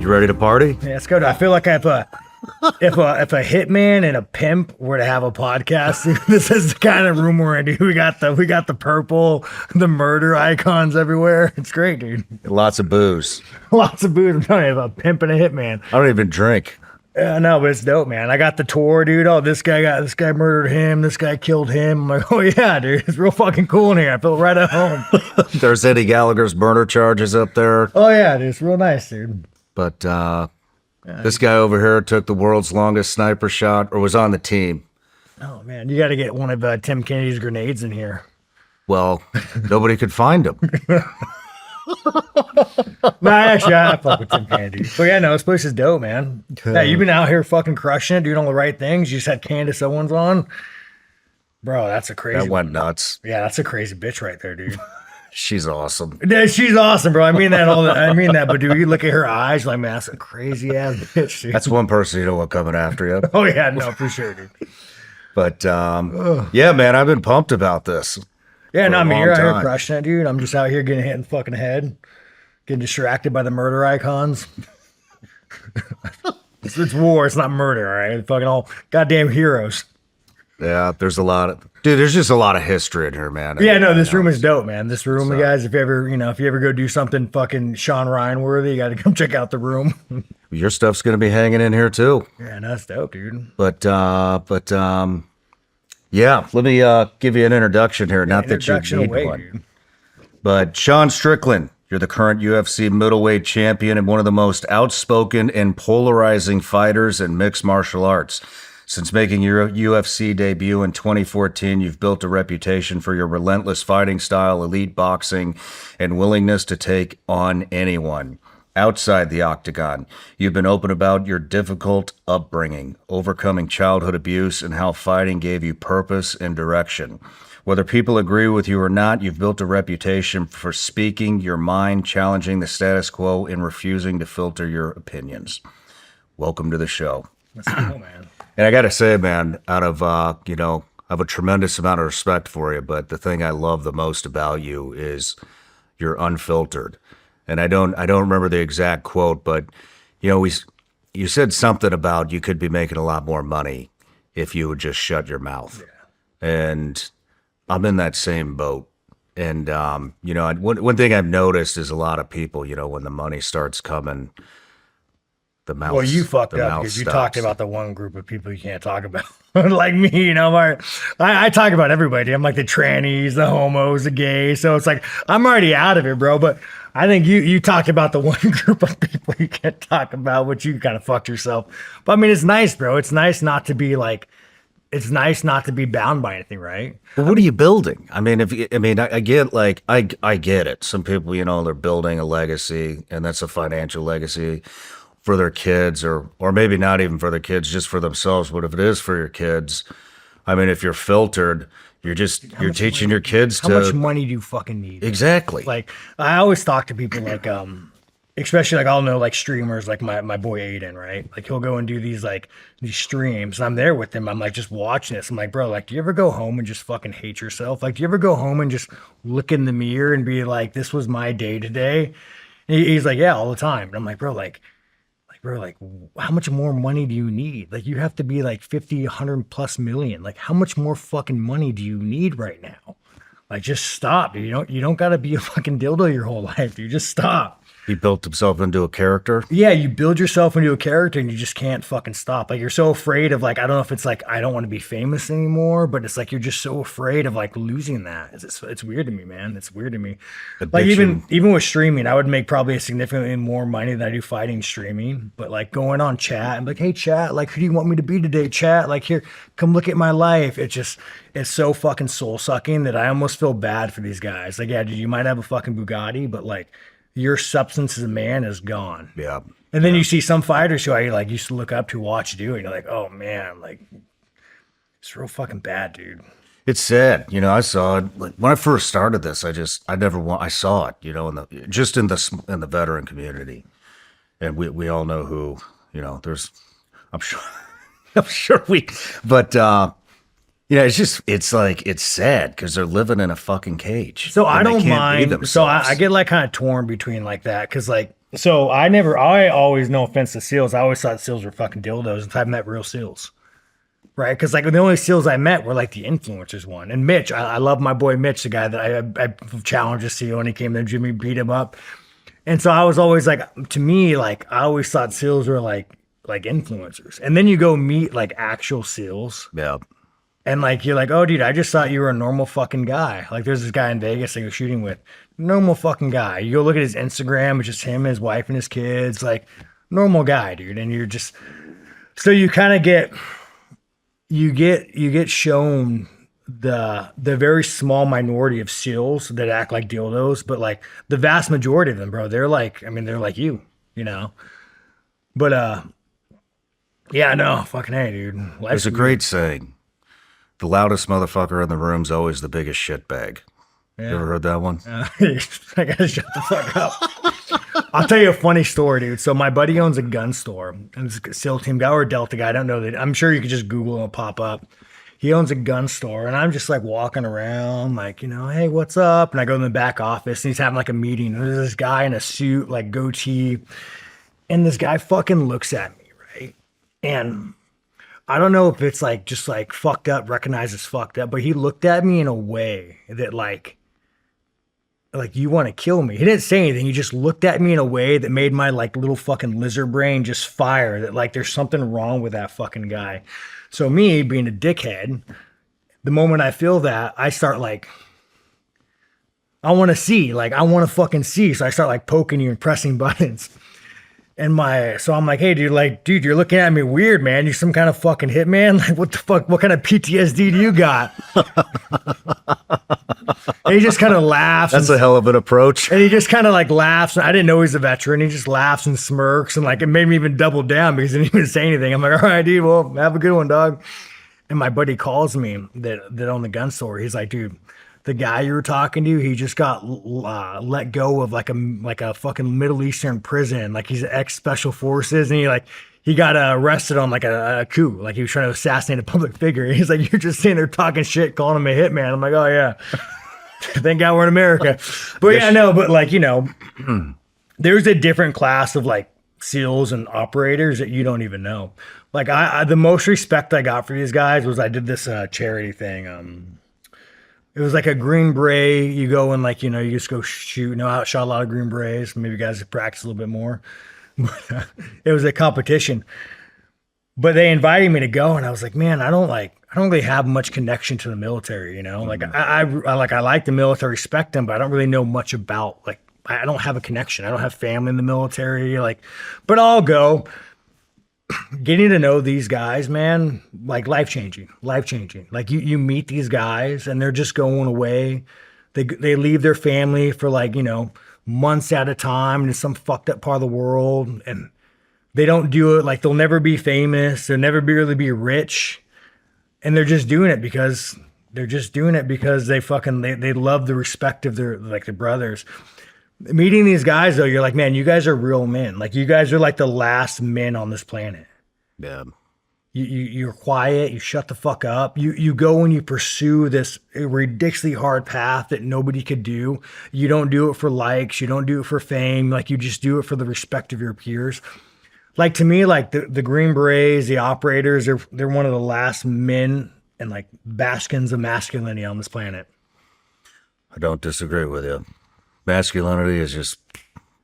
You ready to party? Yeah, let's go. I feel like if a hitman and a pimp were to have a podcast, this is the kind of room we're in, dude. We got the purple, the murder icons everywhere. It's great, dude. Lots of booze. Lots of booze. I'm telling you, a pimp and a hitman. I don't even drink. No, but it's dope, man. I got the tour, dude. Oh, this guy murdered him. This guy killed him. I'm like, oh yeah, dude. It's real fucking cool in here. I feel right at home. There's Eddie Gallagher's murder charges up there. Oh yeah, dude. It's real nice, dude. But this guy over here took the world's longest sniper shot, or was on the team. Oh man, you got to get one of Tim Kennedy's grenades in here. Well, nobody could find him. Actually, I fuck with Tim Kennedy. But yeah, no, this place is dope, man. Yeah, you've been out here fucking crushing it, doing all the right things. You just had Candace Owens on. Bro, that's a crazy That went nuts. Yeah, that's a crazy bitch right there, dude. She's awesome. Yeah, she's awesome, bro. I mean that, but dude, you look at her eyes, like, man, that's a crazy ass bitch, dude. That's one person you don't want coming after you. Oh yeah, no, for sure, dude. But yeah, man, I've been pumped about this. Yeah, no, I mean, you're out here crushing it, dude. I'm just out here getting hit in the fucking head, getting distracted by the murder icons. It's war, it's not murder, all right? Fucking all goddamn heroes. Yeah, there's just a lot of history in here, man. Yeah, no, this room is dope, man. This room, guys, if you ever go do something fucking Shawn Ryan worthy, you got to come check out the room. Your stuff's going to be hanging in here too. Yeah, no, that's dope, dude. But yeah, let me give you an introduction here. Not that you need one. Dude. But Shawn Strickland, you're the current UFC Middleweight Champion and one of the most outspoken and polarizing fighters in mixed martial arts. Since making your UFC debut in 2014, you've built a reputation for your relentless fighting style, elite boxing, and willingness to take on anyone. Outside the octagon, you've been open about your difficult upbringing, overcoming childhood abuse, and how fighting gave you purpose and direction. Whether people agree with you or not, you've built a reputation for speaking your mind, challenging the status quo, and refusing to filter your opinions. Welcome to the show. That's cool, man. And I got to say, man, out of, I have a tremendous amount of respect for you, but the thing I love the most about you is you're unfiltered. And I don't remember the exact quote, but, you said something about you could be making a lot more money if you would just shut your mouth. Yeah. And I'm in that same boat. And, one thing I've noticed is a lot of people, when the money starts coming, the mouth. Well, you fucked up because you talked about the one group of people you can't talk about. Like me, I talk about everybody. I'm like the trannies, the homos, the gays. So it's like, I'm already out of it, bro. But I think you talked about the one group of people you can't talk about, which you kind of fucked yourself. But I mean, it's nice, bro. It's nice not to be bound by anything, right? Well, what are you building? I mean, I get I get it. Some people, they're building a legacy, and that's a financial legacy for their kids, or maybe not even for their kids, just for themselves. But if it is for your kids, I mean, if you're filtered, you're teaching your kids how much money do you fucking need? Exactly. Like, I always talk to people like, especially like I'll know like streamers like my boy Aiden, right? Like he'll go and do these streams, and I'm there with him. I'm like just watching this. I'm like, bro, like, do you ever go home and just fucking hate yourself? Like, do you ever go home and just look in the mirror and be like, this was my day today? And he's like, yeah, all the time. And I'm like, bro, how much more money do you need? Like, you have to be like 50, 100 plus million. Like, how much more fucking money do you need right now? Like, just stop, dude. You don't gotta be a fucking dildo your whole life, dude. Just stop. He built himself into a character. Yeah, you build yourself into a character and you just can't fucking stop. Like, you're so afraid of, like, I don't know if it's like, I don't want to be famous anymore, but it's like, you're just so afraid of like losing that. It's weird to me, man. It's weird to me. Addiction. Like even with streaming, I would make probably significantly more money than I do fighting streaming. But like going on chat and like, hey chat, like, who do you want me to be today? Chat, like, here, come look at my life. It's so fucking soul sucking that I almost feel bad for these guys. Like, yeah, dude, you might have a fucking Bugatti, but like, your substance as a man is gone. Yeah. And then you see some fighters who I like used to look up to watch do, and you're like, oh man, like, it's real fucking bad, dude. It's sad. I saw it like when I first started this. I saw it, in the veteran community, and we all know who, there's, I'm sure but it's sad because they're living in a fucking cage. So I don't mind. So I get like kind of torn between like that. Cause like So I always, no offense to SEALs, I always thought SEALs were fucking dildos until I met real SEALs. Right? Because like the only SEALs I met were like the influencers one. And Mitch, I love my boy Mitch, the guy that I challenged a SEAL and he came to Jimmy beat him up. And so I was always like, to me, like I always thought SEALs were like influencers. And then you go meet like actual SEALs. Yeah. And like you're like, oh dude, I just thought you were a normal fucking guy. Like there's this guy in Vegas I go shooting with. Normal fucking guy. You go look at his Instagram, it's just him, his wife, and his kids, like normal guy, dude. And you're just so you kind of get shown the very small minority of SEALs that act like dildos, but like the vast majority of them, bro, they're like, I mean, they're like you know. But yeah, no, fucking hey, dude. There's a great saying. The loudest motherfucker in the room's always the biggest shitbag. Yeah. You ever heard that one? I gotta shut the fuck up. I'll tell you a funny story, dude. So my buddy owns a gun store. And it's a SEAL team guy or a Delta guy. I don't know that. I'm sure you could just Google and it'll pop up. He owns a gun store. And I'm just like walking around like, you know, hey, what's up? And I go in the back office and he's having like a meeting. And there's this guy in a suit, like goatee. And this guy fucking looks at me, right? And I don't know if it's like just like fucked up, recognizes fucked up, but he looked at me in a way that like you want to kill me. He didn't say anything. He just looked at me in a way that made my like little fucking lizard brain just fire, that like there's something wrong with that fucking guy. So me being a dickhead, the moment I feel that, I start like, I want to see, like I want to fucking see. So I start like poking you and pressing buttons. And so I'm like, hey, dude, you're looking at me weird, man. You some kind of fucking hitman? Like, what the fuck? What kind of PTSD do you got? And he just kind of laughs. That's a hell of an approach. And he just kind of like laughs. I didn't know he's a veteran. He just laughs and smirks. And like, it made me even double down because he didn't even say anything. I'm like, all right, dude, well, have a good one, dog. And my buddy calls me that owned the gun store. He's like, dude, the guy you were talking to, he just got let go of like a fucking Middle Eastern prison. Like he's ex special forces, and he got arrested on like a coup. Like he was trying to assassinate a public figure. He's like, you're just sitting there talking shit, calling him a hitman. I'm like, oh yeah, thank God we're in America. But yeah, no, but like, you know, there's a different class of like SEALs and operators that you don't even know. Like the most respect I got for these guys was I did this charity thing. It was like a Green Beret. You go and like, you know, you just go shoot. You know, I shot a lot of Green Berets. Maybe you guys have practiced a little bit more. But it was a competition. But they invited me to go, and I was like, man, I don't really have much connection to the military, you know? Like I like the military, respect them, but I don't really know much about, like, I don't have a connection. I don't have family in the military, like, but I'll go. Getting to know these guys, man, like life-changing. Like you meet these guys and they're just going away. They leave their family for like, you know, months at a time in some fucked up part of the world. And they don't do it. Like they'll never be famous. They'll never really be rich. And they're just doing it because they love the respect of their brothers. Meeting these guys, though, you're like, man, you guys are real men. Like, you guys are like the last men on this planet. Yeah. You're quiet. You shut the fuck up. You go and you pursue this ridiculously hard path that nobody could do. You don't do it for likes. You don't do it for fame. Like, you just do it for the respect of your peers. Like, to me, like, the Green Berets, the operators, they're one of the last men and, like, bastions of masculinity on this planet. I don't disagree with you. Masculinity is just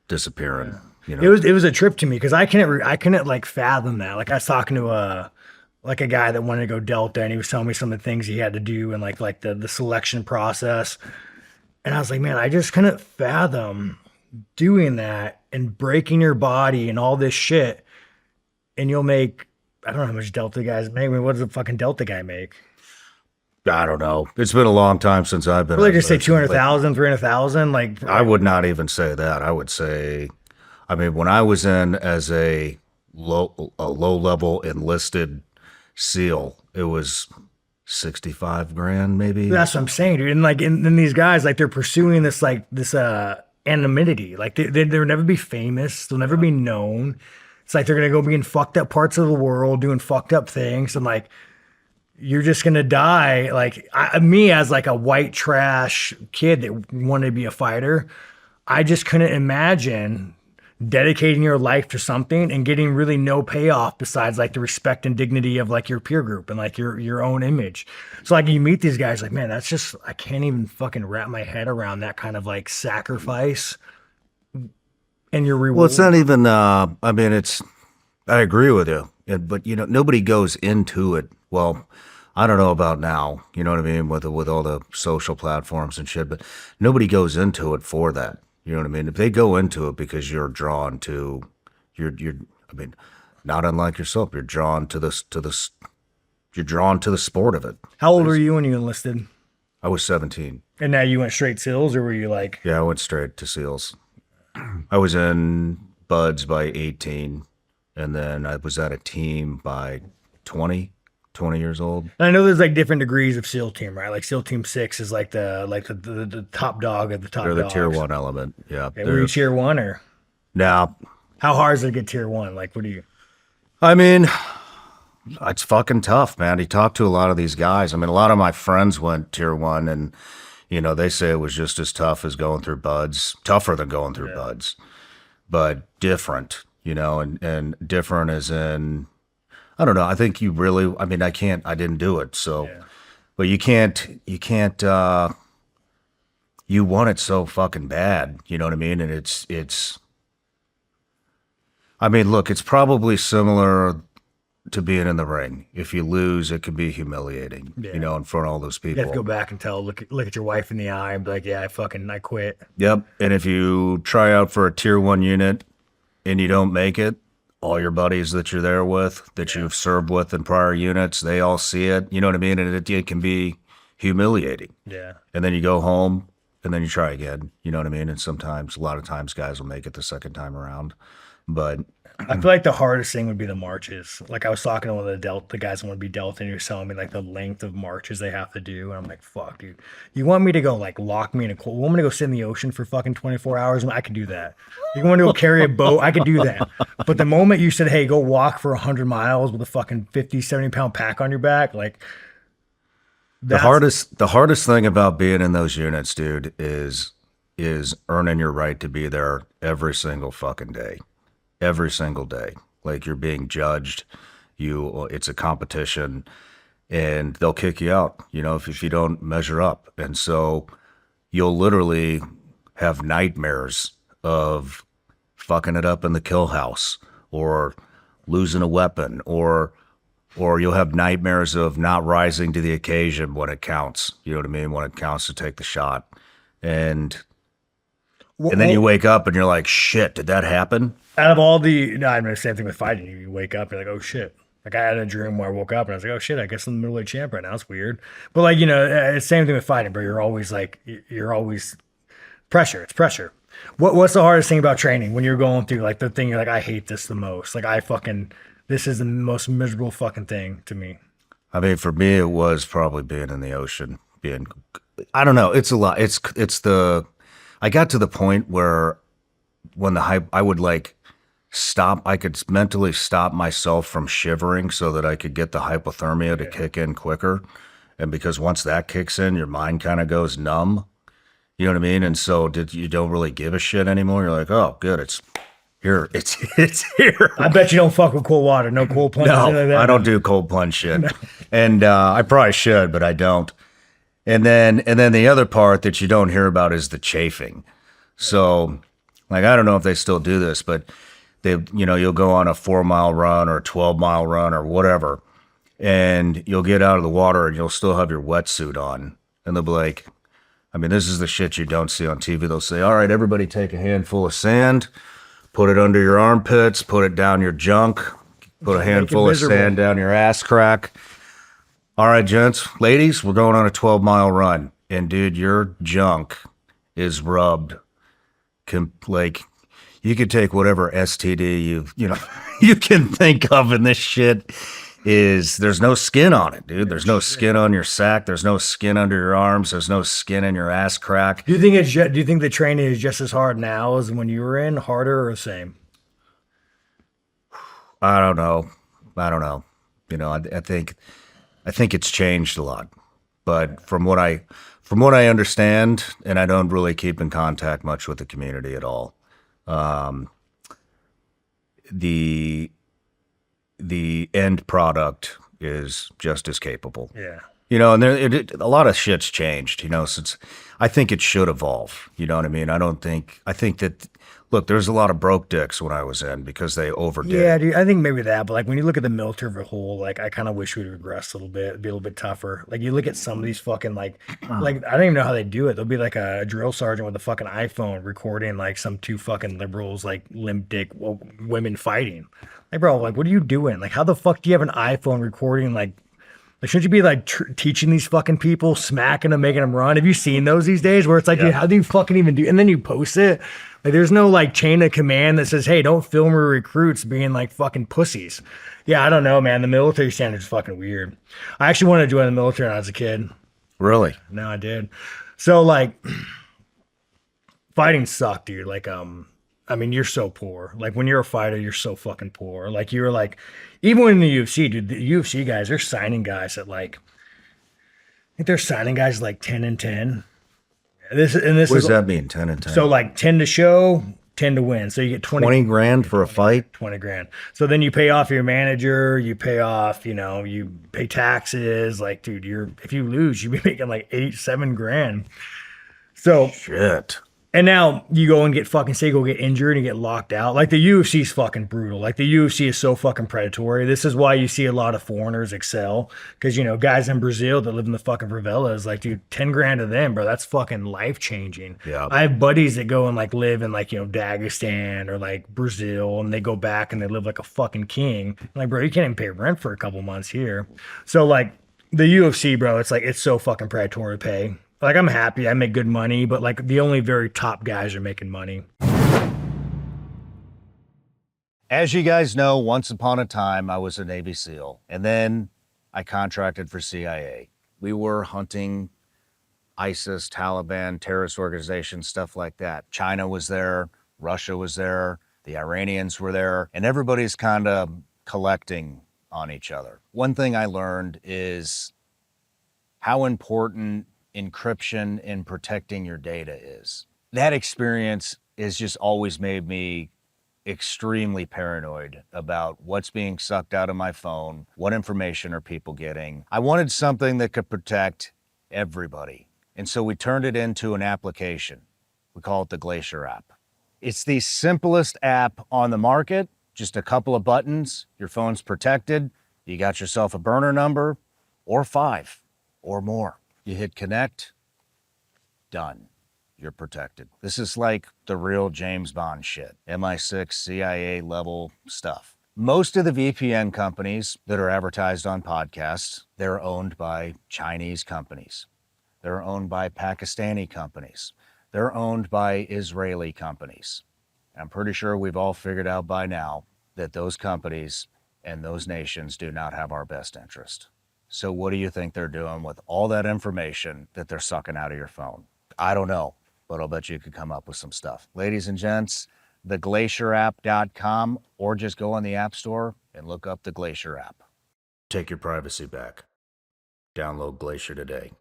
disappearing. You know? It was a trip to me because I couldn't like fathom that. Like I was talking to a guy that wanted to go Delta, and he was telling me some of the things he had to do and like the selection process. And I was like, man, I just couldn't fathom doing that and breaking your body and all this shit. And you'll make, I don't know how much Delta guys make. I mean, what does a fucking Delta guy make? I don't know. It's been a long time since I've been. Well, they just say 200,000, 300,000. Like I would not even say that. I would say, I mean, when I was in as a low level enlisted SEAL, it was 65 grand maybe. That's what I'm saying, dude. And like, and these guys, like, they're pursuing this anonymity. Like they'll never be famous. They'll never be known. It's like they're gonna go be in fucked up parts of the world doing fucked up things, and like, you're just gonna die. Like me as like a white trash kid that wanted to be a fighter, I just couldn't imagine dedicating your life to something and getting really no payoff besides like the respect and dignity of like your peer group and like your own image. So like you meet these guys like, man, that's just, I can't even fucking wrap my head around that kind of like sacrifice and your reward. Well, it's not even, I mean, I agree with you, but you know, nobody goes into it. Well, I don't know about now, you know what I mean, with all the social platforms and shit, but nobody goes into it for that. You know what I mean? If they go into it because you're drawn to, I mean, not unlike yourself, you're drawn to you're drawn to the sport of it. How old were you when you enlisted? I was 17. And now you went straight SEALs, or were you like? Yeah, I went straight to SEALs. I was in Buds by 18, and then I was at a team by 20 years old. And I know there's like different degrees of SEAL team, right? Like SEAL Team 6 is like the top dog of the top. They're the dogs. tier 1 element. Yeah. Okay, were you tier 1 or? Now, how hard is it to get tier 1? Like, what do you? I mean, it's fucking tough, man. You talk to a lot of these guys. I mean, a lot of my friends went tier 1, and you know, they say it was just as tough as going through Buds, tougher than going through Buds, but different, you know, and different as in, I don't know. I think you really, I mean, I didn't do it. So, but you can't, you want it so fucking bad. You know what I mean? And it's, I mean, look, it's probably similar to being in the ring. If you lose, it can be humiliating, you know, in front of all those people. You have to go back and look at your wife in the eye and be like, yeah, I quit. Yep. And if you try out for a tier 1 unit and you don't make it, all your buddies that you're there with, that you've served with in prior units, they all see it. You know what I mean? And it can be humiliating. Yeah. And then you go home and then you try again. You know what I mean? And sometimes, a lot of times, guys will make it the second time around. But I feel like the hardest thing would be the marches. Like I was talking to one of the guys that want to be Delta, and he was telling me like the length of marches they have to do. And I'm like, fuck, dude. You want me to go like lock me in a cold? You want me to go sit in the ocean for fucking 24 hours? I could do that. You want me to go carry a boat? I could do that. But the moment you said, hey, go walk for 100 miles with a fucking 50, 70-pound pack on your back, like the hardest thing about being in those units, dude, is earning your right to be there every single fucking day. Every single day. Like you're being judged. It's a competition, and they'll kick you out, you know, if you don't measure up. And so you'll literally have nightmares of fucking it up in the kill house or losing a weapon, or you'll have nightmares of not rising to the occasion when it counts. You know what I mean? When it counts to take the shot. And then you wake up and you're like, shit, did that happen? Out of all the, no, I mean, the same thing with fighting. You wake up, you're like, oh shit. Like I had a dream where I woke up and I was like, oh shit, I guess I'm the middleweight champ right now. It's weird. But like, you know, it's same thing with fighting, but you're always pressure. It's pressure. What's the hardest thing about training when you're going through like the thing you're like, I hate this the most. Like this is the most miserable fucking thing to me. I mean, for me, it was probably being in the ocean, I don't know. It's a lot. I got to the point where when I would like stop, I could mentally stop myself from shivering so that I could get the hypothermia to kick in quicker. And because once that kicks in, your mind kind of goes numb. You know what I mean? And so you don't really give a shit anymore. You're like, oh, good. It's here. It's here. I bet you don't fuck with cold water. No cold plunge. No, like that. I don't do cold plunge shit. No. And I probably should, but I don't. And then the other part that you don't hear about is the chafing. So, like, I don't know if they still do this, but you'll go on a 4-mile run or a 12-mile run or whatever, and you'll get out of the water and you'll still have your wetsuit on. And they'll be like, I mean, this is the shit you don't see on TV. They'll say, all right, everybody take a handful of sand, put it under your armpits, put it down your junk, put a handful of sand down your ass crack. All right, gents, ladies, we're going on a 12-mile run. And dude, your junk is rubbed. Like, you could take whatever STD you can think of, and this shit there's no skin on it, dude. There's no skin on your sack. There's no skin under your arms. There's no skin in your ass crack. Do you think the training is just as hard now as when you were in, harder or the same? I don't know. You know, I think it's changed a lot, but from what I understand, and I don't really keep in contact much with the community at all. the end product is just as capable. Yeah. You know, and a lot of shit's changed, you know, since I think it should evolve. You know what I mean? I think that, look, there's a lot of broke dicks when I was in because they overdid. Yeah, dude, I think maybe that, but like when you look at the military as a whole, like I kind of wish we'd regress a little bit, be a little bit tougher. Like you look at some of these fucking like I don't even know how they do it. There'll be like a drill sergeant with a fucking iPhone recording like some two fucking liberals like limp dick women fighting. Like, bro, like what are you doing? Like how the fuck do you have an iPhone recording like shouldn't you be like teaching these fucking people, smacking them, making them run? Have you seen those these days where it's like, dude, how do you fucking even do? And then you post it. Like, there's no like chain of command that says, hey, don't film your recruits being like fucking pussies. Yeah, I don't know, man. The military standard is fucking weird. I actually wanted to join the military when I was a kid. Really? No, I did. So like, fighting sucked, dude. Like, I mean, you're so poor. Like when you're a fighter, you're so fucking poor. Like you're like, even when in the UFC, dude, the UFC guys, they're signing guys at like, I think they're signing guys like 10 and 10. This what does that mean? 10 and 10. So like 10 to show, 10 to win. So you get 20 grand for a fight. 20 grand. So then you pay off your manager, you pay off, you know, you pay taxes. Like, dude, if you lose, you'd be making like 7 grand. So shit. And now you go and get fucking, say, go get injured and get locked out. Like the UFC is fucking brutal. Like the UFC is so fucking predatory. This is why you see a lot of foreigners excel. Because, you know, guys in Brazil that live in the fucking favelas, like, dude, 10 grand to them, bro, that's fucking life changing. Yeah. I have buddies that go and like live in like, you know, Dagestan or like Brazil, and they go back and they live like a fucking king. I'm like, bro, you can't even pay rent for a couple months here. So like the UFC, bro, it's like, it's so fucking predatory pay. Like, I'm happy. I make good money, but, like, the only very top guys are making money. As you guys know, once upon a time, I was a Navy SEAL. And then I contracted for CIA. We were hunting ISIS, Taliban, terrorist organizations, stuff like that. China was there. Russia was there. The Iranians were there. And everybody's kind of collecting on each other. One thing I learned is how important encryption and protecting your data is. That experience has just always made me extremely paranoid about what's being sucked out of my phone, what information are people getting. I wanted something that could protect everybody. And so we turned it into an application. We call it the Glacier app. It's the simplest app on the market, just a couple of buttons, your phone's protected, you got yourself a burner number, or 5 or more. You hit connect, done. You're protected. This is like the real James Bond shit. MI6, CIA level stuff. Most of the VPN companies that are advertised on podcasts, they're owned by Chinese companies. They're owned by Pakistani companies. They're owned by Israeli companies. I'm pretty sure we've all figured out by now that those companies and those nations do not have our best interest. So what do you think they're doing with all that information that they're sucking out of your phone? I don't know, but I'll bet you could come up with some stuff. Ladies and gents, theglacierApp.com, or just go on the App Store and look up the Glacier app. Take your privacy back. Download Glacier today.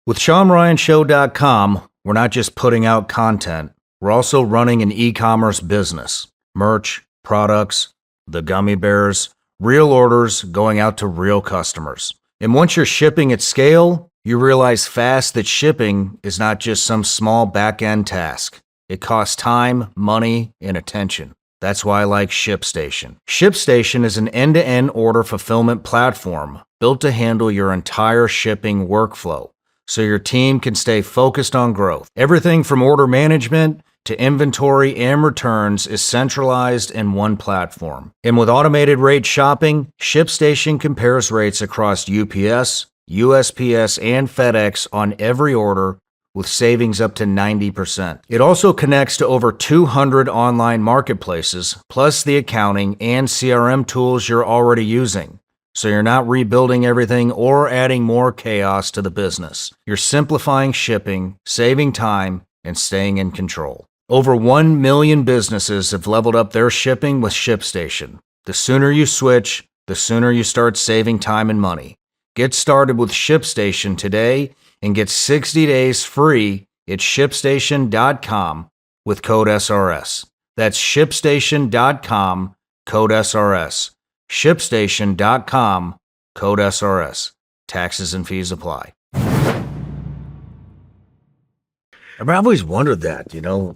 With ShawnRyanShow.com, we're not just putting out content, we're also running an e-commerce business. Merch, products, the gummy bears, real orders going out to real customers. And once you're shipping at scale, you realize fast that shipping is not just some small back-end task. It costs time, money, and attention. That's why I like ShipStation. ShipStation is an end-to-end order fulfillment platform built to handle your entire shipping workflow, so your team can stay focused on growth. Everything from order management to inventory and returns is centralized in one platform. And with automated rate shopping, ShipStation compares rates across UPS, USPS, and FedEx on every order, with savings up to 90%. It also connects to over 200 online marketplaces, plus the accounting and CRM tools you're already using. So you're not rebuilding everything or adding more chaos to the business. You're simplifying shipping, saving time, and staying in control. Over 1 million businesses have leveled up their shipping with ShipStation. The sooner you switch, the sooner you start saving time and money. Get started with ShipStation today and get 60 days free It's ShipStation.com with code SRS. That's ShipStation.com, code SRS. ShipStation.com, code SRS. Taxes and fees apply. I mean, I've always wondered that, you know,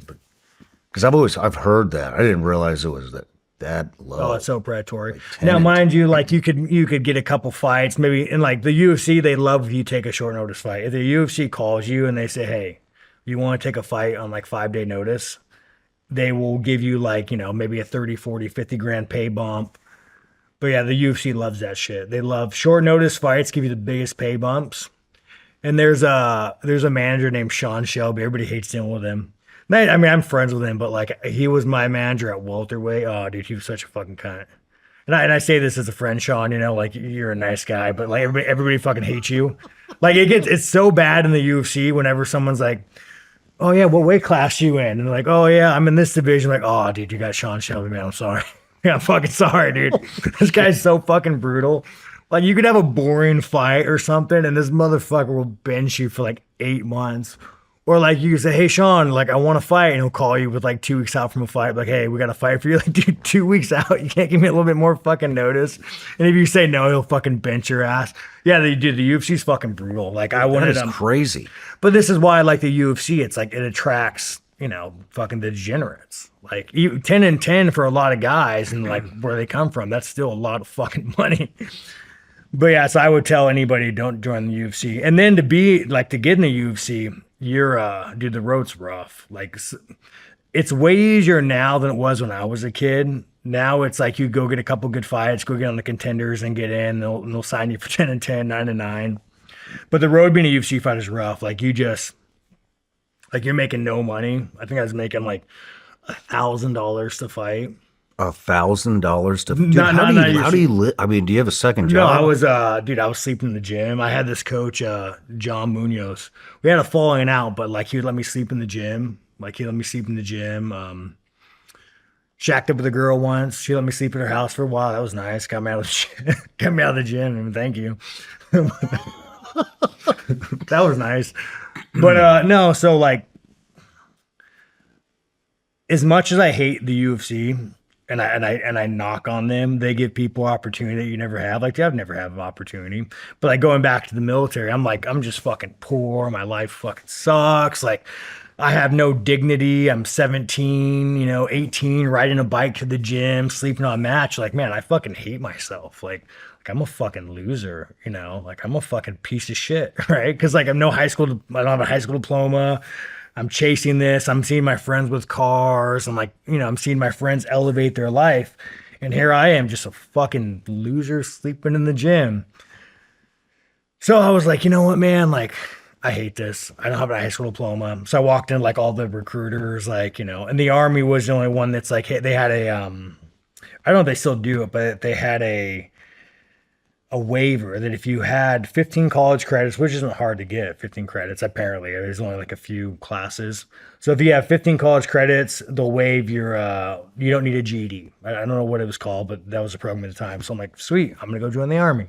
because I've heard that. I didn't realize it was that low. Oh, it's so predatory. Like now, mind you, like you could get a couple fights, maybe in like the UFC, they love if you take a short notice fight. If the UFC calls you and they say, hey, you want to take a fight on like 5-day notice, they will give you like, you know, maybe a 30, 40, 50 grand pay bump. But yeah, the UFC loves that shit. They love short notice fights, give you the biggest pay bumps. And there's a manager named Shawn Shelby. Everybody hates dealing with him. I mean, I'm friends with him, but like he was my manager at welterweight. Oh, dude, he was such a fucking cunt. And I say this as a friend, Shawn. You know, like you're a nice guy, but like everybody fucking hates you. Like it's so bad in the UFC whenever someone's like, "Oh yeah, what weight class you in?" And they're like, "Oh yeah, I'm in this division." Like, "Oh, dude, you got Shawn Shelby, man. I'm sorry. Yeah, I'm fucking sorry, dude. This guy's so fucking brutal." Like you could have a boring fight or something, and this motherfucker will bench you for like 8 months. Or like you can say, "Hey Shawn, like I want to fight," and he'll call you with like 2 weeks out from a fight, like, "Hey, we got to fight for you." Like, dude, 2 weeks out, you can't give me a little bit more fucking notice. And if you say no, he'll fucking bench your ass. Yeah, they do. The UFC's fucking brutal. Like I wanted That is crazy. But this is why I like the UFC. It's like it attracts, you know, fucking degenerates. Like 10-10 for a lot of guys, and like where they come from, that's still a lot of fucking money. But yeah, so I would tell anybody don't join the UFC. And then to get in the UFC, dude, the road's rough. Like it's way easier now than it was when I was a kid. Now it's like you go get a couple good fights, go get on the contenders and get in. They'll sign you for 10-10, 9-9. But the road being a UFC fight is rough. Like you're making no money. I think I was making like $1,000 to fight. $1,000 to Dude, how do you live? I mean, do you have a second job? No, I was sleeping in the gym. I had this coach, John Munoz. We had a falling out, but like he would let me sleep in the gym. Shacked up with a girl once. She let me sleep at her house for a while. That was nice. Got me out of the gym. And thank you. That was nice. But no, so like as much as I hate the UFC, and I knock on them, they give people opportunity that you never have. Like I've never had an opportunity. But like going back to the military, I'm just fucking poor. My life fucking sucks. Like I have no dignity. I'm 17, 18, riding a bike to the gym, sleeping on a match. Like, man, I fucking hate myself. Like I'm a fucking loser, like I'm a fucking piece of shit, right? Because like I don't have a high school diploma. I'm chasing this. I'm seeing my friends with cars. I'm like, I'm seeing my friends elevate their life. And here I am, just a fucking loser sleeping in the gym. So I was like, you know what, man? Like, I hate this. I don't have a high school diploma. So I walked in like all the recruiters, like, and the Army was the only one that's like, hey, they had I don't know if they still do it, but they had a waiver that if you had 15 college credits, which isn't hard to get, 15 credits, apparently, there's only like a few classes. So if you have 15 college credits, they'll waive your, you don't need a GED. I don't know what it was called, but that was the program at the time. So I'm like, sweet, I'm going to go join the Army. I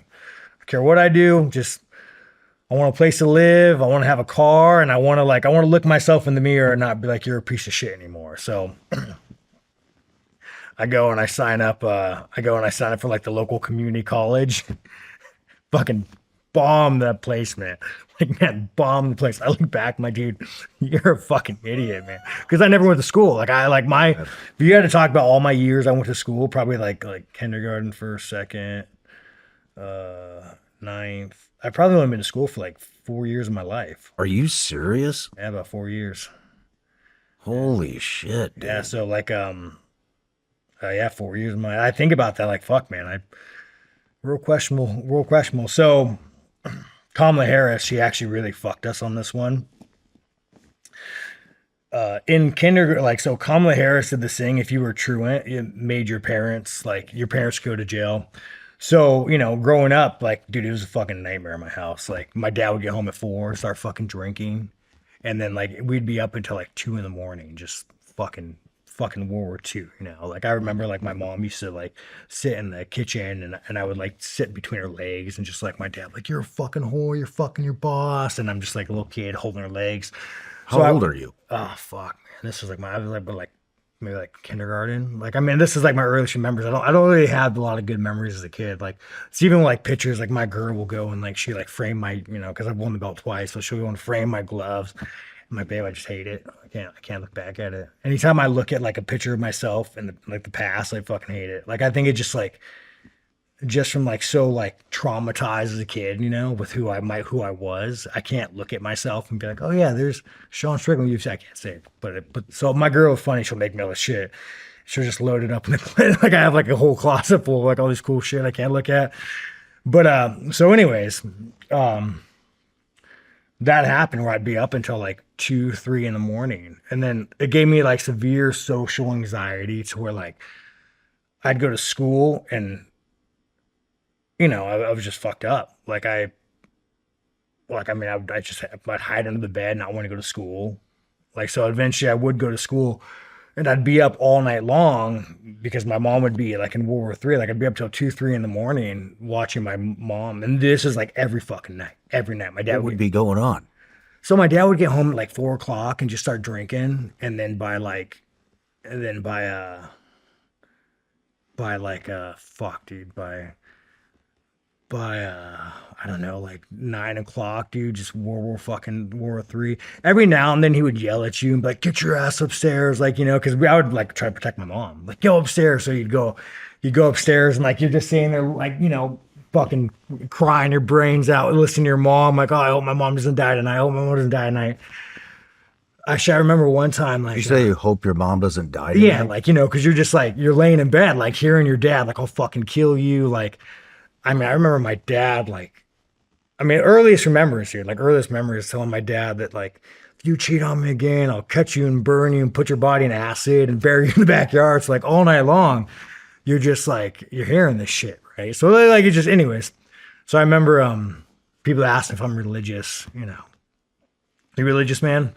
don't care what I do, I want a place to live. I want to have a car, and I want to look myself in the mirror and not be like, you're a piece of shit anymore. So I go and I sign up for like the local community college. Fucking bomb that place, man. Like, man, bomb the place. I look back, my dude, you're a fucking idiot, man. Because I never went to school. If you had to talk about all my years I went to school, probably like kindergarten, first, second, ninth. I probably only been to school for like 4 years of my life. Are you serious? Yeah, about 4 years. Holy shit, dude. Yeah, so like 4 years of my. I think about that like, fuck, man. Real questionable. So Kamala Harris, she actually really fucked us on this one. In kindergarten, so Kamala Harris did this thing. If you were truant, it made your parents go to jail. So, growing up, dude, it was a fucking nightmare in my house. Like, my dad would get home at 4, start fucking drinking. And then, we'd be up until, 2 in the morning, just fucking World War II, I remember, my mom used to, sit in the kitchen, and I would, sit between her legs, and just, my dad, you're a fucking whore, you're fucking your boss. And I'm just, a little kid holding her legs. How old are you? Oh fuck, man. This was like I was like maybe like kindergarten. Like I mean, this is like my earliest memories. I don't really have a lot of good memories as a kid. Like it's even like pictures. Like my girl will go and like she like frame my because I've won the belt twice, so she'll go and frame my gloves. I'm like, babe, I just hate it. I can't look back at it. Anytime I look at like a picture of myself in the past, I fucking hate it. Like I think it just like just from like so like traumatized as a kid, with who I was. I can't look at myself and be like, oh yeah, there's Shawn Strickland UFC. I can't say it, but so my girl is funny. She'll make me all this shit. She'll just load it up in the like I have like a whole closet full of like all this cool shit I can't look at. But so anyways, that happened where I'd be up until like 2, 3 in the morning, and then it gave me like severe social anxiety to where like I'd go to school and I was just fucked up. I'd hide under the bed, not want to go to school. Like, so eventually I would go to school and I'd be up all night long because my mom would be like in World War III. Like I'd be up till 2, 3 in the morning watching my mom. And this is like every fucking night, every night. My dad would be going on. So my dad would get home at like 4 o'clock and just start drinking. And then by I don't know, like 9 o'clock, dude, just World War III. Every now and then he would yell at you and be like, get your ass upstairs, like, because I would like try to protect my mom, like, go upstairs. So you'd go upstairs and like you're just sitting there like, fucking crying your brains out, listening to your mom, like, oh, I hope my mom doesn't die tonight. I hope my mom doesn't die tonight. Actually, I remember one time, like, you say you hope your mom doesn't die tonight? Yeah, like, because you're just like, you're laying in bed, like hearing your dad, like, I'll fucking kill you, like. I mean, I remember my dad, earliest memories telling my dad that, like, if you cheat on me again, I'll cut you and burn you and put your body in acid and bury you in the backyard. So, like, all night long, you're just, like, you're hearing this shit, right? So, like, it's just, anyways. So, I remember people asked if I'm religious, Are you religious, man?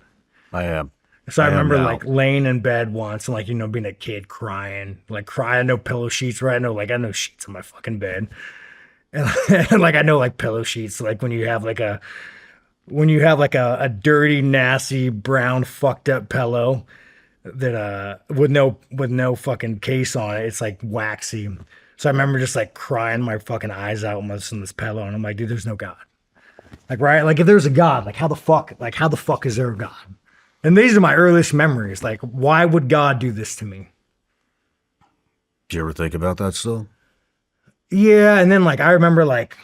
I am. So I remember like laying in bed once and like, being a kid crying, no pillow sheets, right? I know sheets on my fucking bed. And like I know like pillow sheets, like when you have like a dirty, nasty, brown, fucked up pillow that with no fucking case on it, it's like waxy. So I remember just like crying my fucking eyes out when I was in this pillow, and I'm like, dude, there's no God. Like, right? Like if there's a God, like how the fuck is there a God? And these are my earliest memories. Like, why would God do this to me? Do you ever think about that still? Yeah, and then like I remember like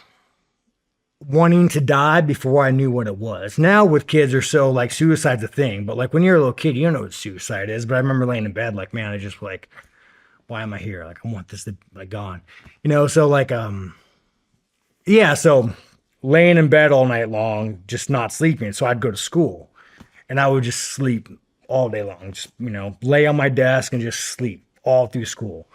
wanting to die before I knew what it was. Now with kids are so like suicide's a thing, but like when you're a little kid, you don't know what suicide is. But I remember laying in bed like, man, I just like, why am I here? Like I want this to like gone. So like yeah, so laying in bed all night long, just not sleeping. So I'd go to school and I would just sleep all day long. Just, lay on my desk and just sleep all through school.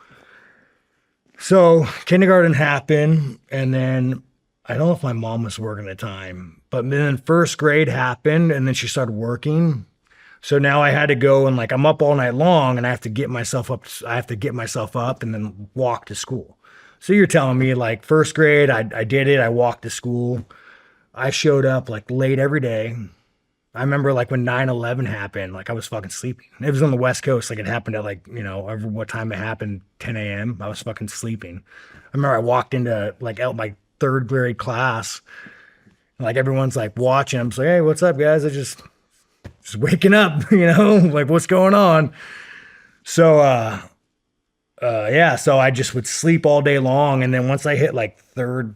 So kindergarten happened, and then I don't know if my mom was working at the time, but then first grade happened, and then she started working. So now I had to go and like I'm up all night long, and I have to get myself up. I have to get myself up and then walk to school. So you're telling me like first grade, I did it. I walked to school. I showed up like late every day. I remember like when 9/11 happened, like I was fucking sleeping. It was on the West Coast. Like it happened at like, over what time it happened, 10 a.m. I was fucking sleeping. I remember I walked into like out my third grade class. And, like everyone's like watching. I'm just like, hey, what's up, guys? I just waking up, like what's going on? So, yeah, so I just would sleep all day long. And then once I hit like third,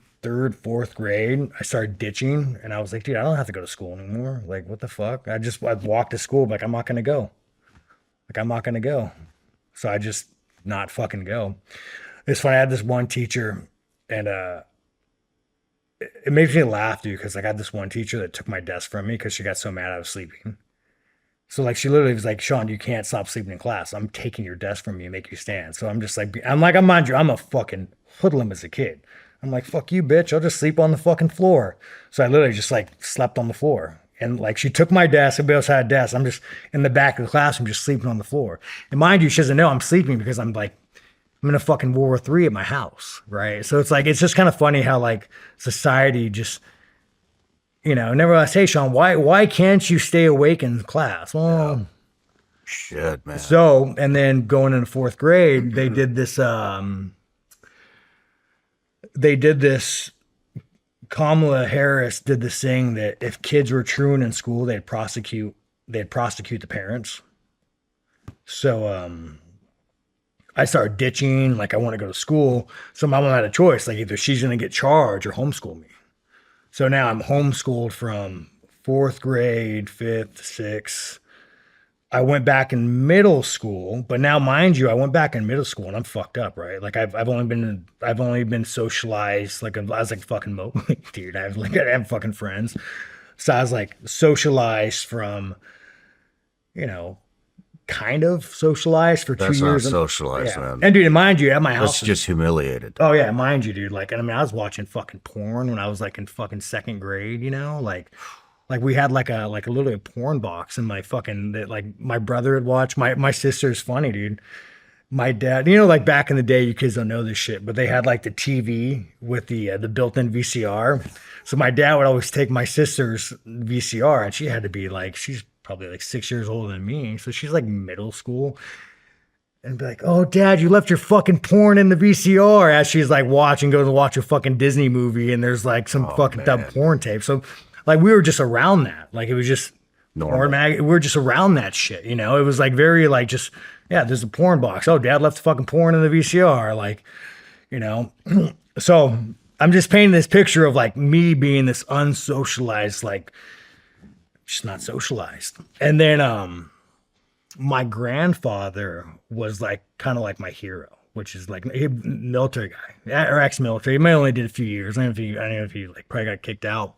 fourth grade, I started ditching, and I was like, dude, I don't have to go to school anymore. Like, what the fuck? I'd walk to school, like, I'm not going to go. So I just not fucking go. It's funny. I had this one teacher, and it makes me laugh, dude, because like I had this one teacher that took my desk from me because she got so mad I was sleeping. So like she literally was like, Shawn, you can't stop sleeping in class. I'm taking your desk from you and make you stand. So I'm just like, mind you, I'm a fucking hoodlum as a kid. I'm like, fuck you, bitch. I'll just sleep on the fucking floor. So I literally just like slept on the floor. And like she took my desk, everybody else had a desk. I'm just in the back of the classroom just sleeping on the floor. And mind you, she doesn't know I'm sleeping because I'm in a fucking World War III at my house, right? So it's like, it's just kind of funny how like society just nevertheless, hey, Shawn, why can't you stay awake in class? Well, shit, man. So, and then going into fourth grade, they did this, Kamala Harris did this thing that if kids were truant in school, they'd prosecute the parents. So, I started ditching, like I want to go to school. So my mom had a choice, like either she's going to get charged or homeschool me. So now I'm homeschooled from fourth grade, fifth, sixth. I went back in middle school, but now mind you, I went back in middle school and I'm fucked up, right? Like I've only been socialized, like I was like fucking dude. I have fucking friends. So I was like socialized from, kind of socialized for 2 years. That's not socialized, man. And dude, mind you, at my house, that's just humiliated. Oh yeah, mind you, dude. Like, and I mean, I was watching fucking porn when I was like in fucking second grade. Like we had like a literally a porn box in my fucking that like my brother had watched. My sister's funny, dude. My dad, like back in the day, you kids don't know this shit, but they had like the TV with the built-in VCR. So my dad would always take my sister's VCR, and she had to be like, she's probably like 6 years older than me, so she's like middle school, and be like, "Oh, Dad, you left your fucking porn in the VCR," as she's like goes to watch a fucking Disney movie, and there's like some fucking dumb porn tape. So like we were just around that. Like it was just normal. We were just around that shit, It was like very like just, yeah, there's a porn box. Oh, Dad left the fucking porn in the VCR. Like, So I'm just painting this picture of like me being this unsocialized, like just not socialized. And then my grandfather was like kind of like my hero, which is like a military guy or ex-military. He may only did a few years. I don't know if he like probably got kicked out.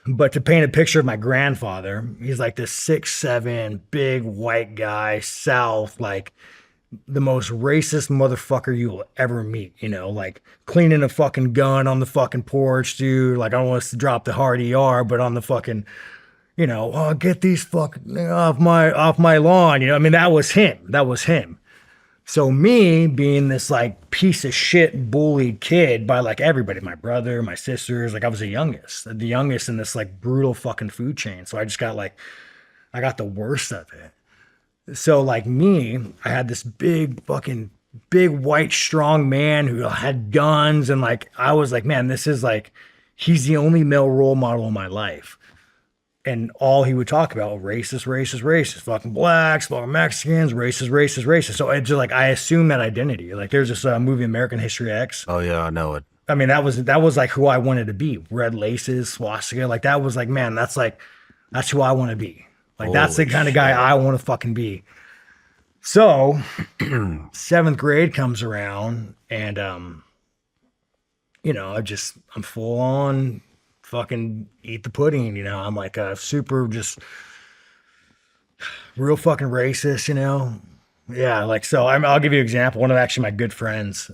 But to paint a picture of my grandfather, he's like this 6'7", big white guy, South, like the most racist motherfucker you will ever meet, like cleaning a fucking gun on the fucking porch, dude. Like I don't want to drop the hard ER, but on the fucking, oh, get these fucking off my lawn. I mean, that was him. So me being this like piece of shit bullied kid by like everybody, my brother, my sisters, like I was the youngest in this like brutal fucking food chain. So I just got like, I got the worst of it. So like me, I had this big white strong man who had guns. And like, I was like, man, this is like, he's the only male role model in my life. And all he would talk about, racist, fucking blacks, fucking Mexicans, racist. So it's just like, I assume that identity. Like there's this movie, American History X. Oh yeah, I know it. I mean, that was like who I wanted to be. Red laces, swastika. Like that was like, man, that's who I want to be. Like that's the kind of guy I want to fucking be. So 7th grade comes around and, I'm full on fucking eat the pudding, I'm like a super just real fucking racist, Yeah, like so I'll give you an example. One of actually my good friends,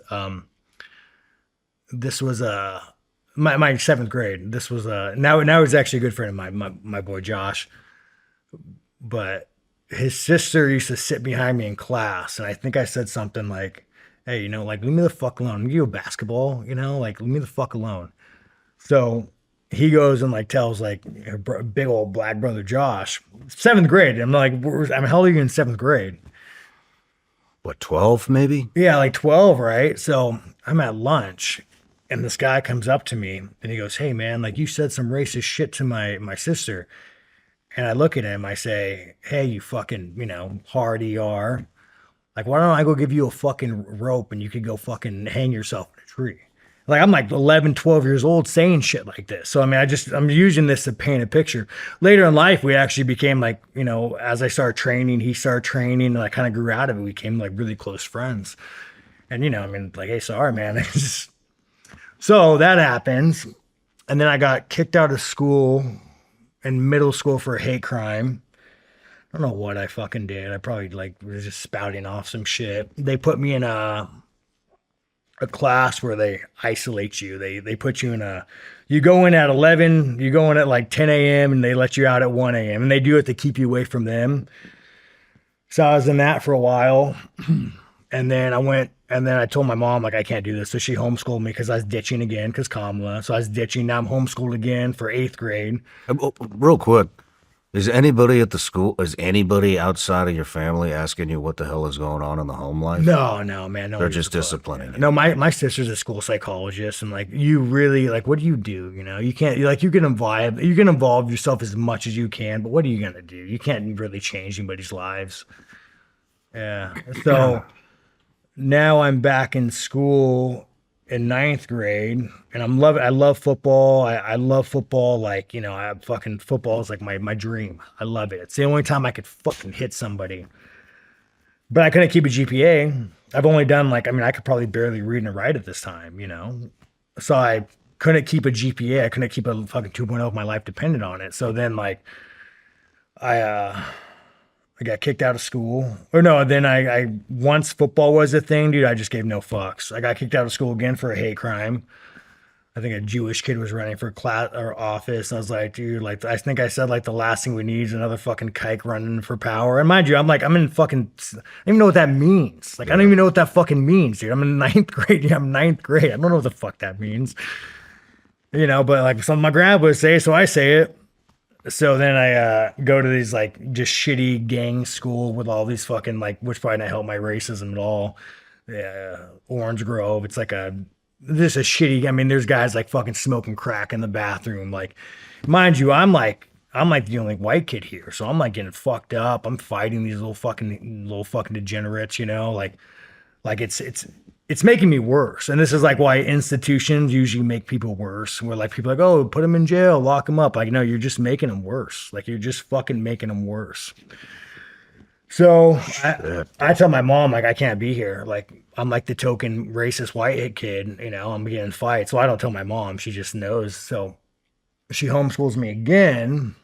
this was my 7th grade. This was now he's actually a good friend of my boy Josh. But his sister used to sit behind me in class, and I think I said something like, "Hey, like leave me the fuck alone. I'm gonna give you a basketball, like leave me the fuck alone." So he goes and like tells like her big old black brother Josh, 7th grade. I'm like, how old are you in 7th grade? What, 12 maybe? Yeah, like 12, right? So I'm at lunch, and this guy comes up to me, and he goes, "Hey man, like you said some racist shit to my sister." And I look at him, I say, "Hey, you fucking, hard ER. Like, why don't I go give you a fucking rope and you could go fucking hang yourself in a tree?" Like, I'm like 11, 12 years old saying shit like this. So, I mean, I'm using this to paint a picture. Later in life, we actually became like, as I started training, he started training, and I kind of grew out of it. We became like really close friends. And, I mean, like, hey, sorry, man. So that happens. And then I got kicked out of school in middle school for a hate crime. I don't know what I fucking did. I probably like was just spouting off some shit. They put me in a class where they isolate you. They put you in you go in at 11, you go in at like 10 a.m. and they let you out at 1 a.m. and they do it to keep you away from them. So I was in that for a while. And then I went And then I told my mom, like, I can't do this. So she homeschooled me because I was ditching again because Kamala. So I was ditching. Now I'm homeschooled again for 8th grade. Real quick, is anybody at the school, is anybody outside of your family asking you what the hell is going on in the home life? No, man. No, they're just disciplining you. No, my sister's a school psychologist, and like, you really, like, what do? You know, you can't, like, you can involve yourself as much as you can, but what are you gonna do? You can't really change anybody's lives. Yeah. So now I'm back in school in 9th grade, and I love football. I love football. Like, you know, football is like my dream. I love it. It's the only time I could fucking hit somebody. But I couldn't keep a GPA. I've only done, like, I mean, I could probably barely read and write at this time, you know? So I couldn't keep a GPA. I couldn't keep a fucking 2.0 if my life depended on it. So then, like, I got kicked out of school. Or no, then I once football was a thing, dude, I just gave no fucks. I got kicked out of school again for a hate crime. I think a Jewish kid was running for class or office. And I was like, dude, like, I think I said, like, the last thing we need is another fucking kike running for power. And mind you, I'm in fucking, I don't even know what that means. Like, I don't even know what that fucking means, dude. I'm in 9th grade. Yeah, I'm 9th grade. I don't know what the fuck that means. You know, but like, some of my grandpa would say, so I say it. So then I go to these, like, just shitty gang school with all these fucking, like, which probably not help my racism at all. Yeah, Orange Grove. It's like this is shitty. I mean, there's guys like fucking smoking crack in the bathroom. Like, mind you, I'm like the only white kid here, so I'm like getting fucked up. I'm fighting these little fucking degenerates, you know, like it's making me worse. And this is like why institutions usually make people worse. Where like people are like, oh, put them in jail, lock them up. Like, no, you're just making them worse. Like, you're just fucking making them worse. So I tell my mom, like, I can't be here. Like, I'm like the token racist white kid, you know, I'm getting fights. So I don't tell my mom. She just knows. So she homeschools me again.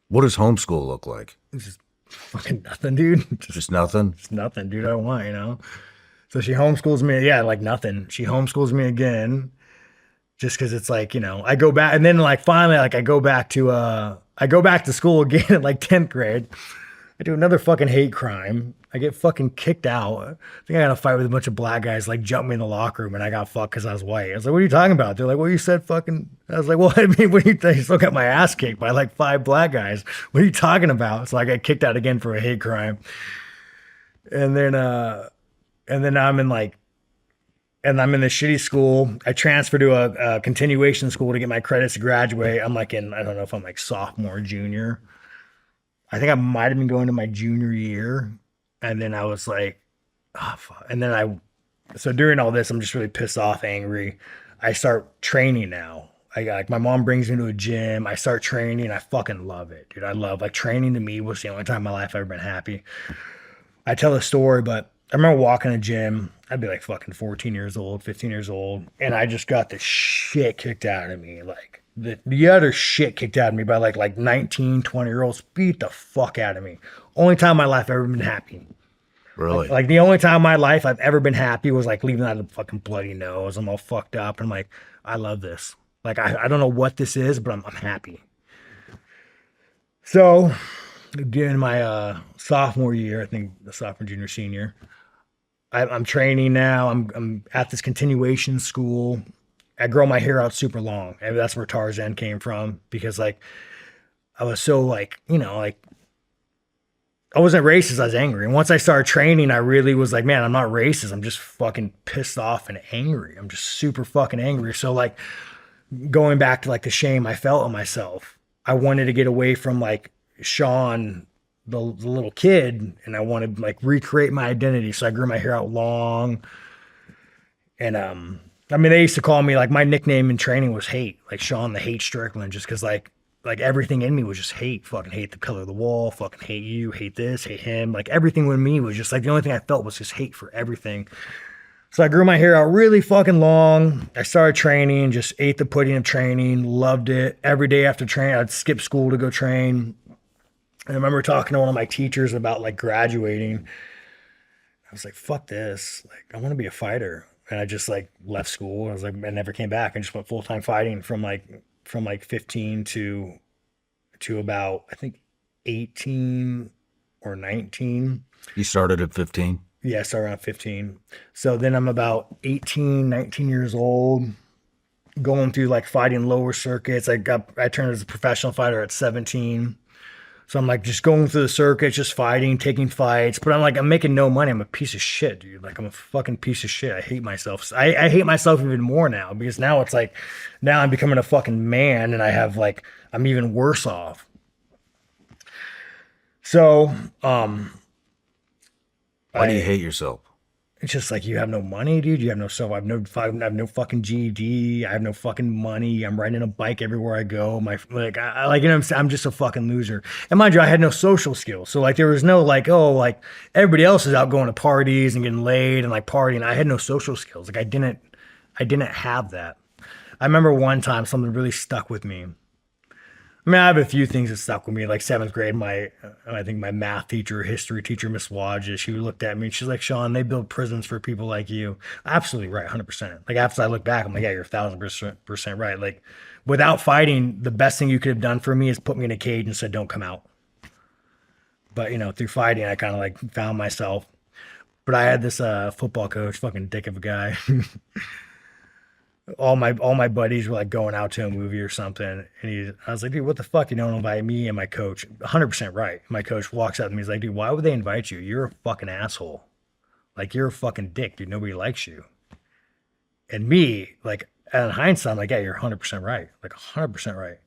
What does homeschool look like? It's just fucking nothing, dude. Just nothing? Just nothing, dude. I don't want, you know. So she homeschools me. Yeah, like nothing. She homeschools me again. Just because it's like, you know, I go back, and then like finally, like I go back to school again at like 10th grade. I do another fucking hate crime. I get fucking kicked out. I think I got a fight with a bunch of black guys, like jumped me in the locker room, and I got fucked because I was white. I was like, what are you talking about? They're like, well, you said fucking. I was like, well, I mean, what do you think? I still got my ass kicked by like 5 black guys. What are you talking about? So I got kicked out again for a hate crime. And then I'm in this shitty school. I transferred to a continuation school to get my credits to graduate. I'm like I don't know if I'm like sophomore, junior. I think I might have been going to my junior year. And then I was like, oh, fuck. And then so during all this, I'm just really pissed off, angry. I start training now. Like, my mom brings me to a gym. I start training. I fucking love it, dude. I love, like, training to me was the only time in my life I've ever been happy. I tell a story, but I remember walking a gym. I'd be like fucking 14 years old, 15 years old. And I just got the shit kicked out of me. Like, the utter shit kicked out of me by like 19, 20-year-olds. Beat the fuck out of me. Only time in my life I've ever been happy. Really? Like the only time in my life I've ever been happy was like leaving out a fucking bloody nose. I'm all fucked up. And I'm like, I love this. Like, I don't know what this is, but I'm happy. So during my sophomore year, I think the sophomore, junior, senior, I'm training now. I'm at this continuation school. I grow my hair out super long. And that's where Tarzan came from, because like I was so like, you know, like I wasn't racist, I was angry. And once I started training, I really was like, man, I'm not racist. I'm just fucking pissed off and angry. I'm just super fucking angry. So like going back to like the shame I felt on myself, I wanted to get away from like Shawn, the little kid, and I wanted to like recreate my identity. So I grew my hair out long. And I mean, they used to call me, like, my nickname in training was Hate, like Shawn the Hate Strickland, just because like everything in me was just hate. Fucking hate the color of the wall, fucking hate you, hate this, hate him. Like everything with me was just like, the only thing I felt was just hate for everything. So I grew my hair out really fucking long. I started training, just ate the pudding of training, loved it. Every day after training, I'd skip school to go train. And I remember talking to one of my teachers about like graduating. I was like, fuck this. Like, I want to be a fighter. And I just like left school. I was like, I never came back. I just went full-time fighting from like 15 to about, I think, 18 or 19. You started at 15? Yeah, so around 15. So then I'm about 18, 19 years old, going through like fighting lower circuits. I turned as a professional fighter at 17. So I'm like just going through the circuits, just fighting, taking fights. But I'm making no money. I'm a piece of shit, dude. Like I'm a fucking piece of shit. I hate myself. I hate myself even more now because now it's like, now I'm becoming a fucking man and I'm even worse off. So, Why do you hate yourself? it's just like you have no money, dude. You have no self. I have no fucking GED. I have no fucking money. I'm riding a bike everywhere I go. I'm just a fucking loser. And mind you, I had no social skills. So like there was no like, oh, like everybody else is out going to parties and getting laid and like partying. I had no social skills. Like I didn't have that. I remember one time something really stuck with me. I mean, I have a few things that stuck with me. Like seventh grade, I think my math teacher, history teacher, Miss Wadges, she looked at me and she's like, Shawn, they build prisons for people like you. Absolutely right, 100%. Like after I look back, I'm like, yeah, you're 1,000% right. Like without fighting, the best thing you could have done for me is put me in a cage and said, don't come out. But through fighting, I kind of like found myself. But I had this football coach, fucking dick of a guy. All my buddies were like going out to a movie or something, and I was like, dude, what the fuck? You don't invite me and my coach. 100% right. My coach walks up to me, he's like, dude, why would they invite you? You're a fucking asshole. Like you're a fucking dick, dude. Nobody likes you. And me, like in hindsight, I'm like, yeah, you're 100% right. Like 100% right.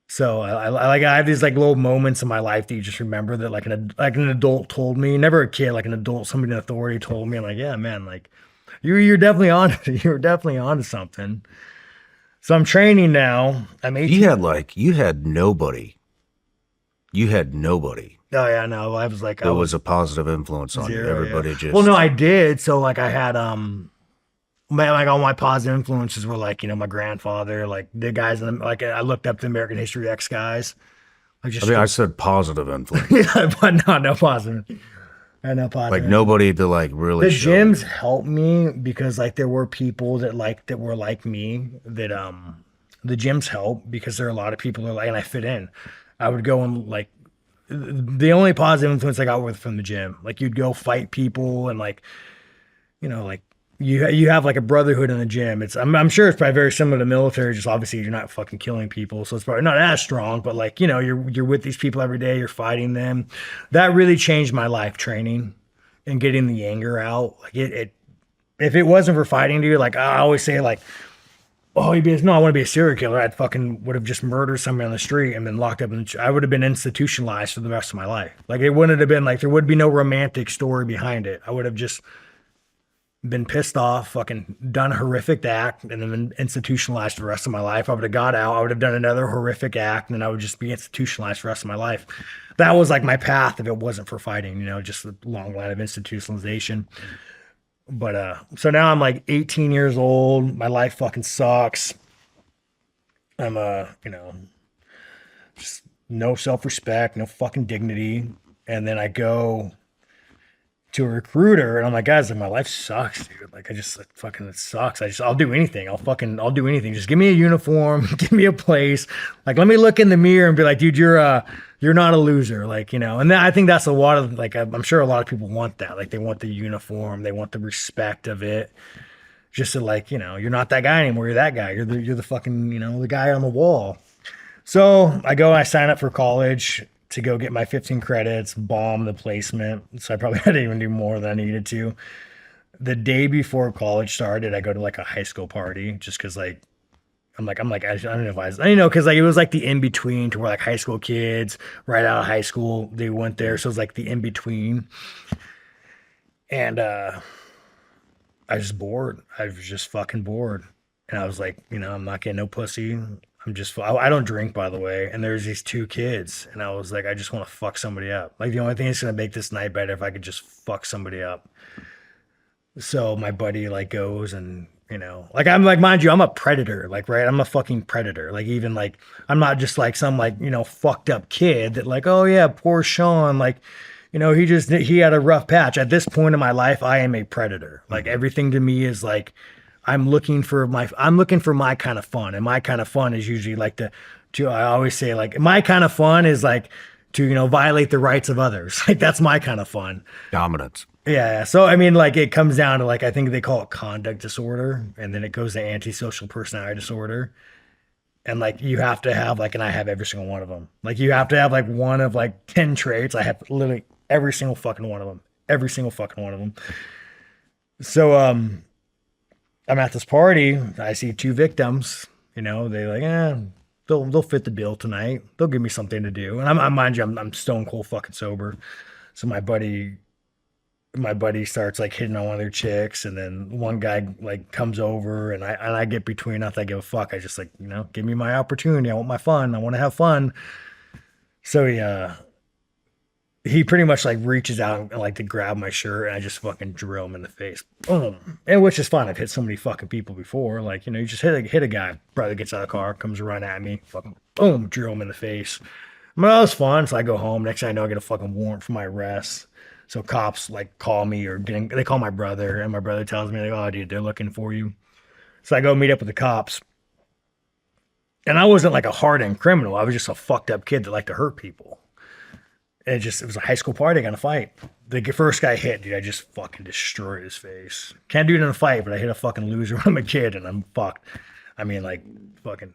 So I have these like little moments in my life that you just remember that like an adult told me, never a kid, like an adult, somebody in authority told me. I'm like, yeah, man, like. You're definitely on. You're definitely onto something. So I'm training now. I'm 18. You had nobody. You had nobody. Oh yeah, no. I was like, It was a positive influence on you. Everybody just. Well, no, I did. So like, I had like all my positive influences were like my grandfather, like the guys, like I looked up the American History X guys. I said positive influence. Yeah, but no positive. I know positive. Like nobody to like really. The gyms helped me because like there were people that were like me that the gyms help because there are a lot of people that and I fit in. I would go and like the only positive influence I got was from the gym. Like you'd go fight people and like like you have like a brotherhood in the gym. I'm sure it's probably very similar to military. Just obviously you're not fucking killing people, so it's probably not as strong. But like you're with these people every day. You're fighting them. That really changed my life. Training and getting the anger out. Like it if it wasn't for fighting, dude. Like I always say, like, oh, I want to be a serial killer. I'd fucking would have just murdered somebody on the street and been locked up. I would have been institutionalized for the rest of my life. Like it wouldn't have been like there would be no romantic story behind it. I would have just been pissed off, fucking done a horrific act, and then been institutionalized for the rest of my life. I would have got out. I would have done another horrific act, and then I would just be institutionalized for the rest of my life. That was like my path if it wasn't for fighting, just a long line of institutionalization. But so now I'm like 18 years old. My life fucking sucks. I'm just no self-respect, no fucking dignity. And then I go to a recruiter and I'm like, guys, my life sucks, dude. Like it sucks. I'll do anything. I'll do anything. Just give me a uniform, give me a place. Like, let me look in the mirror and be like, dude, you're not a loser. Like, and I think that's a lot of like, I'm sure a lot of people want that. Like they want the uniform, they want the respect of it. Just to like, you're not that guy anymore. You're that guy. You're the fucking, the guy on the wall. So I sign up for college to go get my 15 credits, bomb the placement. So I probably had to even do more than I needed to. The day before college started, I go to like a high school party just cause like, I don't know if cause like it was like the in-between to where like high school kids right out of high school, they went there. So it was like the in-between. And I was bored. I was just fucking bored. And I was like, I'm not getting no pussy. I don't drink, by the way. And there's these two kids. And I was like, I just want to fuck somebody up. Like the only thing that's going to make this night better if I could just fuck somebody up. So my buddy like goes and, like I'm like, mind you, I'm a predator. Like, right. I'm a fucking predator. Like even like, I'm not just like some like, fucked up kid that like, oh yeah, poor Shawn. Like, he had a rough patch. At this point in my life, I am a predator. Like everything to me is like, I'm looking for my kind of fun. And my kind of fun is usually like I always say like, my kind of fun is like to, you know, violate the rights of others. Like, that's my kind of fun. Dominance. Yeah. So, I mean, like, it comes down to, like, I think they call it conduct disorder, and then it goes to antisocial personality disorder. And, like, you have to have, like, and I have every single one of them. Like, you have to have, like, one of, like, 10 traits. I have literally every single fucking one of them. Every single fucking one of them. So, I'm at this party. I see 2 victims. You know, they like, they'll fit the bill tonight. They'll give me something to do. And mind you, I'm stone cold fucking sober. So my buddy starts like hitting on one of their chicks, and then one guy like comes over, and I get between. Not that I give a fuck. I just like, you know, give me my opportunity. I want my fun. I want to have fun. So he pretty much like reaches out and like to grab my shirt, and I just fucking drill him in the face. Boom. And which is fine. I've hit so many fucking people before. Like, you know, you just hit a guy, brother gets out of the car, comes run at me, fucking boom, drill him in the face. Well, that was fun. So I go home. Next thing I know, I get a fucking warrant for my arrest. So cops like call me, or they call my brother, and my brother tells me like, oh dude, they're looking for you. So I go meet up with the cops. And I wasn't like a hardened criminal. I was just a fucked up kid that liked to hurt people. And it was a high school party, gonna fight. The first guy hit, dude, I just fucking destroyed his face. Can't do it in a fight, but I hit a fucking loser when I'm a kid, and I'm fucked. I mean, like, fucking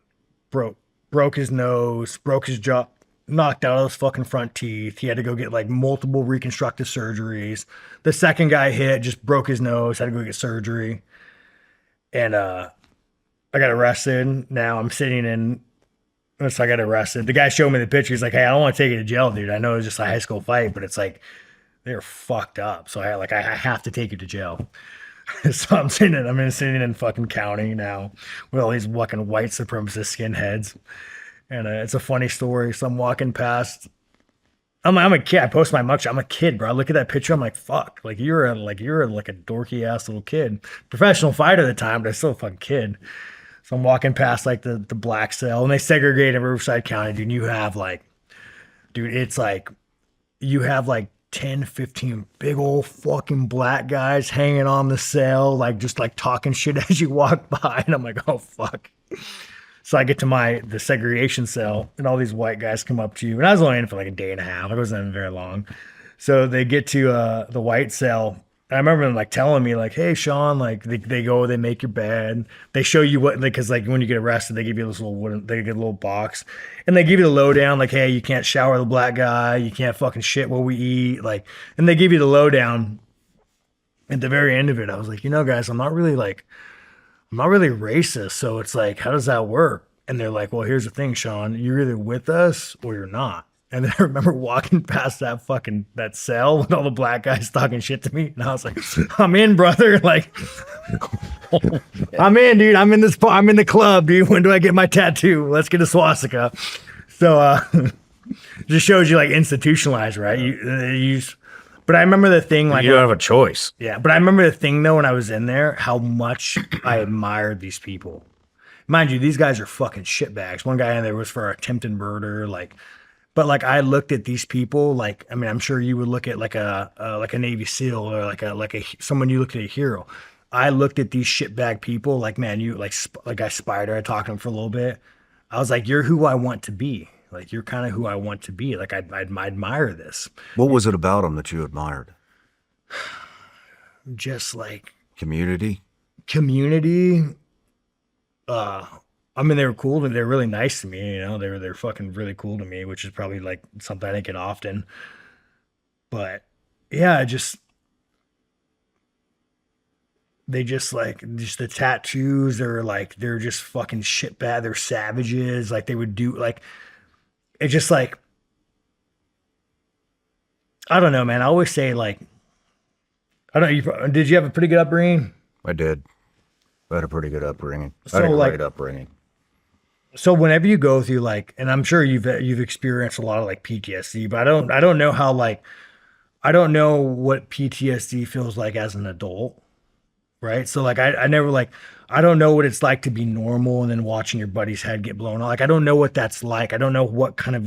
broke his nose, broke his jaw, knocked out his fucking front teeth. He had to go get like multiple reconstructive surgeries. The second guy hit, just broke his nose, had to go get surgery. And I got arrested. Now I'm sitting in. So I got arrested. The guy showed me the picture. He's like, hey, I don't want to take you to jail, dude. I know it was just a high school fight, but it's like, they're fucked up. So I have to take you to jail. So I'm sitting in fucking county now with all these fucking white supremacist skinheads. And it's a funny story. So I'm walking past. I'm a kid. I post my mugshot. I'm a kid, bro. I look at that picture. I'm like, fuck. Like you're a dorky ass little kid. Professional fighter at the time, but I'm still a fucking kid. So I'm walking past like the black cell, and they segregate in Riverside County, dude. And you have like, it's like, you have like 10, 15 big old fucking black guys hanging on the cell, like just like talking shit as you walk by. And I'm like, oh fuck. So I get to the segregation cell, and all these white guys come up to you. And I was only in for like a day and a half. I wasn't in very long. So they get to the white cell. And I remember them like telling me like, hey, Shawn, like they go, they make your bed. They show you what, because like when you get arrested, they give you this they get a little box, and they give you the lowdown. Like, hey, you can't shower the black guy. You can't fucking shit what we eat. Like, and they give you the lowdown. At the very end of it, I was like, you know, guys, I'm not really racist. So it's like, how does that work? And they're like, well, here's the thing, Shawn, you're either with us or you're not. And then I remember walking past that cell with all the black guys talking shit to me. And I was like, I'm in, brother. Like, I'm in, dude. I'm in the club, dude. When do I get my tattoo? Let's get a swastika. So, just shows you like institutionalized, right? But I remember the thing, like, you don't have a choice. Yeah. But I remember the thing though, when I was in there, how much I admired these people. Mind you, these guys are fucking shitbags. One guy in there was for attempted murder, like. But like I looked at these people, like I mean, I'm sure you would look at like a Navy SEAL or like someone you look at a hero. I looked at these shitbag people, like man, you like I Spider. I talked to him for a little bit. I was like, you're who I want to be. Like you're kind of who I want to be. Like I admire this. What was it about them that you admired? Just like community. I mean, they were cool and they're really nice to me, you know, they're fucking really cool to me, which is probably like something I don't get often. But yeah, they just the tattoos, they're just fucking shit bad. They're savages. Like they would do like, it's just like, I don't know, man. I always say like, did you have a pretty good upbringing? I did. I had a pretty good upbringing. So, I had a like, great upbringing. So whenever you go through like, and I'm sure you've experienced a lot of like PTSD, but I don't know how like, I don't know what PTSD feels like as an adult, right? So like I never like, I don't know what it's like to be normal and then watching your buddy's head get blown off. Like I don't know what that's like. I don't know what kind of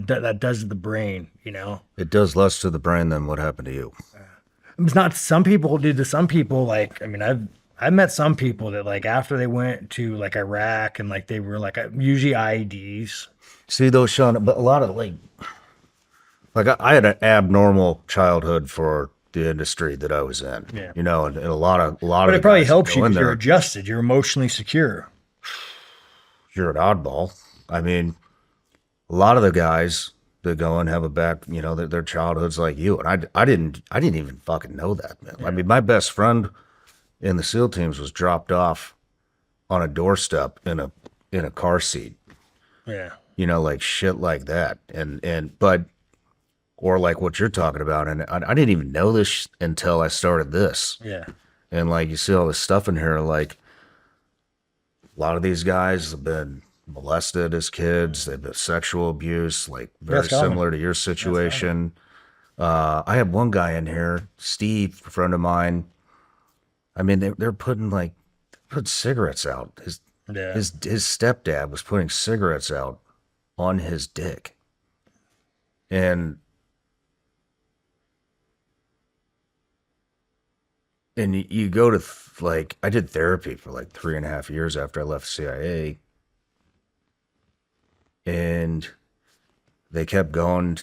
that does to the brain, you know? It does less to the brain than what happened to you. It's not some people, dude. To some people, like I mean, I've met some people that like after they went to like Iraq and like they were like usually IEDs. See those, Shawn, but a lot of like like I had an abnormal childhood for the industry that I was in. Yeah. You know, and a lot of But the it probably guys that helps go you in because you're there, adjusted. You're emotionally secure. you're an oddball. I mean, a lot of the guys that go and have a bad, you know, their childhood's like you, and I didn't even fucking know that, man. I mean, my best friend in the SEAL teams was dropped off on a doorstep in a car seat, Yeah. you know, like shit like that, but or like what you're talking about, and I didn't even know this until I started this, Yeah. and like you see all this stuff in here, like a lot of these guys have been molested as kids, they've been sexual abuse, like very That's common. similar to your situation. I have one guy in here, Steve, a friend of mine. I mean, they're put cigarettes out. Yeah. His stepdad was putting cigarettes out on his dick, and you go to like I did therapy for like 3.5 years after I left CIA, and they kept going.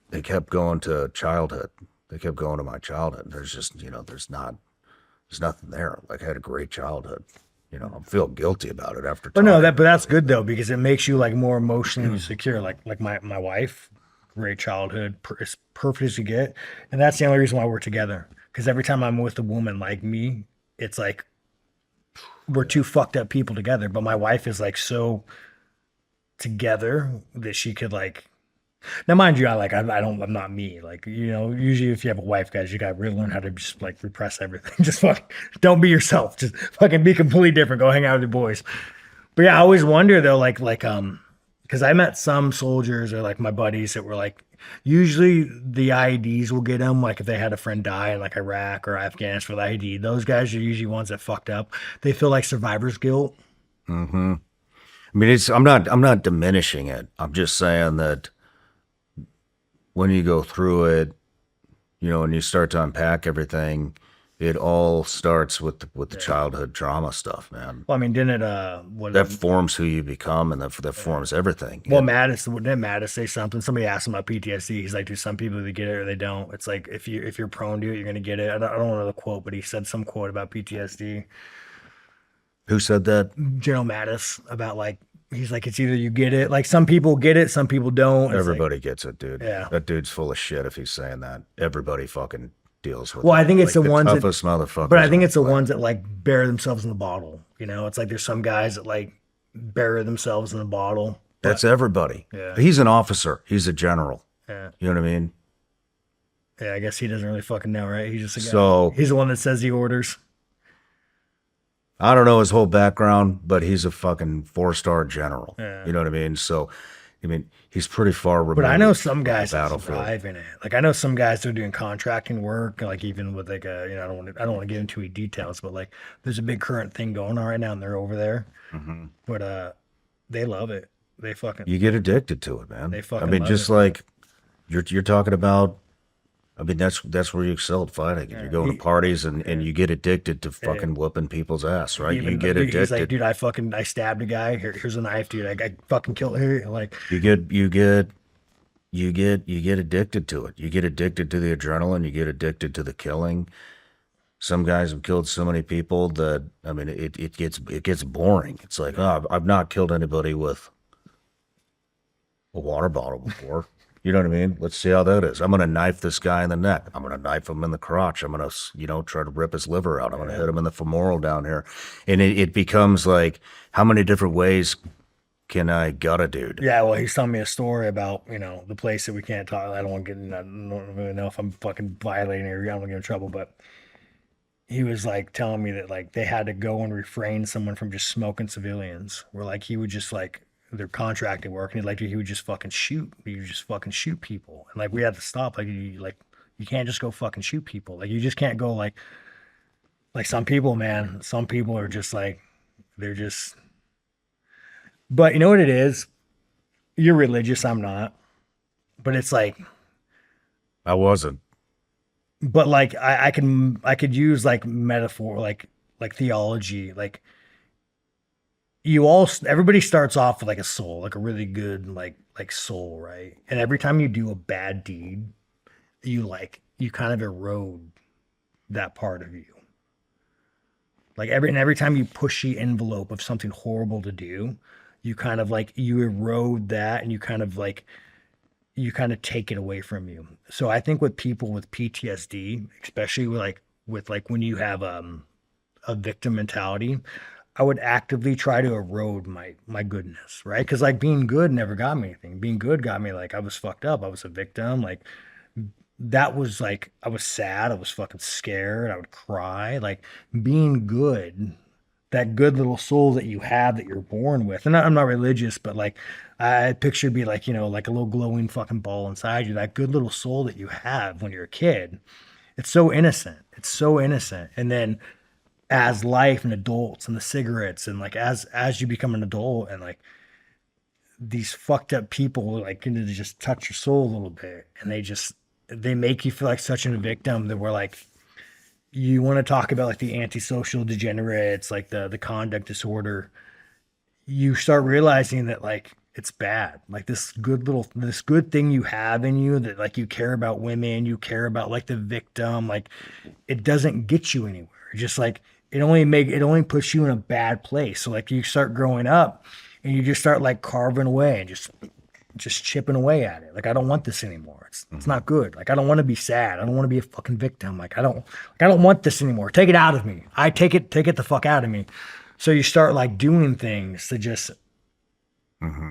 They kept going to childhood. They kept going to my childhood. There's just there's nothing there. Like I had a great childhood. You know, I feel guilty about it after. But no, talking. but that's good though because it makes you like more emotionally secure. Like my wife, great childhood, as perfect as you get, and that's the only reason why we're together. Because every time I'm with a woman like me, it's like we're two fucked up people together. But my wife is like so together that she could like. Now, mind you, I'm not me. Like, you know, usually if you have a wife, guys, you got to really learn how to just like repress everything. Just fuck, don't be yourself. Just fucking be completely different. Go hang out with your boys. But yeah, I always wonder though, because I met some soldiers or like my buddies that were like, usually the IEDs will get them. Like if they had a friend die in like Iraq or Afghanistan for the IED, those guys are usually ones that fucked up. They feel like survivor's guilt. Mm-hmm. I mean, I'm not diminishing it. I'm just saying that when you go through it, you know, and you start to unpack everything, it all starts with the childhood trauma stuff, man. Well, I mean, didn't it? That forms who you become, and that forms everything. Well, didn't Mattis say something? Somebody asked him about PTSD. He's like, "Do some people either get it or they don't?" It's like if you're prone to it, you're gonna get it. I don't know the quote, but he said some quote about PTSD. Who said that? General Mattis about like he's like it's either you get it. Like some people get it, some people don't. Everybody gets it, dude. Yeah. That dude's full of shit if he's saying that. Everybody fucking deals with it. Well, I think it's like the ones toughest motherfuckers. but I think it's the ones that like bury themselves in the bottle. You know, it's like there's some guys that like bury themselves in the bottle. That's everybody. Yeah. He's an officer. He's a general. Yeah. You know what I mean? Yeah, I guess he doesn't really fucking know, right? He's just a guy. So He's the one that says the orders. I don't know his whole background, but he's a fucking 4-star general. Yeah. You know what I mean? So, I mean, he's pretty far removed. But I know some guys that battlefield. survive in it. Like I know some guys that are doing contracting work, like even with like a, you know, I don't want to get into any details, but like there's a big current thing going on right now, and they're over there. Mm-hmm. But they love it. They fucking. You get addicted to it, man. They fucking I mean, love just it. like you're talking about. I mean, that's where you excel at fighting. You're going to parties and you get addicted to fucking whooping people's ass, right? Even You get addicted. He's like, dude, I stabbed a guy. Here's a knife, dude. I fucking killed her. Like you get addicted to it. You get addicted to the adrenaline. You get addicted to the killing. Some guys have killed so many people that I mean, it gets boring. It's like, oh, I've not killed anybody with a water bottle before. You know what I mean? Let's see how that is. I'm going to knife this guy in the neck. I'm going to knife him in the crotch. I'm going to, you know, try to rip his liver out. I'm going to hit him in the femoral down here. And it becomes like, how many different ways can I gut a dude? yeah, well, he's telling me a story about, you know, the place that we can't talk. I don't want to get in. I don't really know if I'm fucking violating or I don't want to get in trouble, but he was like telling me that like they had to go and refrain someone from just smoking civilians. Where like he would just like their contracted work, and he would just fucking shoot. He would just fucking shoot people, and like we had to stop. Like you can't just go fucking shoot people. Like you just can't go like some people, man. Some people are just like they're just. But you know what it is? You're religious. I'm not. But it's like. I wasn't. But like I could use like metaphor, like theology, like. everybody starts off with like a soul, like a really good like soul, right? And every time you do a bad deed, you kind of erode that part of you. Like every time you push the envelope of something horrible to do, you kind of like you erode that, and you kind of take it away from you. So I think with people with PTSD, especially with when you have a victim mentality, I would actively try to erode my goodness, right? Because like being good never got me anything. Being good got me like I was fucked up. I was a victim. Like that was like I was sad. I was fucking scared. I would cry. Like being good, that good little soul that you have that you're born with. And I'm not religious, but like I picture be like, like a little glowing fucking ball inside you, that good little soul that you have when you're a kid. It's so innocent. It's so innocent. And then as life and adults and the cigarettes and like as you become an adult and like these fucked up people like to just touch your soul a little bit, and they make you feel like such a victim that we're like, you want to talk about like the antisocial degenerates, like the conduct disorder. You start realizing that like it's bad. Like this good thing you have in you that like you care about women, you care about like the victim, like it doesn't get you anywhere. Just like it only puts you in a bad place. So like you start growing up and you just start like carving away and just chipping away at it. Like I don't want this anymore. It's not good. Like I don't want to be sad. I don't want to be a fucking victim. Like I don't want this anymore. Take it out of me. Take it the fuck out of me. So you start like doing things to just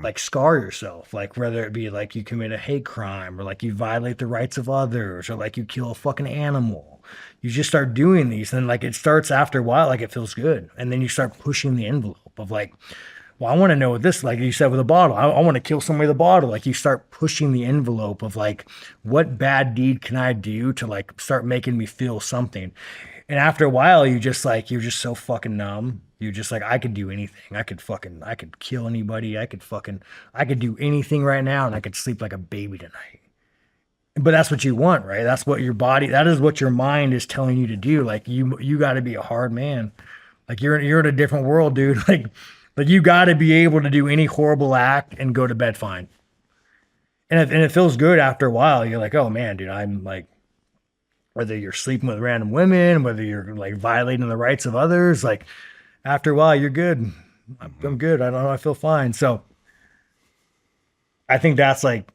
like scar yourself, like whether it be like you commit a hate crime or like you violate the rights of others or like you kill a fucking animal. You just start doing these, and like it starts after a while, like it feels good, and then you start pushing the envelope of like, well, I want to know what this, like you said with a bottle, I want to kill somebody with a bottle. Like you start pushing the envelope of like, what bad deed can I do to like start making me feel something? And after a while, you're just so fucking numb. You're just like, I could do anything. I could kill anybody. I could do anything right now, and I could sleep like a baby tonight. But that's what you want, right? That's what that is what your mind is telling you to do. Like you got to be a hard man. Like you're in a different world, dude. Like you got to be able to do any horrible act and go to bed fine. And it feels good after a while. You're like, oh man, dude, I'm like, whether you're sleeping with random women, whether you're like violating the rights of others, like after a while, you're good. I'm good. I don't know. I feel fine. So I think that's like,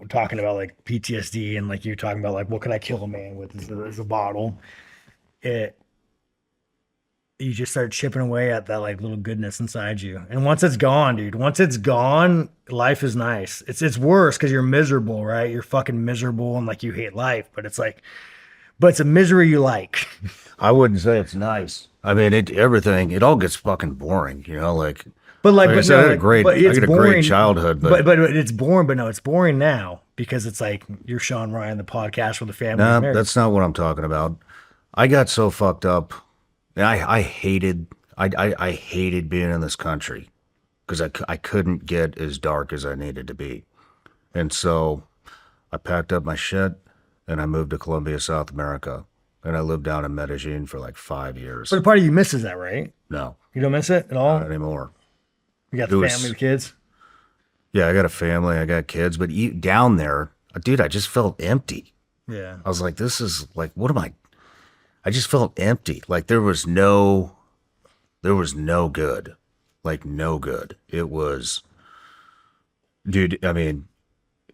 talking about like PTSD and like you're talking about like, what could I kill a man with as a bottle? You just start chipping away at that like little goodness inside you. And once it's gone, dude, life is nice. It's worse because you're miserable, right? You're fucking miserable and like you hate life, but it's a misery you like. I wouldn't say it's nice. I mean, it all gets fucking boring, like. But like I said, I had a great childhood, but it's boring. But no, it's boring now because it's like you're Shawn Ryan, the podcast where the family. Nah, that's not what I'm talking about. I got so fucked up, and I hated being in this country because I couldn't get as dark as I needed to be, and so I packed up my shit and I moved to Colombia, South America, and I lived down in Medellin for like 5 years. But the part of you misses that, right? No, you don't miss it at all. Not anymore. You got the family, the kids? Yeah, I got a family, I got kids, but down there, dude, I just felt empty. Yeah. I was like, this is like, what am I just felt empty. Like there was no good. Like no good. It was, dude, I mean,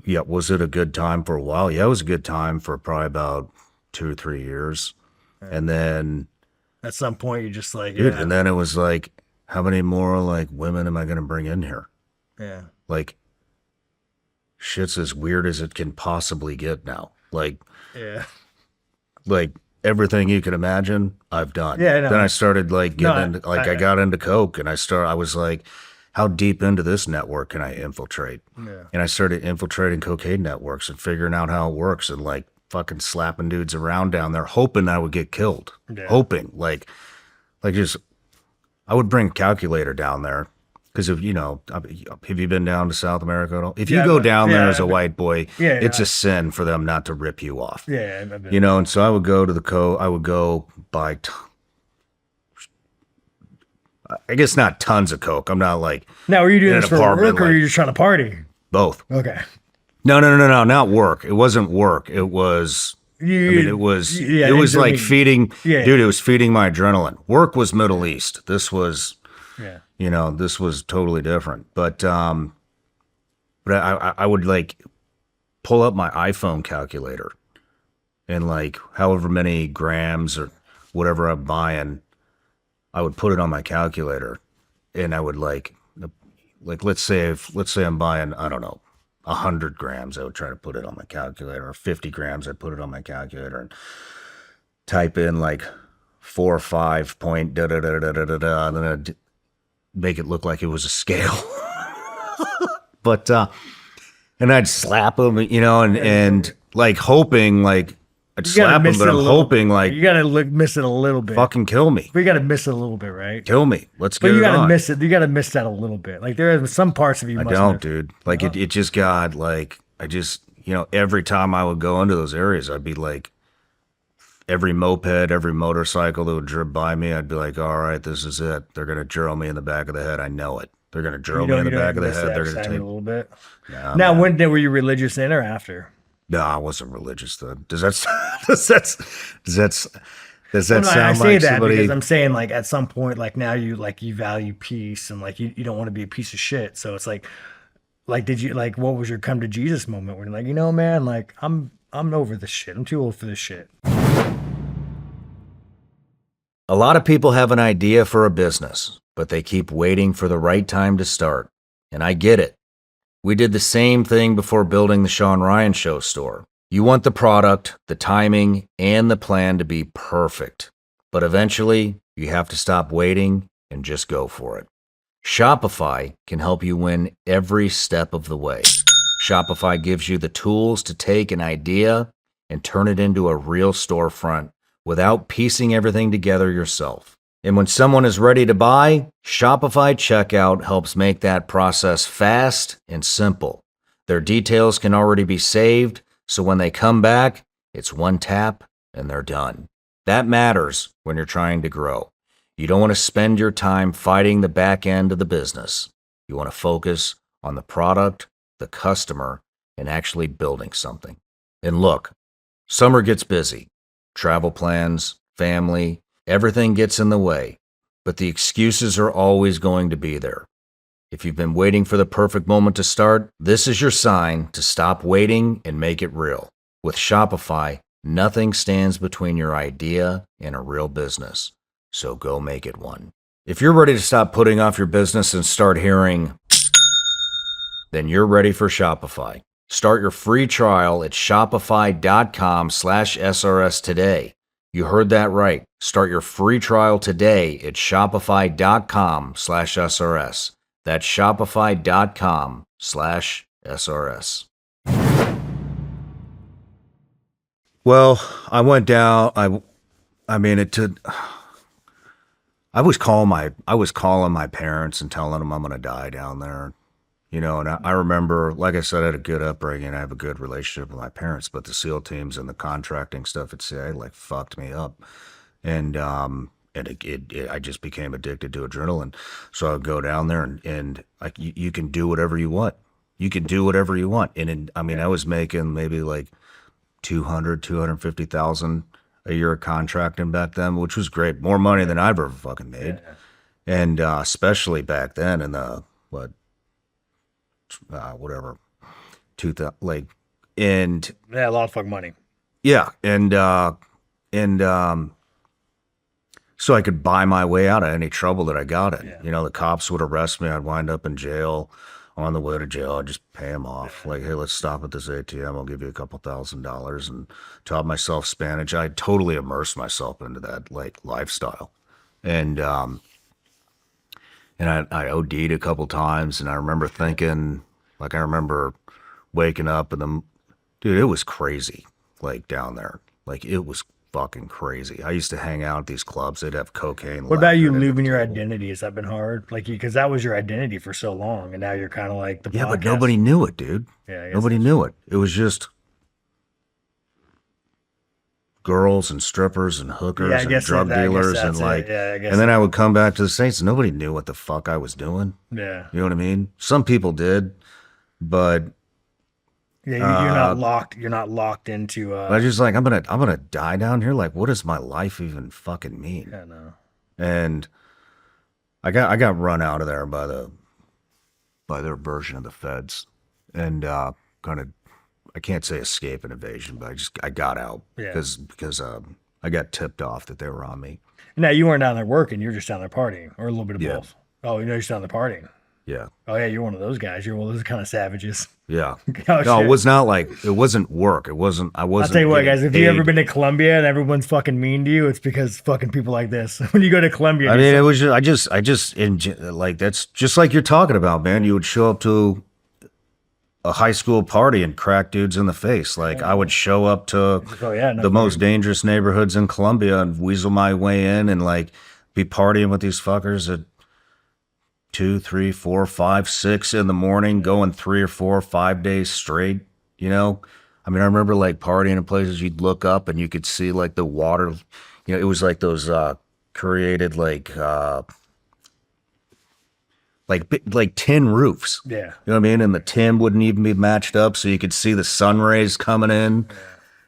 yeah, was it a good time for a while? Yeah, it was a good time for probably about 2 or 3 years. Yeah. And then at some point you're just like, dude, and then it was like, how many more like women am I going to bring in here? Yeah. Like shit's as weird as it can possibly get now. Like, yeah. Like everything you can imagine, I've done. Yeah. No. Then I started like getting into, I got into coke, and I was like, how deep into this network can I infiltrate? Yeah. And I started infiltrating cocaine networks and figuring out how it works and like fucking slapping dudes around down there, hoping I would get killed. Yeah. Hoping like just, I would bring a calculator down there because have you been down to South America at all? If you go down there as a white boy, it's a sin for them not to rip you off. Yeah. And so I would go to I would go buy I guess not tons of coke. I'm not like Now, were you doing in an this for apartment, work, or like- are you just trying to party? both. Okay. No, not work. It wasn't work. It was. I mean, it was. Yeah, it was like intermittent. feeding. Yeah. Dude, it was feeding my adrenaline. Work was Middle East. This was. Yeah. You know, this was totally different. But I would like pull up my iPhone calculator, and like however many grams or whatever I'm buying, I would put it on my calculator, and I would like let's say I'm buying, I don't know, 100 grams, I would try to put it on my calculator, or 50 grams, I'd put it on my calculator and type in like 4 or 5 point da da da da da da da, and then I'd make it look like it was a scale. But and I'd slap them, you know, and like hoping, like I'd slap them, but I'm hoping like you gotta miss it a little bit. fucking kill me. We gotta miss it a little bit, right? Kill me. Let's But get you it gotta on. miss it. You gotta miss that a little bit. Like there are some parts of you. I must don't, miss. dude. Like it just got like, I just, you know, every time I would go into those areas, I'd be like, every moped, every motorcycle that would drip by me, I'd be like, all right, this is it. They're going to drill me in the back of the head. I know it. They're going to drill me in the back of the head. They're going to take a little bit. Nah, Now, when were you religious in or after? No, I wasn't religious then. Does that sound I say like that somebody? because I'm saying like at some point, like now you value peace and like you don't want to be a piece of shit. So it's like did you like what was your come to Jesus moment where you're like, you know, man, like I'm over this shit. I'm too old for this shit. A lot of people have an idea for a business, but they keep waiting for the right time to start. And I get it. We did the same thing before building the Shawn Ryan Show store. You want the product, the timing, and the plan to be perfect. But eventually, you have to stop waiting and just go for it. Shopify can help you win every step of the way. Shopify gives you the tools to take an idea and turn it into a real storefront without piecing everything together yourself. And when someone is ready to buy, Shopify Checkout helps make that process fast and simple. Their details can already be saved, so when they come back, it's one tap and they're done. That matters when you're trying to grow. You don't want to spend your time fighting the back end of the business. You want to focus on the product, the customer, and actually building something. And look, summer gets busy. Travel plans, family, everything gets in the way, but the excuses are always going to be there. If you've been waiting for the perfect moment to start, this is your sign to stop waiting and make it real. With Shopify, nothing stands between your idea and a real business, so go make it one. If you're ready to stop putting off your business and start hearing, then you're ready for Shopify. Start your free trial at shopify.com/SRS today. You heard that right. Start your free trial today at shopify.com/SRS. That's shopify.com/SRS. Well, I went down. I mean, it took. I was calling my parents and telling them I'm going to die down there. You know, and I remember, like I said, I had a good upbringing. I have a good relationship with my parents, but the SEAL teams and the contracting stuff at CIA like fucked me up. And I just became addicted to adrenaline. So I would go down there and like, you can do whatever you want. You can do whatever you want. And I mean, I was making maybe like 250,000 a year contracting back then, which was great. More money than I've ever fucking made. Yeah. And especially back then in the, whatever, 2000, like, and yeah, a lot of fucking money. Yeah. And so I could buy my way out of any trouble that I got in. Yeah. You know, the cops would arrest me. I'd wind up in jail. On the way to jail, I'd just pay them off. Like, hey, let's stop at this ATM. I'll give you a couple $1,000s, and taught myself Spanish. I totally immersed myself into that like lifestyle. And I OD'd a couple times, and I remember thinking, like, I remember waking up and dude, it was crazy, like down there. Like, it was fucking crazy. I used to hang out at these clubs. They'd have cocaine. What about you losing your identity? Has that been hard? Like, because that was your identity for so long, and now you're kind of like the podcast. But nobody knew it, dude. Yeah, nobody knew it. It was just girls and strippers and hookers and drug dealers and like, and then I would come back to the States. Nobody knew what the fuck I was doing. Yeah. You know what I mean? Some people did, but yeah, you're not locked. You're not locked into. I was just like, I'm gonna die down here. Like, what does my life even fucking mean? I know. And I got run out of there by their version of the feds, and kind of, I can't say escape and evasion, but I got out because I got tipped off that they were on me. Now you weren't down there working; you were just down there partying, or a little bit of both. Oh, you're just down there partying. Yeah. Oh yeah, you're one of those guys. You're one of those kind of savages. Yeah. Oh, no, it was not like, it wasn't work. It wasn't. I wasn't. I'll tell you what, guys. If you've ever been to Colombia and everyone's fucking mean to you, it's because fucking people like this. When you go to Colombia, I mean, it was just, I just like, that's just like you're talking about, man. You would show up to a high school party and crack dudes in the face. Like, I would show up to the most dangerous neighborhoods in Colombia and weasel my way in and like be partying with these fuckers at 2, 3, 4, 5, 6 in the morning, going 3 or 4 or 5 days straight. You know, I mean, I remember like partying in places you'd look up and you could see like the water. You know, it was like those created like tin roofs. Yeah. You know what I mean? And the tin wouldn't even be matched up, so you could see the sun rays coming in. Yeah.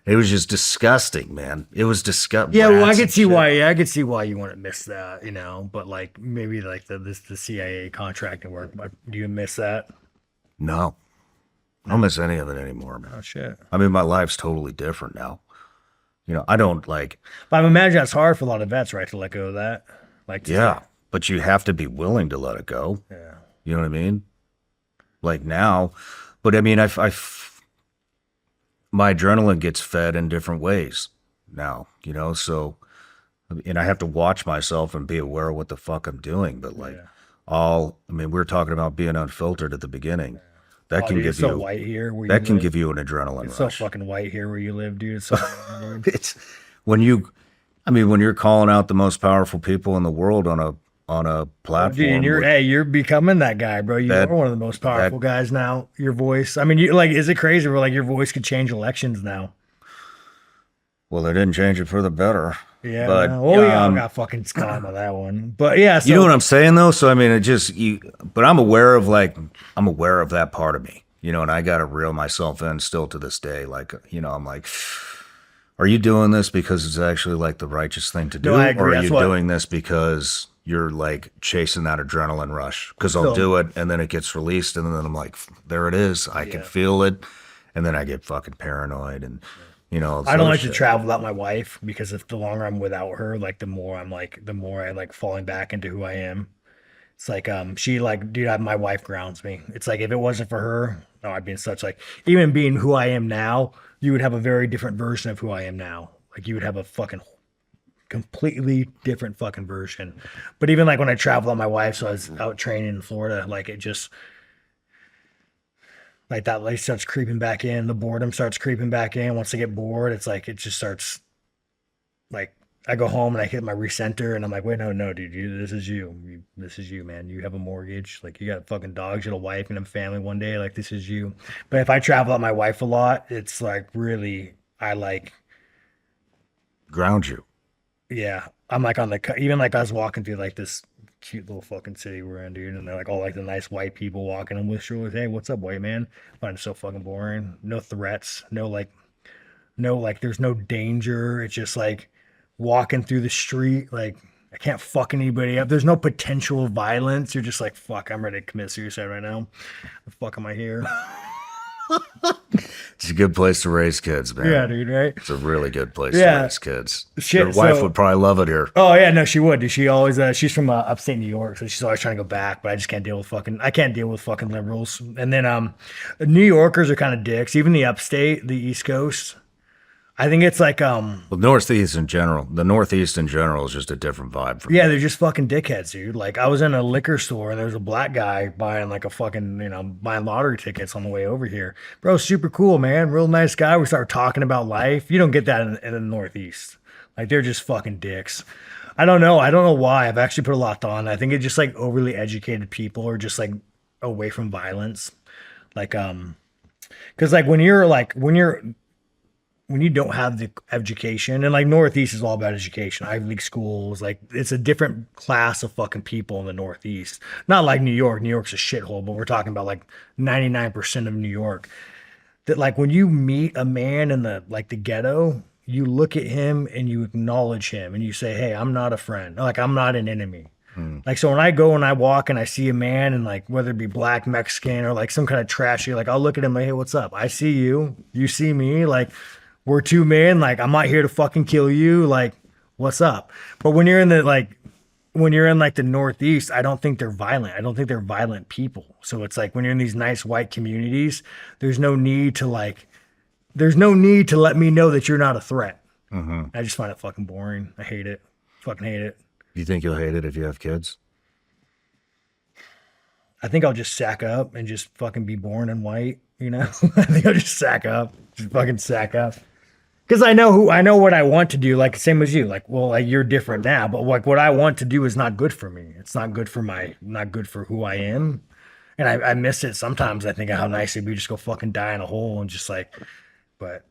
It was just disgusting, man. It was disgusting. Yeah, well, I could see why. Yeah, I could see why you wouldn't miss that, you know. But like maybe like the CIA contracting work. But do you miss that? No, I don't miss any of it anymore, man. Oh shit. I mean, my life's totally different now. You know, I don't like. But I imagine that's hard for a lot of vets, right, to let go of that. Like, yeah, but you have to be willing to let it go. Yeah. You know what I mean? Like now, but I mean, my adrenaline gets fed in different ways now, you know, so, and I have to watch myself and be aware of what the fuck I'm doing. But like I mean, we were talking about being unfiltered at the beginning. That can give you, white here where that can give you an adrenaline rush. So fucking white here where you live, dude. It's so it's when you're calling out the most powerful people in the world on a platform. Dude, you're becoming that guy, bro. You're one of the most powerful guys now. Your voice. I mean, you like, is it crazy? Where like your voice could change elections now? Well, they didn't change it for the better. Yeah. But I got fucking scum on that one. But yeah, so, you know what I'm saying though. So I mean, but I'm aware of that part of me, you know, and I got to reel myself in still to this day. Like, you know, I'm like, are you doing this because it's actually like the righteous thing to do, or are you doing this because you're like chasing that adrenaline rush? Because I'll do it and then it gets released and then I'm like, there it is. I can feel it. And then I get fucking paranoid and, you know. I don't like to travel without my wife because if the longer I'm without her, like the more I like falling back into who I am. It's like, she like, dude, my wife grounds me. It's like, if it wasn't for her, I'd be in such like, even being who I am now, you would have a very different version of who I am now. Like you would have a fucking completely different fucking version. But even like when I travel with my wife, so I was out training in Florida, like it just like that like starts creeping back in. The boredom starts creeping back in. Once I get bored, it's like it just starts like I go home and I hit my recenter and I'm like, wait, no, dude, this is you. This is you, man. You have a mortgage. Like you got fucking dogs, you got a wife and a family one day. Like this is you. But if I travel with my wife a lot, it's like really, I like ground you. Yeah, I'm like even like I was walking through like this cute little fucking city we're in, dude, and they're like all like the nice white people walking. I'm with sure, hey, what's up, white man? I find it so fucking boring. No threats, no like, there's no danger. It's just like walking through the street, like I can't fuck anybody up. There's no potential violence. You're just like, fuck, I'm ready to commit suicide right now. The fuck am I here? It's a good place to raise kids, man. Yeah, dude, right? It's a really good place to raise kids. Shit, your wife would probably love it here. Oh yeah, no, she would. Dude. She always she's from upstate New York, so she's always trying to go back. But I just can't deal with fucking liberals. And then New Yorkers are kind of dicks. Even the upstate, the East Coast. I think it's like well, Northeast in general. The Northeast in general is just a different vibe for me. Yeah, they're just fucking dickheads, dude. Like I was in a liquor store and there was a black guy buying like a fucking, buying lottery tickets on the way over here. Bro, super cool, man. Real nice guy. We started talking about life. You don't get that in the Northeast. Like they're just fucking dicks. I don't know why. I've actually put a lot on. I think it's just like overly educated people are just like away from violence. Like, cause like when you're when you don't have the education, and like Northeast is all about education, Ivy League schools, like it's a different class of fucking people in the Northeast. Not like New York. New York's a shithole, but we're talking about like 99% of New York. That like when you meet a man in the like the ghetto, you look at him and you acknowledge him and you say, "Hey, I'm not a friend. Like I'm not an enemy." Like, so when I go and I walk and I see a man and like, whether it be black, Mexican, or like some kind of trashy, like I'll look at him like, "Hey, what's up? I see you. You see me. Like we're two men. Like I'm not here to fucking kill you. Like what's up?" But when you're in the Northeast, I don't think they're violent. I don't think they're violent people. So it's like when you're in these nice white communities, there's no need to let me know that you're not a threat. I just find it fucking boring. I hate it. Fucking hate it. You think you'll hate it if you have kids? I think I'll just sack up and just fucking be born in white, you know? I think I'll just sack up. Just fucking sack up. Because I know what I want to do, like same as you. Like, well, like you're different now, but like what I want to do is not good for me. It's not good for who I am. And I miss it sometimes. I think of how nice it'd be just go fucking die in a hole and just like, but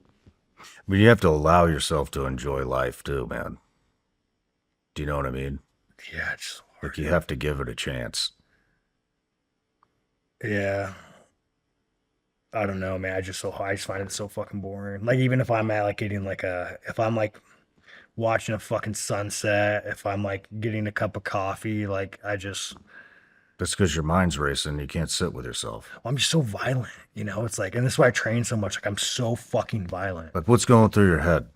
But you have to allow yourself to enjoy life too, man. Do you know what I mean? yeah, it's Like you have to give it a chance. yeah. I don't know, man. I just find it so fucking boring. Like even if I'm if I'm like watching a fucking sunset, if I'm like getting a cup of coffee, like That's because your mind's racing. You can't sit with yourself. I'm just so violent, you know? It's like, and this is why I train so much. Like I'm so fucking violent. Like what's going through your head?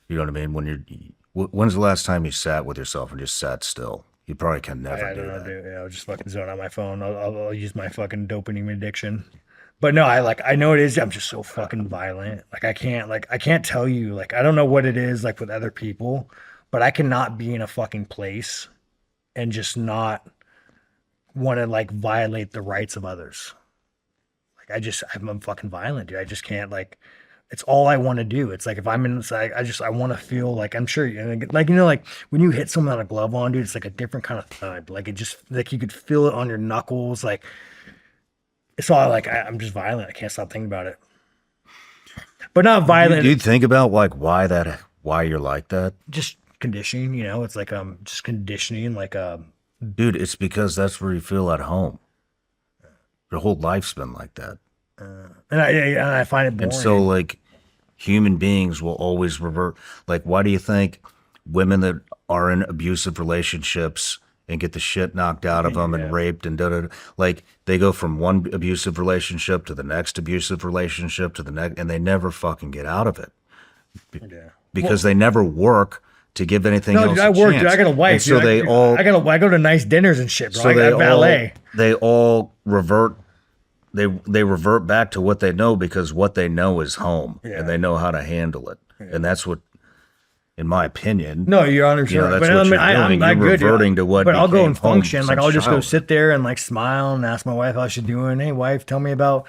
You know what I mean? When's the last time you sat with yourself and just sat still? You probably can never I do don't know, that. dude. Yeah, I'll just fucking zone on my phone. I'll use my fucking dopamine addiction. But no, I know it is. I'm just so fucking violent. Like I can't tell you. Like I don't know what it is like with other people, but I cannot be in a fucking place and just not want to like violate the rights of others. Like I'm fucking violent, dude. I just can't like. It's all I want to do. It's like if I'm inside, I want to feel like I'm sure, like like when you hit someone on a glove on, dude, it's like a different kind of thud. Like it just like you could feel it on your knuckles. Like it's all like I'm just violent. I can't stop thinking about it. But not violent. Do you think about like why you're like that? Just conditioning, you know. It's like just conditioning. Like Dude, it's because that's where you feel at home. Your whole life's been like that. and I find it boring. And so, like, human beings will always revert. Like, why do you think women that are in abusive relationships and get the shit knocked out of them and raped and like, they go from one abusive relationship to the next abusive relationship to the next, and they never fucking get out of it because they never work to give anything else dude, I work. Dude, I got a wife. And so dude, I go to nice dinners and shit, bro. So I got valet. they all revert. They revert back to what they know because what they know is home, and they know how to handle it, and that's what, in my opinion. No, you're 100%. You know, that's but what you're I'm doing. not You're good. reverting to what. But I'll go became and home function. Like since I'll just go childhood. sit there and like smile and ask my wife how she's doing. Hey, wife, tell me about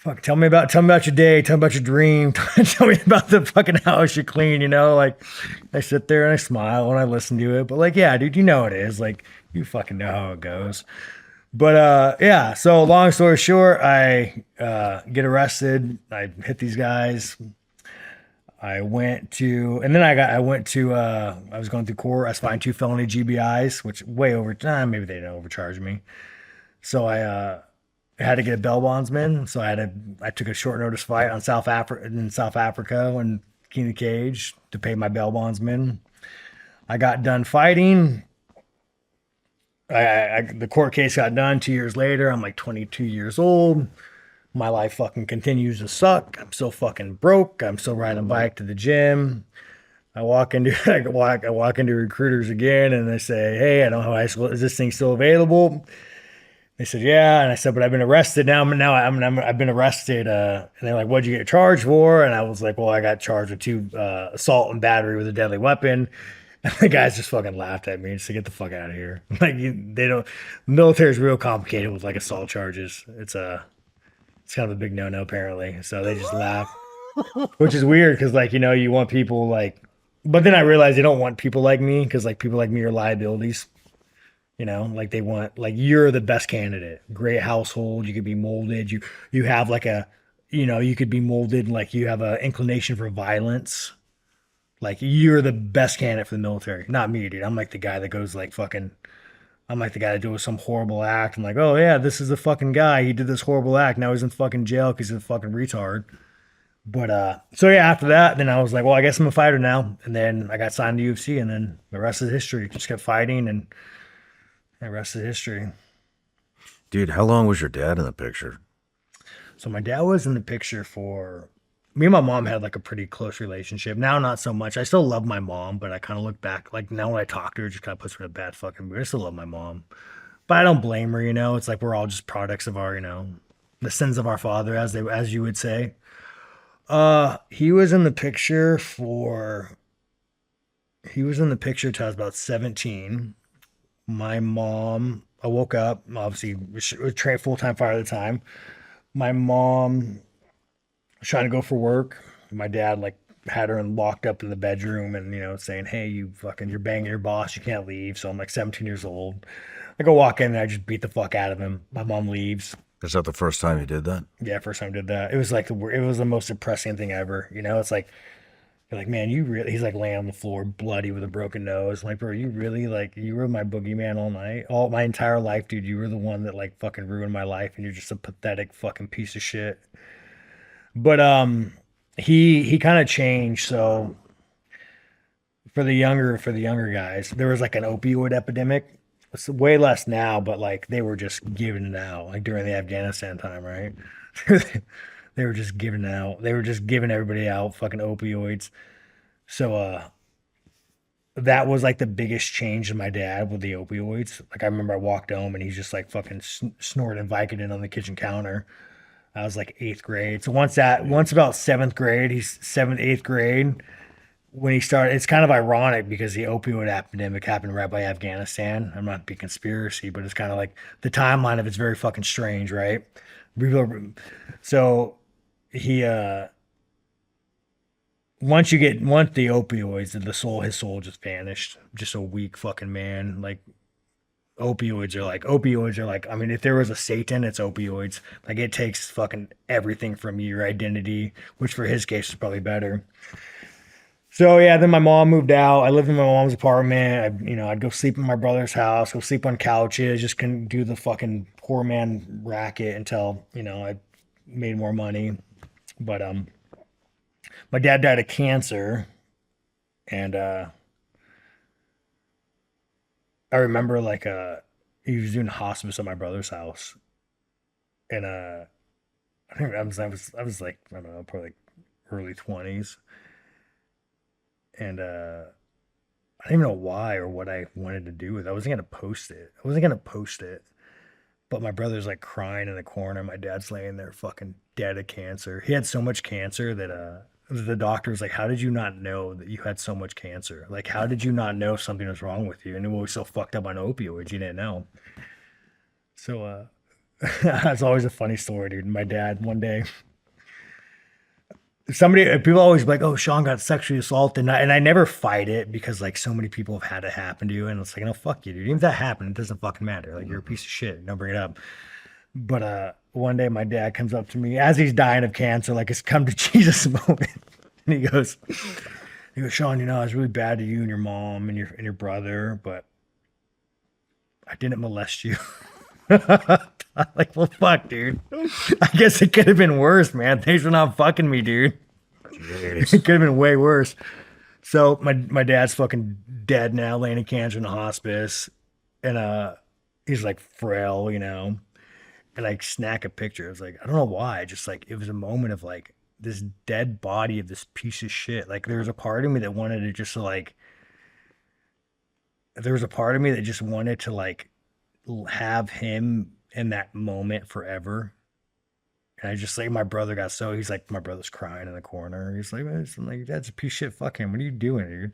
your day. Tell me about your dream. Tell me about the fucking house you clean. You know, like I sit there and I smile when I listen to it. But like, yeah, dude, you know it is. Like you fucking know how it goes. But yeah. So long story short, I get arrested. I hit these guys. I went to I was going through court. I was fined 2 felony GBIs, which way over time. Maybe they didn't overcharge me. So I had to get a bail bondsman. So I took a short notice fight in South Africa and King of Cage to pay my bail bondsman. I got done fighting. The court case got done 2 years later. I'm like 22 years old. My life fucking continues to suck. I'm so fucking broke. I'm still riding a bike to the gym. I walk into recruiters again, and they say, "Hey, I don't know. Is this thing still available?" They said, "Yeah," and I said, "But I've been arrested now. I've been arrested." And they're like, "What'd you get charged for?" And I was like, "Well, I got charged with 2 assault and battery with a deadly weapon." And the guys just fucking laughed at me and said, "Get the fuck out of here!" Like they don't. Military's real complicated with like assault charges. It's kind of a big no-no apparently. So they just laugh, which is weird because like you want people like, but then I realized they don't want people like me because like people like me are liabilities. Like they want like you're the best candidate, great household, you could be molded, you have like a you know, you could be molded, like you have an inclination for violence. Like you're the best candidate for the military. Not me, dude. I'm like the guy that goes like fucking I'm like the guy that does some horrible act. I'm like, oh yeah, this is the fucking guy. He did this horrible act. Now he's in fucking jail because he's a fucking retard. But so yeah, after that, then I was like, well, I guess I'm a fighter now. And then I got signed to UFC, and then the rest is history. Just kept fighting, and the rest is history. Dude, how long was your dad in the picture? So my dad was in the picture for me and my mom had like a pretty close relationship. Now, not so much. I still love my mom, but I kind of look back, like now when I talk to her, it just kind of puts me in a bad fucking mood. I still love my mom, but I don't blame her. You know, it's like we're all just products of our, you know, the sins of our father, as you would say. He was in the picture for. He was in the picture till I was about 17. My mom, I woke up, obviously, was trained full-time fighter at the time. My mom was trying to go for work. My dad, like, had her locked up in the bedroom and, you know, saying, hey, you're banging your boss. You can't leave. So I'm like 17 years old. I go walk in and I just beat the fuck out of him. My mom leaves. Is that the first time you did that? Yeah, first time I did that. It was like, it was the most depressing thing ever. You know, it's like, you're like, man, you really, he's like laying on the floor, bloody with a broken nose. I'm like, bro, you really like, you were my boogeyman all night, all my entire life, dude. You were the one that like fucking ruined my life, and you're just a pathetic fucking piece of shit. But he kind of changed. So for the younger guys, there was like an opioid epidemic. It's way less now, but like they were just giving it out, like during the Afghanistan time, right? They were just giving it out. They were just giving everybody out fucking opioids. So that was like the biggest change in my dad with the opioids. Like I remember I walked home and he's just like fucking snorting Vicodin on the kitchen counter. I was like eighth grade. So once about seventh grade, he's seventh, eighth grade when he started. It's kind of ironic because the opioid epidemic happened right by Afghanistan. I'm not being conspiracy, but it's kind of like the timeline of it's very fucking strange, right? So he once the opioids, his soul just vanished. Just a weak fucking man. Like opioids are like, I mean, if there was a Satan, it's opioids. Like it takes fucking everything from you, your identity, which for his case is probably better. So yeah, then my mom moved out. I lived in my mom's apartment. I'd go sleep in my brother's house, go sleep on couches, just couldn't do the fucking poor man racket until, I made more money. But my dad died of cancer, and I remember like he was doing hospice at my brother's house, and I think I was like, I don't know, probably like early 20s, and I don't even know why or what I wanted to do with it. I wasn't gonna post it. But my brother's like crying in the corner. My dad's laying there fucking dead of cancer. He had so much cancer that the doctor was like, how did you not know that you had so much cancer? Like, how did you not know something was wrong with you? And it was so fucked up on opioids, you didn't know. So that's always a funny story, dude. My dad, one day, people always be like, oh, Shawn got sexually assaulted. And I never fight it because like so many people have had it happen to you. And it's like, no, fuck you, dude. Even if that happened, it doesn't fucking matter. Like, you're a piece of shit. Don't bring it up. But one day my dad comes up to me as he's dying of cancer, like it's come to Jesus moment. And he goes, Shawn, I was really bad to you and your mom and your brother, but I didn't molest you. Like, well, fuck, dude. I guess it could have been worse, man. Thanks for not fucking me, dude. Jeez. It could have been way worse. So my dad's fucking dead now, laying in cancer in the hospice, and he's like frail, and I snack a picture. I was like, I don't know why. Just like it was a moment of like this dead body of this piece of shit. Like there was a part of me that wanted to just like. There was a part of me that just wanted to like have him in that moment forever. And I just like my brother he's like, my brother's crying in the corner. He's like, I'm like, Dad's a piece of shit. Fuck him. What are you doing, dude?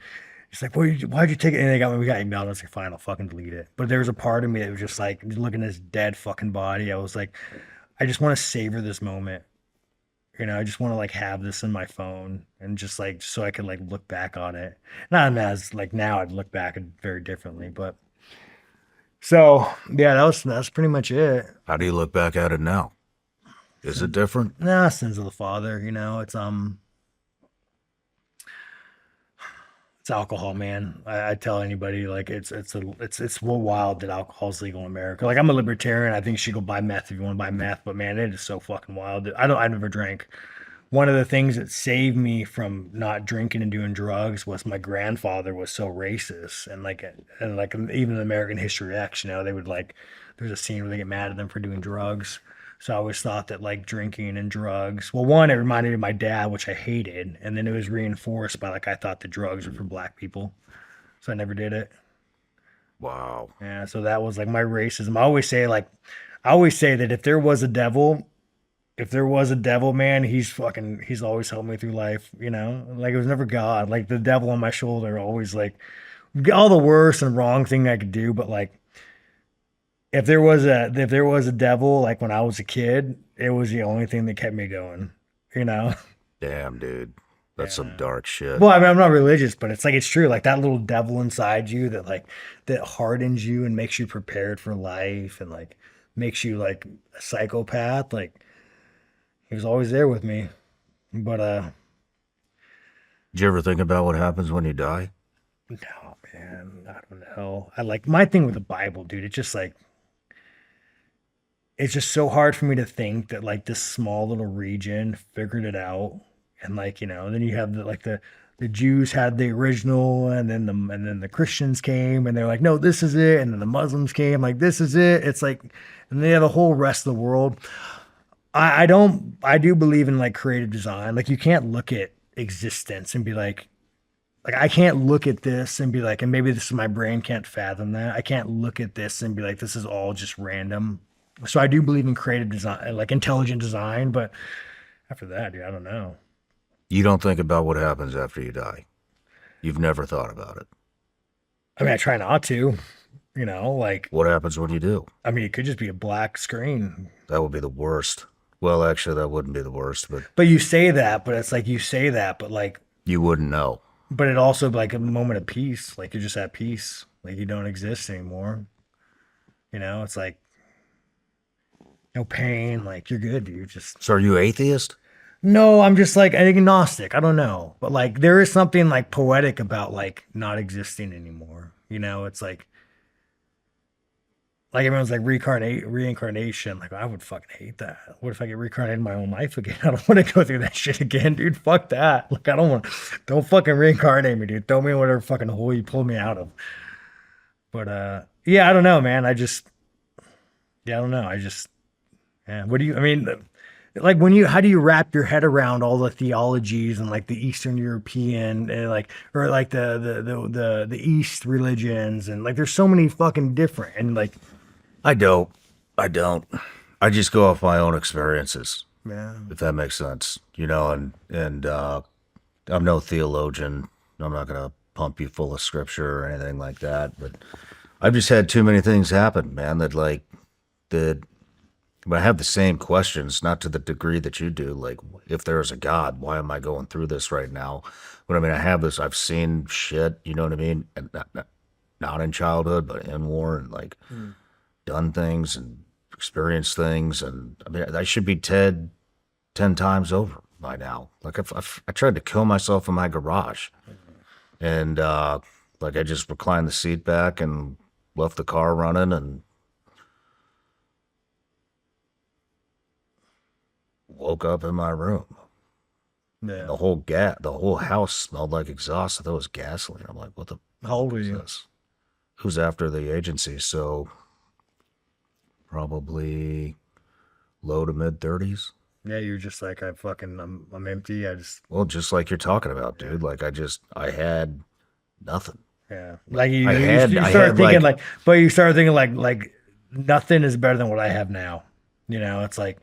He's like, why'd you take it? And we got emailed. I was like, fine, I'll fucking delete it. But there was a part of me that was just like looking at his dead fucking body. I was like, I just want to savor this moment. I just want to like have this in my phone and just like so I could like look back on it. Not as like now I'd look back very differently, but so yeah, that's pretty much it. How do you look back at it now? Is it different? Nah, sins of the father. It's alcohol, man. I tell anybody like it's wild that alcohol's legal in America. Like I'm a libertarian. I think you should go buy meth if you want to buy meth. But man, it is so fucking wild. I never drank. One of the things that saved me from not drinking and doing drugs was my grandfather was so racist and like even in American History X, they would like there's a scene where they get mad at them for doing drugs. So I always thought that like drinking and drugs, well, one, it reminded me of my dad, which I hated, and then it was reinforced by like I thought the drugs were for black people, so I never did it. Wow. Yeah, so that was like my racism. I always say that if there was a devil, man, he's always helped me through life, Like it was never God. Like the devil on my shoulder always like all the worst and wrong thing I could do, but like if there was a devil, like when I was a kid, it was the only thing that kept me going, you know? Damn, dude. That's some dark shit. Well, I mean, I'm not religious, but it's true. Like that little devil inside you that hardens you and makes you prepared for life and like makes you like a psychopath. Like he was always there with me. But Did you ever think about what happens when you die? no, man, I don't know. I like my thing with the Bible, dude. It's just so hard for me to think that like this small little region figured it out, and like then you have the Jews had the original, and then the Christians came, and they're like, no, this is it, and then the Muslims came, like this is it. It's like, and they have the whole rest of the world. I do believe in like creative design. Like you can't look at existence and be like I can't look at this and be like, and maybe this is my brain can't fathom that. I can't look at this and be like, this is all just random. So I do believe in creative design, like intelligent design, but after that, dude, I don't know. You don't think about what happens after you die. You've never thought about it. I mean, I try not to, like, What happens when you do? I mean, it could just be a black screen. That would be the worst. Well, actually, that wouldn't be the worst, But you say that, but it's like you say that, but like, you wouldn't know. but it also like a moment of peace. Like you're just at peace. Like you don't exist anymore. It's like no pain. Like you're good, dude. Just So are you atheist? no, I'm just like agnostic. I don't know. But like there is something like poetic about like not existing anymore. It's like everyone's like reincarnation. Like I would fucking hate that. What if I get reincarnated in my own life again? I don't want to go through that shit again, dude. Fuck that. Like don't fucking reincarnate me, dude. Throw me in whatever fucking hole you pull me out of. But yeah, I don't know, man. I don't know. Yeah. I mean, like how do you wrap your head around all the theologies and like the Eastern European and like, or like the East religions and like there's so many fucking different and like. I don't. I just go off my own experiences. Yeah. If that makes sense, and I'm no theologian. I'm not going to pump you full of scripture or anything like that, but I've just had too many things happen, man, that but I have the same questions, not to the degree that you do. Like, if there is a God, why am I going through this right now? But I mean, I've seen shit, you know what I mean? And not in childhood, but in war, and like done things and experienced things. And I mean, I should be 10 times over by now. Like I tried to kill myself in my garage, and like I just reclined the seat back and left the car running and woke up in my room. Yeah. The whole house smelled like exhaust. I thought it was gasoline. I'm like, what the? How old were you? This? It was after the agency, so probably low to mid 30s. Yeah, you're just like I'm empty. Well, just like you're talking about, dude. Like I had nothing. Yeah, like you start thinking like nothing is better than what I have now. It's like.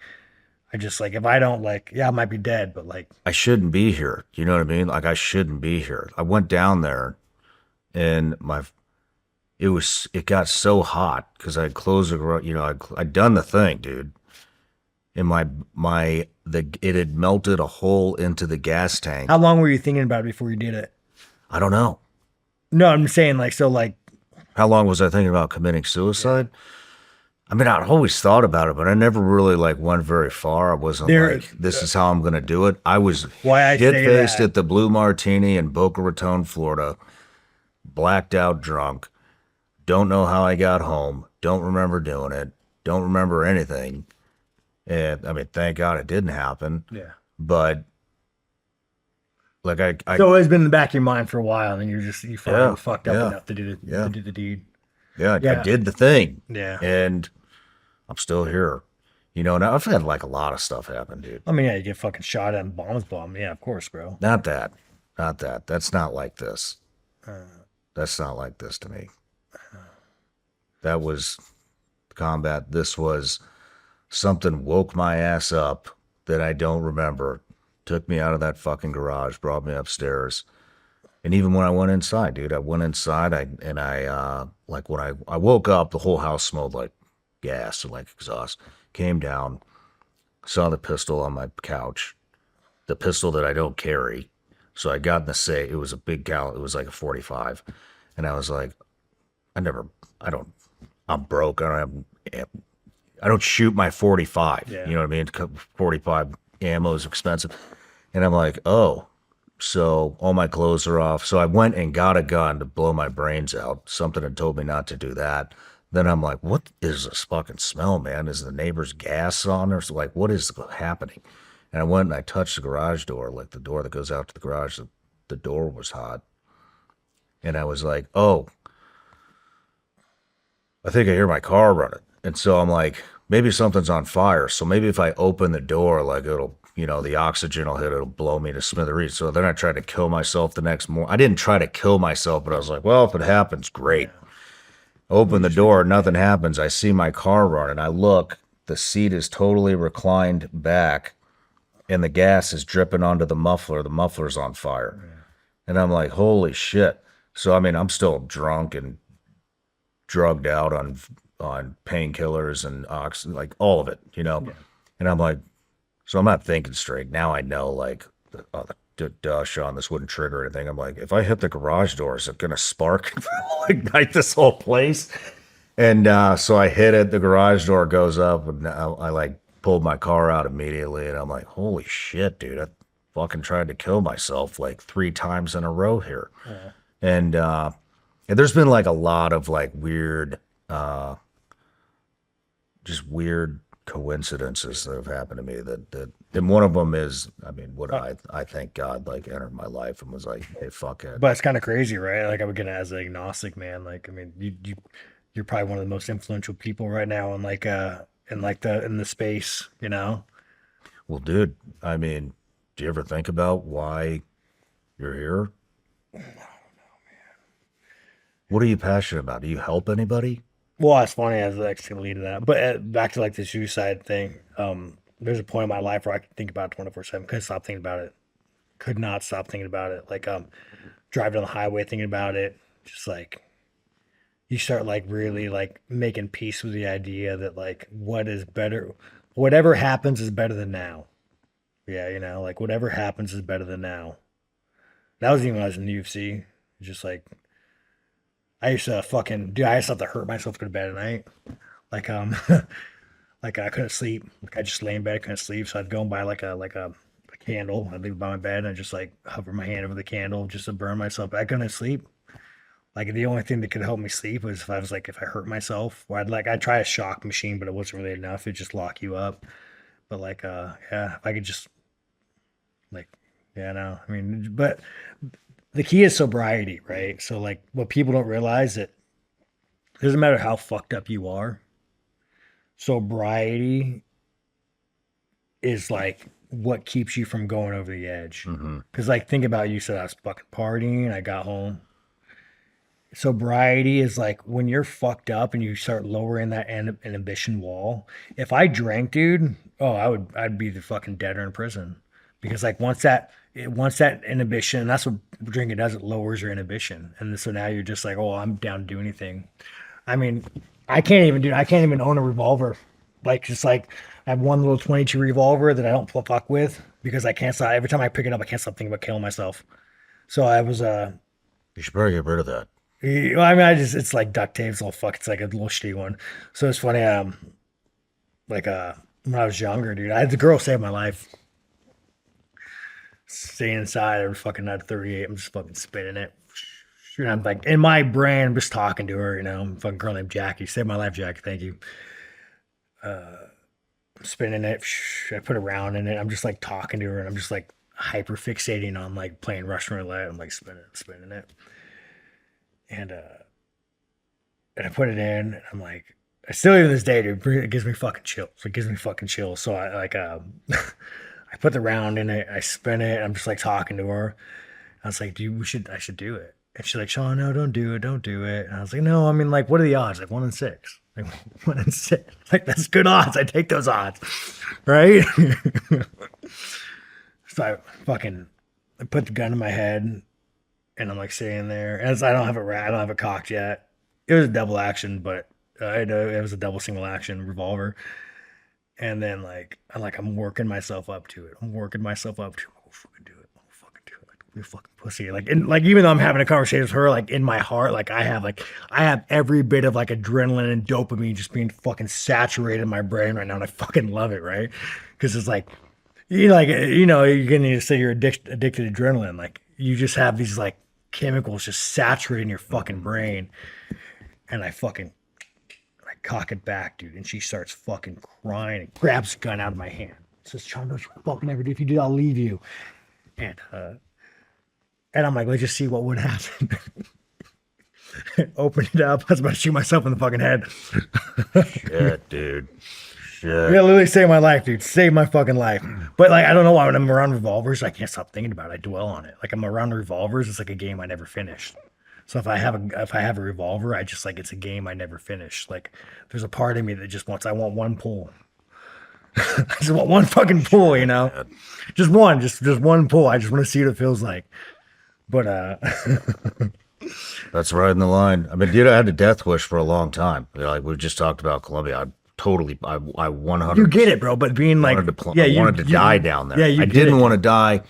I just like if I don't I might be dead, but like I shouldn't be here. You know what I mean? Like I shouldn't be here. I went down there, and it got so hot because I closed the garage. I'd done the thing, dude, and it had melted a hole into the gas tank. How long were you thinking about it before you did it? I don't know. No, I'm saying how long was I thinking about committing suicide? I mean, I'd always thought about it, but I never really like went very far. I wasn't like, this is how I'm going to do it. I was shit-faced at the Blue Martini in Boca Raton, Florida, blacked out drunk. Don't know how I got home. Don't remember doing it. Don't remember anything. And I mean, thank God it didn't happen. Yeah. But like it's always been in the back of your mind for a while, and you finally fucked up enough to do the deed. Yeah, I did the thing. Yeah. And I'm still here. You know, now I've had like a lot of stuff happen, dude. I mean, yeah, you get fucking shot at and bombs bomb. Yeah, of course, bro. Not that. That's not like this. That's not like this to me. That was combat. This was something woke my ass up that I don't remember. Took me out of that fucking garage, brought me upstairs. And even when I went inside, dude, I went inside like when I woke up, the whole house smelled like gas or like exhaust. Came down, saw the pistol on my couch, the pistol that I don't carry. So I got in the safe. It was a big gal. It was like a 45. And I was like, I'm broke. I don't shoot my 45. Yeah. You know what I mean? 45 ammo is expensive. And I'm like, oh, so all my clothes are off. So I went and got a gun to blow my brains out. Something had told me not to do that. Then I'm like, what is this fucking smell, man? Is the neighbor's gas on or so? Like, what is happening? And I went and I touched the garage door, like the door that goes out to the garage. The door was hot. And I was like, oh, I think I hear my car running. And so I'm like, maybe something's on fire. So maybe if I open the door, like it'll, you know, the oxygen will hit, it'll blow me to smithereens. So then I tried to kill myself the next morning. I didn't try to kill myself, but I was like, well, if it happens, great. Yeah. Open the door, nothing happens. I see my car running. I look, the seat is totally reclined back, and the gas is dripping onto the muffler. The muffler's on fire. Yeah. And I'm like, holy shit. So, I mean, I'm still drunk and drugged out on painkillers and like all of it, you know? Yeah. And I'm like, so I'm not thinking straight. Now I know, like, Shawn, this wouldn't trigger anything. I'm like, if I hit the garage door, is it going to spark, ignite this whole place? And so I hit it. The garage door goes up, and I like pulled my car out immediately. And I'm like, holy shit, dude, I fucking tried to kill myself like 3 times in a row here. Yeah. And there's been like a lot of like weird, just weird coincidences that have happened to me that and one of them is, I mean, what I thank God like entered my life and was like, hey, fuck it. But it's kind of crazy, right? Like I would get it as an agnostic, man. Like, I mean, you're probably one of the most influential people right now in like in the space, you know? Well, dude, I mean, do you ever think about why you're here? I don't know, man. What are you passionate about? Do you help anybody? Well, it's funny as the next lead to that. But back to like the suicide thing. There's a point in my life where I can think about it 24/7. Couldn't stop thinking about it. Could not stop thinking about it. Like driving on the highway thinking about it. Just like you start like really like making peace with the idea that like what is better, whatever happens is better than now. Yeah, you know, like whatever happens is better than now. That was even when I was in the UFC. Just like I used to I used to have to hurt myself to go to bed at night. Like, like I couldn't sleep. Like I just lay in bed, I couldn't sleep. So I'd go and buy like a candle. I'd leave it by my bed and I'd just like hover my hand over the candle just to burn myself. I couldn't sleep. Like the only thing that could help me sleep was if I hurt myself. Or I'd try a shock machine, but it wasn't really enough. It'd just lock you up. But like, yeah, if I could just like, yeah, no, I mean, but the key is sobriety, right? So like what people don't realize that it doesn't matter how fucked up you are. Sobriety is like what keeps you from going over the edge. Because like think about you said I was fucking partying, I got home. Sobriety is like when you're fucked up and you start lowering that inhibition wall. If I drank, dude, I'd be the fucking dead or in prison. Because like once that inhibition, that's what drinking does, it lowers your inhibition. And so now you're just like, oh, I'm down to do anything. I mean, I can't even own a revolver. Like just like I have one little 22 revolver that I don't fuck with because I can't stop. Every time I pick it up, I can't stop thinking about killing myself. So I was you should probably get rid of that. Well, I mean, it's like duct tape. It's all fuck. It's like a little shitty one. So it's funny. Like when I was younger, dude, I had the girl save my life. Staying inside every fucking night at 38. I'm just fucking spinning it. And I'm like, in my brain, I'm just talking to her, I'm a fucking girl named Jackie. Saved my life, Jackie. Thank you. I'm spinning it. I put a round in it. I'm just like talking to her, and I'm just like hyper fixating on like playing Russian roulette. I'm like spinning it. And I put it in, and I'm like, I still even this day, dude, it gives me fucking chills. It gives me fucking chills. So I like I put the round in it, I spin it, I'm just like talking to her. I was like, dude, I should do it. And she's like, Shawn, no, don't do it. And I was like, no, I mean, like, what are the odds? Like 1 in 6. Like 1 in 6. Like, that's good odds. I take those odds. Right? So I put the gun in my head, and I'm like sitting there. And I don't have it cocked yet. It was a double action, but I know it was a double single action revolver. And then I'm working myself up to it. I'm fucking do it. You fucking pussy. Even though I'm having a conversation with her, like in my heart, like I have every bit of like adrenaline and dopamine just being fucking saturated in my brain right now, and I fucking love it, right? Because it's like, you're going to say you're addicted to adrenaline. Like you just have these like chemicals just saturating your fucking brain, and I cock it back, dude, and she starts fucking crying and grabs the gun out of my hand. Says, Shawn, don't you fucking ever do. If you do, I'll leave you. And I'm like, let's just see what would happen. Open it up. I was about to shoot myself in the fucking head. Shit, dude. Shit. Yeah, literally saved my life, dude. Saved my fucking life. But like, I don't know why when I'm around revolvers, I can't stop thinking about it. I dwell on it. Like I'm around revolvers, it's like a game I never finished. So if I have a revolver, I just like, it's a game I never finish. Like there's a part of me that just I want one pull. I just want one fucking pull, just one pull. I just want to see what it feels like. But that's right in the line. I mean, dude, I had a death wish for a long time. Like we just talked about Colombia. I 100. You get it, bro. But being like, I wanted to die down there. I didn't want to die.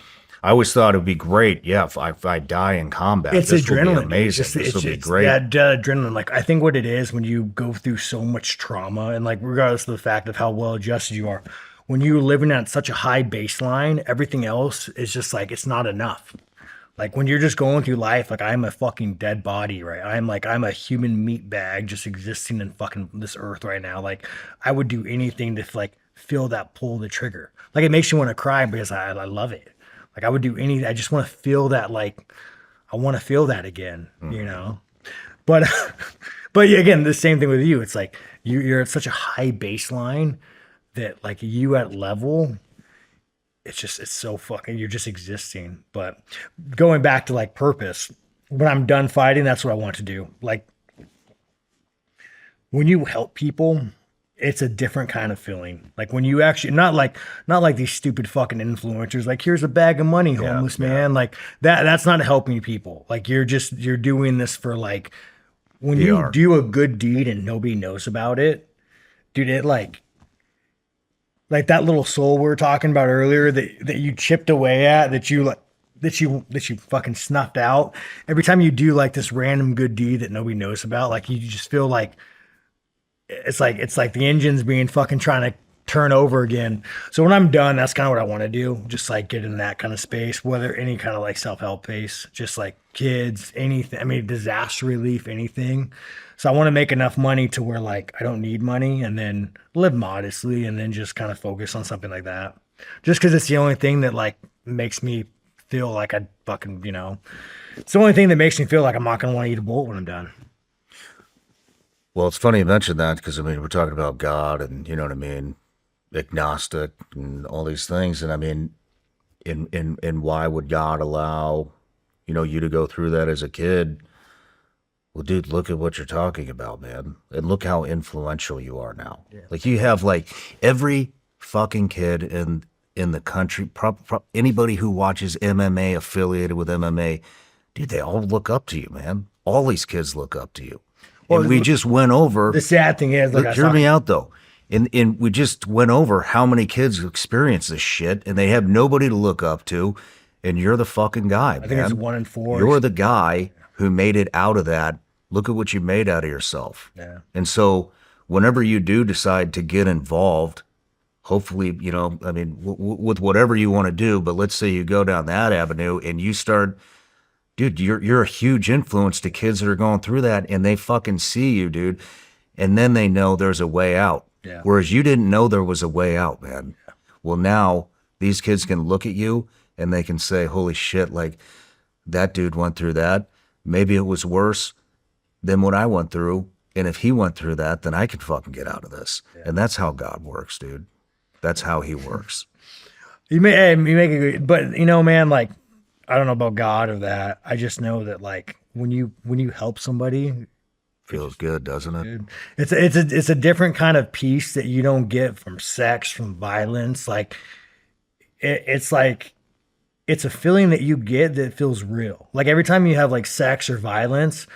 I always thought it would be great. Yeah, if I die in combat, it's this adrenaline. Will be amazing. This will be great. Yeah, adrenaline. Like I think what it is when you go through so much trauma, and like regardless of the fact of how well adjusted you are, when you're living at such a high baseline, everything else is just like it's not enough. Like when you're just going through life, like I'm a fucking dead body, right? I'm a human meat bag just existing in fucking this earth right now. Like I would do anything to like feel that pull the trigger. Like it makes you want to cry because I love it. Like I would do anything. I just want to feel that. Like I want to feel that again, But yeah, again, the same thing with you. It's like you're at such a high baseline that like you at level. It's so fucking, you're just existing. But going back to like purpose, when I'm done fighting, that's what I want to do. Like when you help people, it's a different kind of feeling. Like when you actually, not like these stupid fucking influencers, like here's a bag of money, homeless man. Like that's not helping people. Like you're doing this for like, when you do a good deed and nobody knows about it, dude, it like that little soul we were talking about earlier that you chipped away at, that you fucking snuffed out. Every time you do like this random good deed that nobody knows about, like you just feel like it's like the engine's being fucking trying to turn over again. So when I'm done, that's kind of what I want to do. Just like get in that kind of space, whether any kind of like self-help pace, just like kids, anything. I mean, disaster relief, anything. So I want to make enough money to where like I don't need money, and then live modestly, and then just kind of focus on something like that. Just because it's the only thing that like makes me feel like I fucking, it's the only thing that makes me feel like I'm not going to want to eat a bullet when I'm done. Well, it's funny you mentioned that because I mean, we're talking about God and you know what I mean, agnostic and all these things. And I mean, in why would God allow, you to go through that as a kid? Well, dude, look at what you're talking about, man. And look how influential you are now. Yeah. Like you have like every fucking kid in the country, anybody who watches MMA, affiliated with MMA, dude, they all look up to you, man. All these kids look up to you. Well, and we just went over. The sad thing is, like, hear me out though. And we just went over how many kids experience this shit and they have nobody to look up to. And you're the fucking guy, man. I think it's 1 in 4. You're the guy who made it out of that. Look at what you made out of yourself. Yeah. And so whenever you do decide to get involved, hopefully, you know, I mean, with whatever you want to do, but let's say you go down that avenue and you start, dude, you're a huge influence to kids that are going through that, and they fucking see you, dude. And then they know there's a way out. Yeah. Whereas you didn't know there was a way out, man. Yeah. Well, now these kids can look at you and they can say, holy shit, like that dude went through that. Maybe it was worse than what I went through. And if he went through that, then I can fucking get out of this. Yeah. And that's how God works, dude. That's how he works. You make a good, but you know, man, like, I don't know about God or that. I just know that like when you help somebody, feels good, doesn't it? Dude, it's a different kind of peace that you don't get from sex, from violence. Like it's like it's a feeling that you get that feels real. Like every time you have like sex or violence,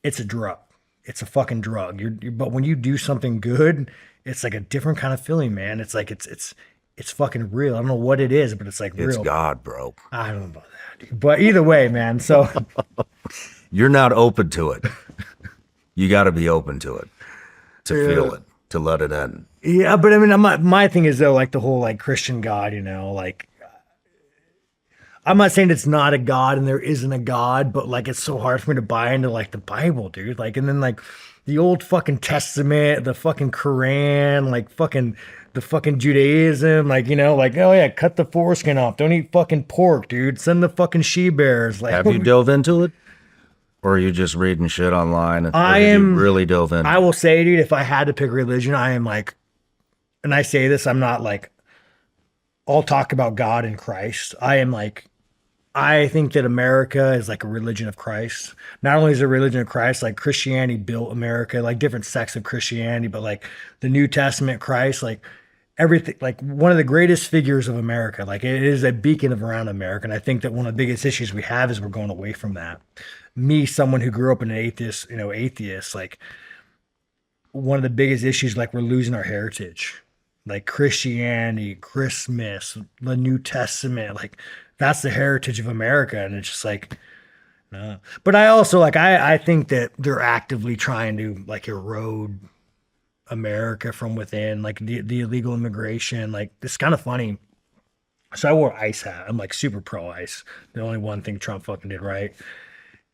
it's a drug. It's a fucking drug. But when you do something good, it's like a different kind of feeling, man. It's like it's fucking real. I don't know what it is, but it's like real. It's God, bro. I don't know about that, dude. But either way, man. So you're not open to it. You got to be open to it, to feel it, to let it in. Yeah, but I mean, my thing is though, like the whole like Christian God, you know, like I'm not saying it's not a God and there isn't a God, but like it's so hard for me to buy into like the Bible, dude. Like, and then like the old fucking Testament, the fucking Quran, like fucking the fucking Judaism, like, you know, like, oh yeah, cut the foreskin off. Don't eat fucking pork, dude. Send the fucking she-bears. Like, have you dove into it? Or are you just reading shit online? You really dove in. I will say, dude, if I had to pick religion, I am like, and I say this, I'm not like, I'll talk about God and Christ. I am like, I think that America is like a religion of Christ. Not only is it a religion of Christ, like Christianity built America, like different sects of Christianity, but like the New Testament Christ, like everything, like one of the greatest figures of America. Like it is a beacon of around America. And I think that one of the biggest issues we have is we're going away from that. Me, someone who grew up in an atheist, like one of the biggest issues, like we're losing our heritage, like Christianity, Christmas, the New Testament, like that's the heritage of America. And it's just like, no. But I also like, I think that they're actively trying to like erode America from within, like the illegal immigration. Like it's kind of funny. So I wore ICE hat. I'm like super pro ICE. The only one thing Trump fucking did right.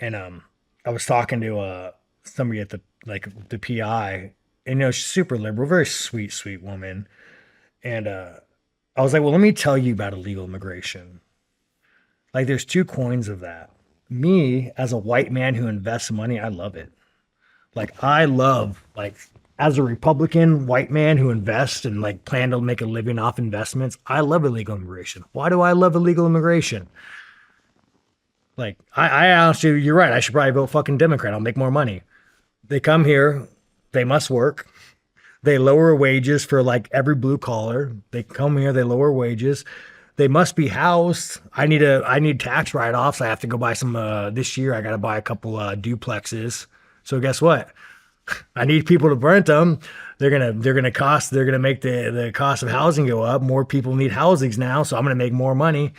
And I was talking to somebody at the PI, and you know, she's super liberal, very sweet woman. And I was like, well, let me tell you about illegal immigration. Like there's two coins of that. Me, as a white man who invests money, I love it. Like I love, like as a Republican white man who invests and like plan to make a living off investments, I love illegal immigration. Why do I love illegal immigration? Like, I honestly, you're right. I should probably vote fucking Democrat. I'll make more money. They come here. They must work. They lower wages for like every blue collar. They come here. They lower wages. They must be housed. I need tax write-offs. I have to go buy some, this year. I got to buy a couple duplexes. So guess what? I need people to rent them. They're going to make the cost of housing go up. More people need housings now. So I'm going to make more money.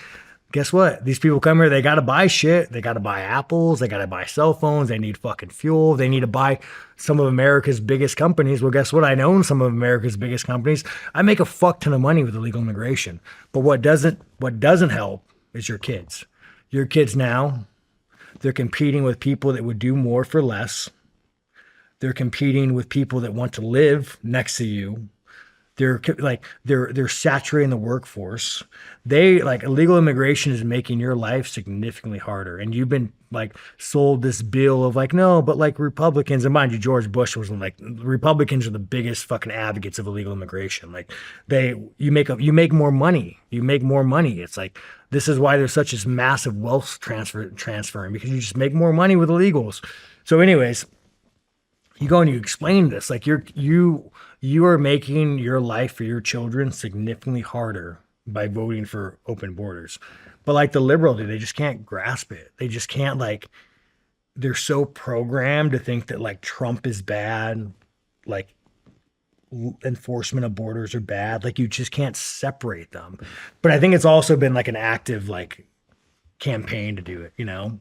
Guess what? These people come here, they got to buy shit. They got to buy apples. They got to buy cell phones. They need fucking fuel. They need to buy some of America's biggest companies. Well, guess what? I own some of America's biggest companies. I make a fuck ton of money with illegal immigration. But what doesn't help is your kids. Your kids now, they're competing with people that would do more for less. They're competing with people that want to live next to you. They're saturating the workforce. Like illegal immigration is making your life significantly harder. And you've been like sold this bill of like, no, but like Republicans, and mind you, George Bush was like, Republicans are the biggest fucking advocates of illegal immigration. Like you make more money. You make more money. It's like, this is why there's such this massive wealth transferring, because you just make more money with illegals. So anyways, you go and you explain this, like you are making your life for your children significantly harder by voting for open borders. But like the liberal, they just can't grasp it. They just can't, like, they're so programmed to think that like Trump is bad, like enforcement of borders are bad. Like you just can't separate them. But I think it's also been like an active like campaign to do it, you know?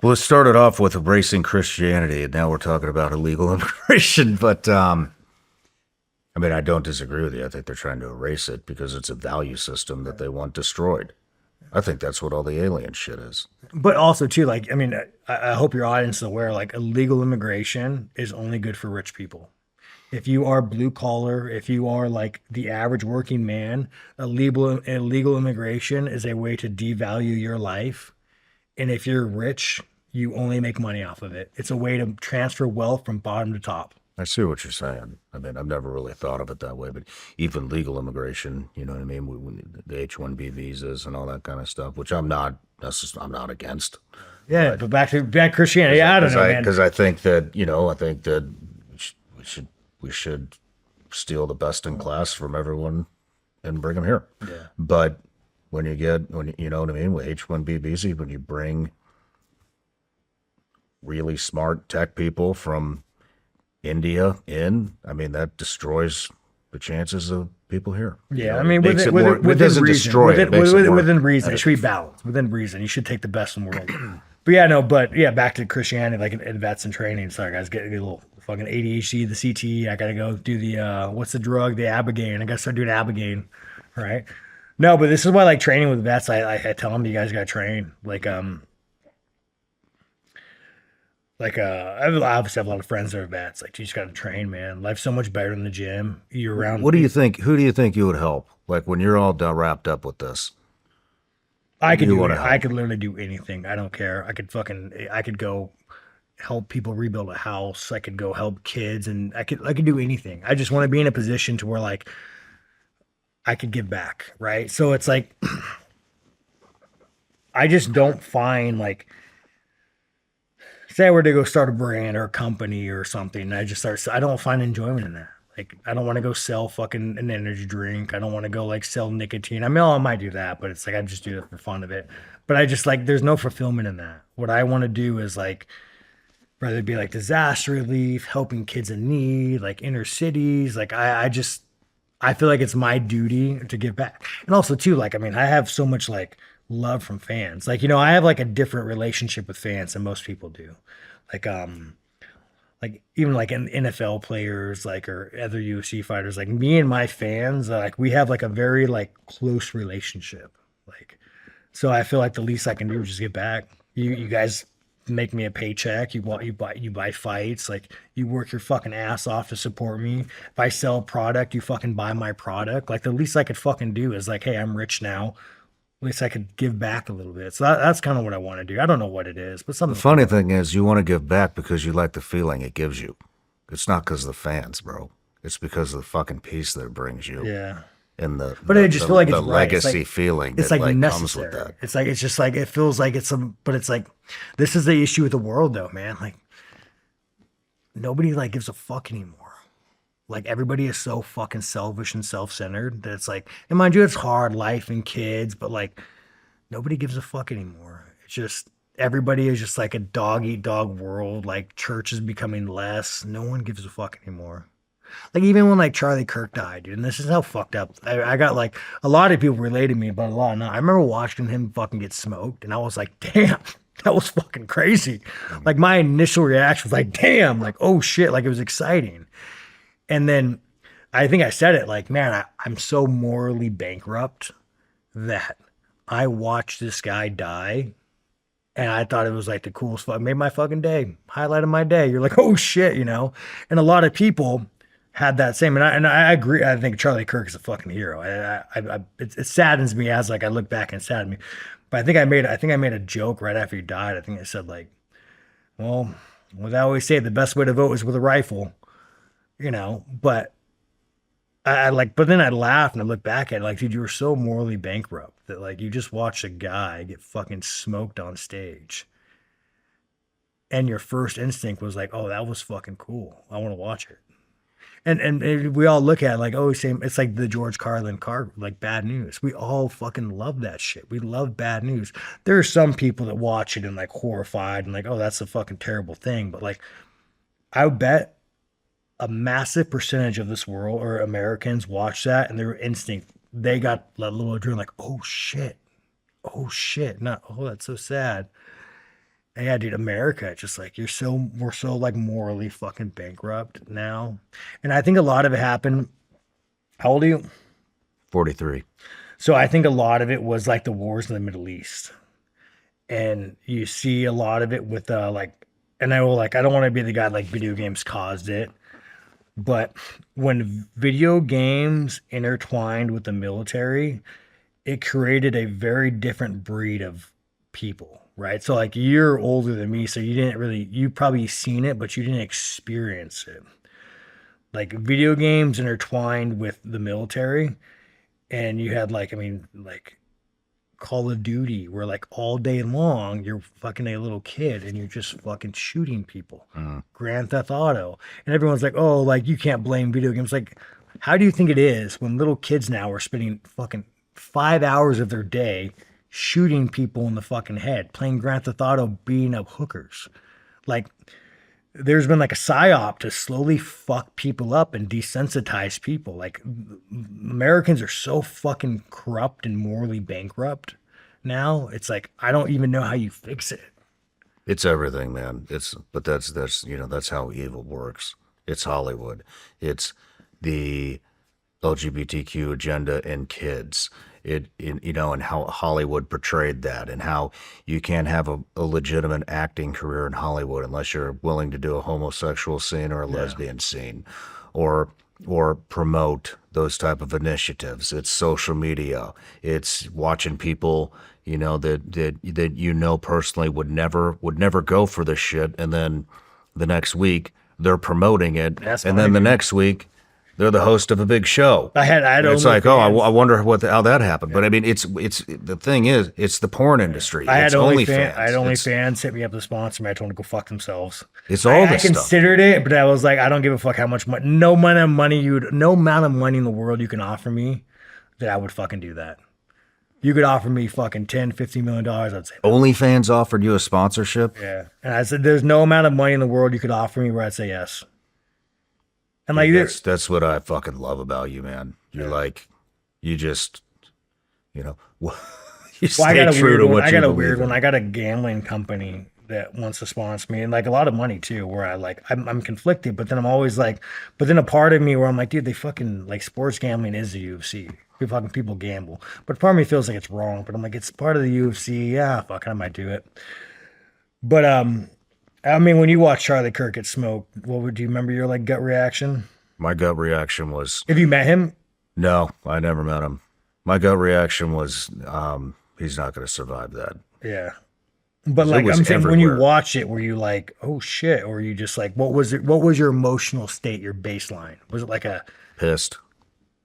Well, it started off with embracing Christianity, and now we're talking about illegal immigration. But I mean, I don't disagree with you. I think they're trying to erase it because it's a value system that they want destroyed. I think that's what all the alien shit is. But also, too, like, I mean, I hope your audience is aware, like, illegal immigration is only good for rich people. If you are blue collar, if you are like the average working man, illegal immigration is a way to devalue your life. And if you're rich, you only make money off of it. It's a way to transfer wealth from bottom to top. I see what you're saying. I mean, I've never really thought of it that way, but even legal immigration, you know what I mean? The H-1B visas and all that kind of stuff, which I'm not against. Yeah, but back to Christianity. I don't know, man. Because I think that, we should steal the best in class from everyone and bring them here. Yeah. But when you know what I mean, with H-1B visa, when you bring really smart tech people from India in, I mean, that destroys the chances of people here. Yeah, I mean, within reason, it should be balanced. Within reason, you should take the best in the world. But back to Christianity, like in vets and training. Sorry, guys, get a little fucking ADHD, the CTE. I gotta go do the what's the drug? The Abigaine. I gotta start doing Abigaine, right? No, but this is why, like, training with vets, I tell them, you guys gotta train. I obviously have a lot of friends that are vets. Like, you just got to train, man. Life's so much better than the gym. You're around. What do you think? Who do you think you would help? Like, when you're all done, wrapped up with this, I could literally do anything. I don't care. I could go help people rebuild a house. I could go help kids, and I could do anything. I just want to be in a position to where, like, I could give back, right? So it's like, I just don't find, like, say I were to go start a brand or a company or something, and I don't find enjoyment in that. Like, I don't want to go sell fucking an energy drink. I don't want to go, like, sell nicotine. I mean, I might do that, but it's like, I just do it for fun of it. But I just, like, there's no fulfillment in that. What I want to do is, like, rather be like disaster relief, helping kids in need, like inner cities. Like, I feel like it's my duty to give back. And also, too, like, I mean, I have so much, like, love from fans. Like, I have, like, a different relationship with fans than most people do. Like even like NFL players, like, or other UFC fighters, like, me and my fans, like, we have, like, a very, like, close relationship. Like, so I feel like the least I can do is just get back. You guys make me a paycheck. You buy fights. Like, you work your fucking ass off to support me. If I sell a product, you fucking buy my product. Like, the least I could fucking do is, like, hey, I'm rich now. At least I could give back a little bit. So that's kind of what I want to do. I don't know what it is, but something. The funny thing is, you want to give back because you like the feeling it gives you. It's not because of the fans, bro. It's because of the fucking peace that it brings you. Yeah. And I just feel like it's legacy right. feeling it's that, like necessary. Comes with that. It's like, it's just like, it feels like but it's like, this is the issue with the world, though, man. Like, nobody, like, gives a fuck anymore. Like, everybody is so fucking selfish and self-centered that it's like, and mind you, it's hard life and kids, but, like, nobody gives a fuck anymore. It's just, everybody is just like a dog-eat-dog world. Like, church is becoming less. No one gives a fuck anymore. Like, even when, like, Charlie Kirk died, dude, and this is how fucked up. I got, like, a lot of people related to me, but a lot not. I remember watching him fucking get smoked, and I was like, damn, that was fucking crazy. Like, my initial reaction was like, damn, like, oh shit, like, it was exciting. And then I think I said it, like, man, I'm so morally bankrupt that I watched this guy die, and I thought it was, like, the coolest made my fucking day, highlight of my day. You're like, oh shit, And a lot of people had that same, and I agree. I think Charlie Kirk is a fucking hero. It saddens me as, like, I look back and it saddens me. But I think I made a joke right after he died. I think I said, like, well, what I always say, the best way to vote is with a rifle. But but then I laugh and I look back at it, like, dude, you were so morally bankrupt that, like, you just watched a guy get fucking smoked on stage. And your first instinct was like, oh, that was fucking cool. I want to watch it. And we all look at it like, oh, it's like the George Carlin like, bad news. We all fucking love that shit. We love bad news. There are some people that watch it and, like, horrified and, like, oh, that's a fucking terrible thing. But, like, I bet a massive percentage of this world or Americans watch that, and their instinct, they got that little adrenaline, like, oh shit, not, oh, that's so sad. Yeah, dude, America, it's just like we're so like morally fucking bankrupt now. And I think a lot of it happened. How old are you? 43. So I think a lot of it was like the wars in the Middle East. And you see a lot of it with like, and I will like, I don't want to be the guy like video games caused it, but when video games intertwined with the military, it created a very different breed of people, right? So like you're older than me, so you probably seen it, but you didn't experience it. Like video games intertwined with the military, and you had like, I mean, like Call of Duty, where like all day long you're fucking a little kid and you're just fucking shooting people. Grand Theft Auto, and everyone's like, oh, like you can't blame video games. Like, how do you think it is when little kids now are spending fucking 5 hours of their day shooting people in the fucking head, playing Grand Theft Auto, beating up hookers? Like, there's been like a psyop to slowly fuck people up and desensitize people. Like, Americans are so fucking corrupt and morally bankrupt now. It's like, I don't even know how you fix it. It's everything, man. But that's that's how evil works. It's Hollywood. It's the LGBTQ agenda and kids. And how Hollywood portrayed that, and how you can't have a legitimate acting career in Hollywood unless you're willing to do a homosexual scene or a lesbian scene, or promote those type of initiatives. It's social media. It's watching people, that personally would never go for this shit, and then the next week they're promoting it, and then the next week they're the host of a big show. I had it's like, I wonder how that happened. Yeah. But I mean, it's the thing is, it's the porn industry. I had OnlyFans. I had OnlyFans hit me up to sponsor me. I told them to go fuck themselves. It's all this stuff. I considered it, but I was like, I don't give a fuck how much money. No amount of money in the world you can offer me that I would fucking do that. You could offer me fucking $10, $50 million. I'd say OnlyFans offered you a sponsorship. Yeah, and I said, there's no amount of money in the world you could offer me where I'd say yes. And like that's what I fucking love about you, man. You're like, you just, you stay true to what you believe in. I got a weird one. I got a gambling company that wants to sponsor me, and like a lot of money too, where I'm conflicted, but then I'm always like, but then a part of me where I'm like, dude, they fucking like sports gambling is the UFC. People gamble, but part of me feels like it's wrong, but I'm like, it's part of the UFC. Yeah, fuck, I might do it. But I mean, when you watch Charlie Kirk get smoked, do you remember your like gut reaction? My gut reaction was... Have you met him? No, I never met him. My gut reaction was, he's not going to survive that. Yeah. But like, I'm saying, when you watch it, were you like, oh shit? Or were you just like, what was your emotional state, your baseline? Was it like a... Pissed.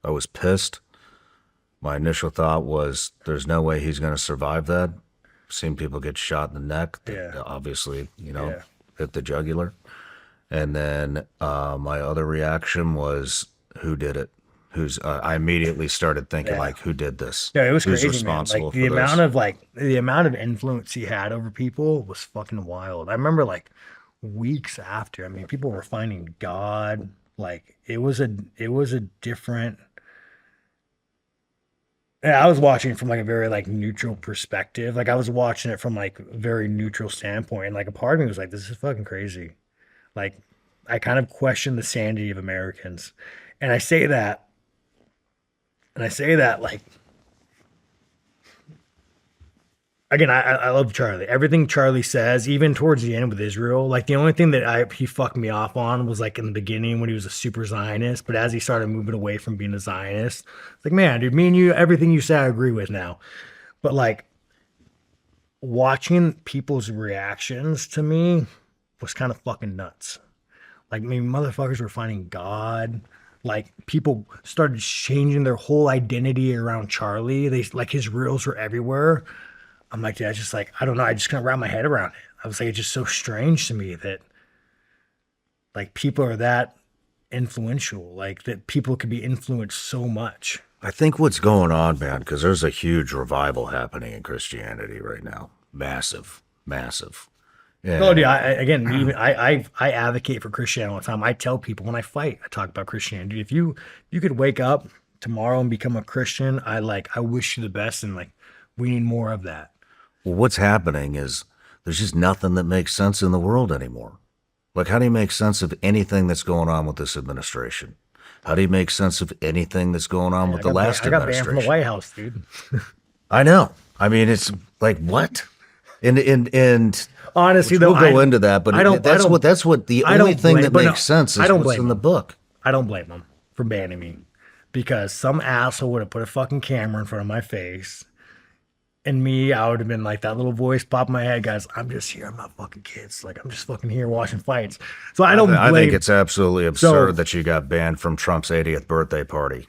I was pissed. My initial thought was, there's no way he's going to survive that. Seen people get shot in the neck. That obviously, hit the jugular. And then my other reaction was, who did it? I immediately started thinking like, who did this? Yeah, it was Who's crazy, responsible man. Like the amount of influence he had over people was fucking wild. I remember like weeks after, I mean, people were finding God. Like it was a different. Yeah, I was watching from like a very like neutral perspective. Like I was watching it from like a very neutral standpoint, and like a part of me was like, this is fucking crazy. Like I kind of question the sanity of Americans. And I say that like, again, I love Charlie. Everything Charlie says, even towards the end with Israel, like the only thing that he fucked me off on was like in the beginning when he was a super Zionist. But as he started moving away from being a Zionist, it's like, man, dude, me and you, everything you say, I agree with now. But like watching people's reactions to me was kind of fucking nuts. Like, I mean, motherfuckers were finding God. Like people started changing their whole identity around Charlie. They like his reels were everywhere. I'm like, dude, I just like, I don't know. I just couldn't wrap my head around it. I was like, it's just so strange to me that like people are that influential, like that people could be influenced so much. I think what's going on, man, because there's a huge revival happening in Christianity right now. Massive. Yeah. Oh, dude, I advocate for Christianity all the time. I tell people when I fight, I talk about Christianity. If you could wake up tomorrow and become a Christian, I wish you the best, and like we need more of that. Well, what's happening is there's just nothing that makes sense in the world anymore. Like, how do you make sense of anything that's going on with this administration? How do you make sense of anything that's going on with the last administration? I got banned from the White House, dude. I know. I mean, it's like, what? And honestly, though, we'll go into that, but that's what the only thing that makes sense is what's in the book. I don't blame them for banning me, because some asshole would have put a fucking camera in front of my face, and me, I would have been like that little voice pop in my head, guys, I'm just here. I'm not fucking kids. Like, I'm just fucking here watching fights. So I think it's absolutely absurd that you got banned from Trump's 80th birthday party.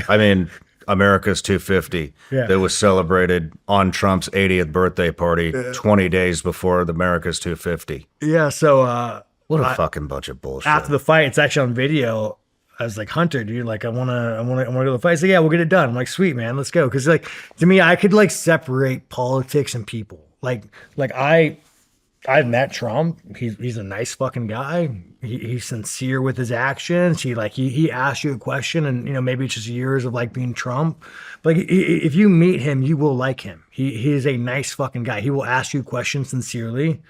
I mean, America's 250 that was celebrated on Trump's 80th birthday party 20 days before America's 250. Yeah, so what a fucking bunch of bullshit. After the fight, it's actually on video. I was like, Hunter, dude, like, I wanna go to the fight. He's like, yeah, we'll get it done. I'm like, sweet, man, let's go. Because, like, to me, I could, like, separate politics and people. Like I've met Trump. He's a nice fucking guy. He's sincere with his actions. He asks you a question, and, you know, maybe it's just years of, like, being Trump. But, like, if you meet him, you will like him. He is a nice fucking guy. He will ask you questions sincerely.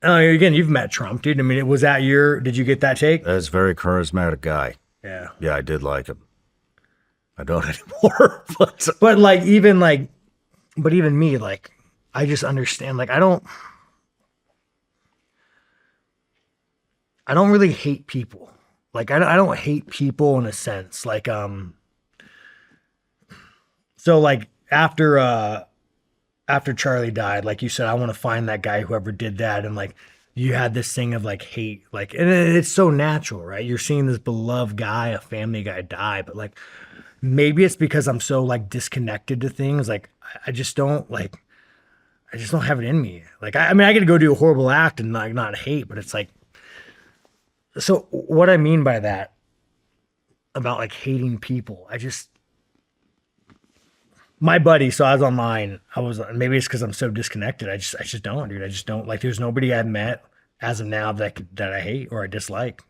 Again, you've met Trump, dude. I mean, did you get that take? That's a very charismatic guy. Yeah. Yeah, I did like him. I don't anymore. But even me, like, I just understand, like, I don't really hate people. Like, I don't hate people in a sense. Like, so, like, after Charlie died, like you said, I want to find that guy, whoever did that. And, like, you had this thing of, like, hate, like, and it's so natural, right? You're seeing this beloved guy, a family guy, die, but, like, maybe it's because I'm so, like, disconnected to things. Like, I just don't have it in me. Like, I mean, I get to go do a horrible act and, like, not hate, but it's like, so what I mean by that, about, like, hating people, my buddy, so I was online. Maybe it's because I'm so disconnected. I just don't, dude. I just don't, like, there's nobody I've met as of now that I hate or I dislike.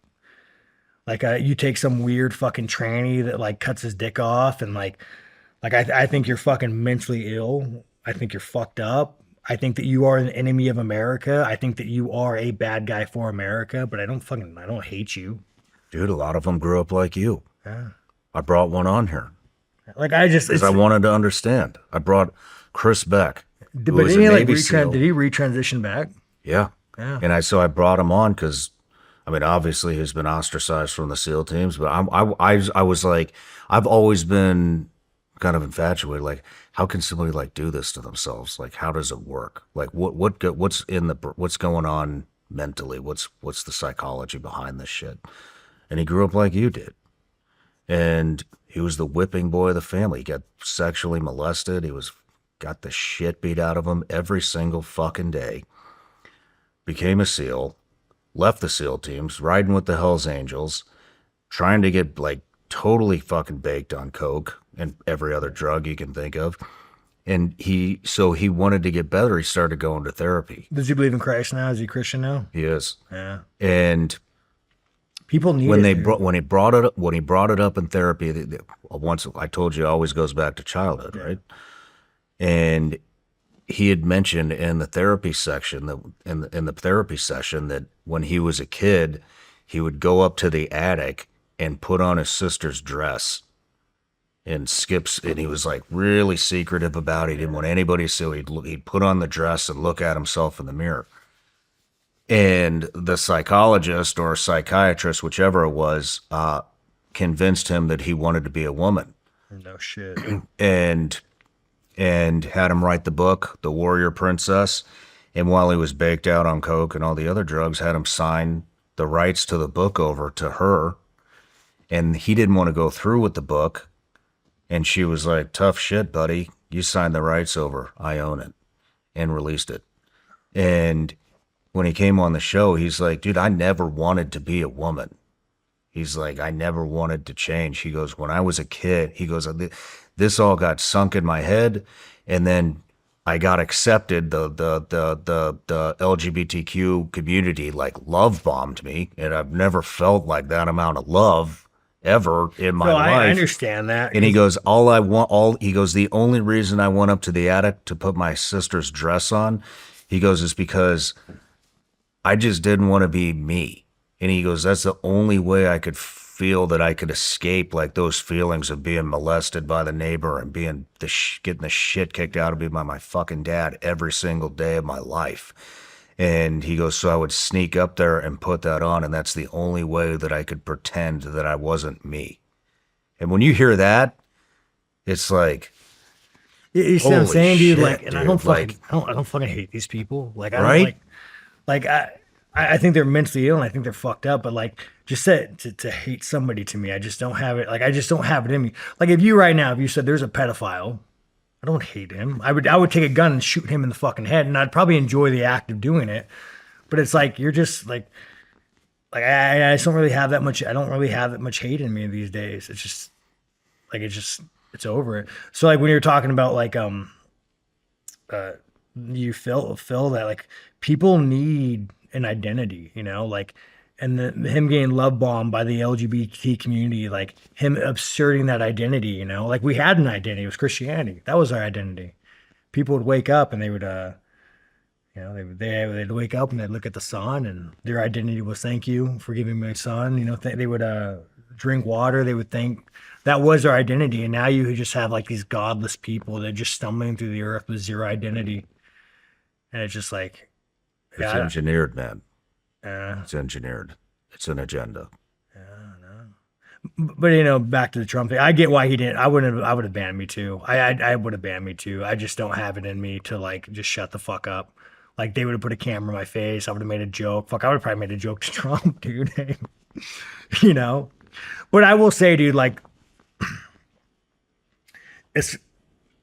Like, you take some weird fucking tranny that, like, cuts his dick off, and like I think you're fucking mentally ill. I think you're fucked up. I think that you are an enemy of America. I think that you are a bad guy for America, but I don't hate you. Dude, a lot of them grew up like you. Yeah. I brought one on here. Like, because I wanted to understand. I brought Chris Beck. Did he retransition back? Yeah. And so I brought him on because, I mean, obviously he's been ostracized from the SEAL teams, but I was like, I've always been kind of infatuated. Like, how can somebody, like, do this to themselves? Like, how does it work? Like, what's going on mentally? What's the psychology behind this shit? And he grew up like you did. And he was the whipping boy of the family. He got sexually molested. Got the shit beat out of him every single fucking day. Became a SEAL, left the SEAL teams, riding with the Hells Angels, trying to get, like, totally fucking baked on coke and every other drug you can think of. And he wanted to get better. He started going to therapy. Does he believe in Christ now? Is he Christian now? He is. Yeah. And people need when he brought it up in therapy, once I told you, it always goes back to childhood, right? And he had mentioned in the therapy section in the therapy session that when he was a kid, he would go up to the attic and put on his sister's dress and he was, like, really secretive about it. He didn't want anybody to see. He'd put on the dress and look at himself in the mirror. And the psychologist or psychiatrist, whichever it was, convinced him that he wanted to be a woman. No shit. And had him write the book, The Warrior Princess. And while he was baked out on coke and all the other drugs, had him sign the rights to the book over to her. And he didn't want to go through with the book. And she was like, tough shit, buddy. You signed the rights over. I own it. And released it. And when he came on the show, he's like, dude, I never wanted to be a woman. He's like, I never wanted to change. He goes, when I was a kid, he goes, this all got sunk in my head. And then I got accepted. The LGBTQ community, like, love bombed me. And I've never felt like that amount of love ever in my life. I understand that. And he goes, the only reason I went up to the attic to put my sister's dress on, He goes, it's because I just didn't want to be me. And he goes, that's the only way I could feel that I could escape like those feelings of being molested by the neighbor and being getting the shit kicked out of me by my fucking dad every single day of my life. And he goes, so I would sneak up there and put that on, and that's the only way that I could pretend that I wasn't me. And when you hear that, it's like, you see what I'm saying, dude? Like, and dude, I don't fucking hate these people. Like, I don't right? like I think they're mentally ill and I think they're fucked up. But like, just to hate somebody, to me, I just don't have it. Like, I just don't have it in me. Like, if you said there's a pedophile, I don't hate him. I would take a gun and shoot him in the fucking head, and I'd probably enjoy the act of doing it. But it's like, you're just like I just don't really have that much. I don't really have that much hate in me these days. It's just like it's over it. So like when you're talking about like you feel that like people need an identity, you know, like, and him getting love bombed by the LGBT community, like him asserting that identity, you know, like we had an identity. It was Christianity. That was our identity. People would wake up and they would, you know, they'd wake up and they'd look at the sun, and their identity was, thank you for giving me a son. You know, they would drink water. They would think that was their identity. And now you just have like these godless people that are just stumbling through the earth with zero identity. And it's just like, it's engineered, man. Yeah. It's engineered. It's an agenda. Yeah, no. But you know, back to the Trump thing. I get why he didn't. I would have banned me too. I would have banned me too. I just don't have it in me to like just shut the fuck up. Like, they would have put a camera in my face. I would have made a joke. Fuck, I would have probably made a joke to Trump, dude. You know? But I will say, dude, like, it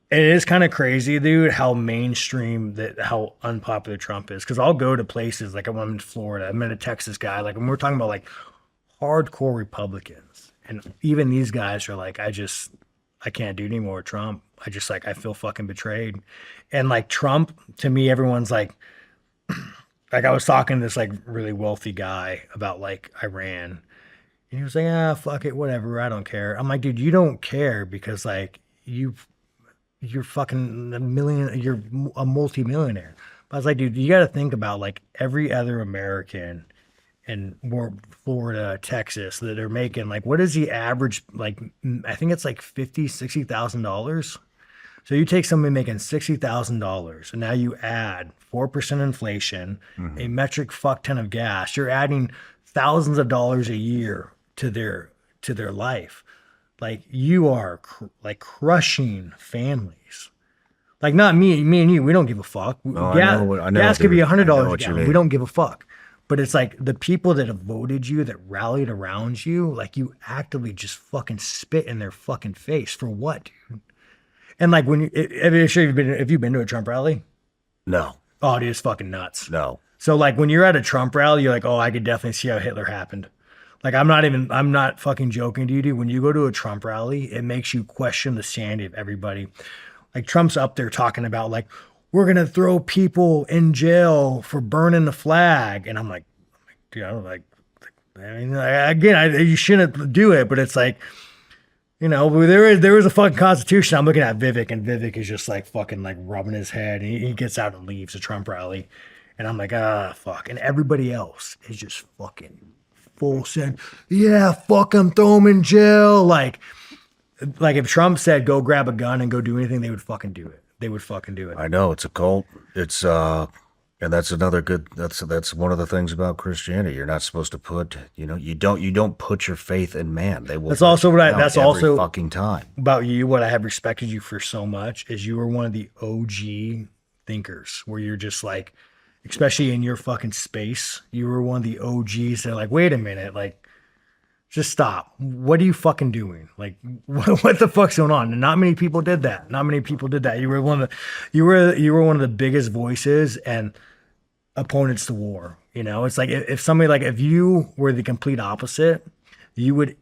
is kind of crazy, dude, how mainstream how unpopular Trump is. Because I'll go to places like, when I'm in Florida, I met a Texas guy, like, when we're talking about like hardcore Republicans, and even these guys are like, I can't do any more with Trump. I feel fucking betrayed. And like Trump, to me, everyone's like I was talking to this like really wealthy guy about like Iran, and he was like, fuck it, whatever, I don't care. I'm like, dude, you don't care because like you're fucking you're a multi-millionaire. But I was like, dude, you got to think about like every other American in Florida, Texas, that are making like, what is the average? Like, I think it's like $50,000-$60,000. So you take somebody making $60,000, and now you add 4% inflation, a metric fuck ton of gas. You're adding thousands of dollars a year to their life. Like, you are like crushing families. Like, not me and you. We don't give a fuck. No, I know, gas could be $100 a a gallon. We don't give a fuck. But it's like the people that have voted you, that rallied around you, like, you actively just fucking spit in their fucking face for what, dude? And like, when have you been to a Trump rally? No. Oh, dude, it's fucking nuts. No. So like, when you're at a Trump rally, you're like, oh, I could definitely see how Hitler happened. Like, I'm not fucking joking to you, dude. When you go to a Trump rally, it makes you question the sanity of everybody. Like, Trump's up there talking about like, we're going to throw people in jail for burning the flag. And I'm like, dude, I don't like, I mean, again, you shouldn't do it, but it's like, you know, there is a fucking constitution. I'm looking at Vivek, and Vivek is just like fucking like rubbing his head. And he gets out and leaves the Trump rally. And I'm like, fuck. And everybody else is just fucking full send. Yeah, fuck him, throw him in jail. Like if Trump said, go grab a gun and go do anything, they would fucking do it. They would fucking do it. I know, it's a cult. It's and that's another good. That's one of the things about Christianity. You're not supposed to put. You know, you don't put your faith in man. They will. That's also what That's also fucking time about you. What I have respected you for so much is you were one of the OG thinkers, where you're just like, especially in your fucking space, you were one of the OGs that are like, wait a minute, like, just stop. What are you fucking doing? Like, what the fuck's going on? And not many people did that. You were one of the biggest voices and opponents to war. You know, it's like if somebody, like, if you were the complete opposite, you would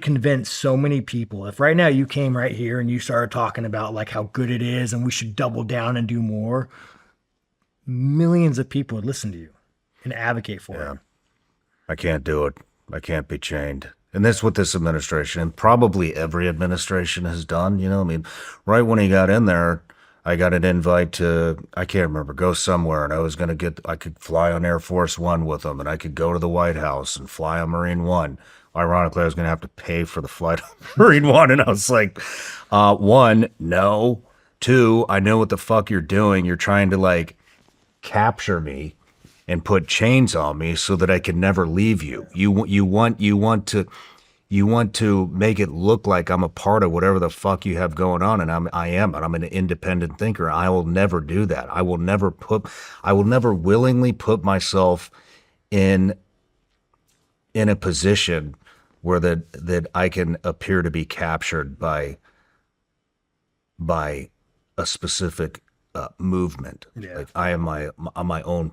convince so many people. If right now you came right here and you started talking about like how good it is and we should double down and do more, millions of people would listen to you and advocate for it. I can't do it. I can't be chained. And that's what this administration, and probably every administration, has done. You know, I mean, right when he got in there, I got an invite to, I can't remember, go somewhere, and I could fly on Air Force One with them, and I could go to the White House and fly on Marine One. Ironically, I was going to have to pay for the flight on Marine One, and I was like, one, no. Two, I know what the fuck you're doing. You're trying to like capture me and put chains on me so that I can never leave you. You want to make it look like I'm a part of whatever the fuck you have going on, and I'm an independent thinker. I will never do that. I will never willingly put myself in a position where that I can appear to be captured by a specific movement. Yeah. Like I'm my own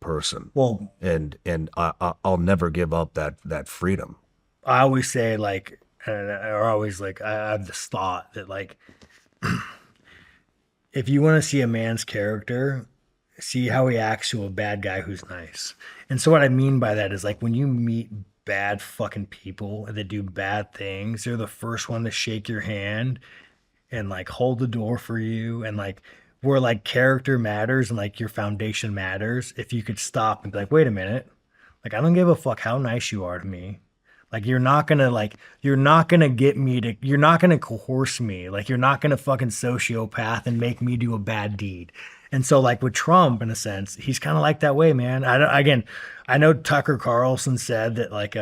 person. Well, and I'll never give up that freedom. I always say like, or always like, I have this thought that like, if you want to see a man's character, see how he acts to a bad guy who's nice. And so what I mean by that is like when you meet bad fucking people that do bad things, they're the first one to shake your hand and like hold the door for you, and like where like character matters and like your foundation matters. If you could stop and be like, wait a minute, like I don't give a fuck how nice you are to me. Like you're not gonna get me to, you're not gonna coerce me. Like you're not gonna fucking sociopath and make me do a bad deed. And so like with Trump, in a sense, he's kind of like that way, man. I know Tucker Carlson said that like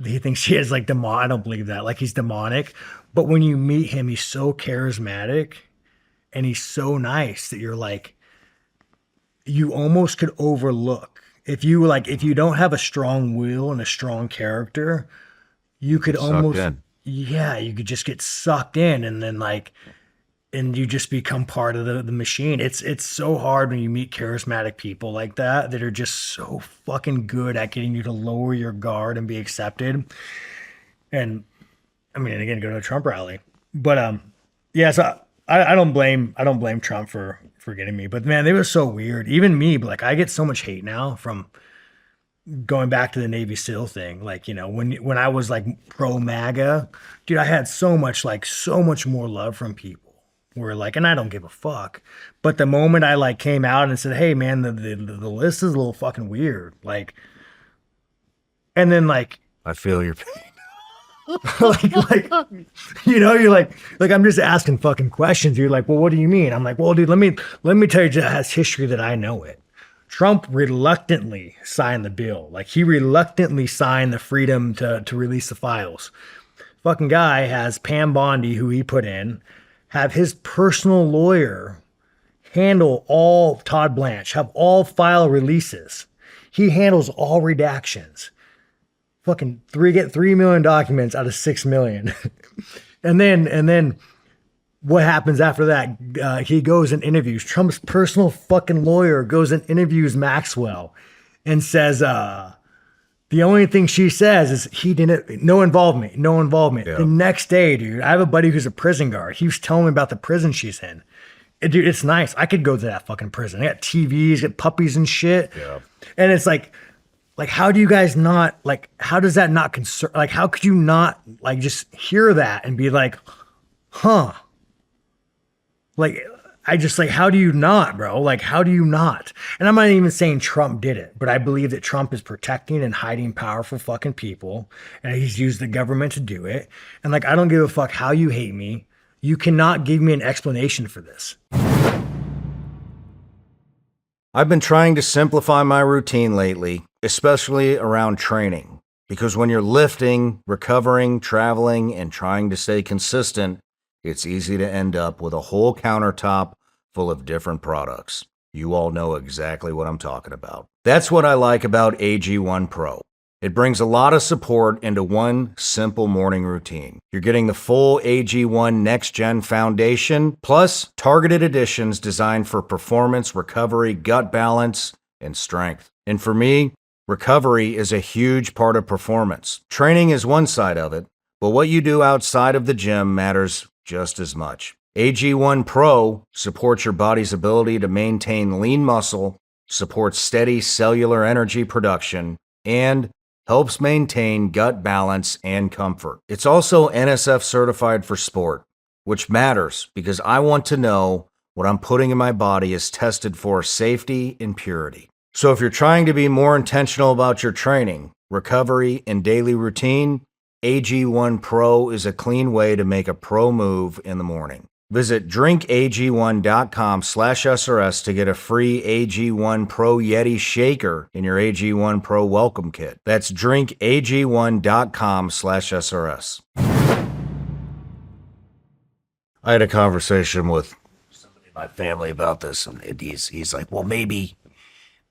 he thinks he is like demon. I don't believe that. Like he's demonic. But when you meet him, he's so charismatic and he's so nice that you're like, you almost could overlook. If you don't have a strong will and a strong character, you could you could just get sucked in, and then like, and you just become part of the machine. It's so hard when you meet charismatic people like that are just so fucking good at getting you to lower your guard and be accepted. And I mean, again, go to a Trump rally, but yeah. So I don't blame Trump for getting me, but man, they were so weird. Even me, but like I get so much hate now from going back to the Navy SEAL thing. Like, you know, when I was like pro MAGA, dude, I had so much more love from people. Where like, and I don't give a fuck. But the moment I like came out and said, hey man, the list is a little fucking weird. Like, and then like, I feel your pain. like, you know, you're like, I'm just asking fucking questions. You're like, well, what do you mean? I'm like, well, dude, let me tell you just as history that I know it. Trump reluctantly signed the bill. Like he reluctantly signed the freedom to release the files. Fucking guy has Pam Bondi, who he put in, have his personal lawyer handle all Todd Blanche, have all file releases. He handles all redactions. Fucking get 3 million documents out of 6 million. and then what happens after that? He goes and interviews Trump's personal fucking lawyer, goes and interviews Maxwell and says, the only thing she says is no involvement. Yeah. The next day, dude, I have a buddy who's a prison guard. He was telling me about the prison she's in. And dude, it's nice. I could go to that fucking prison. They got TVs, got puppies and shit. Yeah. And it's like, how do you guys not, like, how does that not concern, like, how could you not, like, just hear that and be like, huh? Like, I just like, how do you not, bro? Like, how do you not? And I'm not even saying Trump did it, but I believe that Trump is protecting and hiding powerful fucking people, and he's used the government to do it. And like, I don't give a fuck how you hate me. You cannot give me an explanation for this. I've been trying to simplify my routine lately, especially around training, because when you're lifting, recovering, traveling, and trying to stay consistent, it's easy to end up with a whole countertop full of different products. You all know exactly what I'm talking about. That's what I like about AG1 Pro. It brings a lot of support into one simple morning routine. You're getting the full AG1 Next Gen Foundation, plus targeted additions designed for performance, recovery, gut balance, and strength. And for me, recovery is a huge part of performance. Training is one side of it, but what you do outside of the gym matters just as much. AG1 Pro supports your body's ability to maintain lean muscle, supports steady cellular energy production, and helps maintain gut balance and comfort. It's also NSF certified for sport, which matters because I want to know What I'm putting in my body is tested for safety and purity. So if you're trying to be more intentional about your training, recovery, and daily routine, AG1 Pro is a clean way to make a pro move in the morning. Visit drinkag1.com/SRS to get a free AG1 Pro Yeti shaker in your AG1 Pro welcome kit. That's drinkag1.com/SRS. I had a conversation with somebody in my family about this, and he's like, well, maybe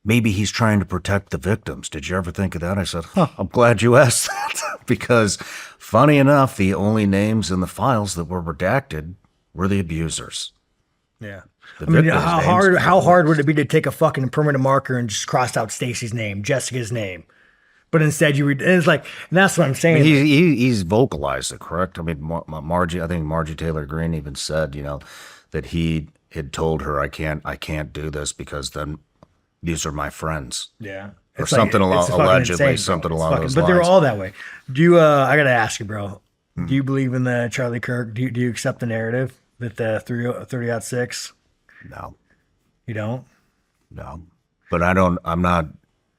he's trying to protect the victims. Did you ever think of that? I said, I'm glad you asked that. Because funny enough, the only names in the files that were redacted were the abusers. Yeah. I mean, how hard would it be to take a fucking permanent marker and just cross out Stacy's name, Jessica's name? But instead you read, and it's like, and that's what I'm saying. I mean, he's vocalized it, correct? I mean, Margie, I think Margie Taylor Greene even said, that he had told her, I can't do this because then these are my friends. Yeah. Or something allegedly, insane, something along those lines. But they're all that way. Do you, I got to ask you, bro, do you believe in the Charlie Kirk? Do you accept the narrative that the 30-06? No. You don't? No. But I'm not.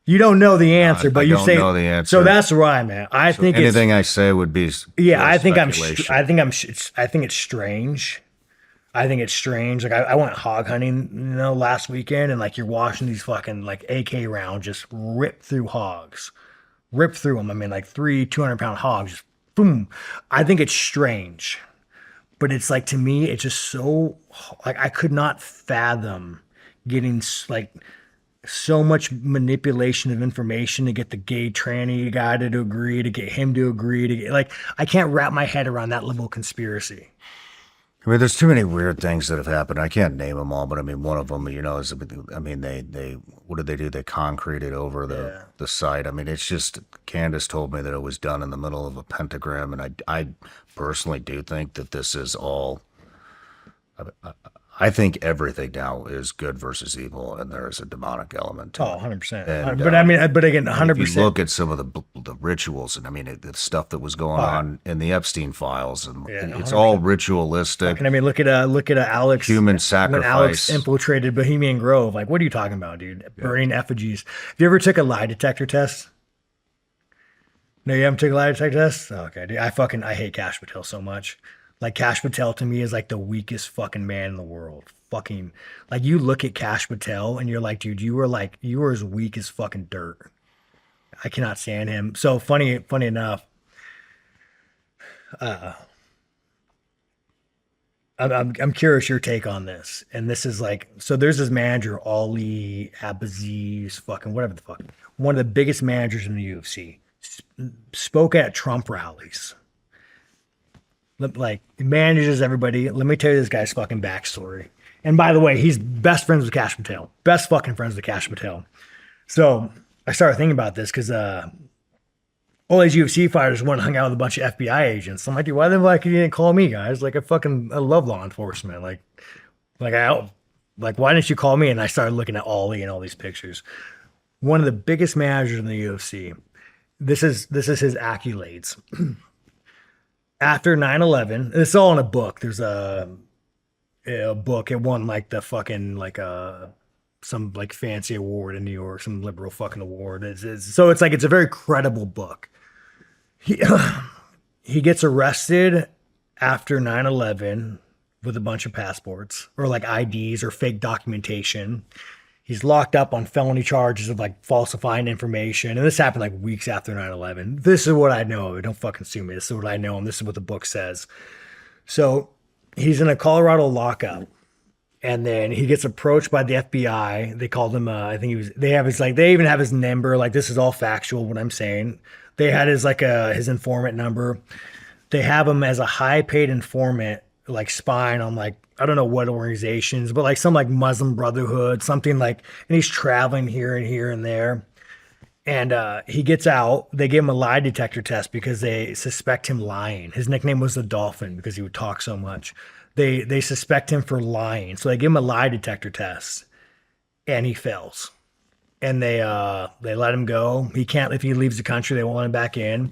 You don't know the answer, but you say. I don't know the answer. So that's where I'm at. I think anything I say would be. Yeah, I think it's strange. I think it's strange. Like I went hog hunting, last weekend, and like you're watching these fucking like AK rounds just rip through hogs, rip through them. I mean, like 200-pound hogs, just boom. I think it's strange, but it's like, to me, it's just so like I could not fathom getting like so much manipulation of information to get the gay tranny guy to agree, to get him to agree, to get, like, I can't wrap my head around that level of conspiracy. I mean, there's too many weird things that have happened. I can't name them all, but I mean, one of them, is, I mean, they what did they do? They concreted over the site. I mean, it's just, Candace told me that it was done in the middle of a pentagram, and I personally do think that this is all, I think everything now is good versus evil, and there is a demonic element to it. 100%. And, but I mean, but again, 100%. If you look at some of the rituals, and I mean, the stuff that was going on in the Epstein files, and it's all ritualistic. And I mean, look at Alex. Human sacrifice. When Alex infiltrated Bohemian Grove, like, what are you talking about, dude? Burning effigies. Have you ever took a lie detector test? No, you haven't took a lie detector test? Oh, okay, dude. I hate Kash Patel so much. Like, Kash Patel to me is like the weakest fucking man in the world. Fucking, like, you look at Kash Patel and you're like, dude, you were as weak as fucking dirt. I cannot stand him. So funny enough, I'm curious your take on this. And this is like, so there's this manager, Ali Abaziz, fucking whatever the fuck, one of the biggest managers in the UFC, spoke at Trump rallies. Like, manages everybody. Let me tell you this guy's fucking backstory. And by the way, he's best friends with Kash Patel. Best fucking friends with Kash Patel. So I started thinking about this because all these UFC fighters went and hung out with a bunch of FBI agents. I'm like, dude, why the fuck you didn't call me, guys? Like, I love law enforcement. Like why didn't you call me? And I started looking at Ali and all these pictures. One of the biggest managers in the UFC. This is his accolades. After 9/11, it's all in a book. There's a book. It won like the fucking some like fancy award in New York, some liberal fucking award. So it's like, it's a very credible book. He gets arrested after 9/11 with a bunch of passports or like IDs or fake documentation. He's locked up on felony charges of like falsifying information. And this happened like weeks after 9/11. This is what I know. Don't fucking sue me. This is what I know. And this is what the book says. So he's in a Colorado lockup. And then he gets approached by the FBI. They called him, they even have his number. Like, this is all factual, what I'm saying. They had his informant number. They have him as a high paid informant, like spying on like, I don't know what organizations, but like some like Muslim Brotherhood, something like, and he's traveling here and there. And he gets out. They give him a lie detector test because they suspect him lying. His nickname was the Dolphin because he would talk so much. They suspect him for lying. So they give him a lie detector test and he fails. And they let him go. He can't, if he leaves the country, they won't let him back in.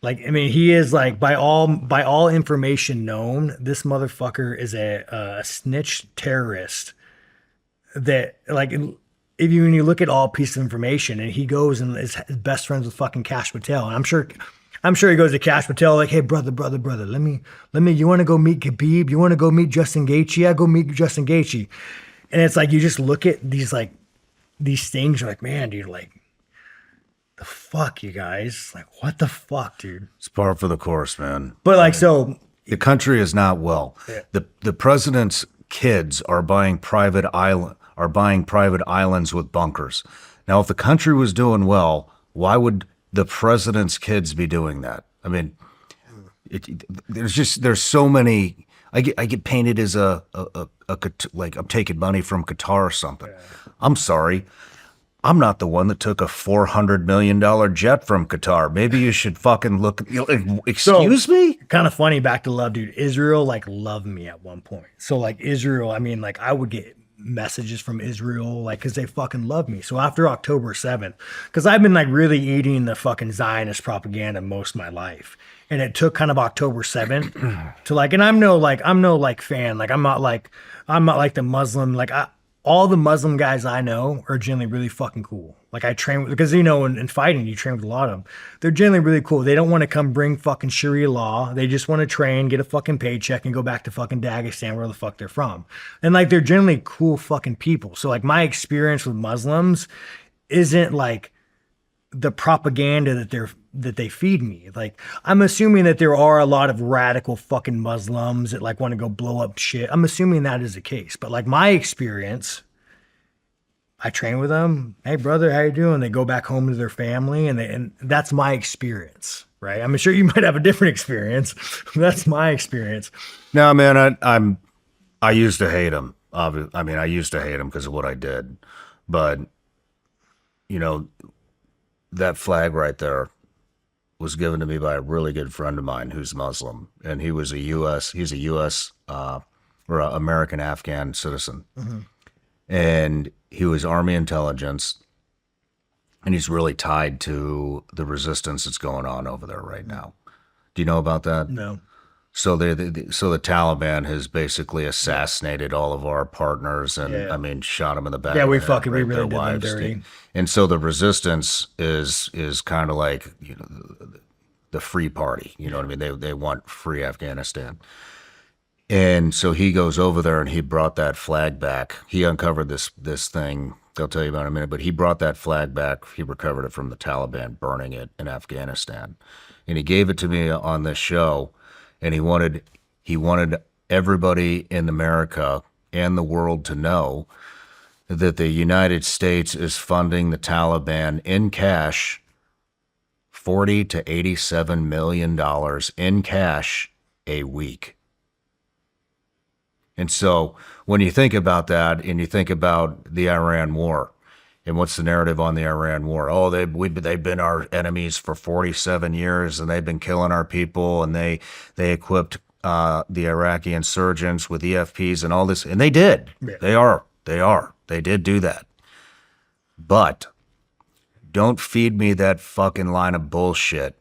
Like, I mean, he is like by all information known, this motherfucker is a snitch terrorist. That like, if you when you look at all pieces of information, and he goes and is best friends with fucking Cash Patel, and I'm sure he goes to Cash Patel like, hey brother, let me, you want to go meet Khabib? You want to go meet Justin Gaethje? Yeah, go meet Justin Gaethje. And it's like you just look at these things, you're like, man, dude, like, the fuck, you guys, like, what the fuck, dude? It's par for the course, man. But like, so the country is not well. Yeah. The president's kids are buying private islands with bunkers. Now, if the country was doing well, why would the president's kids be doing that? I mean, there's so many. I get painted as like I'm taking money from Qatar or something. Yeah. I'm sorry. I'm not the one that took a $400 million jet from Qatar. Maybe you should fucking look. Excuse me? Kind of funny, back to love, dude. Israel, like, loved me at one point. So, like, Israel, I mean, like, I would get messages from Israel, like, because they fucking love me. So after October 7th, because I've been, like, really eating the fucking Zionist propaganda most of my life. And it took kind of October 7th to, like, and I'm no fan. Like, I'm not like the Muslim, like, all the Muslim guys I know are generally really fucking cool. Like, I train with, because, you know, in fighting, you train with a lot of them. They're generally really cool. They don't want to come bring fucking Sharia law. They just want to train, get a fucking paycheck, and go back to fucking Dagestan, where the fuck they're from. And, like, they're generally cool fucking people. So, like, my experience with Muslims isn't like the propaganda that they feed me. Like, I'm assuming that there are a lot of radical fucking Muslims that, like, want to go blow up shit. I'm assuming that is the case. But, like, my experience, I train with them. Hey brother, how you doing? They go back home to their family, and that's my experience, right? I'm sure you might have a different experience. That's my experience. No, man, I used to hate him. I mean, I used to hate him because of what I did. But, you know, that flag right there was given to me by a really good friend of mine who's Muslim, and he's a U.S. Or American Afghan citizen. Mm-hmm. And he was Army intelligence, and he's really tied to the resistance that's going on over there right now. Do you know about that? No. So so the Taliban has basically assassinated all of our partners, and I mean, shot them in the back. Yeah, we really did them dirty. And so the resistance is kind of like, you know, the free party. You know what I mean? They want free Afghanistan. And so he goes over there and he brought that flag back. He uncovered this thing. They'll tell you about it in a minute, but he brought that flag back. He recovered it from the Taliban burning it in Afghanistan. And he gave it to me on this show, and he wanted everybody in America and the world to know that the United States is funding the Taliban in cash, $40 to $87 million in cash a week. And so when you think about that, and you think about the Iran war, and what's the narrative on the Iran war? Oh, they've been our enemies for 47 years, and they've been killing our people, and they equipped the Iraqi insurgents with EFPs and all this, and they did. Yeah. They did do that. But don't feed me that fucking line of bullshit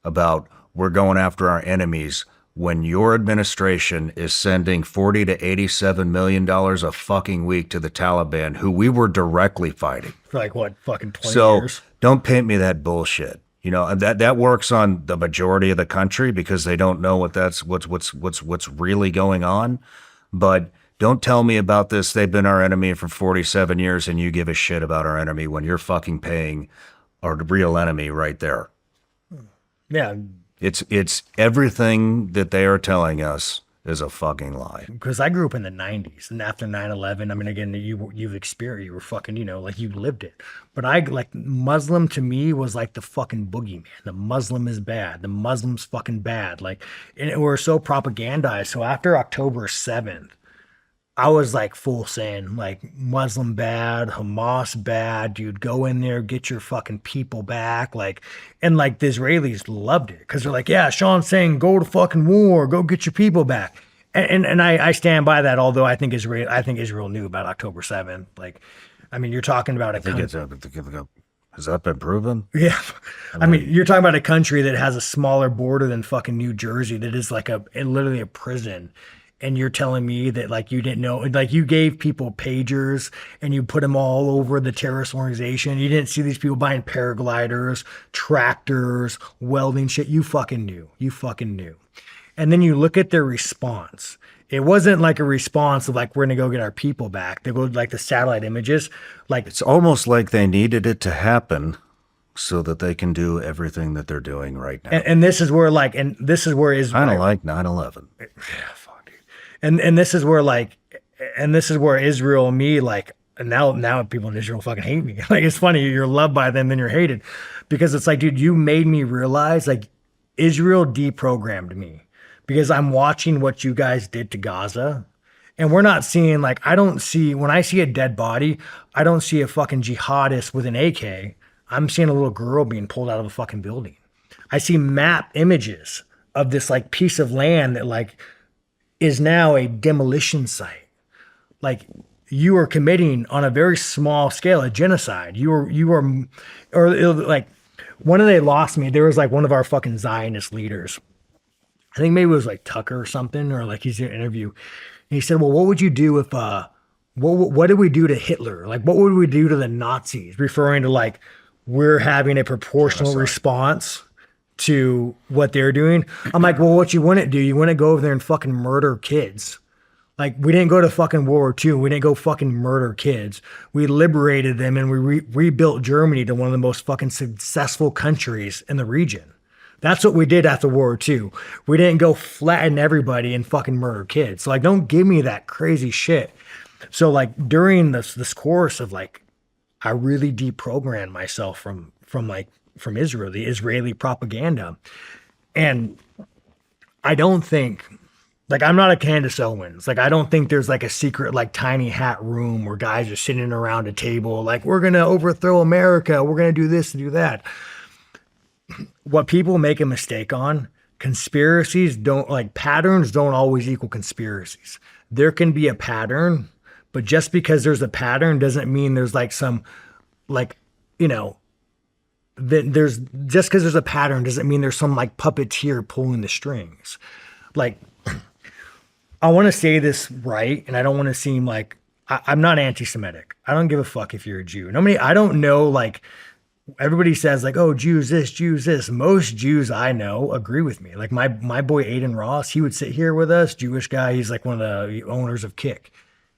about we're going after our enemies when your administration is sending $40 to $87 million a fucking week to the Taliban, who we were directly fighting. For like what, fucking 20 years? So don't paint me that bullshit. You know, and that works on the majority of the country because they don't know what's really going on. But don't tell me about this. They've been our enemy for 47 years, and you give a shit about our enemy when you're fucking paying our real enemy right there. Yeah. It's everything that they are telling us is a fucking lie. Because I grew up in the 90s, and after 9/11, I mean, again, you've experienced, you were fucking, you know, like, you lived it. But Muslim to me was like the fucking boogeyman. The Muslim is bad. The Muslim's fucking bad. Like, and we're so propagandized. So after October 7th, I was like full saying, like, Muslim bad, Hamas bad, dude, go in there, get your fucking people back. Like, and like the Israelis loved it because they're like, yeah, Shawn's saying go to fucking war, go get your people back. And I stand by that, although I think Israel knew about October 7th. Like, I mean, you're talking about I think it's Has that been proven? Yeah. I mean, you're talking about a country that has a smaller border than fucking New Jersey that is like literally a prison. And you're telling me that like you didn't know, like you gave people pagers and you put them all over the terrorist organization. You didn't see these people buying paragliders, tractors, welding shit. You fucking knew. You fucking knew. And then you look at their response. It wasn't like a response of like, we're going to go get our people back. They go like the satellite images. Like it's almost like they needed it to happen so that they can do everything that they're doing right now. And this is where like, and this is where is kind of like 9/11. Yeah, fuck, dude. And this is where like, and this is where Israel and me like, and now people in Israel fucking hate me. Like, it's funny. You're loved by them, then you're hated, because it's like, dude, you made me realize like Israel deprogrammed me. Because I'm watching what you guys did to Gaza, and we're not seeing like, I don't see, when I see a dead body, I don't see a fucking jihadist with an AK. I'm seeing a little girl being pulled out of a fucking building. I see map images of this like piece of land that like is now a demolition site. Like you are committing on a very small scale a genocide. You are, or like when they lost me, there was like one of our fucking Zionist leaders. I think maybe it was like Tucker or something, or like he's in an interview. And he said, well, what would you do if, what did we do to Hitler? Like, what would we do to the Nazis? Referring to like, we're having a proportional response to what they're doing. I'm like, well, what you wouldn't do, you wouldn't go over there and fucking murder kids. Like, we didn't go to fucking World War II. We didn't go fucking murder kids. We liberated them and we rebuilt Germany to one of the most fucking successful countries in the region. That's what we did after World War II. We didn't go flatten everybody and fucking murder kids. So like, don't give me that crazy shit. So like during this course of like, I really deprogrammed myself from Israel, the Israeli propaganda. And I don't think, like, I'm not a Candace Owens. Like, I don't think there's like a secret, like tiny hat room where guys are sitting around a table. Like, we're going to overthrow America. We're going to do this and do that. What people make a mistake on, conspiracies don't, like, patterns don't always equal conspiracies. There can be a pattern, but just because there's a pattern doesn't mean there's like some, like, you know, there's, just because there's a pattern doesn't mean there's some like puppeteer pulling the strings. Like, I want to say this right, and I don't want to seem like, I'm not anti-Semitic. I don't give a fuck if you're a Jew. I don't know, like, everybody says like, oh, Jews this, Jews this. Most Jews I know agree with me. Like my boy Aiden Ross, he would sit here with us, Jewish guy. He's like one of the owners of Kick.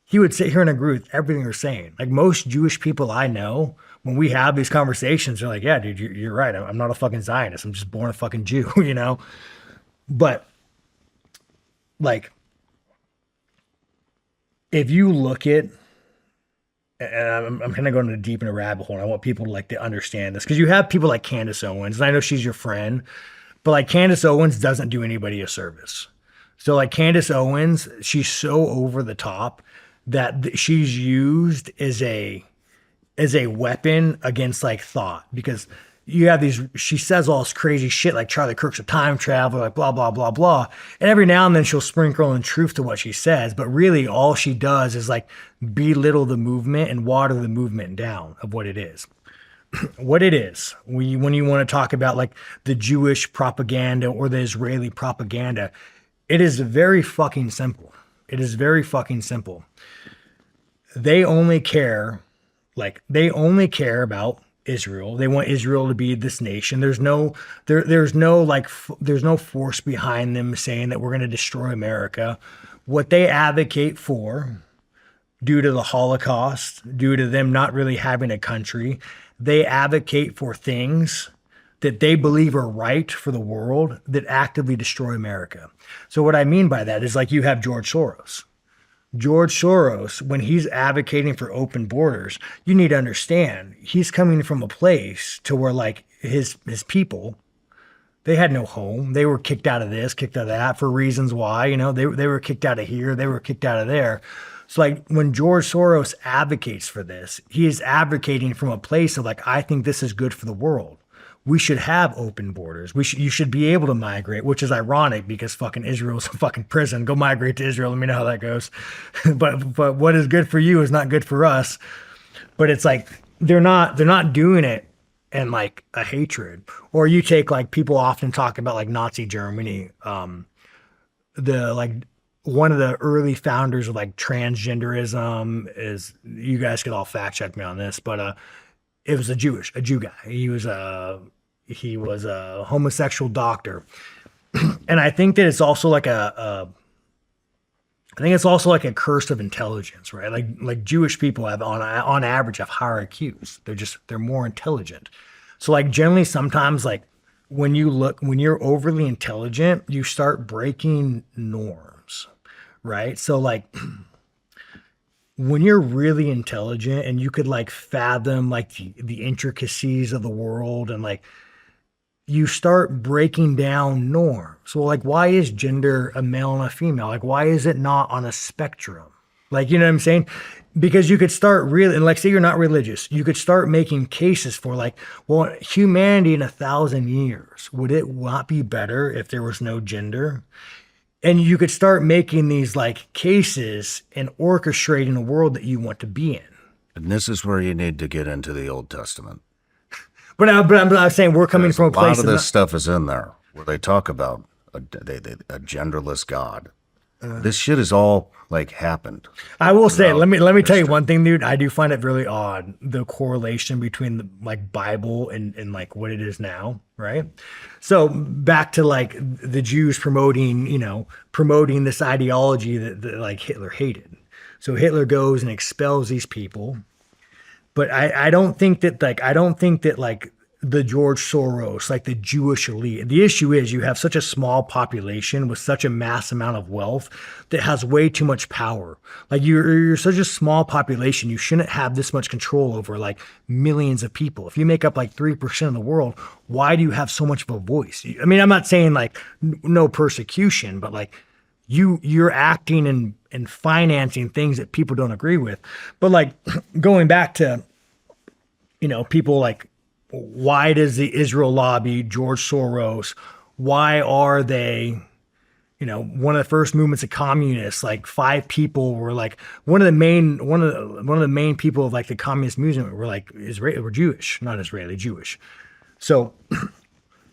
He would sit here and agree with everything they're saying. Like most Jewish people I know, when we have these conversations, they're like, yeah, dude, you're right. I'm not a fucking Zionist. I'm just born a fucking Jew, you know? But like, if you look at, and I'm kind of going deep in a rabbit hole, and I want people to like to understand this, because you have people like Candace Owens, and I know she's your friend, but like Candace Owens doesn't do anybody a service. So like Candace Owens, she's so over the top that she's used as a weapon against like thought, because you have these, she says all this crazy shit like Charlie Kirk's a time traveler, like blah, blah, blah, blah. And every now and then she'll sprinkle in truth to what she says. But really all she does is like belittle the movement and water the movement down of what it is. What it is, when you want to talk about like the Jewish propaganda or the Israeli propaganda, it is very fucking simple. It is very fucking simple. They only care about Israel. They want Israel to be this nation. There's no force behind them saying that we're going to destroy America. What they advocate for, due to the Holocaust, due to them not really having a country, they advocate for things that they believe are right for the world that actively destroy America. So what I mean by that is like you have George Soros. George Soros, when he's advocating for open borders, you need to understand he's coming from a place to where like his people, they had no home. They were kicked out of this, kicked out of that for reasons why, you know, they were kicked out of here, they were kicked out of there. So like when George Soros advocates for this, he is advocating from a place of like, I think this is good for the world. We should have open borders. You should be able to migrate, which is ironic because fucking Israel's a fucking prison. Go migrate to Israel. Let me know how that goes. but what is good for you is not good for us. But it's like they're not doing it and like a hatred. Or you take like people often talk about like Nazi Germany, the like one of the early founders of like transgenderism is, you guys could all fact check me on this, but it was a Jew guy. He was a homosexual doctor. And I think that it's also like I think it's also like a curse of intelligence, right? Like Jewish people have on average have higher IQs. They're more intelligent. So like generally sometimes like when you're overly intelligent, you start breaking norms, right? So like when you're really intelligent and you could like fathom like the intricacies of the world, and like you start breaking down norms. Well, like, why is gender a male and a female? Like, why is it not on a spectrum? Like, you know what I'm saying? Because you could start really, and like, say you're not religious, you could start making cases for like, well, humanity in 1,000 years, would it not be better if there was no gender? And you could start making these like cases and orchestrating a world that you want to be in. And this is where you need to get into the Old Testament. But I'm saying we're coming from a place. A lot of this stuff is in there where they talk about a genderless God. This shit is all like happened. I will say, let me tell you one thing, dude. I do find it really odd, the correlation between the like Bible and like what it is now, right? So back to like the Jews promoting this ideology that like Hitler hated. So Hitler goes and expels these people. But I don't think that the George Soros, like the Jewish elite. The issue is you have such a small population with such a mass amount of wealth that has way too much power. Like you're such a small population, you shouldn't have this much control over like millions of people. If you make up like 3% of the world, why do you have so much of a voice? I mean, I'm not saying like no persecution, but like you're acting and financing things that people don't agree with. But like going back to, people like, why does the Israel lobby, George Soros, why are they, one of the first movements of communists, like 5 people were like, one of the main people of like the communist movement were like were Jewish, not Israeli, Jewish. So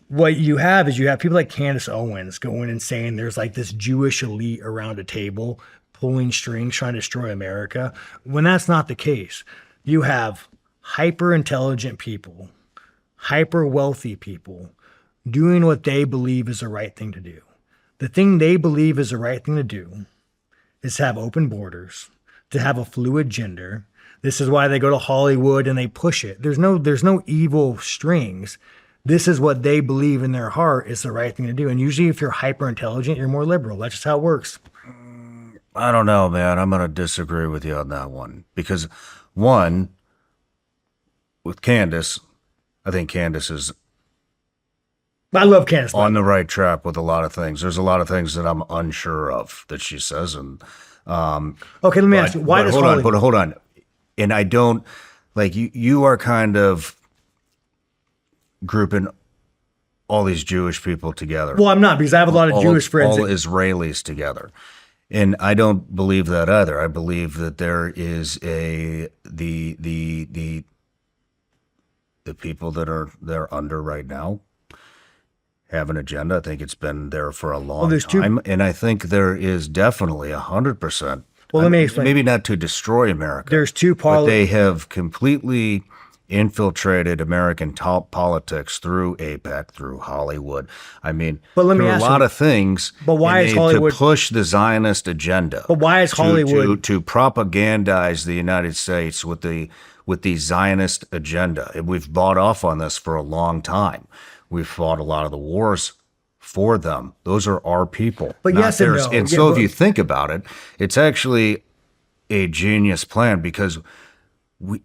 what you have is people like Candace Owens going and saying there's like this Jewish elite around a table pulling strings trying to destroy America, when that's not the case. You have hyper intelligent people, hyper wealthy people doing what they believe is the right thing to do. The thing they believe is the right thing to do is to have open borders, to have a fluid gender. This is why they go to Hollywood and they push it. There's no evil strings. This is what they believe in their heart is the right thing to do. And usually if you're hyper intelligent, you're more liberal. That's just how it works. I don't know, man. I'm going to disagree with you on that one. Because one, with Candace, I think Candace is I love Candace on the right track with a lot of things. There's a lot of things that I'm unsure of that she says. And okay, let me ask you, why does Hollywood... Hold on. And I don't, like, you are kind of grouping all these Jewish people together. Well, I'm not, because I have a lot of Jewish friends. All Israelis together. And I don't believe that either. I believe that there is the people that are there under right now have an agenda. I think it's been there for a long time. And I think there is definitely 100%. Well, let me explain. Maybe not to destroy America. There's two but they have completely infiltrated American top politics through AIPAC, through Hollywood. I mean, through a lot of things. But why is Hollywood to push the Zionist agenda? But why is Hollywood to propagandize the United States with the Zionist agenda? And we've bought off on this for a long time. We've fought a lot of the wars for them. Those are our people. But yes and no. And so if you think about it, it's actually a genius plan because we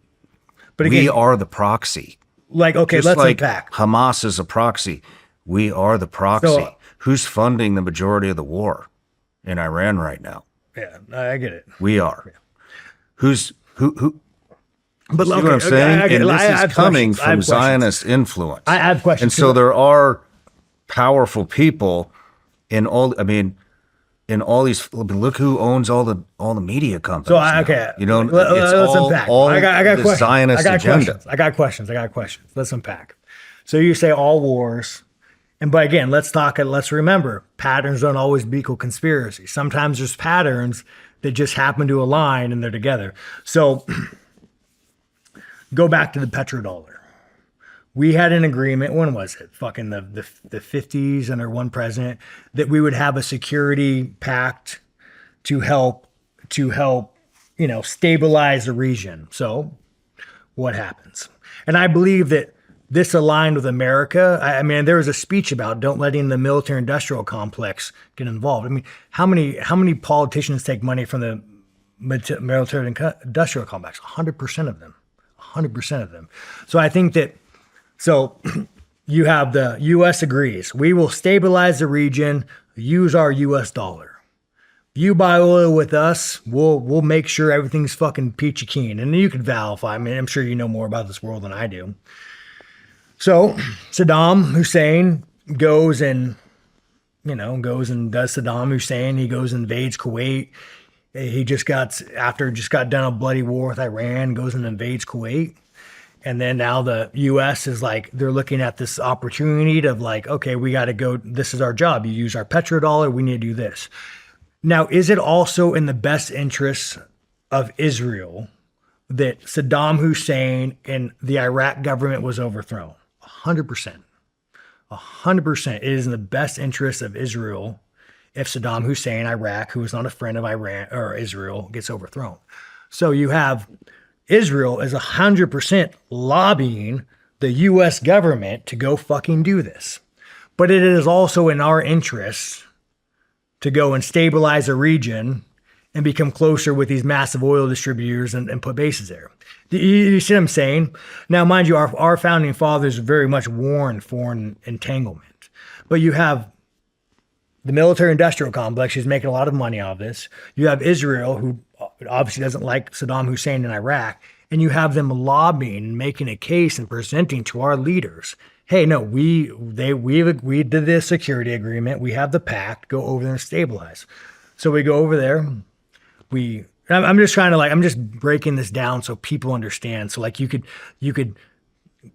are the proxy. Like, okay, just let's like unpack. Hamas is a proxy. We are the proxy. So, who's funding the majority of the war in Iran right now? Yeah, I get it. We are. Yeah. Who? But see what I'm saying? And this is coming from Zionist influence. I have questions. And so there are powerful people in all. I mean, and all these. Look who owns all the media companies. So now. okay, You know, let's unpack. I got the questions. Zionist agenda. I got questions. Let's unpack. So you say all wars, but again, let's remember, patterns don't always equal conspiracy. Sometimes there's patterns that just happen to align and they're together. So go back to the petrodollar. We had an agreement, when was it? Fucking the 50s under one president, that we would have a security pact to help, stabilize the region. So what happens? And I believe that this aligned with America. I mean, there was a speech about don't letting the military industrial complex get involved. I mean, how many politicians take money from the military industrial complex? 100% of them. 100% of them. So I think that, you have the U.S. agrees. We will stabilize the region, use our U.S. dollar. You buy oil with us, we'll make sure everything's fucking peachy keen. And you can verify. I mean, I'm sure you know more about this world than I do. So Saddam Hussein goes and does Saddam Hussein. He goes and invades Kuwait. He just got done a bloody war with Iran, goes and invades Kuwait. And then now the U.S. is like, they're looking at this opportunity of like, okay, we got to go. This is our job. You use our petrodollar. We need to do this. Now, is it also in the best interest of Israel that Saddam Hussein and the Iraq government was overthrown? 100%. 100%. It is in the best interest of Israel if Saddam Hussein, Iraq, who is not a friend of Iran or Israel, gets overthrown. So you have Israel is 100% lobbying the U.S. government to go fucking do this. But it is also in our interest to go and stabilize a region and become closer with these massive oil distributors and put bases there. You see what I'm saying? Now, mind you, our founding fathers very much warned foreign entanglement. But you have the military-industrial complex is making a lot of money out of this. You have Israel, who obviously doesn't like Saddam Hussein in Iraq, and you have them lobbying and making a case and presenting to our leaders, hey, no, we did this security agreement. We have the pact. Go over there and stabilize. So we go over there. I'm just breaking this down so people understand. So like you could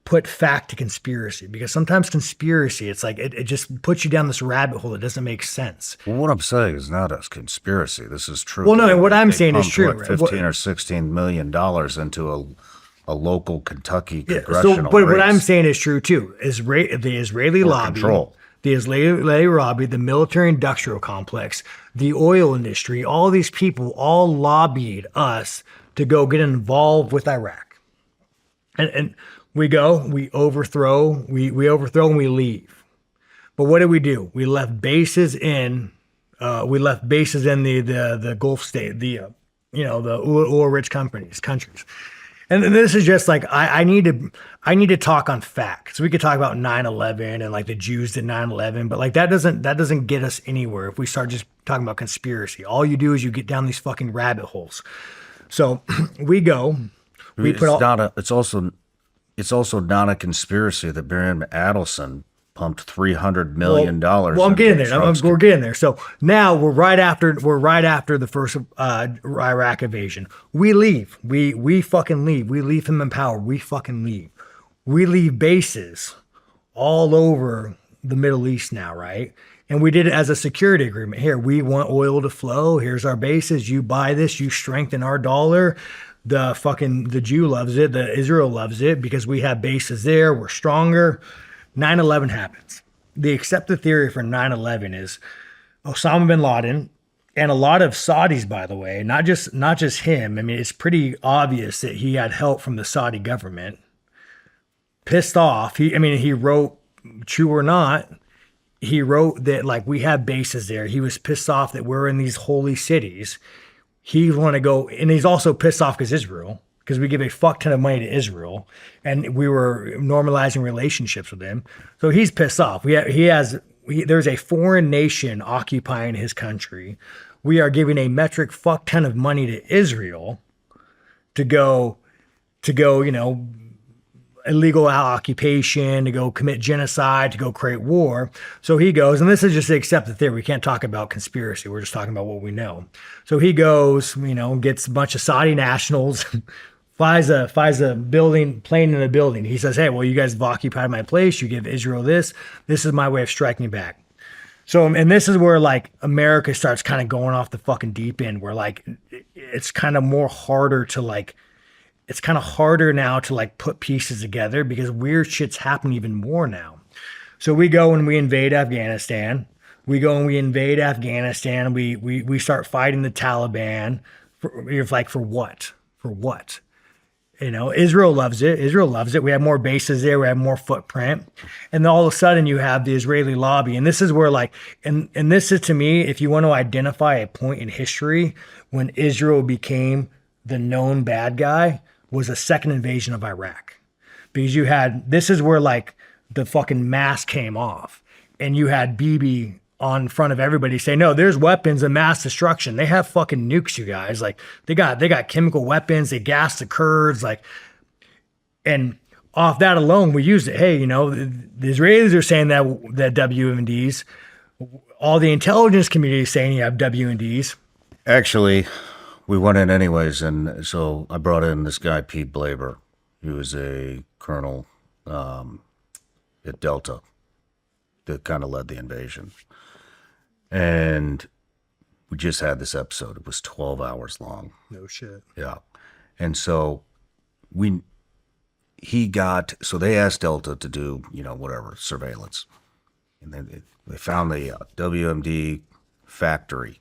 put fact to conspiracy, because sometimes conspiracy, it's like it just puts you down this rabbit hole that doesn't make sense. Well, what I'm saying is not a conspiracy. This is true. Well, no, and what I'm saying is true. Like $15 or $16 million into a local Kentucky congressional but race. what I'm saying is true too. The Israeli lobby, the Israeli lobby, the military-industrial complex, the oil industry, all these people all lobbied us to go get involved with Iraq, and we go, we overthrow, and we leave. But what did we do? We left bases in the Gulf state, the oil-rich countries. And this is just like, I need to talk on facts. We could talk about 9/11 and like the Jews did 9/11, but like that doesn't get us anywhere if we start just talking about conspiracy. All you do is you get down these fucking rabbit holes. So we go, It's also not a conspiracy that Barron Adelson pumped $300 million. Well, I'm getting there. We're getting there. So now we're right after the first Iraq invasion. We leave. We fucking leave. We leave him in power. We fucking leave. We leave bases all over the Middle East now, right? And we did it as a security agreement. Here, we want oil to flow. Here's our bases. You buy this. You strengthen our dollar. The Jew loves it. The Israel loves it because we have bases there. We're stronger. 9/11 happens. The accepted theory for 9/11 is Osama bin Laden and a lot of Saudis, by the way, not just him. I mean, it's pretty obvious that he had help from the Saudi government. Pissed off. He wrote, true or not, he wrote that like we have bases there. He was pissed off that we're in these holy cities. He want to go, and he's also pissed off because we give a fuck ton of money to Israel, and we were normalizing relationships with him. So he's pissed off. There's a foreign nation occupying his country. We are giving a metric fuck ton of money to Israel to go, illegal occupation, to go commit genocide, to go create war. So he goes, and this is just to accept the theory. We can't talk about conspiracy. We're just talking about what we know. So he goes, gets a bunch of Saudi nationals, flies a plane in a building. He says, hey, well, you guys have occupied my place. You give Israel this. This is my way of striking back. So, and this is where like America starts kind of going off the fucking deep end, where like it's kind of harder now to like put pieces together because weird shit's happening even more now. So we go and we invade Afghanistan. We start fighting the Taliban. For what? For what? Israel loves it. We have more bases there. We have more footprint. And then all of a sudden you have the Israeli lobby. And this is where like, and this is to me, if you want to identify a point in history when Israel became the known bad guy, was a second invasion of Iraq. Because this is where like the fucking mask came off. And you had Bibi on front of everybody say, no, there's weapons of mass destruction. They have fucking nukes, you guys. Like they got chemical weapons. They gassed the Kurds. Like, and off that alone, we used it. Hey, the Israelis are saying that WMDs, all the intelligence community is saying you have WMDs. Actually, we went in anyways. And so I brought in this guy, Pete Blaber. He was a colonel at Delta that kind of led the invasion. And we just had this episode. It was 12 hours long. No shit. Yeah. And so they asked Delta to do, whatever, surveillance. And then they found the WMD factory.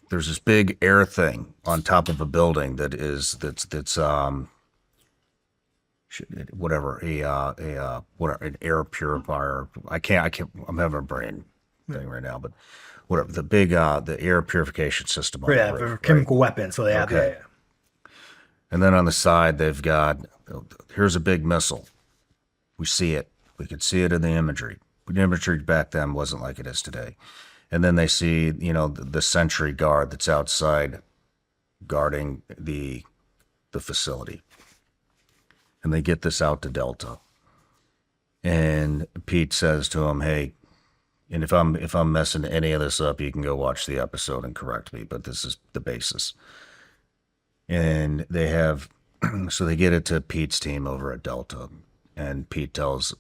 There's this big air thing on top of a building that's whatever, an air purifier. I can't, I'm having a brain thing right now, but whatever, the air purification system. On the roof, chemical weapons. So they have that. And then on the side, they've got, here's a big missile. We see it. We could see it in the imagery. The imagery back then wasn't like it is today. And then they see, the sentry guard that's outside guarding the facility. And they get this out to Delta. And Pete says to him, hey, and if I'm messing any of this up, you can go watch the episode and correct me, but this is the basis. And they have, so they get it to Pete's team over at Delta. And Pete tells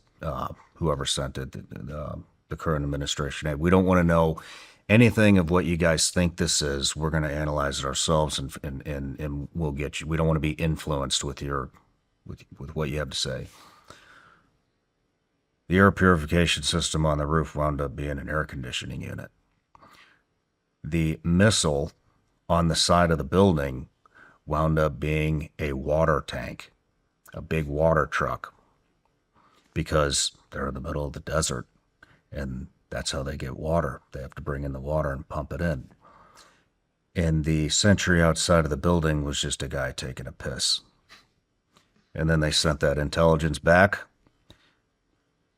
whoever sent it, the current administration, hey, we don't want to know anything of what you guys think this is. We're going to analyze it ourselves and we'll get you. We don't want to be influenced with what you have to say. The air purification system on the roof wound up being an air conditioning unit. The missile on the side of the building wound up being a water tank, a big water truck, because they're in the middle of the desert and that's how they get water. They have to bring in the water and pump it in. And the sentry outside of the building was just a guy taking a piss. And then they sent that intelligence back,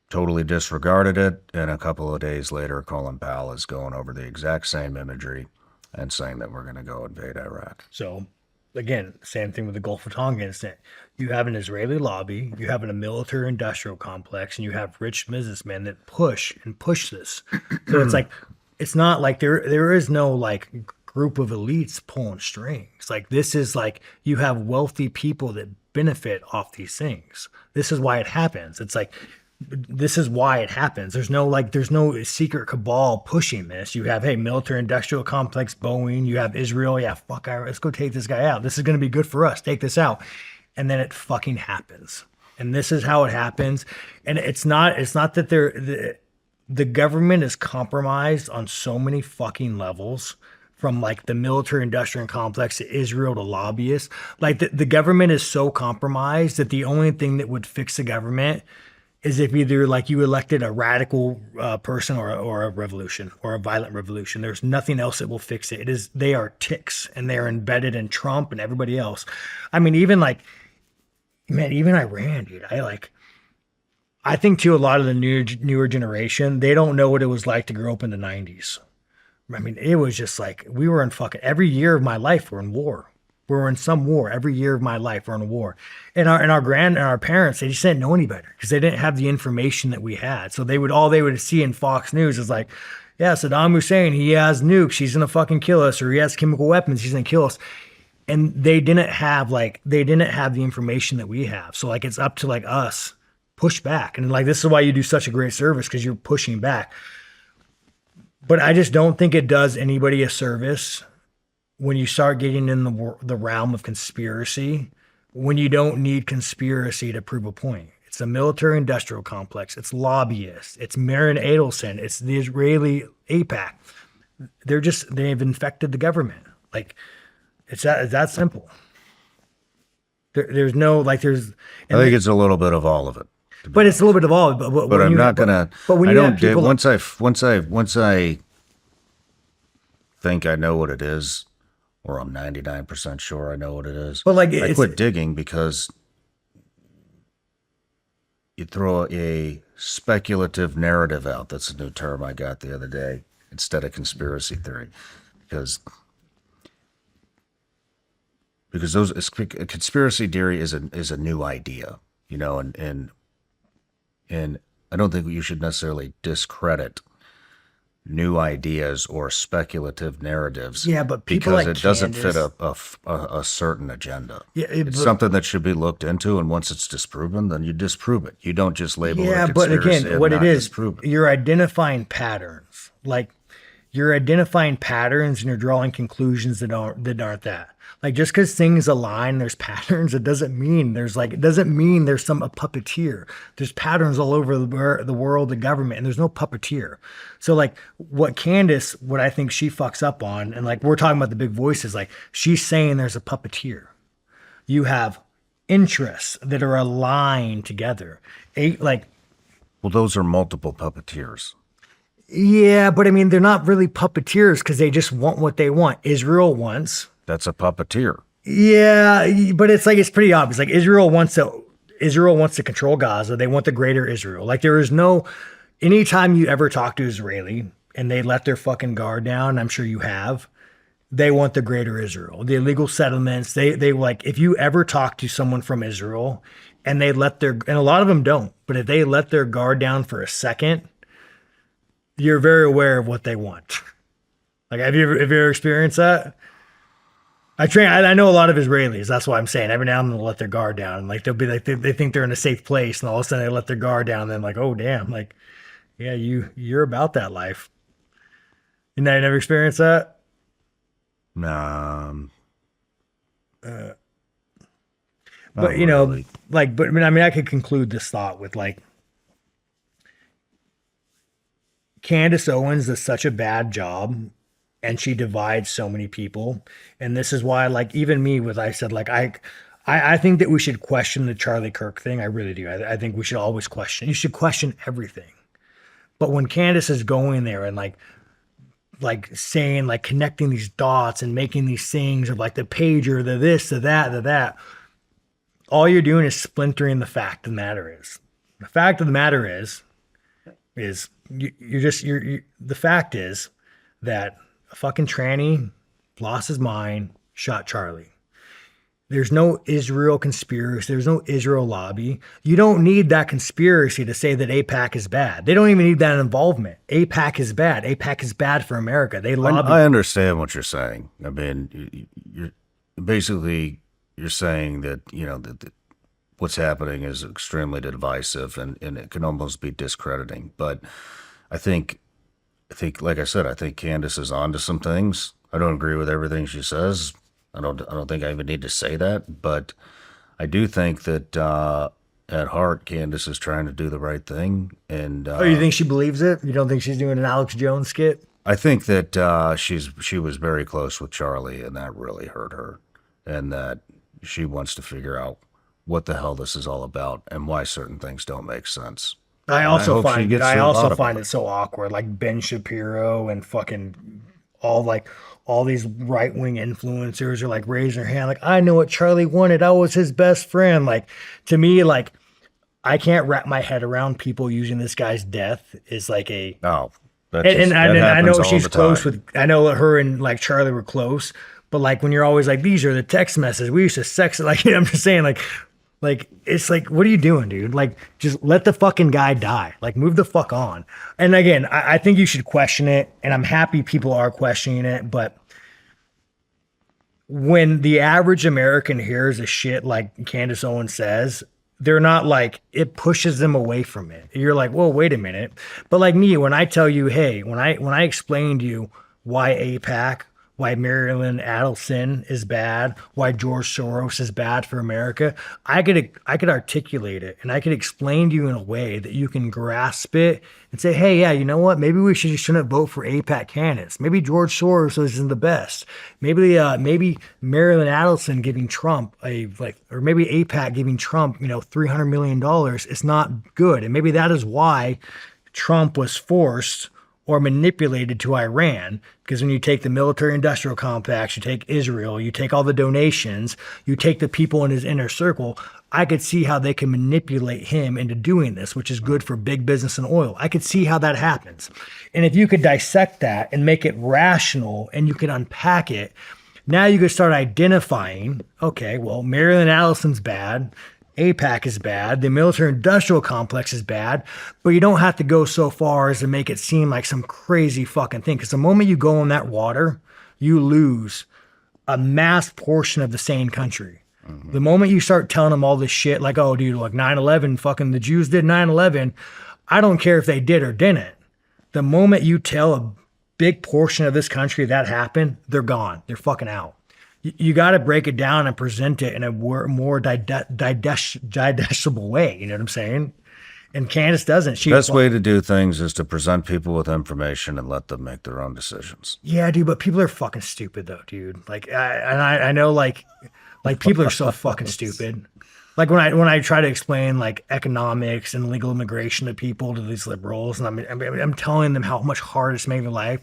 totally disregarded it, and a couple of days later, Colin Powell is going over the exact same imagery and saying that we're going to go invade Iraq. So, again, same thing with the Gulf of Tonkin incident. You have an Israeli lobby, you have a military-industrial complex, and you have rich businessmen that push this. So it's not like there is no like group of elites pulling strings. Like this is like you have wealthy people that benefit off these things. This is why it happens. It's like this is why it happens. There's no secret cabal pushing this. You have, hey, military industrial complex, Boeing. You have Israel. Yeah, fuck, let's go take this guy out. This is going to be good for us. Take this out. And then it fucking happens. And this is how it happens. And it's not that the government is compromised on so many fucking levels, from like the military industrial complex to Israel to lobbyists. Like the government is so compromised that the only thing that would fix the government is if either like you elected a radical person or a revolution or a violent revolution. There's nothing else that will fix it. They are ticks and they are embedded in Trump and everybody else. I mean, even Iran, dude. I think too, a lot of the newer generation, they don't know what it was like to grow up in the 90s. I mean, it was just like we were in fucking every year of my life we're in war. We're in some war. Every year of my life, we're in a war. And our parents, they just didn't know any better because they didn't have the information that we had. So all they would see in Fox News is like, yeah, Saddam Hussein, he has nukes, he's gonna fucking kill us, or he has chemical weapons, he's gonna kill us. And they didn't have the information that we have. So like it's up to like us push back. And like this is why you do such a great service, because you're pushing back. But I just don't think it does anybody a service when you start getting in the realm of conspiracy, when you don't need conspiracy to prove a point. It's a military industrial complex. It's lobbyists. It's Marin Adelson. It's the Israeli AIPAC. They've infected the government. Like it's that simple. There's no like there's. I think it's a little bit of all of it. But it's a little bit of all of it. But I'm not gonna. But when I you don't. have people, Once I think I know what it is, or I'm 99% sure I know what it is. But like I quit digging because you throw a speculative narrative out. That's a new term I got the other day instead of conspiracy theory, because a conspiracy theory is a new idea, you know, and I don't think you should necessarily discredit new ideas or speculative narratives. Yeah, but people because like it doesn't Candace, fit a certain agenda. Yeah, it's something that should be looked into, and once it's disproven, then you disprove it. You don't just label it a yeah, but conspiracy again, what and it not is, disprove it. you're identifying patterns. Like you're identifying patterns, and you're drawing conclusions that aren't that. Like just because things align, there's patterns. It doesn't mean there's some a puppeteer. There's patterns all over the world, the government, and there's no puppeteer. So like what I think she fucks up on, and like we're talking about the big voices, like she's saying there's a puppeteer. You have interests that are aligned together. Well, those are multiple puppeteers. Yeah, but I mean, they're not really puppeteers because they just want what they want. Israel wants. That's a puppeteer. Yeah, but it's pretty obvious. Like Israel wants to control Gaza. They want the greater Israel. Like there is no, anytime you ever talk to Israeli and they let their fucking guard down, I'm sure you have, they want the greater Israel. The illegal settlements, they like, if you ever talk to someone from Israel and and a lot of them don't, but if they let their guard down for a second, you're very aware of what they want. Like, have you ever experienced that? I know a lot of Israelis. That's why I'm saying every now and then they'll let their guard down. And like they'll be like they think they're in a safe place, and all of a sudden they let their guard down. And then like, oh damn, like, yeah, you're about that life. You never experienced that? But you know, really. But I mean, I could conclude this thought with like, Candace Owens does such a bad job. And she divides so many people. And this is why, like, even me, I said, like, I think that we should question the Charlie Kirk thing. I really do. I think we should always question. You should question everything. But when Candace is going there and like saying, like connecting these dots and making these things of like the pager, the this, the that, the that, all you're doing is splintering the fact of the matter is. The fact of the matter is the fact is that a fucking tranny lost his mind, shot Charlie. There's no Israel conspiracy. There's no Israel lobby. You don't need that conspiracy to say that AIPAC is bad. They don't even need that involvement. AIPAC is bad. AIPAC is bad for America. They lobby. I understand what you're saying. I mean, you're saying that, you know, that what's happening is extremely divisive and it can almost be discrediting. But I think, like I said, I think Candace is onto some things. I don't agree with everything she says. I don't think I even need to say that, but I do think that at heart, Candace is trying to do the right thing. And you think she believes it? You don't think she's doing an Alex Jones skit? I think that she was very close with Charlie, and that really hurt her, and that she wants to figure out what the hell this is all about and why certain things don't make sense. I also find it so awkward, like Ben Shapiro and fucking all these right-wing influencers are like raising their hand, like, I know what Charlie wanted. I was his best friend. Like, to me, like, I can't wrap my head around people using this guy's death is like a I know she's close with. I know her and like Charlie were close, But like when you're always like, these are the text messages we used to sex, like, you know, I'm just saying, like it's like, what are you doing, dude? Like, just let the fucking guy die. Like, move the fuck on. And again, I think you should question it, and I'm happy people are questioning it. But when the average American hears a shit like Candace Owens says, they're not like, it pushes them away from it. You're like, well, wait a minute. But like me, when I tell you, hey, when I explain to you why AIPAC, why Marilyn Adelson is bad, why George Soros is bad for America, I could articulate it, and I could explain to you in a way that you can grasp it and say, hey, yeah, you know what? Maybe we shouldn't vote for AIPAC candidates. Maybe George Soros isn't the best. Maybe Marilyn Adelson giving Trump or maybe AIPAC giving Trump, $300 million is not good. And maybe that is why Trump was forced or manipulated to Iran, because when you take the military-industrial complex, you take Israel, you take all the donations, you take the people in his inner circle, I could see how they can manipulate him into doing this, which is good for big business and oil. I could see how that happens. And if you could dissect that and make it rational and you could unpack it, now you could start identifying, okay, well, Marilyn Allison's bad, AIPAC is bad, the military-industrial complex is bad, but you don't have to go so far as to make it seem like some crazy fucking thing. Because the moment you go in that water, you lose a mass portion of the sane country. Mm-hmm. The moment you start telling them all this shit, like, oh, dude, like 9/11, fucking the Jews did 9/11, I don't care if they did or didn't. The moment you tell a big portion of this country that happened, they're gone. They're fucking out. You got to break it down and present it in a more digestible way. You know what I'm saying? And Candace doesn't. Best way to do things is to present people with information and let them make their own decisions. Yeah, dude, but people are fucking stupid though, dude. Like, I know, like people are so fucking stupid. Like when I try to explain like economics and legal immigration to people, to these liberals, and I'm telling them how much harder it's making their life.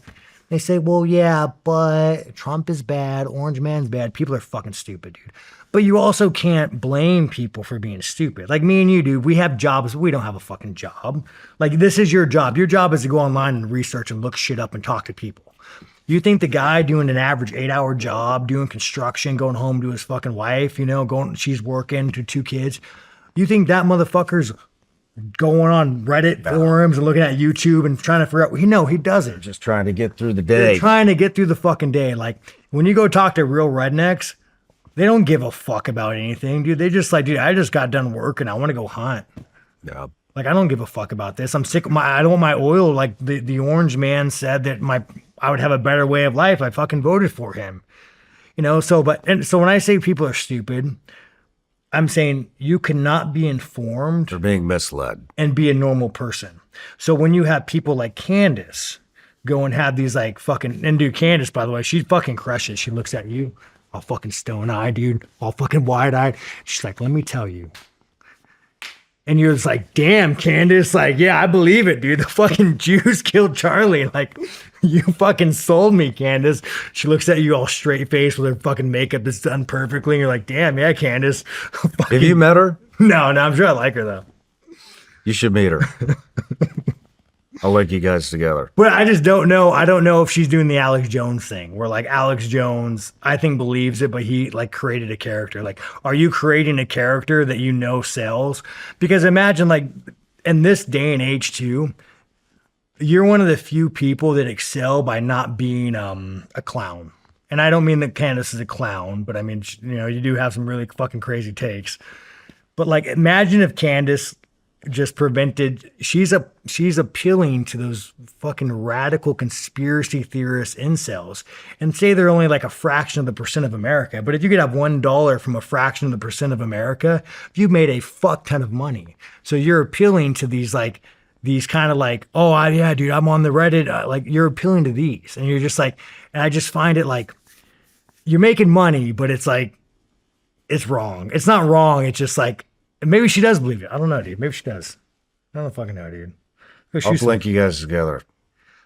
They say, well, yeah, but Trump is bad, Orange Man's bad. People are fucking stupid, dude. But you also can't blame people for being stupid. Like me and you, dude, we have jobs. We don't have a fucking job. Like, this is your job. Your job is to go online and research and look shit up and talk to people. You think the guy doing an average 8-hour job, doing construction, going home to his fucking wife, she's working to 2 kids, you think that motherfucker's going on Reddit forums and looking at YouTube and trying to figure out, he doesn't. Just trying to get through the day. They're trying to get through the fucking day. Like, when you go talk to real rednecks, they don't give a fuck about anything, dude. They just like, dude, I just got done work and I want to go hunt. Yeah. Like, I don't give a fuck about this. I'm sick of I don't want my oil. Like the orange man said that I would have a better way of life. I fucking voted for him. So when I say people are stupid, I'm saying you cannot be informed. They're being misled. And be a normal person. So when you have people like Candace go and have these like fucking, and dude, Candace, by the way, she fucking crushes. She looks at you all fucking stone-eyed, dude, all fucking wide-eyed. She's like, let me tell you. And you're just like, damn, Candace, like, yeah, I believe it, dude. The fucking Jews killed Charlie. Like, you fucking sold me, Candace. She looks at you all straight faced with her fucking makeup that's done perfectly. And you're like, damn, yeah, Candace. Have you met her? No, I'm sure I like her, though. You should meet her. I'll link you guys together. But I just don't know. I don't know if she's doing the Alex Jones thing where like Alex Jones, I think, believes it, but he like created a character. Like, are you creating a character that sells? Because imagine like in this day and age too, you're one of the few people that excel by not being a clown. And I don't mean that Candace is a clown, but I mean, you do have some really fucking crazy takes. But like, imagine if Candace just prevented, she's appealing to those fucking radical conspiracy theorist incels and say they're only like a fraction of the percent of America. But if you could have $1 from a fraction of the percent of America, you've made a fuck ton of money. So you're appealing to these kind of like, oh yeah, dude, I'm on the Reddit. Like, you're appealing to these, and you're just like, and I just find it like you're making money, but it's like, it's wrong. It's not wrong. It's just like, maybe she does believe it. I don't know, dude. Maybe she does. I don't fucking know, dude. I'll link you guys together.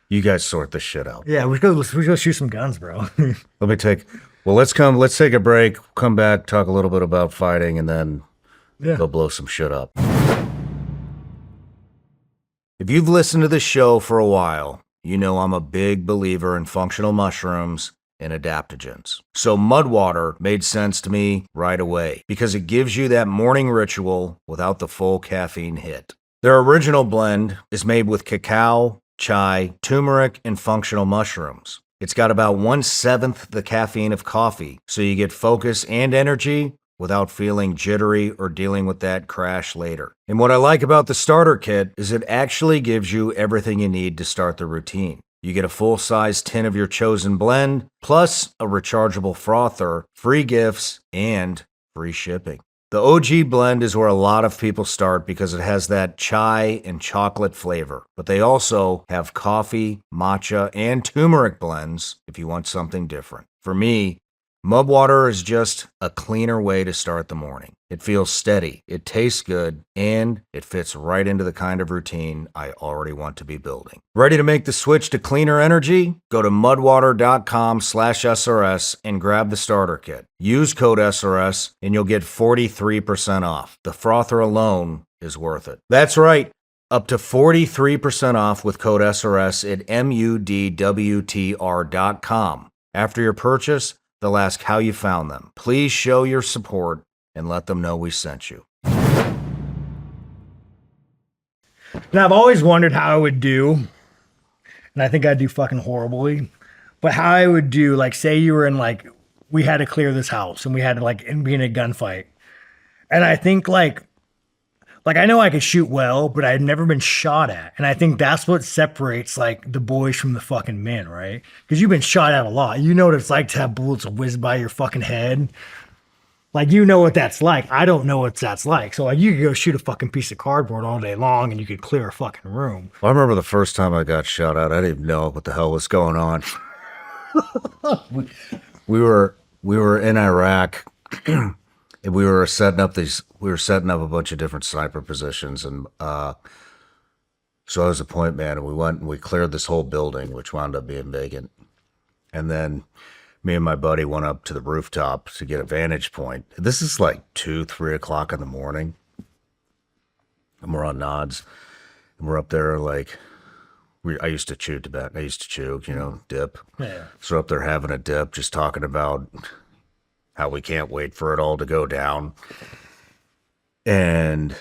You guys sort this shit out. Yeah, we go shoot some guns, bro. Let's take a break, come back, talk a little bit about fighting, and then go blow some shit up. If you've listened to this show for a while, you know I'm a big believer in functional mushrooms and adaptogens. So mud water made sense to me right away because it gives you that morning ritual without the full caffeine hit. Their original blend is made with cacao, chai, turmeric, and functional mushrooms. It's got about 1/7 the caffeine of coffee, so you get focus and energy without feeling jittery or dealing with that crash later. And what I like about the starter kit is it actually gives you everything you need to start the routine. You get a full-size tin of your chosen blend, plus a rechargeable frother, free gifts, and free shipping. The OG blend is where a lot of people start because it has that chai and chocolate flavor, but they also have coffee, matcha, and turmeric blends if you want something different. For me, mud water is just a cleaner way to start the morning. It feels steady, it tastes good, and it fits right into the kind of routine I already want to be building. Ready to make the switch to cleaner energy? Go to mudwater.com/SRS and grab the starter kit. Use code SRS and you'll get 43% off. The frother alone is worth it. That's right. Up to 43% off with code SRS at mudwtr.com. After your purchase, they'll ask how you found them. Please show your support and let them know we sent you. Now, I've always wondered how I would do, and I think I'd do fucking horribly, but how I would do, like, say you were in, like, we had to clear this house and we had to, like, be in a gunfight. And I think, like I know I could shoot well, but I've never been shot at. And I think that's what separates, like, the boys from the fucking men, right? Because you've been shot at a lot. You know what it's like to have bullets whiz by your fucking head. Like, you know what that's like. I don't know what that's like. So, like, you could go shoot a fucking piece of cardboard all day long and you could clear a fucking room. Well, I remember the first time I got shot at, I didn't even know what the hell was going on. we were in Iraq and we were setting up a bunch of different sniper positions, and so I was a point man, and we went and we cleared this whole building, which wound up being vacant. And then me and my buddy went up to the rooftop to get a vantage point. This is like 2-3 o'clock in the morning, and we're on nods, and we're up there like I used to chew tobacco. I used to chew, dip. Yeah. So we're up there having a dip, just talking about how we can't wait for it all to go down. And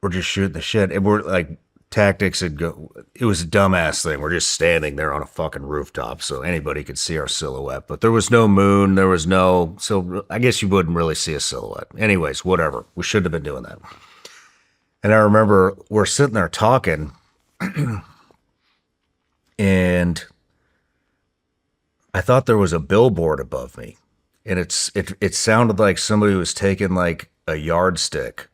we're just shooting the shit. And we're like, tactics would go, it was a dumbass thing. We're just standing there on a fucking rooftop so anybody could see our silhouette. But there was no moon. So I guess you wouldn't really see a silhouette. Anyways, whatever. We shouldn't have been doing that. And I remember we're sitting there talking and I thought there was a billboard above me, and it sounded like somebody was taking like a yardstick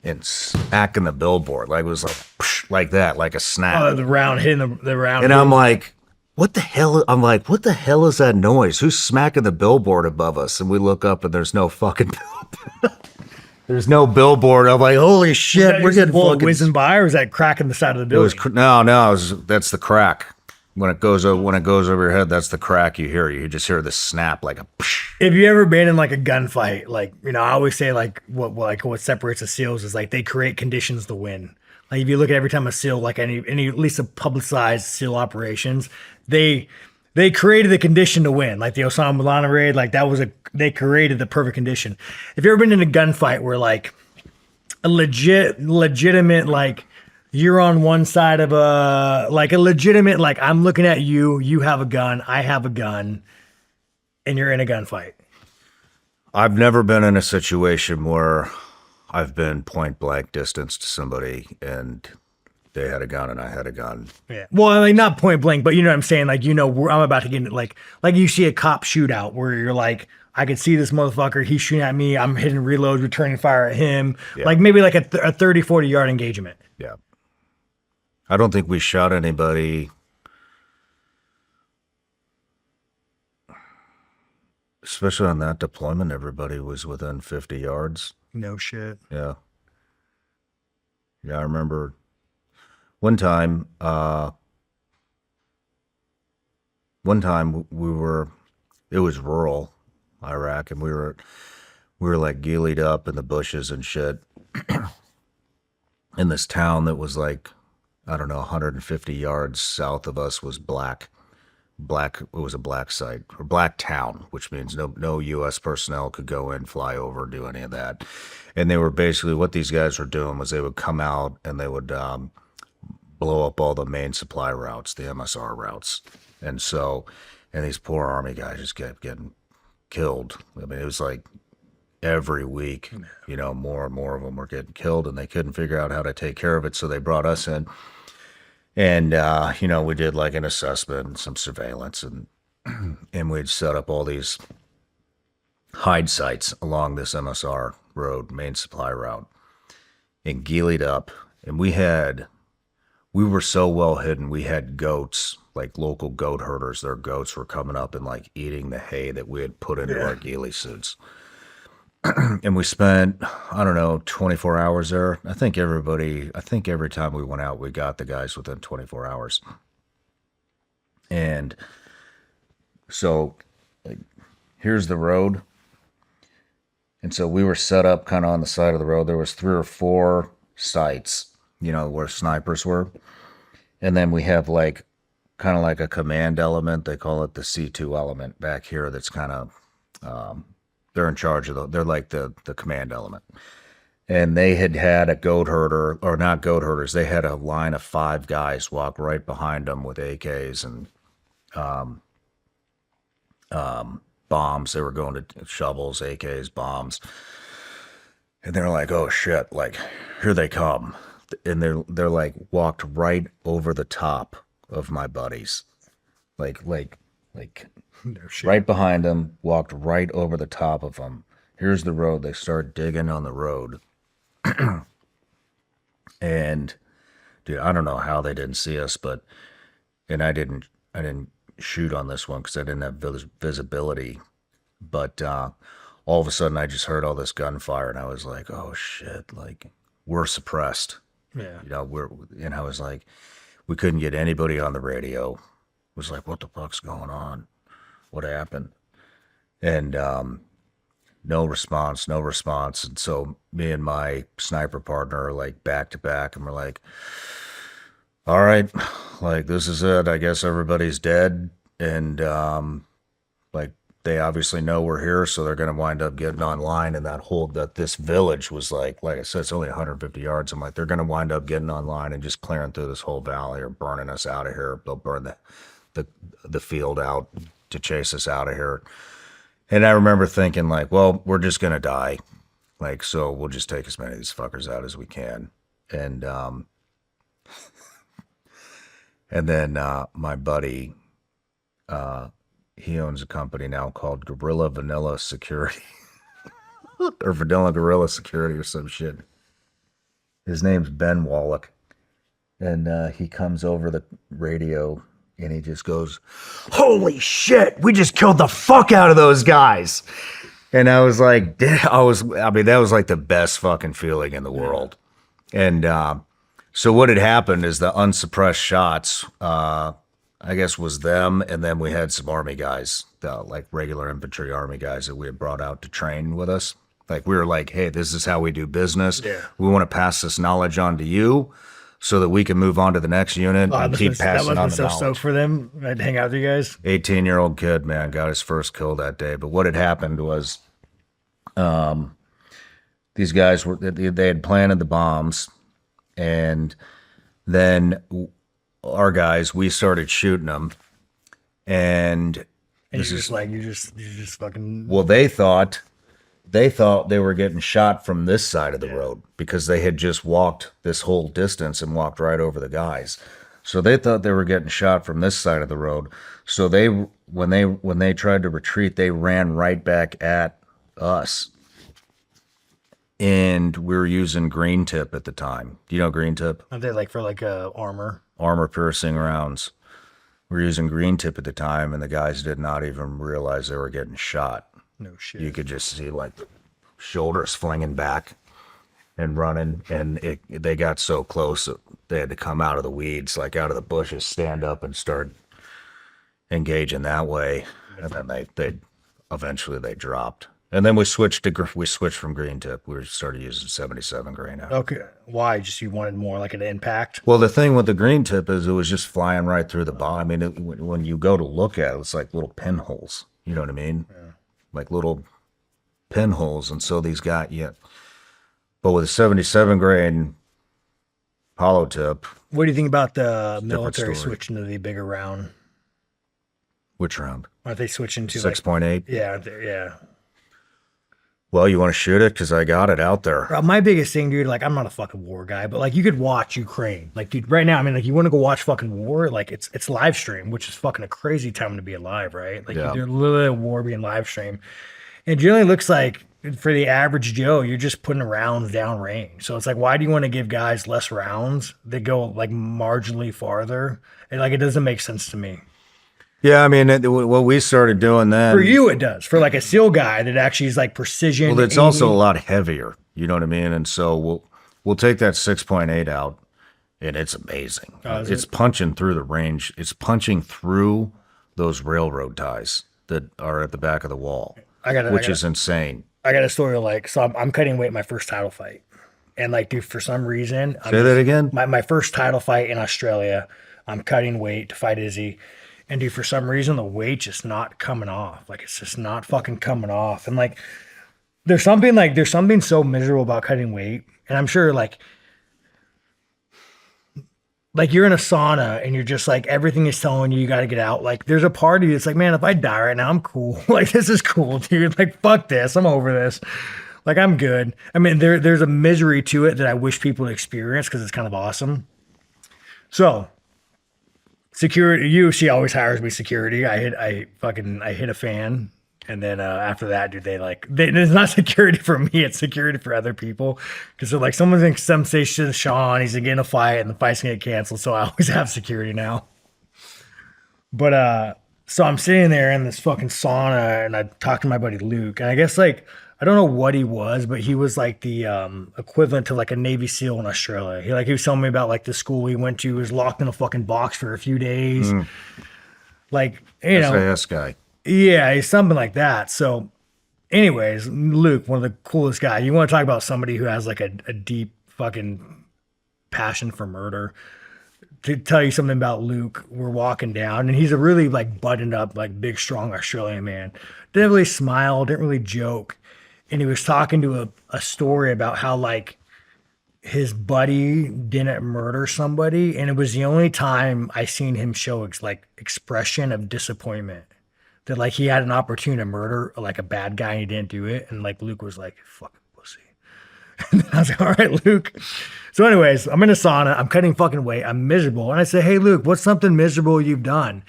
and smacking the billboard, like it was like psh, like that, like a snap. Oh, the round hitting the round. And I'm like, what the hell? I'm like, what the hell is that noise? Who's smacking the billboard above us? And we look up, and there's no fucking billboard. There's no billboard. I'm like, holy shit, we're getting fucking whizzing by, or is that cracking the side of the building? That's the crack. When it goes over your head, that's the crack you hear. You just hear the snap like a psh. Have you ever been in like a gunfight? Like, I always say like what separates the SEALs is like they create conditions to win. Like if you look at every time a SEAL, like any at least a publicized SEAL operations, they created the condition to win. Like the Osama bin Laden raid, like they created the perfect condition. If you've ever been in a gunfight where like a legitimate like you're on one side of a legitimate, like I'm looking at you, you have a gun, I have a gun, and you're in a gunfight. I've never been in a situation where I've been point blank distance to somebody and they had a gun and I had a gun. Yeah. Well, like not point blank, but you know what I'm saying? Like, I'm about to get into like you see a cop shootout where you're like, I could see this motherfucker, he's shooting at me, I'm hitting reload, returning fire at him. Yeah. Like maybe like a 30, 40 yard engagement. Yeah. I don't think we shot anybody. Especially on that deployment, everybody was within 50 yards. No shit. Yeah. Yeah, I remember one time it was rural Iraq, and we were like ghillied up in the bushes and shit in this town that was like, I don't know, 150 yards south of us was black. it was a black site or black town, which means no U.S. personnel could go in, fly over, do any of that. And they were basically, what these guys were doing was they would come out and they would blow up all the main supply routes, the MSR routes. And these poor Army guys just kept getting killed. I mean, it was like every week, more and more of them were getting killed, and they couldn't figure out how to take care of it. So they brought us in, and we did like an assessment and some surveillance, and we'd set up all these hide sites along this MSR road, main supply route, and ghillied up. And we were so well hidden. We had goats, like local goat herders. Their goats were coming up and like eating the hay that we had put into our ghillie suits. And we spent, I don't know, 24 hours there. I think every time we went out, we got the guys within 24 hours. And so here's the road. And so we were set up kind of on the side of the road. There was 3 or 4 sites, where snipers were. And then we have like, kind of like a command element. They call it the C2 element back here. That's kind of, they're in charge of they're like the command element. And they had a goat herder, or not goat herders. They had a line of 5 guys walk right behind them with AKs and bombs. They were going to shovels, AKs, bombs. And they're like, oh shit, like here they come. And they're like walked right over the top of my buddies. Like no shit. Right behind them, walked right over the top of them. Here's the road. They start digging on the road. And dude, I don't know how they didn't see us, and I didn't shoot on this one because I didn't have visibility. But all of a sudden I just heard all this gunfire, and I was like, oh shit, like we're suppressed. Yeah. And I was like, we couldn't get anybody on the radio. It was like, what the fuck's going on? What happened? And no response. And so me and my sniper partner are like back to back, and we're like, all right, like this is it. I guess everybody's dead. And like they obviously know we're here, so they're going to wind up getting online. And this village was like I said, it's only 150 yards. I'm like, they're going to wind up getting online and just clearing through this whole valley or burning us out of here. They'll burn the field out to chase us out of here. And I remember thinking like, well, we're just going to die. Like, so we'll just take as many of these fuckers out as we can. And, and then, my buddy, he owns a company now called Vanilla Security or Vanilla Gorilla Security or some shit. His name's Ben Wallach. And, he comes over the radio and he just goes, holy shit, we just killed the fuck out of those guys. And I was like, that was like the best fucking feeling in the world. And so what had happened is the unsuppressed shots, I guess was them. And then we had some Army guys, like regular infantry Army guys that we had brought out to train with us. Like we were like, hey, this is how we do business. Yeah. We want to pass this knowledge on to you, so that we can move on to the next unit and keep passing on the knowledge. That was so stoked for them. I'd hang out with you guys. 18-year-old kid, man, got his first kill that day. But what had happened was, these guys they had planted the bombs, and then our guys, we started shooting them, and you just fucking. Well, they thought they were getting shot from this side of the road because they had just walked this whole distance and walked right over the guys. So they thought they were getting shot from this side of the road. So when they tried to retreat, they ran right back at us. And we were using green tip at the time. Do you know green tip? Aren't they like for like armor? Armor piercing rounds. We were using green tip at the time, and the guys did not even realize they were getting shot. No shit. You could just see like shoulders flinging back and running, and they got so close that they had to come out of the weeds, like out of the bushes, stand up and start engaging that way. And then they eventually dropped. And then we switched from green tip. We started using 77 grain now. Okay. Why? Just you wanted more like an impact? Well, the thing with the green tip is it was just flying right through the bottom. I mean, when you go to look at it, it's like little pinholes. You know what I mean? Yeah. Like little pinholes. And so these got, yeah. But with a 77 grain hollow tip. What do you think about the military switching to the bigger round? Which round? Aren't they switching to 6.8? Like, yeah. Well, you want to shoot it? Because I got it out there. My biggest thing, dude, like, I'm not a fucking war guy, but, like, you could watch Ukraine. Like, dude, right now, I mean, like, you want to go watch fucking war? Like, it's live stream, which is fucking a crazy time to be alive, right? Like, yeah. There's literally a war being live stream. It generally looks like, for the average Joe, you're just putting rounds down range. So it's like, why do you want to give guys less rounds that go, like, marginally farther? And, like, it doesn't make sense to me. Yeah, I mean, what we started doing then. For you, it does. For like a SEAL guy that actually is like precision. Well, it's also a lot heavier. You know what I mean? And so we'll take that 6.8 out, and it's amazing. It's punching through the range. It's punching through those railroad ties that are at the back of the wall, which is insane. I got a story like, so I'm cutting weight my first title fight. And like, dude, for some reason. Say that again? My first title fight in Australia, I'm cutting weight to fight Izzy. And dude, for some reason, the weight just not coming off. Like, it's just not fucking coming off. And like, there's something so miserable about cutting weight. And I'm sure like you're in a sauna and you're just like, everything is telling you got to get out. Like, there's a part of you that's like, man, if I die right now, I'm cool. Like, this is cool, dude. Like, fuck this. I'm over this. Like, I'm good. I mean, there's a misery to it that I wish people would experience because it's kind of awesome. So, security, UFC always hires me security. I hit a fan. And then after that, dude, it's not security for me, it's security for other people. Because they're like, someone's in some station, Shawn, he's getting a fight and the fight's gonna get canceled. So I always have security now. But so I'm sitting there in this fucking sauna and I talked to my buddy Luke. And I guess like, I don't know what he was, but he was like the equivalent to like a Navy SEAL in Australia. He was telling me about like the school he went to. He was locked in a fucking box for a few days. Like, you know. SAS guy. Yeah, he's something like that. So anyways, Luke, one of the coolest guys. You want to talk about somebody who has like a deep fucking passion for murder. To tell you something about Luke, we're walking down and he's a really like buttoned up, like big, strong Australian man. Didn't really smile, didn't really joke. And he was talking to a story about how like his buddy didn't murder somebody. And it was the only time I seen him show expression of disappointment that like he had an opportunity to murder like a bad guy and he didn't do it. And like Luke was like, fucking pussy. And I was like, all right, Luke. So anyways, I'm in a sauna. I'm cutting fucking weight. I'm miserable. And I say, hey, Luke, what's something miserable you've done?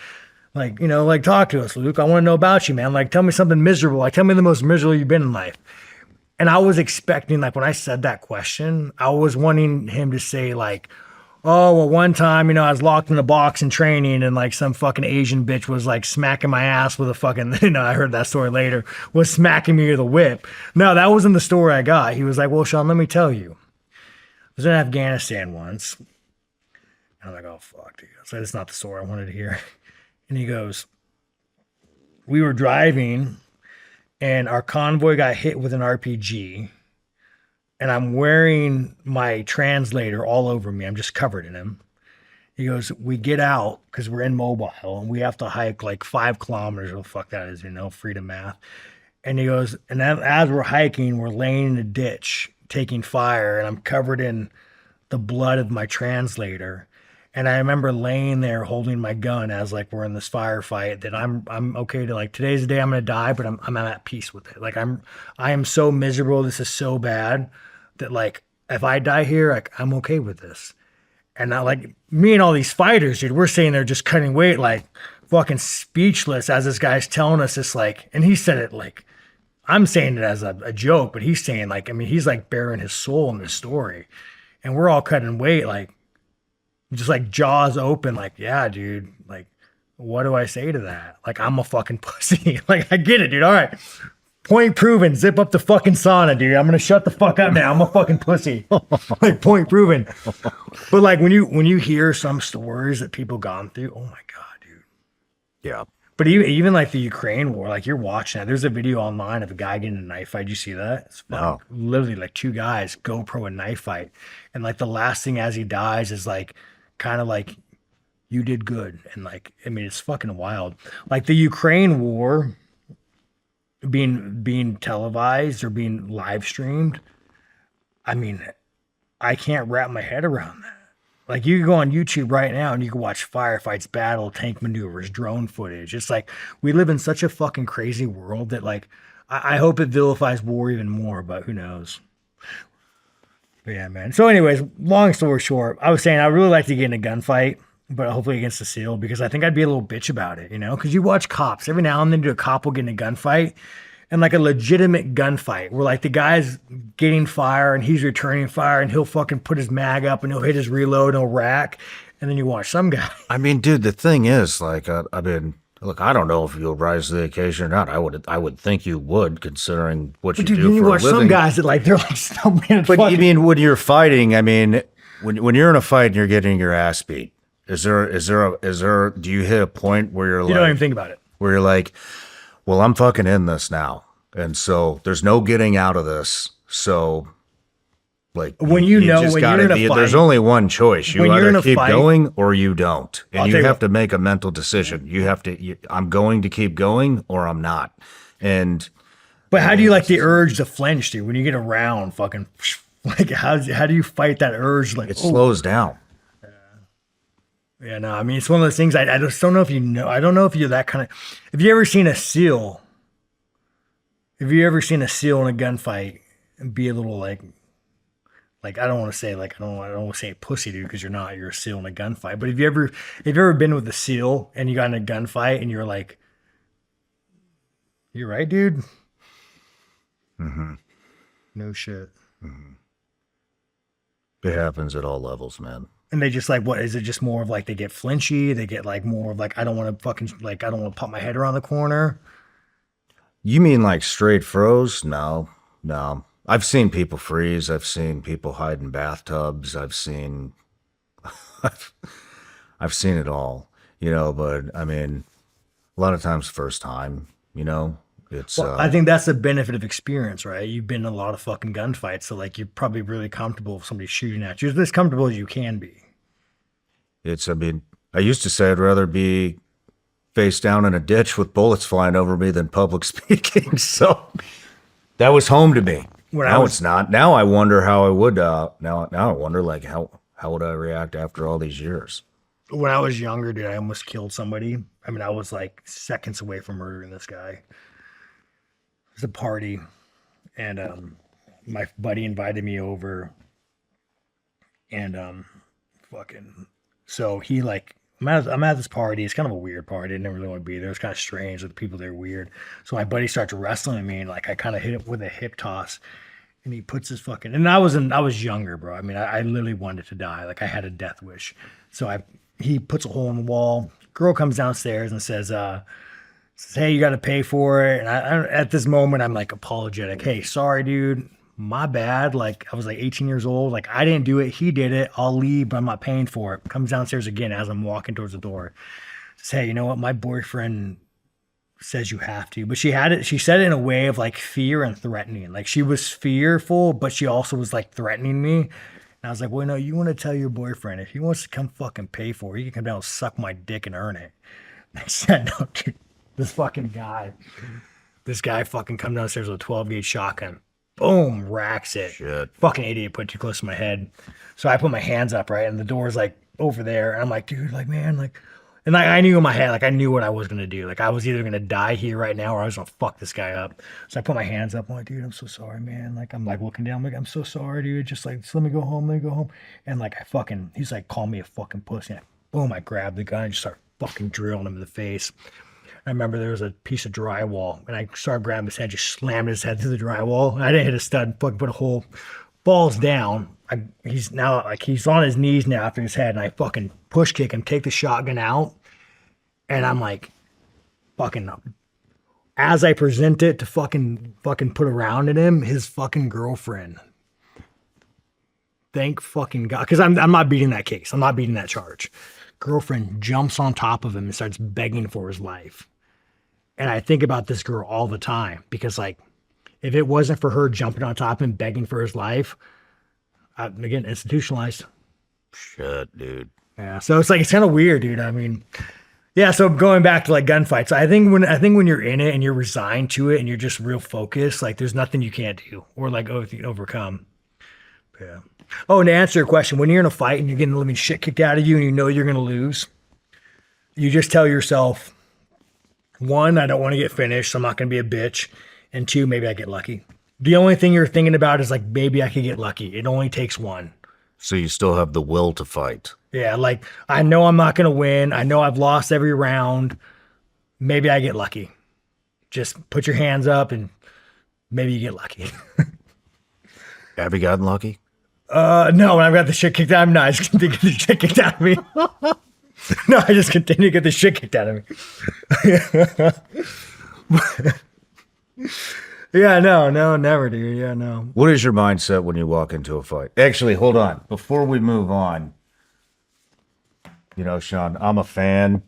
Like, you know, like talk to us, Luke. I want to know about you, man. Like, tell me something miserable. Like, tell me the most miserable you've been in life. And I was expecting, like, when I said that question, I was wanting him to say, like, oh, well, one time, you know, I was locked in a box in training and, like, some fucking Asian bitch was, like, smacking my ass with a fucking, you know, I heard that story later, was smacking me with a whip. No, that wasn't the story I got. He was like, well, Shawn, let me tell you. I was in Afghanistan once. And I'm like, oh, fuck, dude. So that's not the story I wanted to hear. And he goes, we were driving and our convoy got hit with an RPG and I'm wearing my translator all over me. I'm just covered in him. He goes, we get out because we're in mobile and we have to hike like 5 kilometers. Oh, fuck that is, you know, freedom math. And he goes, and as we're hiking, we're laying in a ditch, taking fire, and I'm covered in the blood of my translator. And I remember laying there holding my gun as like we're in this firefight that I'm okay to like, today's the day I'm going to die, but I'm at peace with it. Like I am so miserable. This is so bad that like, if I die here, like I'm okay with this. And now like me and all these fighters, dude, we're sitting there just cutting weight, like fucking speechless as this guy's telling us this, like, and he said it like, I'm saying it as a joke, but he's saying like, I mean, he's like bearing his soul in this story and we're all cutting weight, like, just like jaws open, like, yeah, dude, like, what do I say to that? Like, I'm a fucking pussy. Like, I get it, dude. All right. Point proven. Zip up the fucking sauna, dude. I'm going to shut the fuck up now. I'm a fucking pussy. Like, point proven. But like, when you hear some stories that people gone through, oh my God, dude. Yeah. But even like the Ukraine war, like you're watching that. There's a video online of a guy getting in a knife fight. Did you see that? It's No. literally like two guys GoPro a knife fight, and like the last thing as he dies is like kind of like you did good, and like I mean it's fucking wild. Like the Ukraine war being televised or being live streamed. I mean, I can't wrap my head around that. Like you can go on YouTube right now and you can watch firefights, battle, tank maneuvers, drone footage. It's like we live in such a fucking crazy world that like I hope it vilifies war even more, but who knows? But yeah, man. So anyways, long story short, I was saying I really like to get in a gunfight, but hopefully against a SEAL because I think I'd be a little bitch about it, you know? Because you watch cops every now and then, do a cop will get in a gunfight. And like a legitimate gunfight where like the guy's getting fire and he's returning fire and he'll fucking put his mag up and he'll hit his reload and he'll rack. And then you watch some guy. I mean, dude, the thing is, like, I mean, look, I don't know if you'll rise to the occasion or not. I would think you would, considering what you Dude, do you for a watch living. some guys that like they're like stumbling. But you mean when you're fighting? I mean, when you're in a fight and you're getting your ass beat, is there do you hit a point where you're you like, don't even think about it. where you're like, well, I'm fucking in this now, and so there's no getting out of this. So, like, When you know just when gotta you're in a fight, there's only one choice. You when you're in either a keep fight- going or you don't, and I'll you tell you have what. to make a mental decision. You have to. I'm going to keep going or I'm not, and. But how do you like the urge to flinch, dude? When you get around, fucking like how do you fight that urge? Like It slows down. Yeah, no, I mean it's one of those things. I just don't know if you know. I don't know if you're that kind of. Have you ever seen a SEAL? Have you ever seen a SEAL in a gunfight and be a little like I don't want to say like I don't want to say pussy dude because you're not. You're a SEAL in a gunfight. But have you ever been with a SEAL and you got in a gunfight and you're like, you're right, dude. Mm-hmm. No shit. It happens at all levels, man. And they just like, what is it? Just more of like they get flinchy. They get like more of like I don't want to fucking like I don't want to pop my head around the corner. You mean like straight froze? No. I've seen people freeze. I've seen people hide in bathtubs. I've seen it all, you know, but I mean, a lot of times first time, you know, it's, Well, I think that's the benefit of experience, right? You've been in a lot of fucking gunfights, so like you're probably really comfortable if somebody's shooting at you. As as comfortable as you can be. I mean, I used to say I'd rather be face down in a ditch with bullets flying over me than public speaking. So that was home to me. Now it's not. Now I wonder how I would, now I wonder like how would I react after all these years? When I was younger, dude, I almost killed somebody. I mean, I was like seconds away from murdering this guy. It was a party, and my buddy invited me over, and fucking, so he like, I'm at this party. It's kind of a weird party. I didn't really want to be there. It's kind of strange with the people there weird. So my buddy starts wrestling me, and like I kind of hit him with a hip toss, and he puts his fucking. And I was younger, bro. I mean, I literally wanted to die. Like I had a death wish. So he puts a hole in the wall. Girl comes downstairs and says, "Hey, you got to pay for it." And I at this moment, I'm like apologetic. Hey, sorry, dude. My bad. Like I was like 18 years old. Like I didn't do it. He did it. I'll leave, but I'm not paying for it. Comes downstairs again as I'm walking towards the door. Says, "Hey, you know what? My boyfriend says you have to." But she said it in a way of like fear and threatening. Like she was fearful, but she also was like threatening me. And I was like, well, no, you want to tell your boyfriend if he wants to come fucking pay for it, he can come down and suck my dick and earn it. And I said, no, dude, this guy fucking come downstairs with a 12-gauge shotgun. Boom, racks it. Shit. Fucking idiot, put it too close to my head. So I put my hands up, right? And the door's like over there. And I'm like, dude, like, man, like, and like, I knew in my head, like, I knew what I was going to do. Like, I was either going to die here right now or I was going to fuck this guy up. So I put my hands up. I'm like, dude, I'm so sorry, man. Like, I'm like looking down. I'm like, I'm so sorry, dude. Just like, just let me go home. And like, he's like, call me a fucking pussy. And boom, I grabbed the gun and just start fucking drilling him in the face. I remember there was a piece of drywall, and I started grabbing his head, just slammed his head through the drywall. I didn't hit a stud, fucking put a hole, falls down. He's now like he's on his knees now after his head, and I fucking push kick him, take the shotgun out, and I'm like, fucking. As I present it to fucking put around in him, his fucking girlfriend. Thank fucking God, because I'm not beating that case. I'm not beating that charge. Girlfriend jumps on top of him and starts begging for his life. And I think about this girl all the time because, like, if it wasn't for her jumping on top and begging for his life, again, institutionalized. Shit, dude. Yeah. So it's like, it's kind of weird, dude. I mean, yeah. So going back to like gunfights, I think when you're in it and you're resigned to it and you're just real focused, like there's nothing you can't do or like overcome. Yeah. Oh, and to answer your question, when you're in a fight and you're getting the living shit kicked out of you and you know you're going to lose, you just tell yourself, one, I don't want to get finished, so I'm not going to be a bitch. And two, maybe I get lucky. The only thing you're thinking about is like, maybe I could get lucky. It only takes one. So you still have the will to fight. Yeah, like I know I'm not going to win. I know I've lost every round. Maybe I get lucky. Just put your hands up and maybe you get lucky. Have you gotten lucky? No, when I've got the shit kicked out of me, I just continue to get the shit kicked out of me. No, I just continue to get the shit kicked out of me. Yeah, no, never, dude. Yeah, no. What is your mindset when you walk into a fight? Actually, hold on. Before we move on, you know, Shawn, I'm a fan,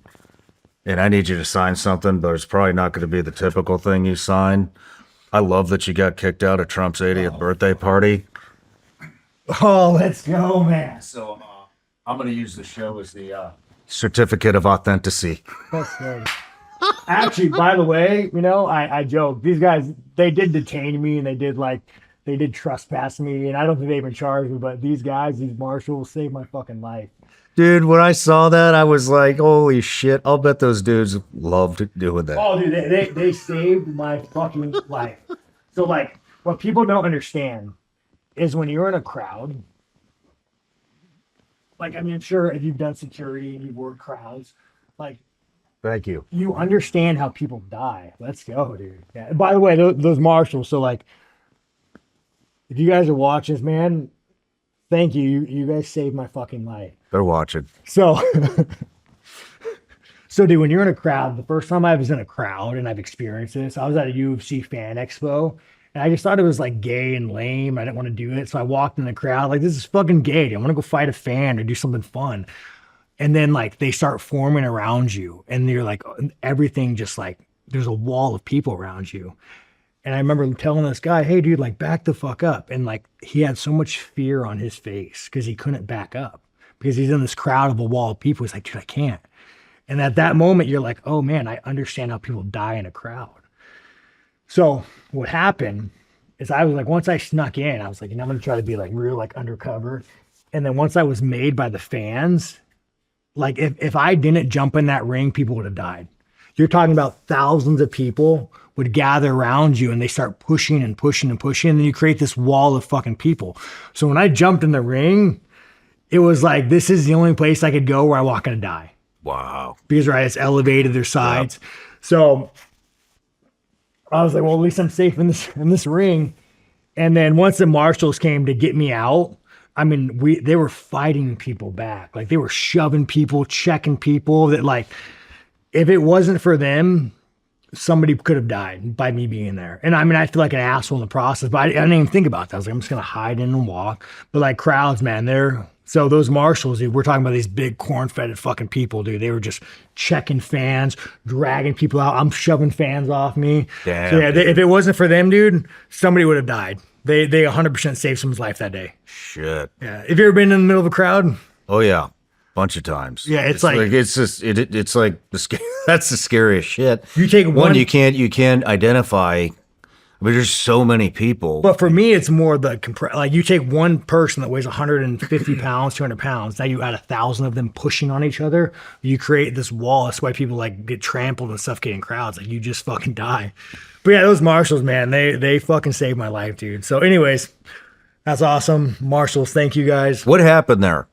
and I need you to sign something, but it's probably not going to be the typical thing you sign. I love that you got kicked out of Trump's 80th birthday party. Oh, let's go, man. So I'm going to use the show as the certificate of authenticity. That's good. Actually, by the way, you know, I joke. These guys, they did detain me and they did trespass me, and I don't think they even charged me, but these guys, these marshals, saved my fucking life. Dude, when I saw that, I was like, holy shit. I'll bet those dudes loved doing that. Oh, dude, they saved my fucking life. So, like, what people don't understand is when you're in a crowd, like, I mean, I'm sure if you've done security and you've worked crowds, like, Thank you. you understand how people die. Let's go, dude. Yeah. And by the way, those marshals, so, like, if you guys are watching this, man, thank you. You guys saved my fucking life. They're watching. So, so dude, when you're in a crowd, the first time I was in a crowd and I've experienced this, I was at a UFC fan expo and I just thought it was like gay and lame. I didn't want to do it. So I walked in the crowd like, this is fucking gay. Dude. I want to go fight a fan or do something fun. And then like they start forming around you and you're like, everything just like, there's a wall of people around you. And I remember telling this guy, hey, dude, like back the fuck up. And like he had so much fear on his face because he couldn't back up because he's in this crowd of a wall of people. He's like, dude, I can't. And at that moment, you're like, oh man, I understand how people die in a crowd. So what happened is I was like, once I snuck in, I was like, you know, I'm going to try to be like real, like undercover. And then once I was made by the fans, like if I didn't jump in that ring, people would have died. You're talking about thousands of people would gather around you and they start pushing and pushing and pushing. And then you create this wall of fucking people. So when I jumped in the ring, it was like, this is the only place I could go where I'm not going to die. Wow. Because, right, it's elevated their sides. Yep. So I was like, well, at least I'm safe in this ring. And then once the marshals came to get me out, I mean, they were fighting people back. Like they were shoving people, checking people that like, if it wasn't for them, somebody could have died by me being there. And I mean, I feel like an asshole in the process, but I didn't even think about that. I was like, I'm just going to hide in and walk. But like crowds, man, so those marshals, dude, we're talking about these big corn-fed fucking people, dude. They were just checking fans, dragging people out. I'm shoving fans off me. Damn, so yeah, if it wasn't for them, dude, somebody would have died. They 100% saved someone's life that day. Shit. Yeah. Have you ever been in the middle of a crowd? Oh yeah. Bunch of times. Yeah, it's like it's just it's like that's the scariest shit. You take one, you can't identify. I mean, there's so many people. But for me, it's more like you take one person that weighs 150 pounds, 200 pounds. Now you add 1,000 of them pushing on each other. You create this wall. That's why people like get trampled and suffocate in crowds. Like you just fucking die. But yeah, those marshals, man, they fucking saved my life, dude. So anyways, that's awesome. Marshals, thank you guys. What happened there?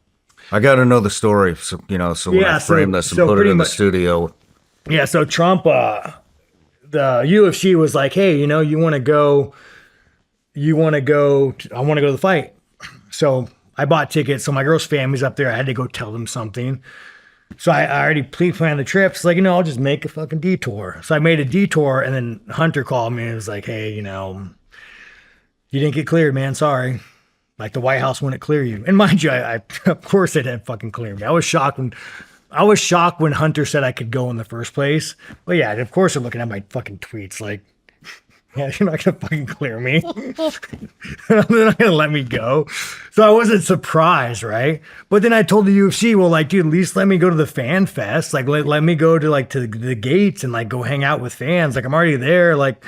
I got to know the story, so when I frame this and put it in the studio. Yeah, so Trump, the UFC was like, hey, you know, I want to go to the fight. So I bought tickets. So my girl's family's up there. I had to go tell them something. So I already pre-planned the trip. It's like, you know, I'll just make a fucking detour. So I made a detour, and then Hunter called me and was like, hey, you know, you didn't get cleared, man. Sorry. Like the White House wouldn't clear you. And mind you, I of course they didn't fucking clear me. I was shocked when I was shocked when Hunter said I could go in the first place. But yeah, of course they're looking at my fucking tweets like, yeah, you're not gonna fucking clear me. They're not gonna let me go. So I wasn't surprised, right? But then I told the UFC, well, like, dude, at least let me go to the fan fest. Like, let me go to like to the gates and like go hang out with fans. Like, I'm already there. Like,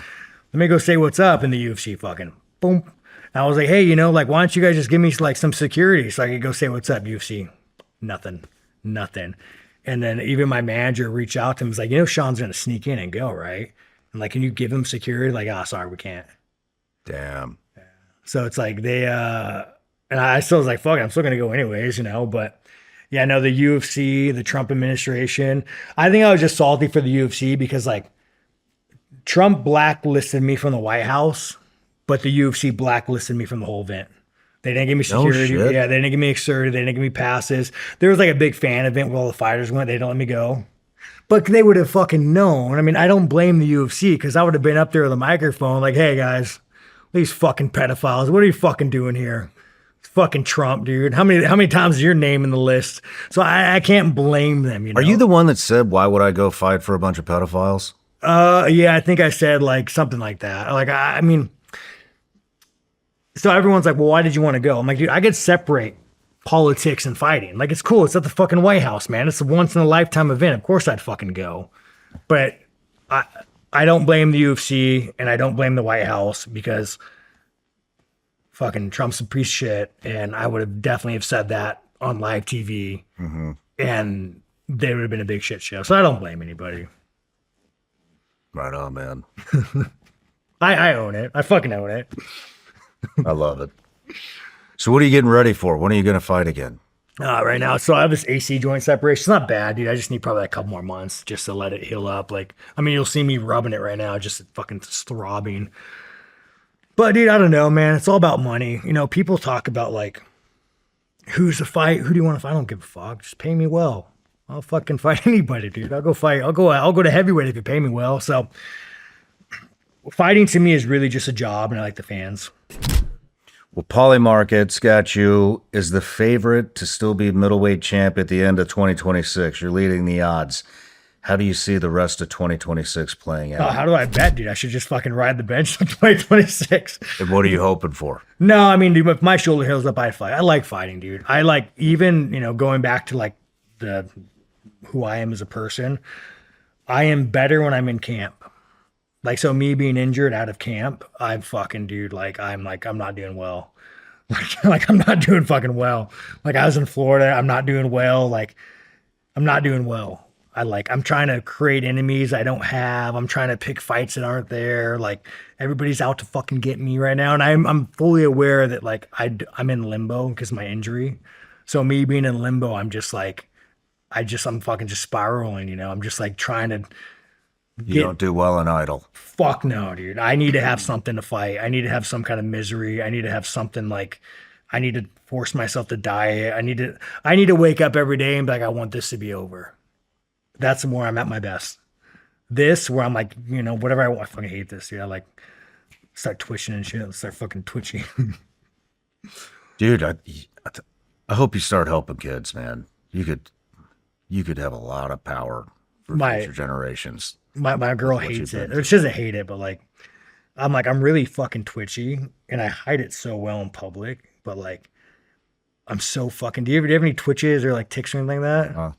let me go say what's up. And the UFC fucking boom. And I was like, hey, you know, like, why don't you guys just give me like some security so I could go say what's up, UFC? Nothing. And then even my manager reached out to him, was like, you know, Shawn's gonna sneak in and go, right? And like, can you give him security? Like, oh, sorry, we can't. Damn. So it's like they and I still was like, fuck it, I'm still gonna go anyways, you know. But yeah, no, the UFC, the Trump administration. I think I was just salty for the UFC because like Trump blacklisted me from the White House, but the UFC blacklisted me from the whole event. They didn't give me security. No shit. Yeah, they didn't give me security. They didn't give me passes. There was like a big fan event where all the fighters went. They didn't let me go. But they would have fucking known. I mean, I don't blame the UFC because I would have been up there with a microphone like, hey, guys, these fucking pedophiles, what are you fucking doing here? It's fucking Trump, dude. How many times is your name in the list? So I can't blame them, you know? Are you the one that said, why would I go fight for a bunch of pedophiles? Yeah, I think I said like something like that. Like, I mean, so everyone's like, well, why did you want to go? I'm like, dude, I could separate politics and fighting. Like, it's cool. It's at the fucking White House, man. It's a once in a lifetime event. Of course I'd fucking go. But I don't blame the UFC and I don't blame the White House because fucking Trump's a piece of shit. And I would have definitely have said that on live TV and they would have been a big shit show. So I don't blame anybody. Right on, man. I own it. I fucking own it. I love it. So what are you getting ready for? When are you going to fight again? Right now, so I have this AC joint separation. It's not bad, dude. I just need probably a couple more months just to let it heal up. Like, I mean, you'll see me rubbing it right now, just fucking throbbing. But dude, I don't know, man. It's all about money. You know, people talk about like, who's the fight? Who do you want to fight? I don't give a fuck. Just pay me well. I'll fucking fight anybody, dude. I'll go fight. I'll go to heavyweight if you pay me well. So fighting to me is really just a job, and I like the fans. Well, Paulie Market's got you as the favorite to still be middleweight champ at the end of 2026. You're leading the odds. How do you see the rest of 2026 playing out? How do I bet, dude? I should just fucking ride the bench in 2026. And what are you hoping for? No, I mean, dude, if my shoulder heals up, I'd fight. I like fighting, dude. I like even, you know, going back to like who I am as a person. I am better when I'm in camp. Like, so me being injured out of camp, I'm fucking, dude, I'm not doing well. Like, I'm not doing fucking well. Like, I was in Florida, I'm not doing well. Like, I'm not doing well. I'm trying to create enemies I don't have. I'm trying to pick fights that aren't there. Like, everybody's out to fucking get me right now. And I'm fully aware that, like, I'm in limbo because of my injury. So me being in limbo, I'm just like, I'm fucking just spiraling, you know? I'm just like trying to You don't do well in idle. Fuck no, dude. I need to have something to fight. I need to have some kind of misery. I need to have something like, I need to force myself to diet. I need to wake up every day and be like, I want this to be over. That's where I'm at my best. This, where I'm like, you know, whatever I want. I fucking hate this, dude. I like start twitching and shit. Start fucking twitching. Dude, I hope you start helping kids, man. You could have a lot of power for future generations. My girl hates it. She doesn't hate it, but like, I'm really fucking twitchy and I hide it so well in public, but like, I'm so fucking, do you have any twitches or like tics or anything like that?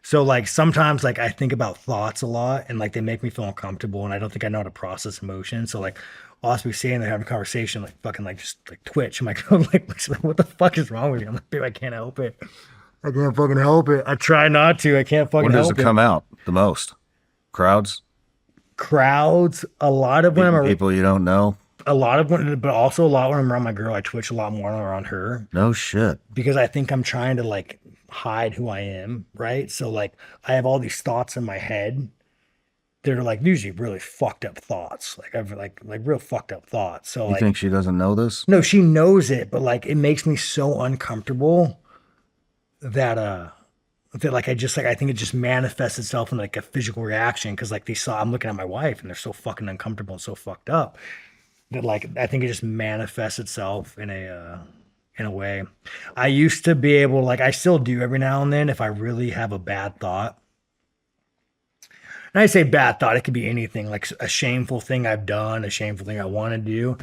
So like, sometimes like I think about thoughts a lot and like they make me feel uncomfortable and I don't think I know how to process emotion. So like, I'll also be sitting there having a conversation, like fucking like just like twitch. I'm like, what the fuck is wrong with you? I'm like, dude, I can't help it. I can't fucking help it. I try not to. I can't fucking help it. When does it come out the most? Crowds, a lot of when I'm people you don't know. A lot of when, but also a lot when I'm around my girl. I twitch a lot more when I'm around her. No shit. Because I think I'm trying to like hide who I am, right? So like I have all these thoughts in my head. They're like usually really fucked up thoughts. Like I've like real fucked up thoughts. So you like, think she doesn't know this? No, she knows it, but like it makes me so uncomfortable that like I think it just manifests itself in like a physical reaction because like I'm looking at my wife and they're so fucking uncomfortable and so fucked up that like I think it just manifests itself in in a way. I used to be able, like, I still do every now and then if I really have a bad thought. And I say bad thought, it could be anything, like a shameful thing I've done, a shameful thing I want to do.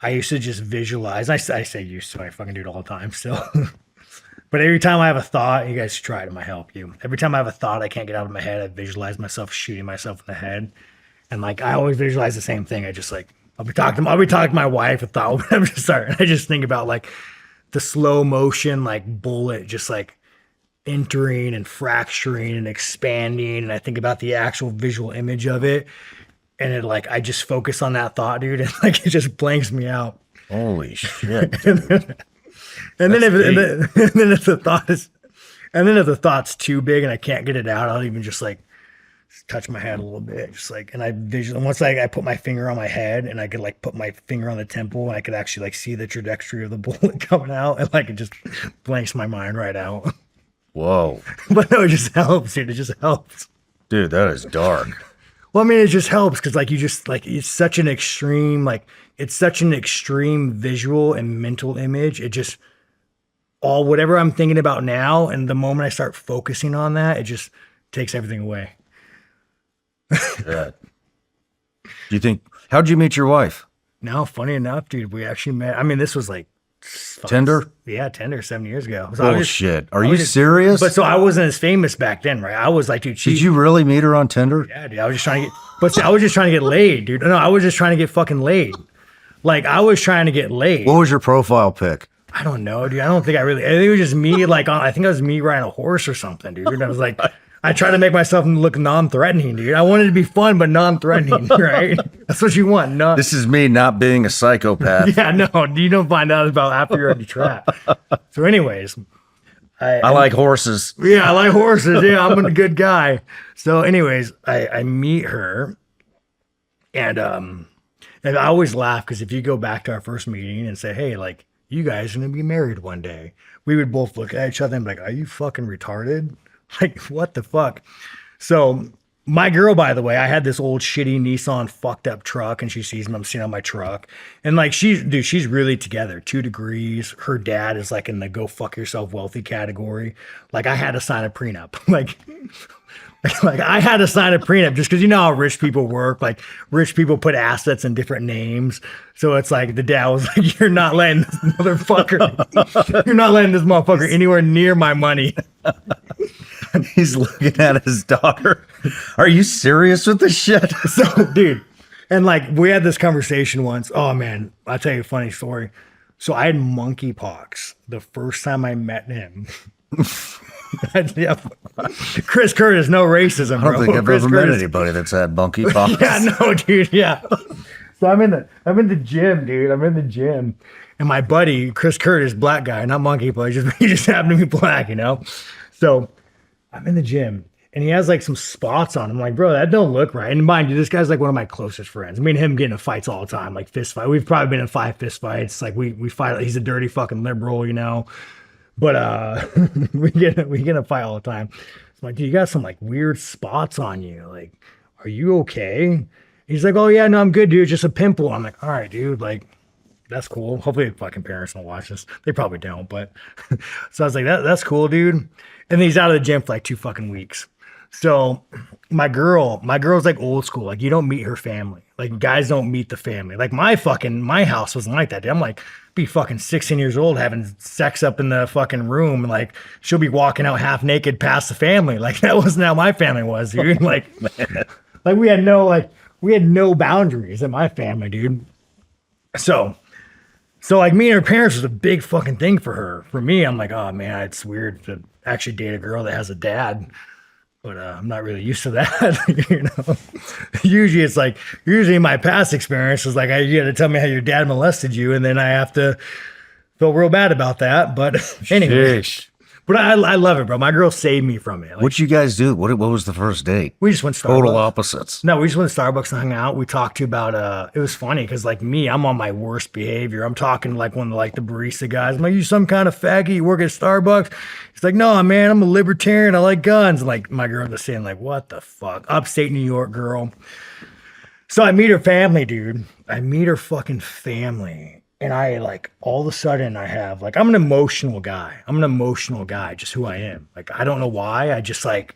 I used to just visualize. I say used to, I fucking do it all the time still. But every time I have a thought, you guys should try it, it might help you. Every time I have a thought I can't get out of my head, I visualize myself shooting myself in the head. And like, I always visualize the same thing. I just like, I'll be talking to my wife, a thought, I'm just sorry. I just think about like the slow motion, like bullet, just like entering and fracturing and expanding. And I think about the actual visual image of it. And it like, I just focus on that thought, dude. And like, it just blanks me out. Holy shit. And then if the thought's too big and I can't get it out, I'll even just like touch my head a little bit, just like, and I visually, once I put my finger on my head and I could like put my finger on the temple and I could actually like see the trajectory of the bullet coming out, and like it just blanks my mind right out. Whoa. But no, it just helps, dude. It just helps. Dude, that is dark. Well, I mean, it just helps because like you just like, it's such an extreme visual and mental image. It just, all whatever I'm thinking about now, and the moment I start focusing on that, it just takes everything away. Yeah. Do you think, how'd you meet your wife? No, funny enough, dude, we actually met. I mean, this was like Tinder? Yeah, Tinder 7 years ago. So Bullshit. Are you serious? But so I wasn't as famous back then, right? I was like, dude, did you really meet her on Tinder? Yeah, dude. I was just trying to get, but see, I was just trying to get laid, dude. No, I was just trying to get fucking laid. Like, I was trying to get laid. What was your profile pic? I don't know, dude. I think it was just me, like, I think it was me riding a horse or something, dude. And I was like, I tried to make myself look non-threatening, dude. I wanted to be fun, but non-threatening, right? That's what you want. No. This is me not being a psychopath. Yeah, no, you don't find out about after you're already trapped. So anyways. I like horses. Yeah, I like horses. Yeah, I'm a good guy. So anyways, I meet her, and I always laugh because if you go back to our first meeting and say, hey, like, you guys are going to be married one day, we would both look at each other and be like, are you fucking retarded? Like, what the fuck? So my girl, by the way, I had this old shitty Nissan fucked up truck, and she sees me, I'm sitting on my truck. And like, she's really together, 2 degrees. Her dad is like in the go fuck yourself wealthy category. Like, I had to sign a prenup. Like I had to sign a prenup just because you know how rich people work. Like, rich people put assets in different names. So it's like the dad was like, you're not letting this motherfucker anywhere near my money. He's looking at his daughter. Are you serious with this shit? So, dude, and like, we had this conversation once. Oh man, I'll tell you a funny story. So I had monkeypox the first time I met him. Yeah. Chris Curtis, no racism, bro. I don't think I've ever met anybody that's had monkeypox. Yeah, no, dude. Yeah. So I'm in the gym, dude. I'm in the gym, and my buddy Chris Curtis, black guy, not monkeypox. He just happened to be black, you know. So I'm in the gym, and he has like some spots on him. I'm like, bro, that don't look right. And mind you, this guy's like one of my closest friends. Me and him get in fights all the time, like fist fight. We've probably been in 5 fist fights. Like we fight. He's a dirty fucking liberal, you know. But we get in a fight all the time. I'm like, dude, you got some like weird spots on you. Like, are you okay? He's like, oh yeah, no, I'm good, dude. Just a pimple. I'm like, all right, dude. Like, that's cool. Hopefully, fucking parents don't watch this. They probably don't. But so I was like, that's cool, dude. And then he's out of the gym for like 2 fucking weeks. So my girl's like old school. Like, you don't meet her family. Like, guys don't meet the family. Like, my house wasn't like that, dude. I'm like, be fucking 16 years old having sex up in the fucking room, and like, she'll be walking out half naked past the family. Like, that wasn't how my family was, dude. Like, like we had no boundaries in my family, dude. So like, me and her parents was a big fucking thing for her. For me, I'm like, oh man, it's weird to actually date a girl that has a dad. But I'm not really used to that, you know. Usually my past experience was like, you got to tell me how your dad molested you, and then I have to feel real bad about that. But anyway, but I love it, bro. My girl saved me from it. Like, what'd you guys do? What was the first date? We just went Starbucks. Total opposites. No, we just went to Starbucks and hung out. We talked about it was funny because like me, I'm on my worst behavior. I'm talking like one of like the barista guys. I'm like, you some kind of faggot, you work at Starbucks? He's like, no, man, I'm a libertarian. I like guns. And like, my girl was saying like, what the fuck? Upstate New York girl. So I meet her family, dude. I meet her fucking family. And I like all of a sudden I have like I'm an emotional guy. I'm an emotional guy, just who I am. Like I don't know why. I just I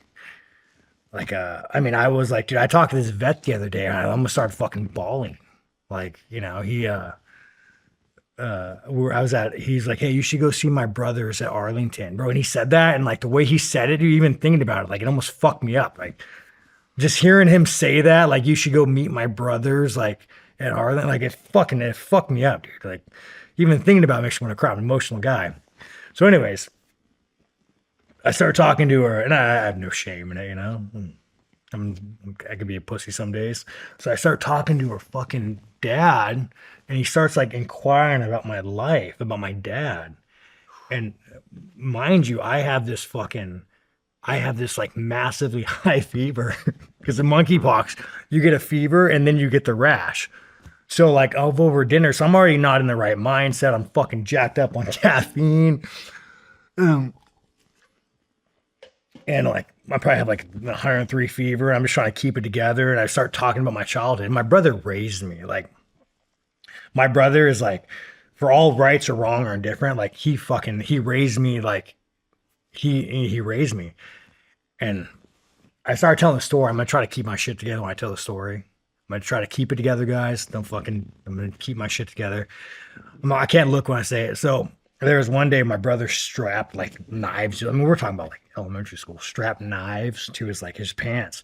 mean, I was like, dude, I talked to this vet the other day and I almost started fucking bawling. Like, you know, where I was at, he's like, hey, you should go see my brothers at Arlington, bro. And he said that, and like the way he said it, even thinking about it, like it almost fucked me up. Like just hearing him say that, like you should go meet my brothers, like at Arlington, like it fucked me up, dude. Like even thinking about it makes me want to cry. I'm an emotional guy. So, anyways, I started talking to her, and I have no shame in it, you know. I could be a pussy some days. So I start talking to her fucking dad, and he starts like inquiring about my life, about my dad. And mind you, I have this like massively high fever because the monkeypox, you get a fever and then you get the rash. So like I'll go over dinner, so I'm already not in the right mindset. I'm fucking jacked up on caffeine. And like I probably have like 103 fever. And I'm just trying to keep it together. And I start talking about my childhood. My brother raised me. Like my brother is like, for all rights or wrong or indifferent, like he raised me. Like he raised me. And I started telling the story. I'm gonna try to keep my shit together when I tell the story. I'm gonna try to keep it together, guys. I'm gonna keep my shit together. I can't look when I say it. So there was one day my brother strapped like knives. I mean, we're talking about like elementary school, strapped knives to his pants.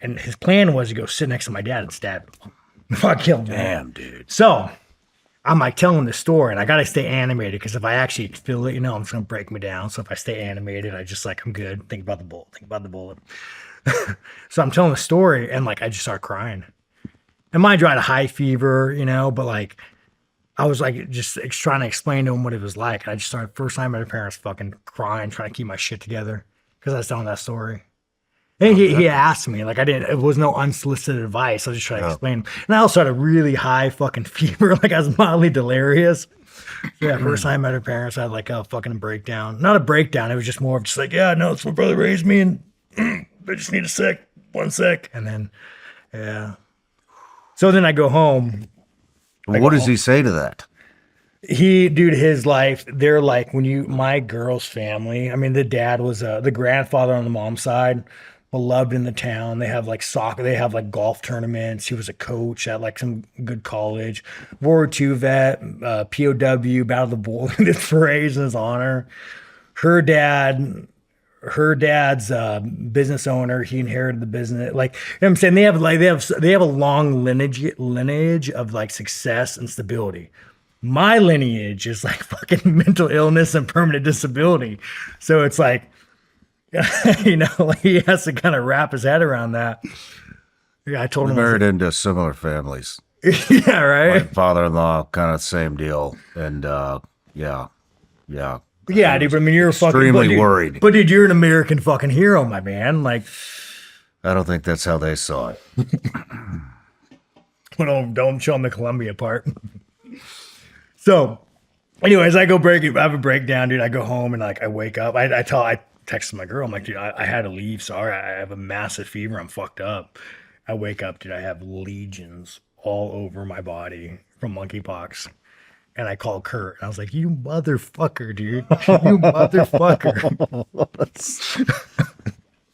And his plan was to go sit next to my dad and stab him. Fuck him. Damn, dude. So I'm like telling the story, and I gotta stay animated because if I actually feel it, you know, it's gonna break me down. So if I stay animated, I just like I'm good. Think about the bullet. So I'm telling the story, and like I just start crying. And mind you, I had a high fever, you know, but like I was like just trying to explain to him what it was like. And I just started first time my parents fucking crying, trying to keep my shit together because I was telling that story. And he asked me, like it was no unsolicited advice. I was just trying to explain. And I also had a really high fucking fever, like I was mildly delirious. So yeah, first time I met her parents, I had like a fucking breakdown. Not a breakdown, it was just more of just like, yeah, no, it's my brother raised me and I just need one sec. And then, yeah. So then I go home. What does he say to that? Dude, his life, they're like, my girl's family, I mean, the dad was the grandfather on the mom's side, beloved in the town. They have like soccer, they have like golf tournaments. He was a coach at like some good college. World War II vet, POW, Battle of the Bull, this parades in his honor. Her dad's business owner. He inherited the business. Like, you know what I'm saying? They have a long lineage of like success and stability. My lineage is like fucking mental illness and permanent disability. So it's like, you know, like he has to kind of wrap his head around that. Yeah, I told him. Married into similar families. Yeah, right. My father-in-law, kind of same deal. And yeah. Yeah, dude, but I mean, you're extremely worried. But dude, you're an American fucking hero, my man. Like, I don't think that's how they saw it. Don't show them the Columbia part. So, anyways, I have a breakdown, dude. I go home and like I wake up. I texted my girl. I'm like, dude, I had to leave. Sorry, I have a massive fever. I'm fucked up. I wake up, dude. I have legions all over my body from monkeypox. And I called Kurt. And I was like, you motherfucker, dude. You motherfucker.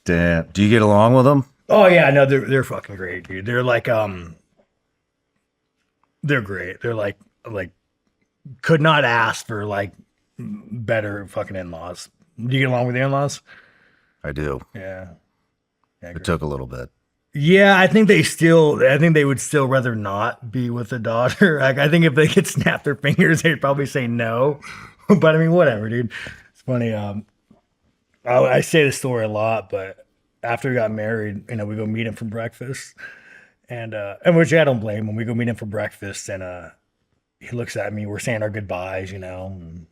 Damn. Do you get along with them? Oh, yeah. No, they're fucking great, dude. They're like, they're great. They're like, could not ask for like better fucking in-laws. Do you get along with your in-laws? I do. Yeah. It took a little bit. Yeah, I think they would still rather not be with the daughter. Like, I think if they could snap their fingers, they'd probably say no. But I mean, whatever, dude. It's funny. I say this story a lot, but after we got married, you know, we go meet him for breakfast, and which I don't blame him. We go meet him for breakfast, and he looks at me. We're saying our goodbyes, you know, and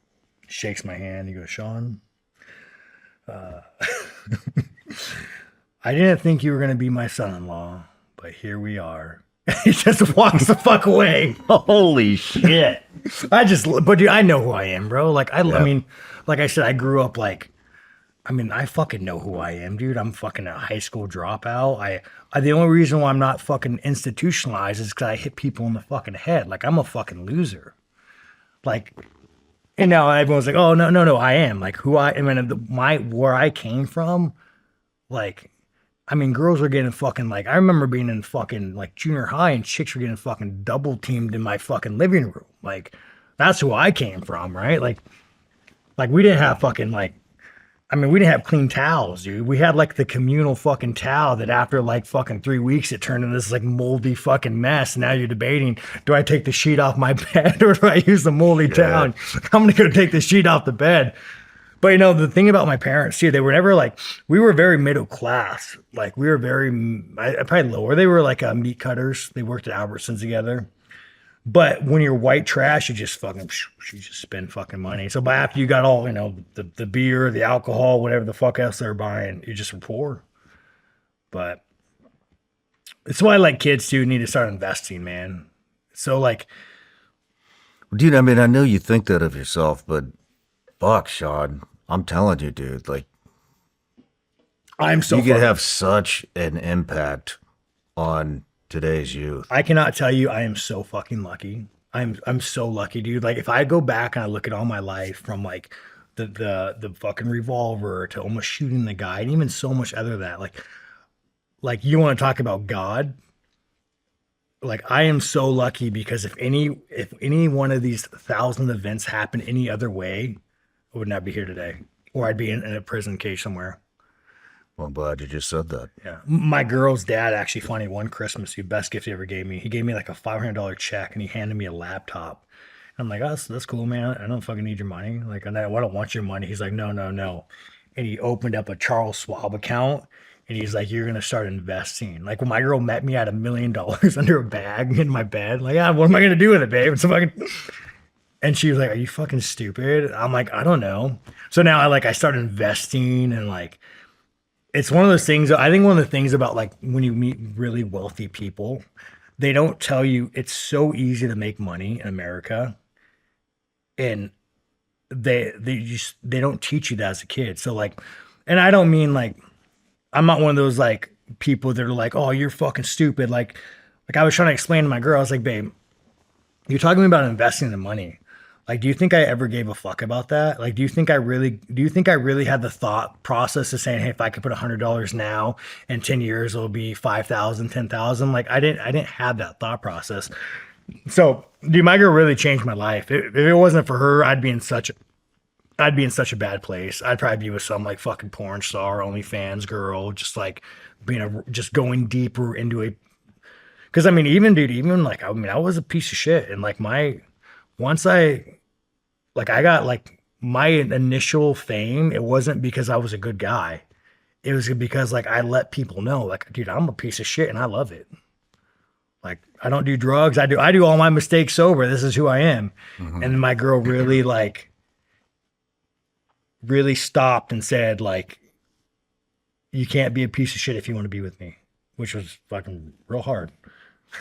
shakes my hand. He goes, Shawn, I didn't think you were going to be my son-in-law, but here we are. He just walks the fuck away. Holy shit. But dude, I know who I am, bro. Like, I mean, like I said, I grew up like, I mean, I fucking know who I am, dude. I'm fucking a high school dropout. The only reason why I'm not fucking institutionalized is because I hit people in the fucking head. Like, I'm a fucking loser. Like, and now everyone's like, oh, no, I am. Like, where I came from, like, I mean, girls are getting fucking, like, I remember being in fucking, like, junior high and chicks were getting fucking double teamed in my fucking living room. Like, that's who I came from, right? Like, we didn't have fucking, like, I mean, we didn't have clean towels, dude. We had like the communal fucking towel that after like fucking 3 weeks, it turned into this like moldy fucking mess. Now you're debating, do I take the sheet off my bed or do I use the moldy towel? I'm going to go take the sheet off the bed. But you know, the thing about my parents too, they were never like, we were very middle class. Like we were very, probably lower. They were like meat cutters. They worked at Albertsons together. But when you're white trash, you just spend fucking money. So by after you got all, you know, the beer, the alcohol, whatever the fuck else they're buying, you just were poor. But it's why like kids too need to start investing, man. So like, dude, I mean, I know you think that of yourself, but fuck, Shawn, I'm telling you, dude, like, you could have such an impact on today's youth. I cannot tell you, I am so fucking lucky. I'm so lucky, dude. Like if I go back and I look at all my life from like the fucking revolver to almost shooting the guy, and even so much other than that, like you want to talk about God? Like I am so lucky because if any one of these 1,000 events happened any other way, I would not be here today, or I'd be in a prison cage somewhere. Well, I'm glad you just said that. Yeah. My girl's dad, actually funny, one Christmas, the best gift he ever gave me. He gave me like a $500 check and he handed me a laptop. I'm like, oh, that's cool, man. I don't fucking need your money. Like, I don't want your money. He's like, no. And he opened up a Charles Schwab account and he's like, you're going to start investing. Like when my girl met me, I had $1 million under a bag in my bed. Like, what am I going to do with it, babe? It's a fucking... And she was like, are you fucking stupid? I'm like, I don't know. So now I started investing and like, it's one of those things. I think one of the things about like when you meet really wealthy people, they don't tell you it's so easy to make money in America, and they don't teach you that as a kid. So like, and I don't mean like, I'm not one of those like people that are like, oh, you're fucking stupid. Like I was trying to explain to my girl, I was like, babe, you're talking about investing the money. Like, do you think I ever gave a fuck about that? Like, do you think I really had the thought process of saying, hey, if I could put $100 now, in 10 years, it'll be 5,000, 10,000. Like, I didn't have that thought process. So, dude, my girl really changed my life. If it wasn't for her, I'd be in such a bad place. I'd probably be with some like fucking porn star, OnlyFans girl, just like just going deeper into a, because I mean, even like, I mean, I was a piece of shit. And like I got like my initial fame, it wasn't because I was a good guy. It was because like I let people know, like, dude, I'm a piece of shit and I love it. Like I don't do drugs. I do all my mistakes sober. This is who I am. Mm-hmm. And my girl really stopped and said like, you can't be a piece of shit if you want to be with me, which was fucking real hard.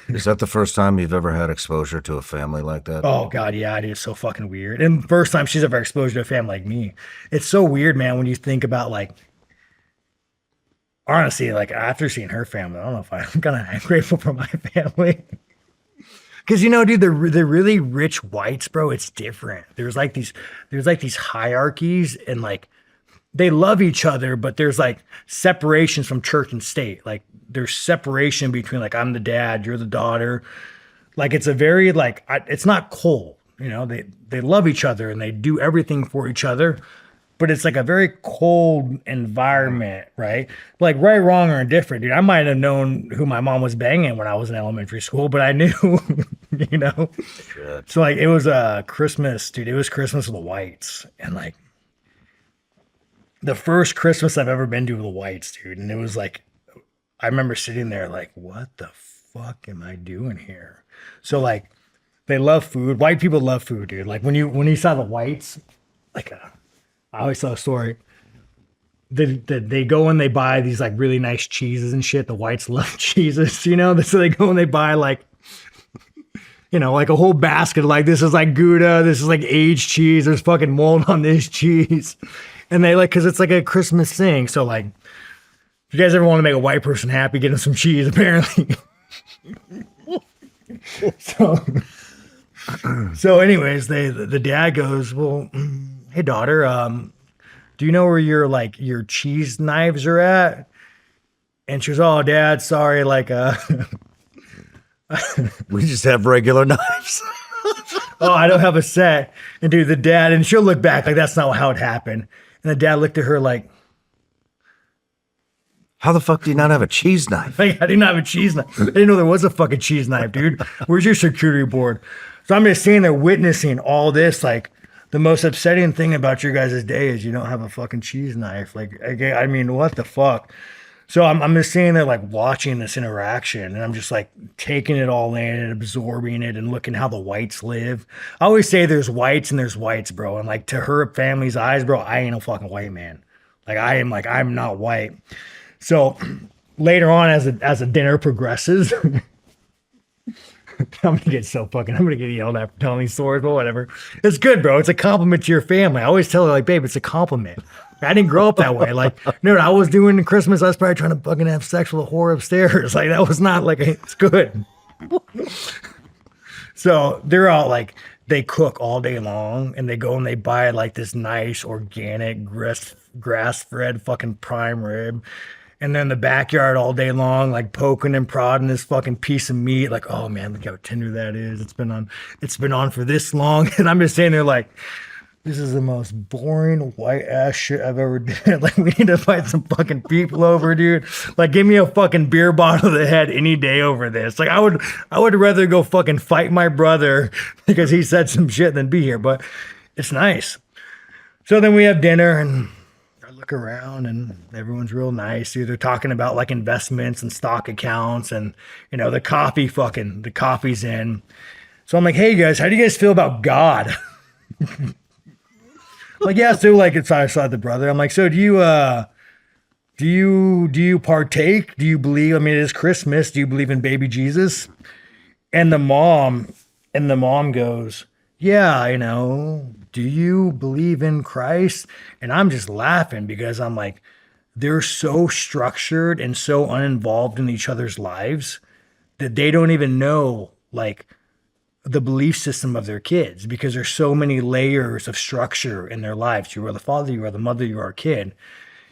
Is that the first time you've ever had exposure to a family like that? Oh God, yeah, dude, it's so fucking weird. And first time she's ever exposed to a family like me. It's so weird, man, when you think about like, honestly, like after seeing her family, I don't know if I'm kind of grateful for my family. Cause you know, dude, the really rich whites, bro, it's different. There's like these hierarchies and like, they love each other, but there's like separations from church and state. Like there's separation between like, I'm the dad, you're the daughter. Like it's a very like, it's not cold, you know, they love each other and they do everything for each other, but it's like a very cold environment, right? Like right, wrong, or indifferent, dude. I might have known who my mom was banging when I was in elementary school, but I knew, you know? Shit. So like, it was Christmas, dude. It was Christmas with the whites and like, the first Christmas I've ever been to with the whites, dude. And it was like, I remember sitting there like, what the fuck am I doing here? So like, they love food. White people love food, dude. Like when you saw the whites, like I always tell a story. They go and they buy these like really nice cheeses and shit. The whites love cheeses, you know? So they go and they buy like, you know, like a whole basket. Like this is like Gouda. This is like aged cheese. There's fucking mold on this cheese. And they like, cause it's like a Christmas thing. So like, if you guys ever want to make a white person happy, get them some cheese, apparently. So So anyways, the dad goes, well, hey daughter, do you know where your cheese knives are at? And she goes, oh dad, sorry, We just have regular knives. oh, I don't have a set. And dude, the dad, and she'll look back like that's not how it happened. And the dad looked at her like, How the fuck do you not have a cheese knife? I didn't have a cheese knife. I didn't know there was a fucking cheese knife, dude. Where's your security board? So I'm just sitting there witnessing all this. Like, the most upsetting thing about your guys' day is you don't have a fucking cheese knife. Like, I mean, what the fuck? So I'm just sitting there like watching this interaction, and I'm just like taking it all in and absorbing it and looking how the whites live. I always say there's whites and there's whites, bro. And like to her family's eyes, bro, I ain't a fucking white man. I'm not white. So later on, as the dinner progresses, I'm gonna get yelled at for telling these stories, but whatever. It's good, bro. It's a compliment to your family. I always tell her, like, babe, it's a compliment. I didn't grow up that way. Like, no, I was doing Christmas. I was probably trying to fucking have sex with a whore upstairs. Like, that was not like, it's good. So they're all like, they cook all day long, and they go and they buy like this nice organic grass-fed fucking prime rib. And then the backyard all day long, like poking and prodding this fucking piece of meat. Like, oh man, look how tender that is. It's been on for this long. And I'm just standing there like, this is the most boring white ass shit I've ever done. Like, we need to fight some fucking people over, dude. Like, give me a fucking beer bottle to the head any day over this. Like, I would rather go fucking fight my brother because he said some shit than be here. But it's nice. So then we have dinner, and I look around, and everyone's real nice. Dude, they're talking about like investments and stock accounts, and you know, the coffee's in. So I'm like, hey guys, how do you guys feel about God? Like, yeah, so like it's I saw the brother. I'm like, so do you partake? Do you believe? I mean, it is Christmas. Do you believe in baby Jesus? And the mom goes, yeah, you know, do you believe in Christ? And I'm just laughing because I'm like, they're so structured and so uninvolved in each other's lives that they don't even know like the belief system of their kids, because there's so many layers of structure in their lives. You are the father, you are the mother, you are a kid,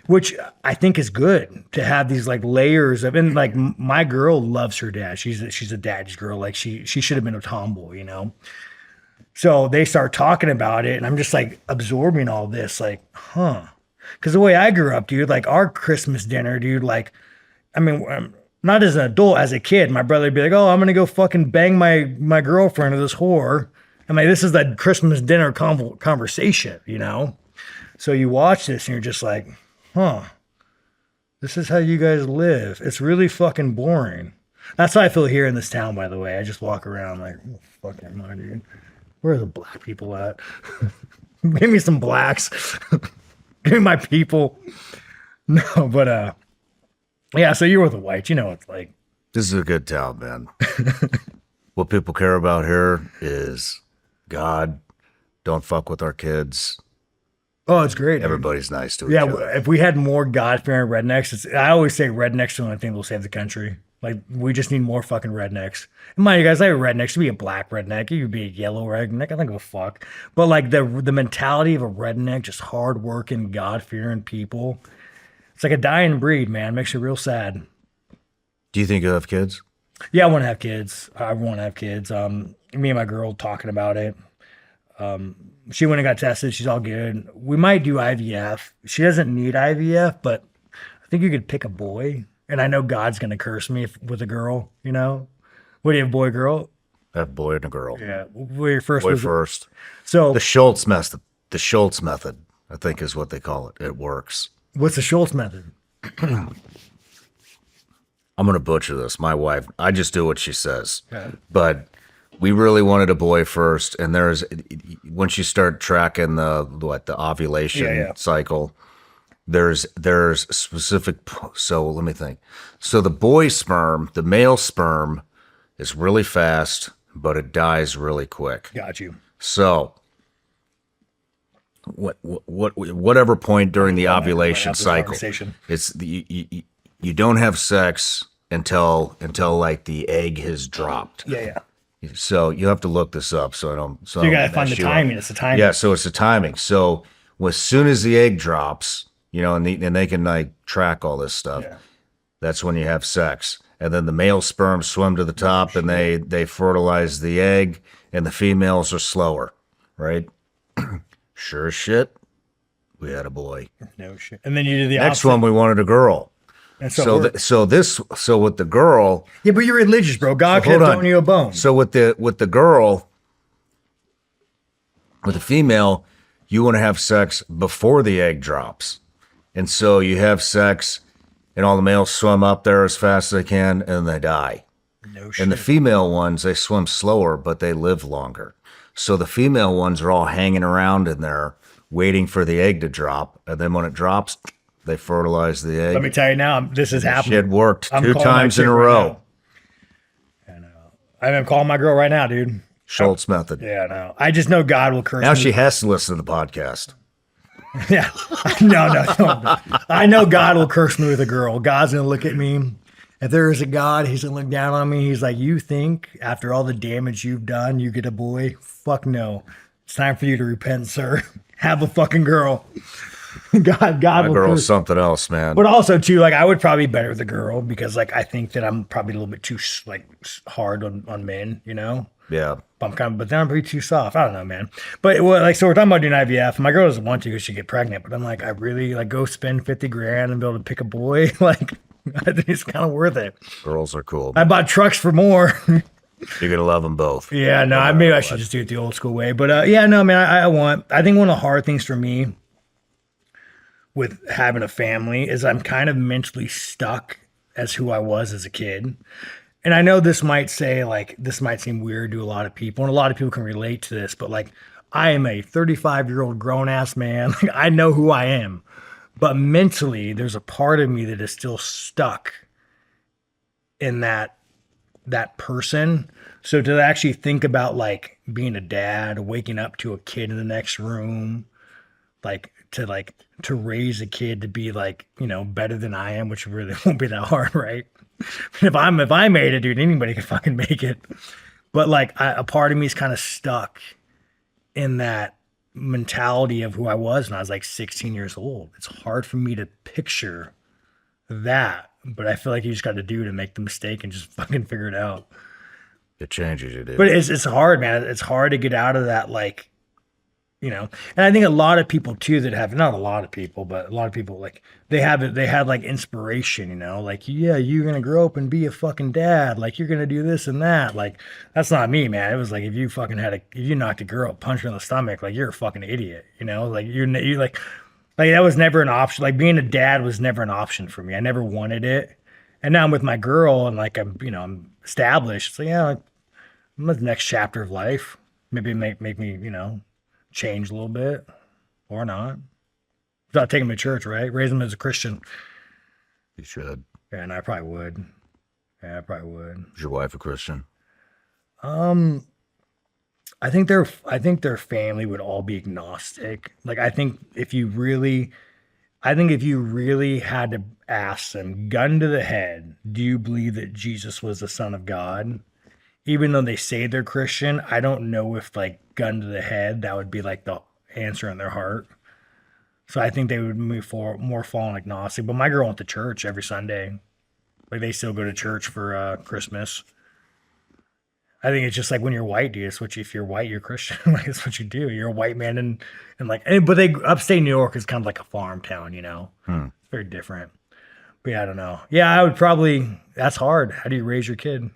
which I think is good to have these like layers of, and like my girl loves her dad. She's a dad's girl. Like she should have been a tomboy, you know? So they start talking about it, and I'm just like absorbing all this, like, huh? Because the way I grew up, dude, like our Christmas dinner, dude, like, I mean, not as an adult, as a kid, my brother would be like, oh, I'm going to go fucking bang my girlfriend or this whore. I'm like, this is that Christmas dinner conversation, you know? So you watch this and you're just like, huh, this is how you guys live. It's really fucking boring. That's how I feel here in this town, by the way. I just walk around like, oh, fuck am I, dude? Where are the black people at? Give me some blacks. Give me my people. No, but, yeah, so you're with the whites. You know what it's like. This is a good town, man. What people care about here is God. Don't fuck with our kids. Oh, it's great. Everybody's nice to each other. Yeah, if we had more God-fearing rednecks, I always say rednecks are the only thing that will save the country. Like, we just need more fucking rednecks. And mind you guys, like rednecks, you be a black redneck, you could be a yellow redneck, I don't give a fuck. But like the mentality of a redneck, just hard-working, God-fearing people, it's like a dying breed, man. It makes you real sad. Do you think you'll have kids? Yeah, I want to have kids. I want to have kids. Me and my girl talking about it. She went and got tested. She's all good. We might do IVF. She doesn't need IVF, but I think you could pick a boy. And I know God's going to curse me with a girl, you know? What do you have, boy, girl? I have a boy and a girl. Yeah. Well, your first boy first. So the Schultz method, I think is what they call it. It works. What's the Schultz method? I'm going to butcher this. My wife, I just do what she says. Okay. But we really wanted a boy first. And once you start tracking the ovulation cycle, there's specific. So let me think. So the boy sperm, the male sperm is really fast, but it dies really quick. Got you. So whatever point during the ovulation cycle, it's you don't have sex until like the egg has dropped. Yeah. So you have to look this up. So I don't. So You I gotta don't find the mess you up. timing. It's the timing. Yeah. So it's the timing. So as soon as the egg drops, and they can like track all this stuff. Yeah. That's when you have sex. And then the male sperms swim to the top and they fertilize the egg, and the females are slower, right? Sure as shit, we had a boy. No shit. And then you did the Next opposite. one, we wanted a girl. And So with the girl, yeah, but you're religious, bro. God hold kept on. throwing you a bone. So with the girl, with the female, you want to have sex before the egg drops. And so you have sex, and all the males swim up there as fast as they can, and they die. No shit. And the female ones, they swim slower, but they live longer. So the female ones are all hanging around in there, waiting for the egg to drop. And then when it drops, they fertilize the egg. Let me tell you now, this is happening. Shit worked I'm 2 calling my times in chick a right row. I'm calling my girl right now, dude. Schultz method. Yeah, no. I just know God will curse Now me. she has to listen to the podcast. Yeah. No. I know God will curse me with a girl. God's going to look at me. If there is a God, he's going to look down on me. He's like, you think after all the damage you've done, you get a boy? Fuck no. It's time for you to repent, sir. Have a fucking girl. God My will girl's curse. something else, man. But also too, like I would probably be better with a girl because like I think that I'm probably a little bit too like hard on men, Yeah. but then I'm pretty too soft. I don't know, man. But so we're talking about doing IVF. My girl doesn't want to because she get pregnant. But I'm like, I really like go spend 50 grand and be able to pick a boy. Like, I think it's kind of worth it. Girls are cool. I bought trucks for more. You're going to love them both. Yeah, no, maybe I should just do it the old school way. But yeah, no, man, I think one of the hard things for me with having a family is I'm kind of mentally stuck as who I was as a kid. And I know this might seem weird to a lot of people, and a lot of people can relate to this, but like I am a 35-year-old grown ass man. Like I know who I am. But mentally, there's a part of me that is still stuck in that person. So to actually think about like being a dad, waking up to a kid in the next room, to raise a kid to be like, better than I am, which really won't be that hard, right? If I made it, dude, anybody can fucking make it. But like a part of me is kind of stuck in that mentality of who I was when I was like 16 years old. It's hard for me to picture that, but I feel like you just got to do to make the mistake and just fucking figure it out. It changes you, dude. But it's hard, man. It's hard to get out of that, like, and I think a lot of people too that have, not a lot of people, but a lot of people like they had like inspiration, like, yeah, you're going to grow up and be a fucking dad. Like you're going to do this and that. Like, that's not me, man. It was like, if you fucking if you knocked a girl, punch her in the stomach, like you're a fucking idiot, like you're like that was never an option. Like being a dad was never an option for me. I never wanted it. And now I'm with my girl and like, I'm established. So yeah, like, I'm in the next chapter of life. Maybe make me, change a little bit or not. Without taking him to church, right? Raise him as a Christian. You should. Yeah, and I probably would. Yeah, I probably would. Is your wife a Christian? I think their family would all be agnostic. Like I think if you really had to ask them, gun to the head, do you believe that Jesus was the Son of God? Even though they say they're Christian, I don't know if like gun to the head, that would be like the answer in their heart. So I think they would move for more fallen agnostic. But my girl went to church every Sunday. Like they still go to church for Christmas. I think it's just like when you're white, dude. It's what if you're white, you're Christian. Like it's what you do. You're a white man, and but upstate New York is kind of like a farm town, It's very different. But yeah, I don't know. Yeah, I would probably. That's hard. How do you raise your kid?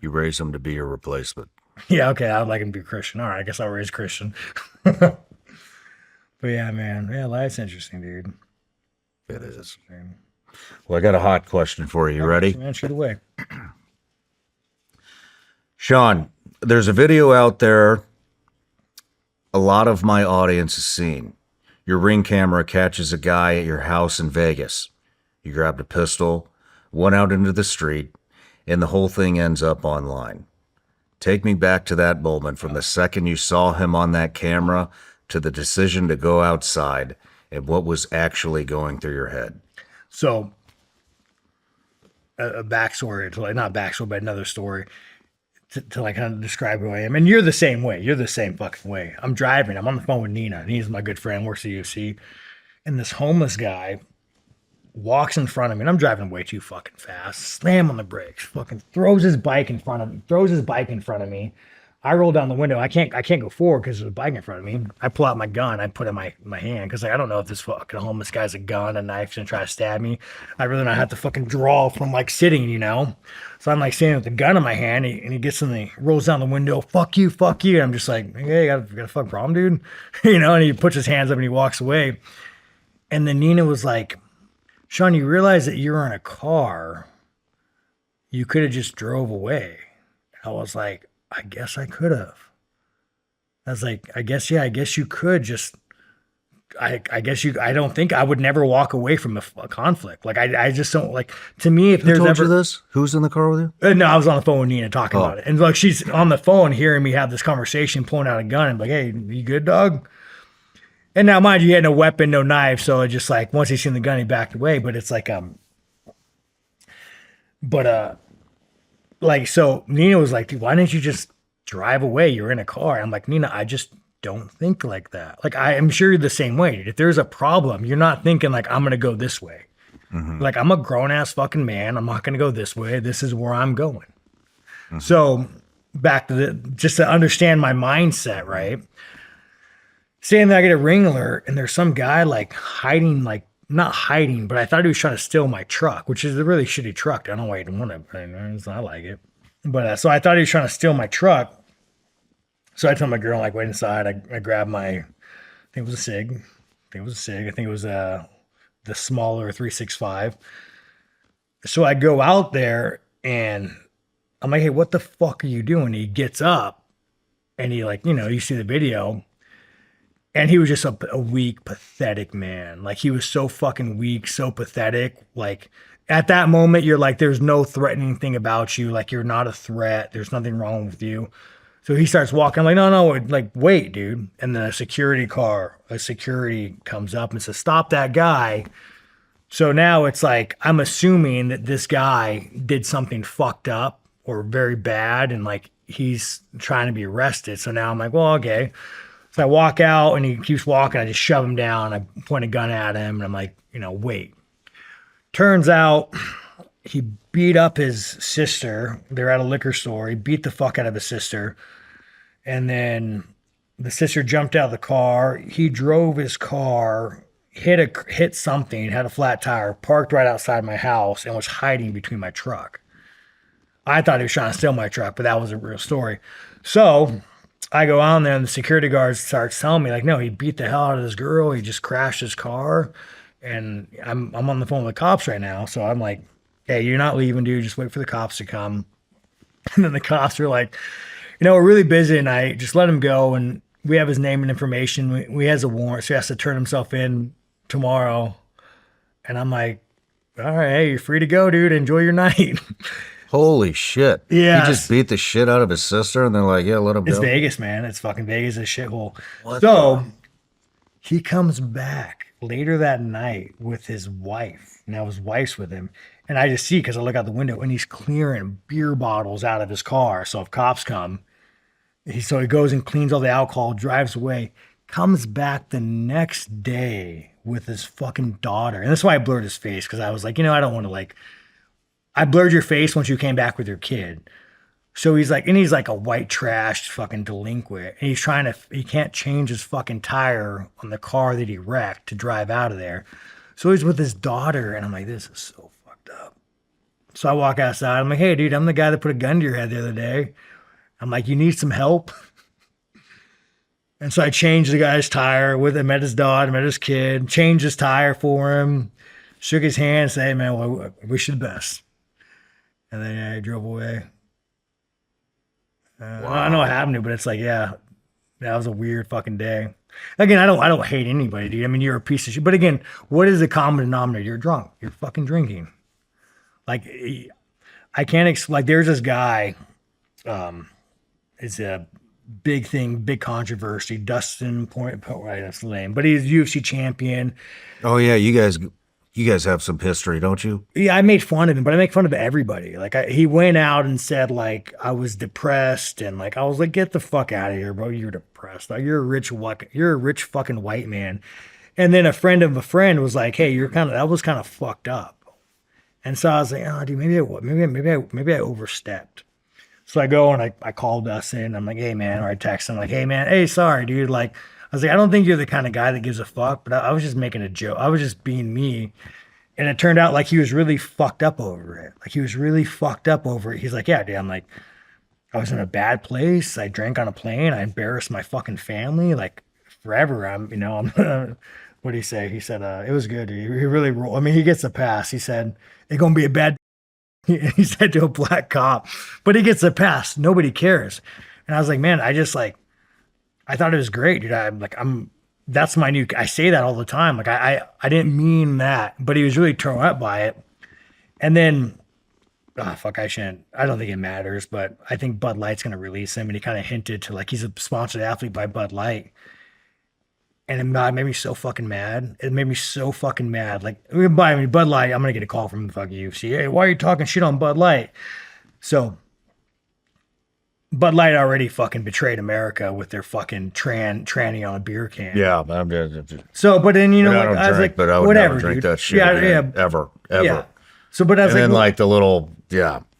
You raise them to be your replacement. Yeah, okay. I would like him to be Christian. All right, I guess I'll raise Christian. But yeah, man. Yeah, life's interesting, dude. It is. Well, I got a hot question for you. You ready? Man, shoot away. Shawn, there's a video out there a lot of my audience has seen. Your Ring camera catches a guy at your house in Vegas. You grabbed a pistol, went out into the street, and the whole thing ends up online. Take me back to that moment from the second you saw him on that camera to the decision to go outside and what was actually going through your head. So, a backstory, not backstory, but another story. to like kind of describe who I am. And you're the same way. You're the same fucking way. I'm driving. I'm on the phone with Nina. Nina's my good friend, works at UFC. And this homeless guy walks in front of me, and I'm driving way too fucking fast. Slam on the brakes. Fucking throws his bike in front of me. I roll down the window. I can't go forward because there's a bike in front of me. I pull out my gun. I put it in my hand because like, I don't know if this fucking homeless guy's a gun, a knife, gonna try to stab me. I really not have to fucking draw from like sitting, you know? So I'm like standing with the gun in my hand, and he gets in the, rolls down the window, fuck you. And I'm just like, hey, you got a fucking problem, dude? You know, and he puts his hands up and he walks away. And then Nina was like, Shawn, you realize that you're in a car. You could have just drove away. I was like, I guess I could have. I was like, I guess you could just, I don't think I would never walk away from a conflict. Like, I just don't like, to me, if there's ever. You this? Who's in the car with you? No, I was on the phone with Nina talking about it. And like, she's on the phone hearing me have this conversation, pulling out a gun and like, hey, you good, dog? And now, mind you, he had no weapon, no knife. So it just like, once he seen the gun, he backed away. But it's like, like, so Nina was like, dude, why didn't you just drive away? You're in a car. I'm like, Nina, I just don't think like that. Like, I am sure you're the same way. If there's a problem, you're not thinking like, I'm going to go this way. Mm-hmm. Like, I'm a grown ass fucking man. I'm not going to go this way. This is where I'm going. Mm-hmm. So back to just to understand my mindset, right? Saying that I get a ring alert and there's some guy like hiding, like not hiding, but I thought he was trying to steal my truck, which is a really shitty truck. I don't know why he didn't want it. I like it. But so I thought he was trying to steal my truck. So I told my girl, like, wait inside. I grabbed my, I think it was a SIG. I think it was the smaller 365. So I go out there and I'm like, hey, what the fuck are you doing? He gets up and he like, you know, you see the video. And he was just a weak, pathetic man. Like, he was so fucking weak, so pathetic. Like, at that moment, you're like, there's no threatening thing about you. Like, you're not a threat. There's nothing wrong with you. So he starts walking. I'm like, no, like, wait, dude. And then a security comes up and says, stop that guy. So now it's like, I'm assuming that this guy did something fucked up or very bad. And like, he's trying to be arrested. So now I'm like, well, okay. So I walk out and he keeps walking. I just shove him down. I point a gun at him and I'm like, you know, wait. Turns out he beat up his sister. They're at a liquor store. He beat the fuck out of his sister. And then the sister jumped out of the car. He drove his car, hit something, had a flat tire, parked right outside my house and was hiding between my truck. I thought he was trying to steal my truck, but that was a real story. So I go on there and the security guard starts telling me like, no, he beat the hell out of this girl. He just crashed his car. And I'm on the phone with the cops right now. So I'm like, hey, you're not leaving, dude. Just wait for the cops to come. And then the cops are like, you know, we're really busy tonight. Just let him go. And we have his name and information. We has a warrant. So he has to turn himself in tomorrow. And I'm like, all right, hey, you're free to go, dude. Enjoy your night. Holy shit. Yeah. He just beat the shit out of his sister and they're like, yeah, let him go. It's Vegas, man. It's fucking Vegas, a shithole. So he comes back later that night with his wife. Now his wife's with him. And I just see, because I look out the window, and he's clearing beer bottles out of his car. So if cops come, he goes and cleans all the alcohol, drives away, comes back the next day with his fucking daughter. And that's why I blurred his face, because I was like, you know, I don't want to like, I blurred your face once you came back with your kid. So he's like a white trash fucking delinquent. And he can't change his fucking tire on the car that he wrecked to drive out of there. So he's with his daughter. And I'm like, this is so fucked up. So I walk outside. I'm like, hey, dude, I'm the guy that put a gun to your head the other day. I'm like, you need some help? And so I changed the guy's tire with him, met his daughter, met his kid, changed his tire for him, shook his hand, said, hey, man, well, I wish you the best. And then I drove away. Wow. I don't know what happened to me, but it's like, yeah, that was a weird fucking day. Again, I don't hate anybody, dude. I mean, you're a piece of shit. But again, what is the common denominator? You're drunk. You're fucking drinking. Like, I can't like, there's this guy, it's a big thing, big controversy. Dustin Point, right? That's the name. But he's UFC champion. Oh yeah, you guys You guys have some history, don't you? Yeah, I made fun of him, but I make fun of everybody. Like he went out and said like I was depressed, and like I was like, get the fuck out of here, bro. You're depressed. Like, you're a rich fucking white man. And then a friend of a friend was like, hey, that was kind of fucked up. And so I was like, oh, dude, maybe I overstepped. So I go and I call Dustin. I'm like, hey man, or I text him like, hey man, hey, sorry, dude. Like I was like, I don't think you're the kind of guy that gives a fuck, but I was just making a joke. I was just being me. And it turned out like he was really fucked up over it. Like he was really fucked up over it. He's like, yeah, dude. I'm like, I was in a bad place. I drank on a plane. I embarrassed my fucking family. Like forever. I'm what did he say? He said, it was good. He really rolled. I mean, he gets a pass. He said, it's going to be a bad, he said to a black cop, but he gets a pass. Nobody cares. And I was like, man, I thought it was great, dude. That's my new, I say that all the time. Like I didn't mean that, but he was really torn up by it. And then, I don't think it matters, but I think Bud Light's going to release him. And he kind of hinted to like, he's a sponsored athlete by Bud Light. And it made me so fucking mad. It made me so fucking mad. Like, Bud Light, I'm going to get a call from the fucking UFC. Hey, why are you talking shit on Bud Light? So, Bud Light already fucking betrayed America with their fucking tranny on a beer can. Yeah. So, but then, I was like, but I would whatever, never drink dude. that shit ever. Yeah. So, but I was and like, then like the little,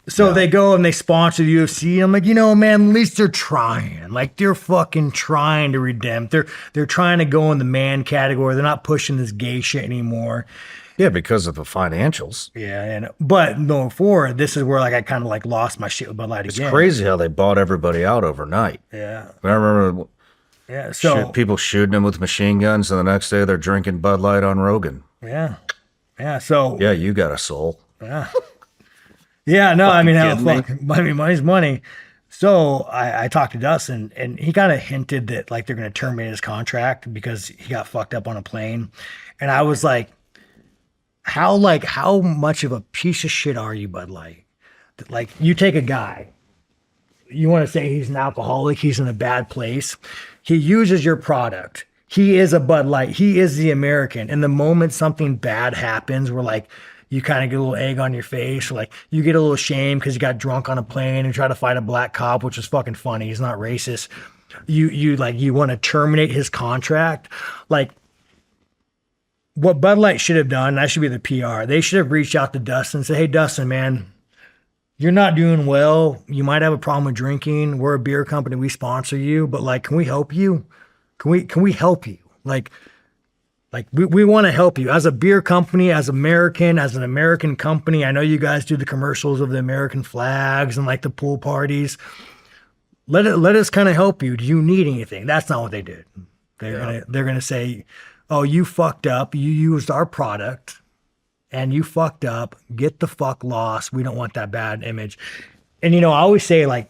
So they go and they sponsor the UFC. I'm like, man, at least they're trying. Like they're fucking trying to redeem. They're trying to go in the man category. They're not pushing this gay shit anymore. Yeah, because of the financials. Yeah, but going forward, this is where like I kind of like lost my shit with Bud Light again. It's crazy how they bought everybody out overnight. Yeah. I remember people shooting them with machine guns, and the next day they're drinking Bud Light on Rogan. Yeah. So yeah, you got a soul. Yeah. Yeah, no, I mean, money's money. So I talked to Dustin, and he kind of hinted that like they're going to terminate his contract because he got fucked up on a plane. And I was like, how much of a piece of shit are you, Bud Light? Like, you take a guy, you want to say he's an alcoholic, he's in a bad place. He uses your product. He is a Bud Light. He is the American. And the moment something bad happens, we're like, you kind of get a little egg on your face, or like you get a little shame because you got drunk on a plane and try to fight a black cop, which is fucking funny. He's not racist. You want to terminate his contract. Like what Bud Light should have done, that should be the PR. They should have reached out to Dustin and said, hey, Dustin, man, you're not doing well. You might have a problem with drinking. We're a beer company. We sponsor you, but like, can we help you? Can we help you? Like we want to help you as a beer company, as an American company. I know you guys do the commercials of the American flags and like the pool parties. Let us kind of help you. Do you need anything? That's not what they did. They're gonna say, oh, you fucked up. You used our product and you fucked up. Get the fuck lost. We don't want that bad image. And I always say like,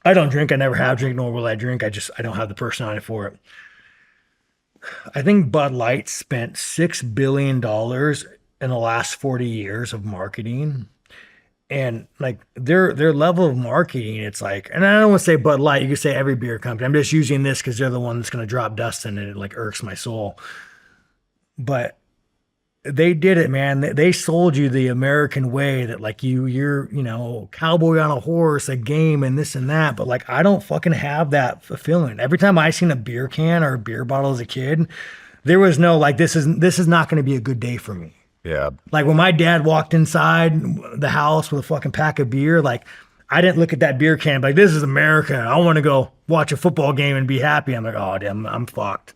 I don't drink. I never have drink, nor will I drink. I don't have the personality for it. I think Bud Light spent $6 billion in the last 40 years of marketing. And like their level of marketing, it's like, and I don't want to say Bud Light, you could say every beer company. I'm just using this because they're the one that's going to drop Dustin and it like irks my soul. But they did it, man. They sold you the American way that like you're cowboy on a horse, a game and this and that. But like, I don't fucking have that feeling. Every time I seen a beer can or a beer bottle as a kid, there was no like, this is not going to be a good day for me. Yeah. Like when my dad walked inside the house with a fucking pack of beer, like I didn't look at that beer can like, this is America. I want to go watch a football game and be happy. I'm like, oh damn, I'm fucked.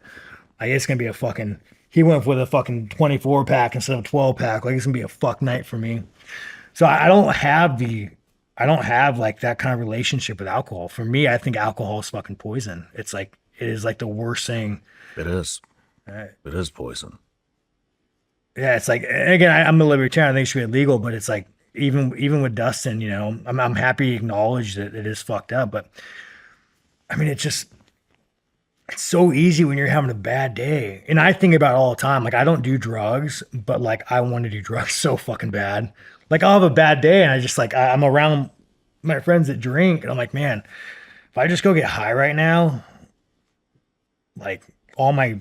Like it's going to be a fucking, he went with a fucking 24 pack instead of 12 pack. Like it's gonna be a fuck night for me. So I don't have like that kind of relationship with alcohol. For me, I think alcohol is fucking poison. It is like the worst thing. It is. It is poison. Yeah, it's like, again, I'm a libertarian. I think it should be illegal, but it's like, even with Dustin, I'm happy to acknowledge that it is fucked up. But I mean, it's so easy when you're having a bad day. And I think about it all the time. Like I don't do drugs, but like I want to do drugs so fucking bad. Like I'll have a bad day and I just like, I'm around my friends that drink and I'm like, man, if I just go get high right now, like all my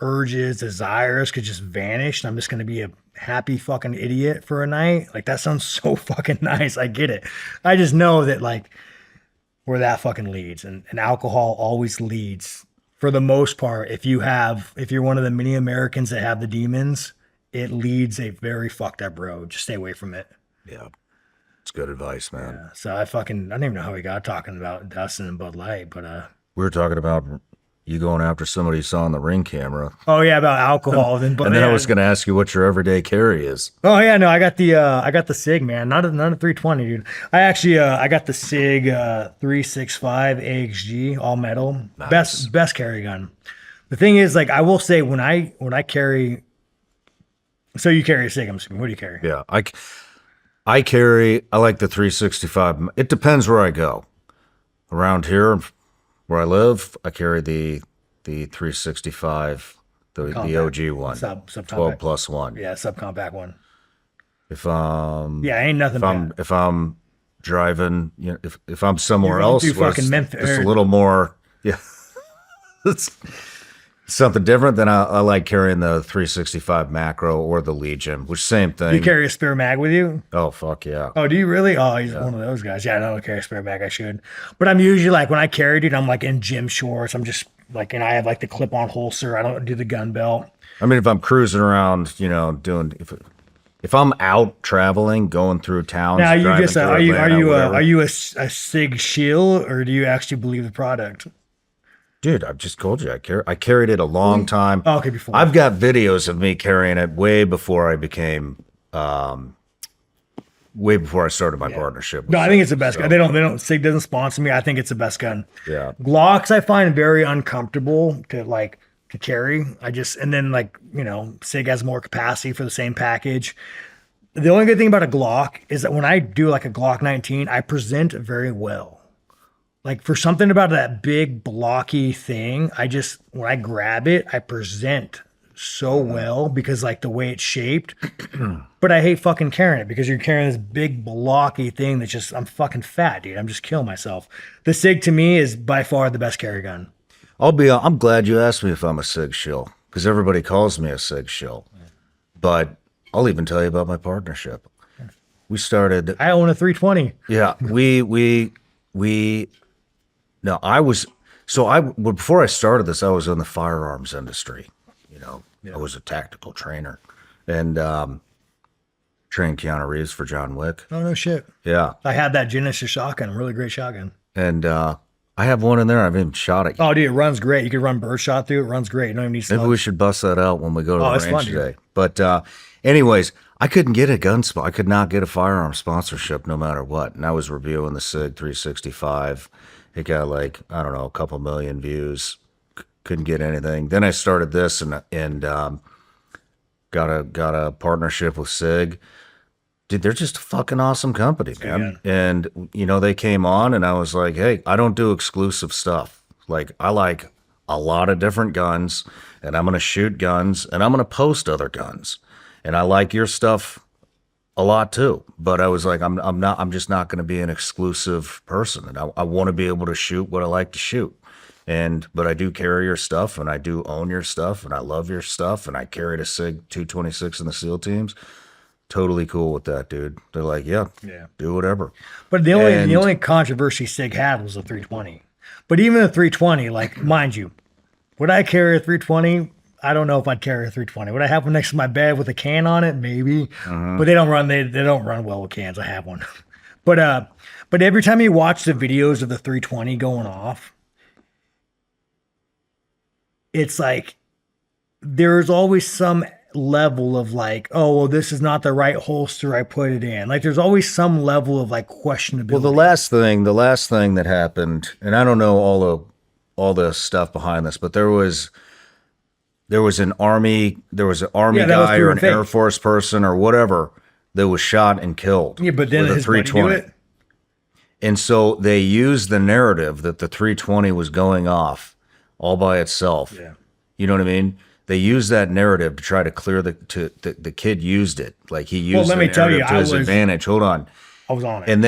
urges, desires could just vanish and I'm just going to be a happy fucking idiot for a night. Like that sounds so fucking nice. I get it. I just know that like where that fucking leads, and alcohol always leads for the most part. If you're one of the many Americans that have the demons, it leads a very fucked up road. Just stay away from it. Yeah. It's good advice, man. Yeah. So I don't even know how we got talking about Dustin and Bud Light, but we were talking about you going after somebody you saw on the Ring camera. Oh yeah, about alcohol. And then I was going to ask you what your everyday carry is. Oh yeah, no, I got the Sig, man. Not a 320, dude. I actually I got the Sig 365 AXG all metal. Nice. Best carry gun. The thing is, like, I will say when I carry. So you carry a Sig, I'm assuming. What do you carry? Yeah, I like the 365. It depends where I go. Around here, where I live, I carry the 365, the OG one, sub 12 plus one. Yeah, subcompact one. Ain't nothing. If I'm driving, you know, if I'm somewhere else, fucking Memphis, just a little more, yeah, it's something different. Then I like carrying the 365 macro or the Legion, which same thing. You carry a spare mag with you? Oh fuck yeah. Oh, do you really? Oh, he's one of those guys. Yeah, I don't carry a spare mag. I should, but I'm usually like when I carry it, I'm like in gym shorts. I'm just like, and I have like the clip-on holster. I don't do the gun belt. I mean, if I'm cruising around, you know, if I'm out traveling, going through towns. Now you just are you a Sig shill, or do you actually believe the product? Dude, I've just told you I carried it a long time. Oh, okay, before I've got videos of me carrying it way before I became, way before I started my partnership. No, I think it's the best gun. They don't. Sig doesn't sponsor me. I think it's the best gun. Yeah. Glocks I find very uncomfortable to carry. And then like, you know, Sig has more capacity for the same package. The only good thing about a Glock is that when I do like a Glock 19, I present very well. Like for something about that big blocky thing, when I grab it, I present so well because like the way it's shaped. But I hate fucking carrying it because you're carrying this big blocky thing that's just, I'm fucking fat, dude. I'm just killing myself. The Sig to me is by far the best carry gun. I'm glad you asked me if I'm a Sig shill because everybody calls me a Sig shill. But I'll even tell you about my partnership. We started. I own a 320. Yeah, before I started this, I was in the firearms industry. You know, I was a tactical trainer and trained Keanu Reeves for John Wick. Oh, no shit. Yeah. I had that Genesis shotgun, really great shotgun. And I have one in there. I haven't even shot it yet. Oh, dude, it runs great. You could run birdshot through it. It runs great. You don't even need slugs. Maybe we should bust that out when we go to the range fun, today. Dude. But anyways, I couldn't get a gun spot. I could not get a firearm sponsorship no matter what. And I was reviewing the SIG 365. It got like, I don't know, a couple million views. Couldn't get anything. Then I started this and got a partnership with SIG. Dude, they're just a fucking awesome company, man. And, you know, they came on and I was like, hey, I don't do exclusive stuff. Like, I like a lot of different guns and I'm going to shoot guns and I'm going to post other guns. And I like your stuff a lot too. But I was like, I'm just not going to be an exclusive person. And I want to be able to shoot what I like to shoot. But I do carry your stuff and I do own your stuff and I love your stuff. And I carried a SIG 226 in the SEAL teams. Totally cool with that, dude. They're like, yeah, do whatever. But the only controversy SIG had was the 320. But even the 320, like, mind you, would I carry a 320? I don't know if I'd carry a 320. Would I have one next to my bed with a can on it? Maybe. But they don't run well with cans. I have one. But every time you watch the videos of the 320 going off, it's like there's always some level of like, oh, well, this is not the right holster I put it in. Like there's always some level of like questionability. Well, the last thing that happened, and I don't know all the stuff behind this, but there was an army guy or an Air Force person or whatever that was shot and killed. Yeah, but then his buddy do it. And so they used the narrative that the 320 was going off all by itself. Yeah. You know what I mean? They used that narrative to try to clear the kid used it. Like he used the narrative to his advantage. Hold on. I was on it. And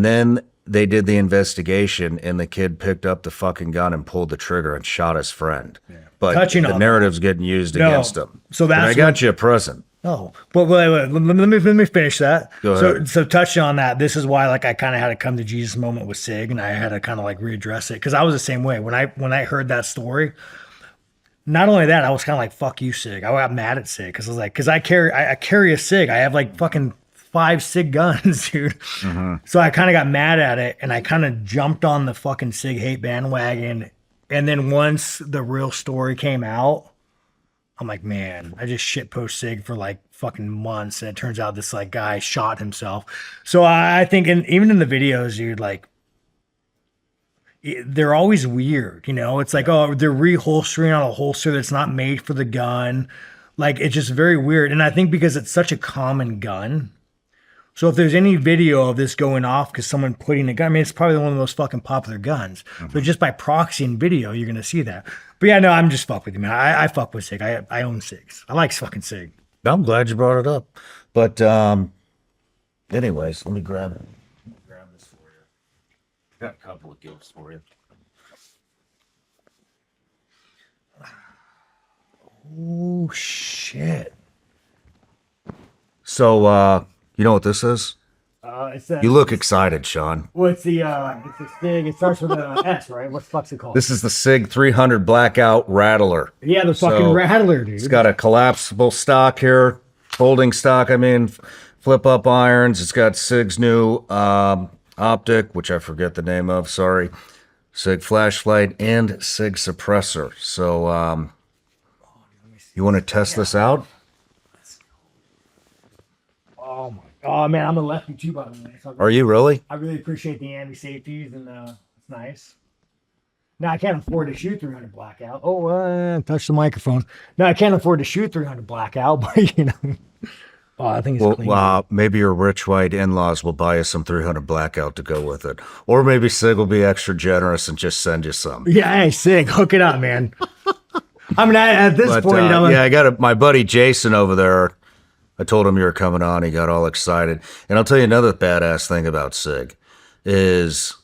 then they did the investigation, and the kid picked up the fucking gun and pulled the trigger and shot his friend. Yeah. But Touching the on narrative's getting used against him. So that's but I got you a present. Oh, but wait, let me finish that. Go ahead. So touching on that, this is why like I kind of had a come to Jesus moment with Sig, and I had to kind of like readdress it because I was the same way when I heard that story. Not only that, I was kind of like, "Fuck you, Sig." I got mad at Sig because I was like, because I carry a Sig. I have like fucking 5 Sig guns, dude. Mm-hmm. So I kind of got mad at it, and I kind of jumped on the fucking Sig hate bandwagon. And then once the real story came out, I'm like, man, I just shitpost Sig for like fucking months, and it turns out this like guy shot himself. So I think, even in the videos, dude, like they're always weird, you know? It's like, oh, they're reholstering on a holster that's not made for the gun. Like, it's just very weird. And I think because it's such a common gun. So if there's any video of this going off because someone putting a gun, I mean, it's probably one of the most fucking popular guns. Mm-hmm. So just by proxy and video, you're going to see that. But yeah, no, I'm just fuck with you, man. I fuck with Sig. I own Sigs. I like fucking Sig. I'm glad you brought it up. But anyways, let me grab this for you. Got a couple of gifts for you. Oh, shit. So, you know what this is? You look excited, Shawn. Well, it's the Sig. It starts with an S, right? What the fuck's it called? This is the Sig 300 Blackout Rattler. Yeah, the fucking Rattler, dude. It's got a collapsible stock here, folding stock. I mean, flip up irons. It's got Sig's new optic, which I forget the name of. Sorry, Sig flashlight and Sig suppressor. So, you want to test this out? Oh my. Oh man, I'm a lefty too, by the way. So Are you really? I really appreciate the anti-safeties, and it's nice. Now I can't afford to shoot 300 blackout. Oh, touch the microphone. No, I can't afford to shoot 300 blackout, but you know. Oh, I think it's clean. Maybe your rich white in-laws will buy you some 300 blackout to go with it, or maybe Sig will be extra generous and just send you some. Yeah, hey Sig, hook it up, man. I mean, at this point, I got my buddy Jason over there. I told him you were coming on. He got all excited. And I'll tell you another badass thing about Sig is,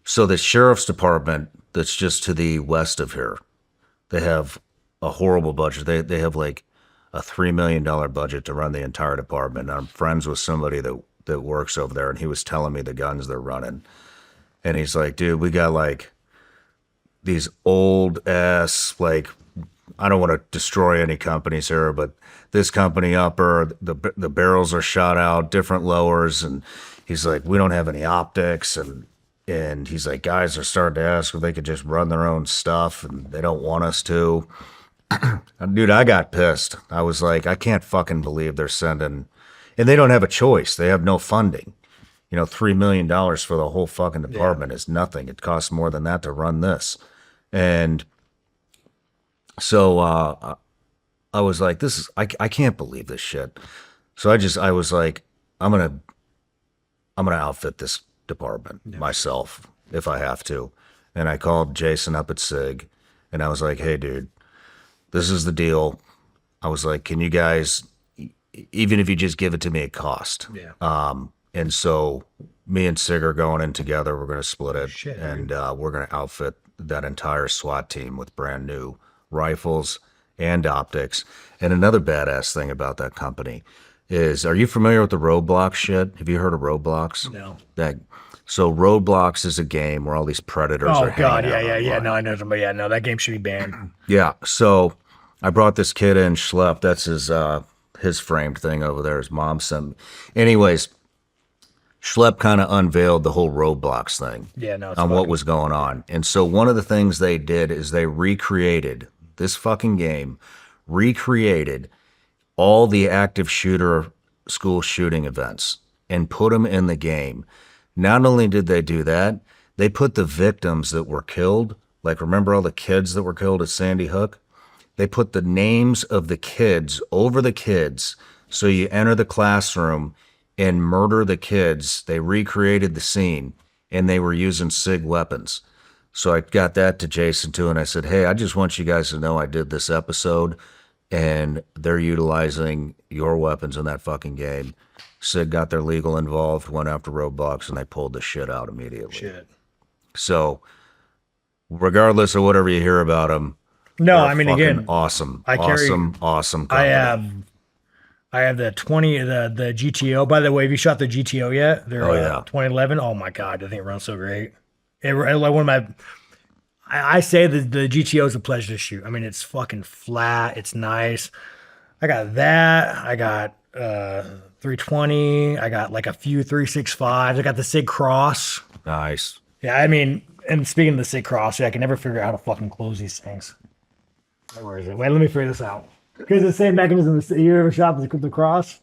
so the sheriff's department that's just to the west of here, they have a horrible budget. They have like a $3 million budget to run the entire department. And I'm friends with somebody that works over there, and he was telling me the guns they're running. And he's like, dude, we got like these old ass, like, I don't want to destroy any companies here, but this company upper, the barrels are shot out, different lowers, and he's like, we don't have any optics, and he's like, guys are starting to ask if they could just run their own stuff, and they don't want us to. Dude, I got pissed. I was like, I can't fucking believe they're sending, and they don't have a choice. They have no funding. You know, $3 million for the whole fucking department is nothing. It costs more than that to run this, and so I was like, I can't believe this shit. So I was like, I'm gonna outfit this department myself if I have to. And I called Jason up at Sig, and I was like, hey dude, this is the deal. I was like, can you guys, even if you just give it to me at cost? Yeah. And so me and Sig are going in together. We're gonna split it, and we're gonna outfit that entire SWAT team with brand new rifles and optics. And another badass thing about that company is, are you familiar with the Roblox shit? Have you heard of Roblox? No. So Roblox is a game where all these predators are hanging out. Yeah. No, I know somebody. Yeah, no, that game should be banned. Yeah. So I brought this kid in, Schlepp. That's his framed thing over there. His mom sent me. Anyways, Schlepp kind of unveiled the whole Roblox thing. Yeah, no, on what was going on. And so one of the things they did is they recreated this fucking game, recreated all the active shooter school shooting events and put them in the game. Not only did they do that, they put the victims that were killed, like remember all the kids that were killed at Sandy Hook? They put the names of the kids over the kids. So you enter the classroom and murder the kids. They recreated the scene, and they were using SIG weapons. So I got that to Jason too, and I said, hey, I just want you guys to know I did this episode, and they're utilizing your weapons in that fucking game. SIG got their legal involved, went after Roadblocks, and they pulled the shit out immediately. Shit. So, regardless of whatever you hear about them, no, I mean, again, awesome, I carry, awesome company. I have the GTO. By the way, have you shot the GTO yet? They're 2011. Oh my god, I think it runs so great. I say that the GTO is a pleasure to shoot. I mean, it's fucking flat. It's nice. I got that. I got 320. I got like a few 365s. I got the SIG Cross. Nice. Yeah, I mean, and speaking of the SIG Cross, I can never figure out how to fucking close these things. Where is it? Wait, let me figure this out. Because the same mechanism. You ever shot the Cross?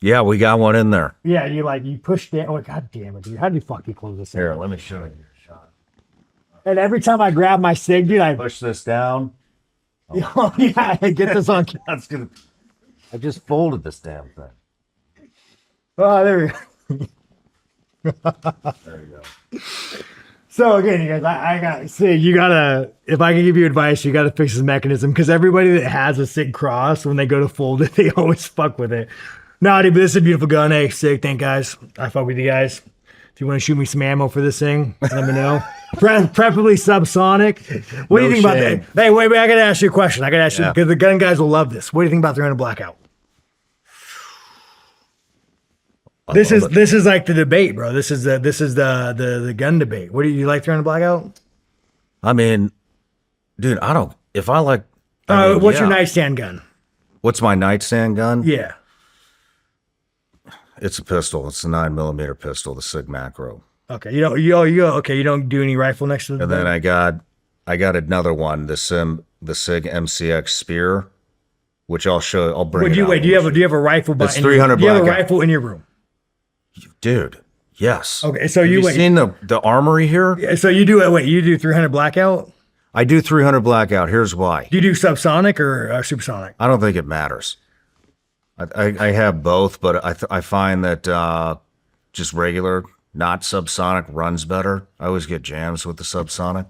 Yeah, we got one in there. Yeah, you push down. Oh, god damn it, dude! How do you fucking close this? Here, let me show you your shot. And every time I grab my SIG, dude, I push this down. Oh yeah, I get this on. I just folded this damn thing. Oh, there we go. There you go. So again, you guys, I got SIG. You gotta, if I can give you advice, you gotta fix this mechanism because everybody that has a SIG Cross, when they go to fold it, they always fuck with it. No, dude, but this is a beautiful gun. Hey, SIG, thank guys. I fuck with you guys. If you want to shoot me some ammo for this thing, let me know. Preferably subsonic. What do you think about that? Hey, wait, I gotta ask you a question. I gotta ask you because the gun guys will love this. What do you think about 300 Blackout? This is like the debate, bro. This is the gun debate. What do you like 300 Blackout? I mean, dude, I don't. If I like, what's your nightstand gun? What's my nightstand gun? Yeah, it's a pistol. It's a 9mm pistol, the SIG Macro. Okay, you don't do any rifle next to the. And then I got another one, the SIG MCX Spear, which I'll show. I'll bring. Do you have a rifle? It's 300. Do you have a rifle in your room? Dude, yes. Okay, so you seen the armory here? Yeah, so you do you do 300 Blackout? I do 300 Blackout. Here's why. Do you do subsonic or supersonic? I don't think it matters. I have both, but I find that just regular, not subsonic, runs better. I always get jams with the subsonic,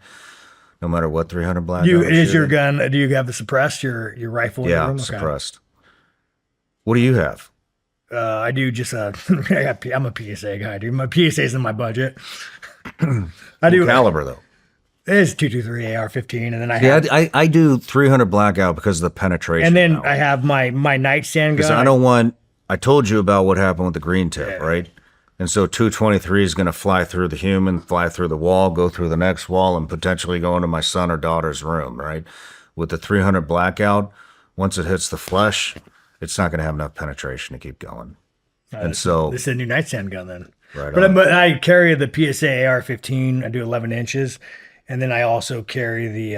no matter what 300 Blackout. Your gun? Do you have the suppressed your rifle? Yeah, in your room? Suppressed. What do you have? I do just I'm a PSA guy, dude. My PSA's in my budget. I do caliber though. It's 223 AR-15, and then I do 300 Blackout because of the penetration. And then I have my nightstand gun. I don't want. I told you about what happened with the green tip, right? And so 223 is going to fly through the human, fly through the wall, go through the next wall, and potentially go into my son or daughter's room, right? With the 300 Blackout, once it hits the flesh, it's not going to have enough penetration to keep going. And so this is a new nightstand gun then. Right. But I carry the PSA AR-15. I do 11 inches, and then I also carry the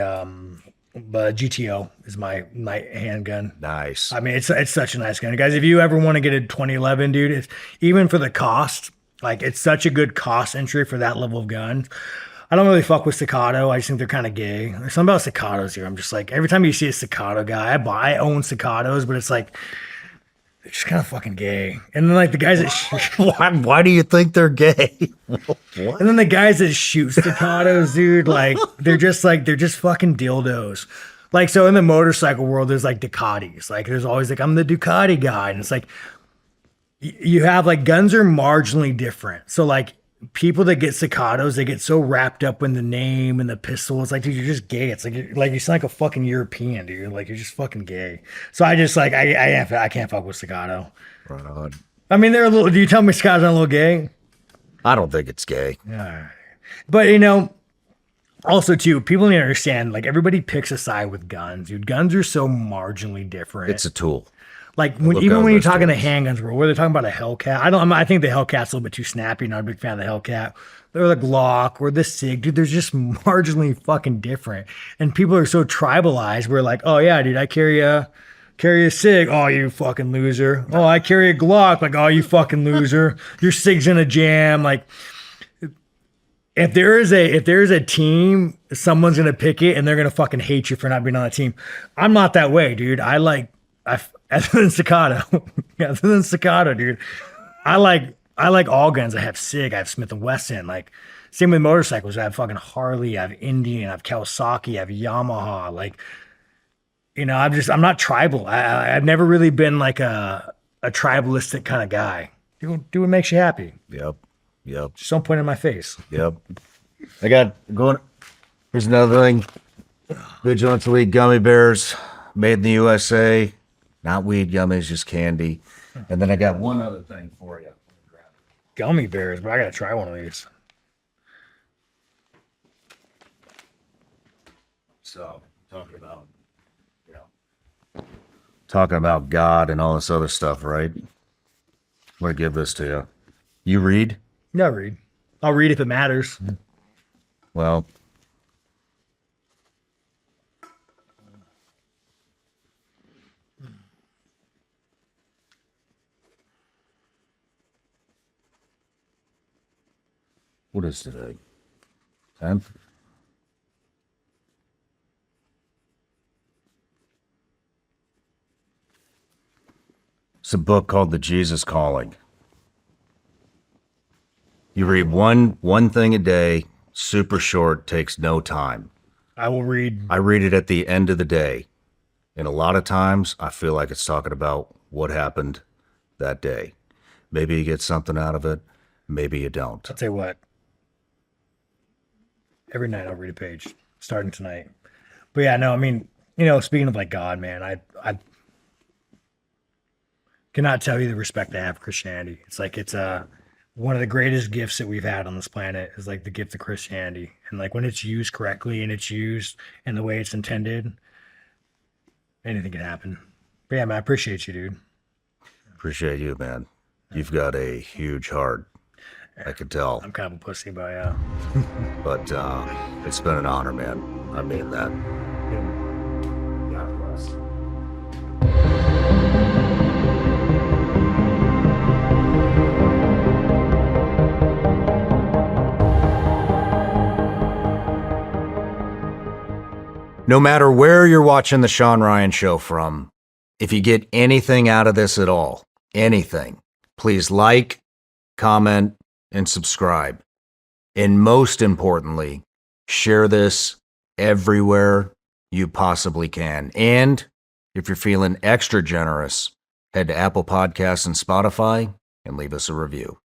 GTO is my handgun. Nice. I mean, it's such a nice gun, guys. If you ever want to get a 2011, dude, it's even for the cost. Like, it's such a good cost entry for that level of gun. I don't really fuck with staccato. I just think they're kind of gay. There's something about staccatos here. I'm just like, every time you see a staccato guy, I own staccatos, but it's like, they're just kind of fucking gay. And then like the guys that why do you think they're gay? What? And then the guys that shoot staccatos, dude, like they're just fucking dildos. Like, so in the motorcycle world, there's like Ducatis. Like, there's always like, I'm the Ducati guy, and it's like you have like guns are marginally different. So like, people that get staccatos, they get so wrapped up in the name and the pistol. It's like, dude, you're just gay. It's like you sound like a fucking European, dude. Like, you're just fucking gay. So I just like I can't fuck with staccato. Right on. I mean, they're a little. Do you tell me staccatos are a little gay? I don't think it's gay. Yeah, but you know, also too, people need to understand. Like, everybody picks a side with guns, dude. Guns are so marginally different. It's a tool. Like, when you're talking to handguns, bro, where they're talking about a Hellcat. I think the Hellcat's a little bit too snappy. Not a big fan of the Hellcat. Or the Glock or the SIG, dude. They're just marginally fucking different. And people are so tribalized. We're like, oh yeah, dude, I carry a SIG. Oh, you fucking loser. Oh, I carry a Glock. Like, oh, you fucking loser. Your SIG's in a jam. Like, if there is a team, someone's gonna pick it, and they're gonna fucking hate you for not being on the team. I'm not that way, dude. Other than staccato, dude. I like all guns. I have SIG, I have Smith & Wesson. Like, same with motorcycles. I have fucking Harley, I have Indian, I have Kawasaki, I have Yamaha. Like, you know, I'm not tribal. I've never really been like a tribalistic kind of guy. Do what makes you happy. Yep. Just don't put it in my face. Yep. I got going. Here's another thing. Vigilance Elite gummy bears, made in the USA. Not weed gummies, just candy. And then I got one other thing for you. Gummy bears, but I gotta try one of these. So, talking about God and all this other stuff, right? I'm gonna give this to you. You read? No, read. I'll read if it matters. Well, what is today? 10th? It's a book called The Jesus Calling. You read one thing a day, super short, takes no time. I will read. I read it at the end of the day. And a lot of times I feel like it's talking about what happened that day. Maybe you get something out of it, maybe you don't. I'll tell you what. Every night I'll read a page, starting tonight. But yeah, no, I mean, speaking of like God, man, I cannot tell you the respect I have for Christianity. It's like it's one of the greatest gifts that we've had on this planet is like the gift of Christianity. And like when it's used correctly and it's used in the way it's intended, anything can happen. But yeah, man, I appreciate you, dude. Appreciate you, man. You've got a huge heart. I can tell. I'm kind of a pussy, but yeah. But it's been an honor, man. I mean that. God bless. No matter where you're watching the Shawn Ryan Show from, if you get anything out of this at all, anything, please like, comment, and subscribe. And most importantly, share this everywhere you possibly can. And if you're feeling extra generous, head to Apple Podcasts and Spotify and leave us a review.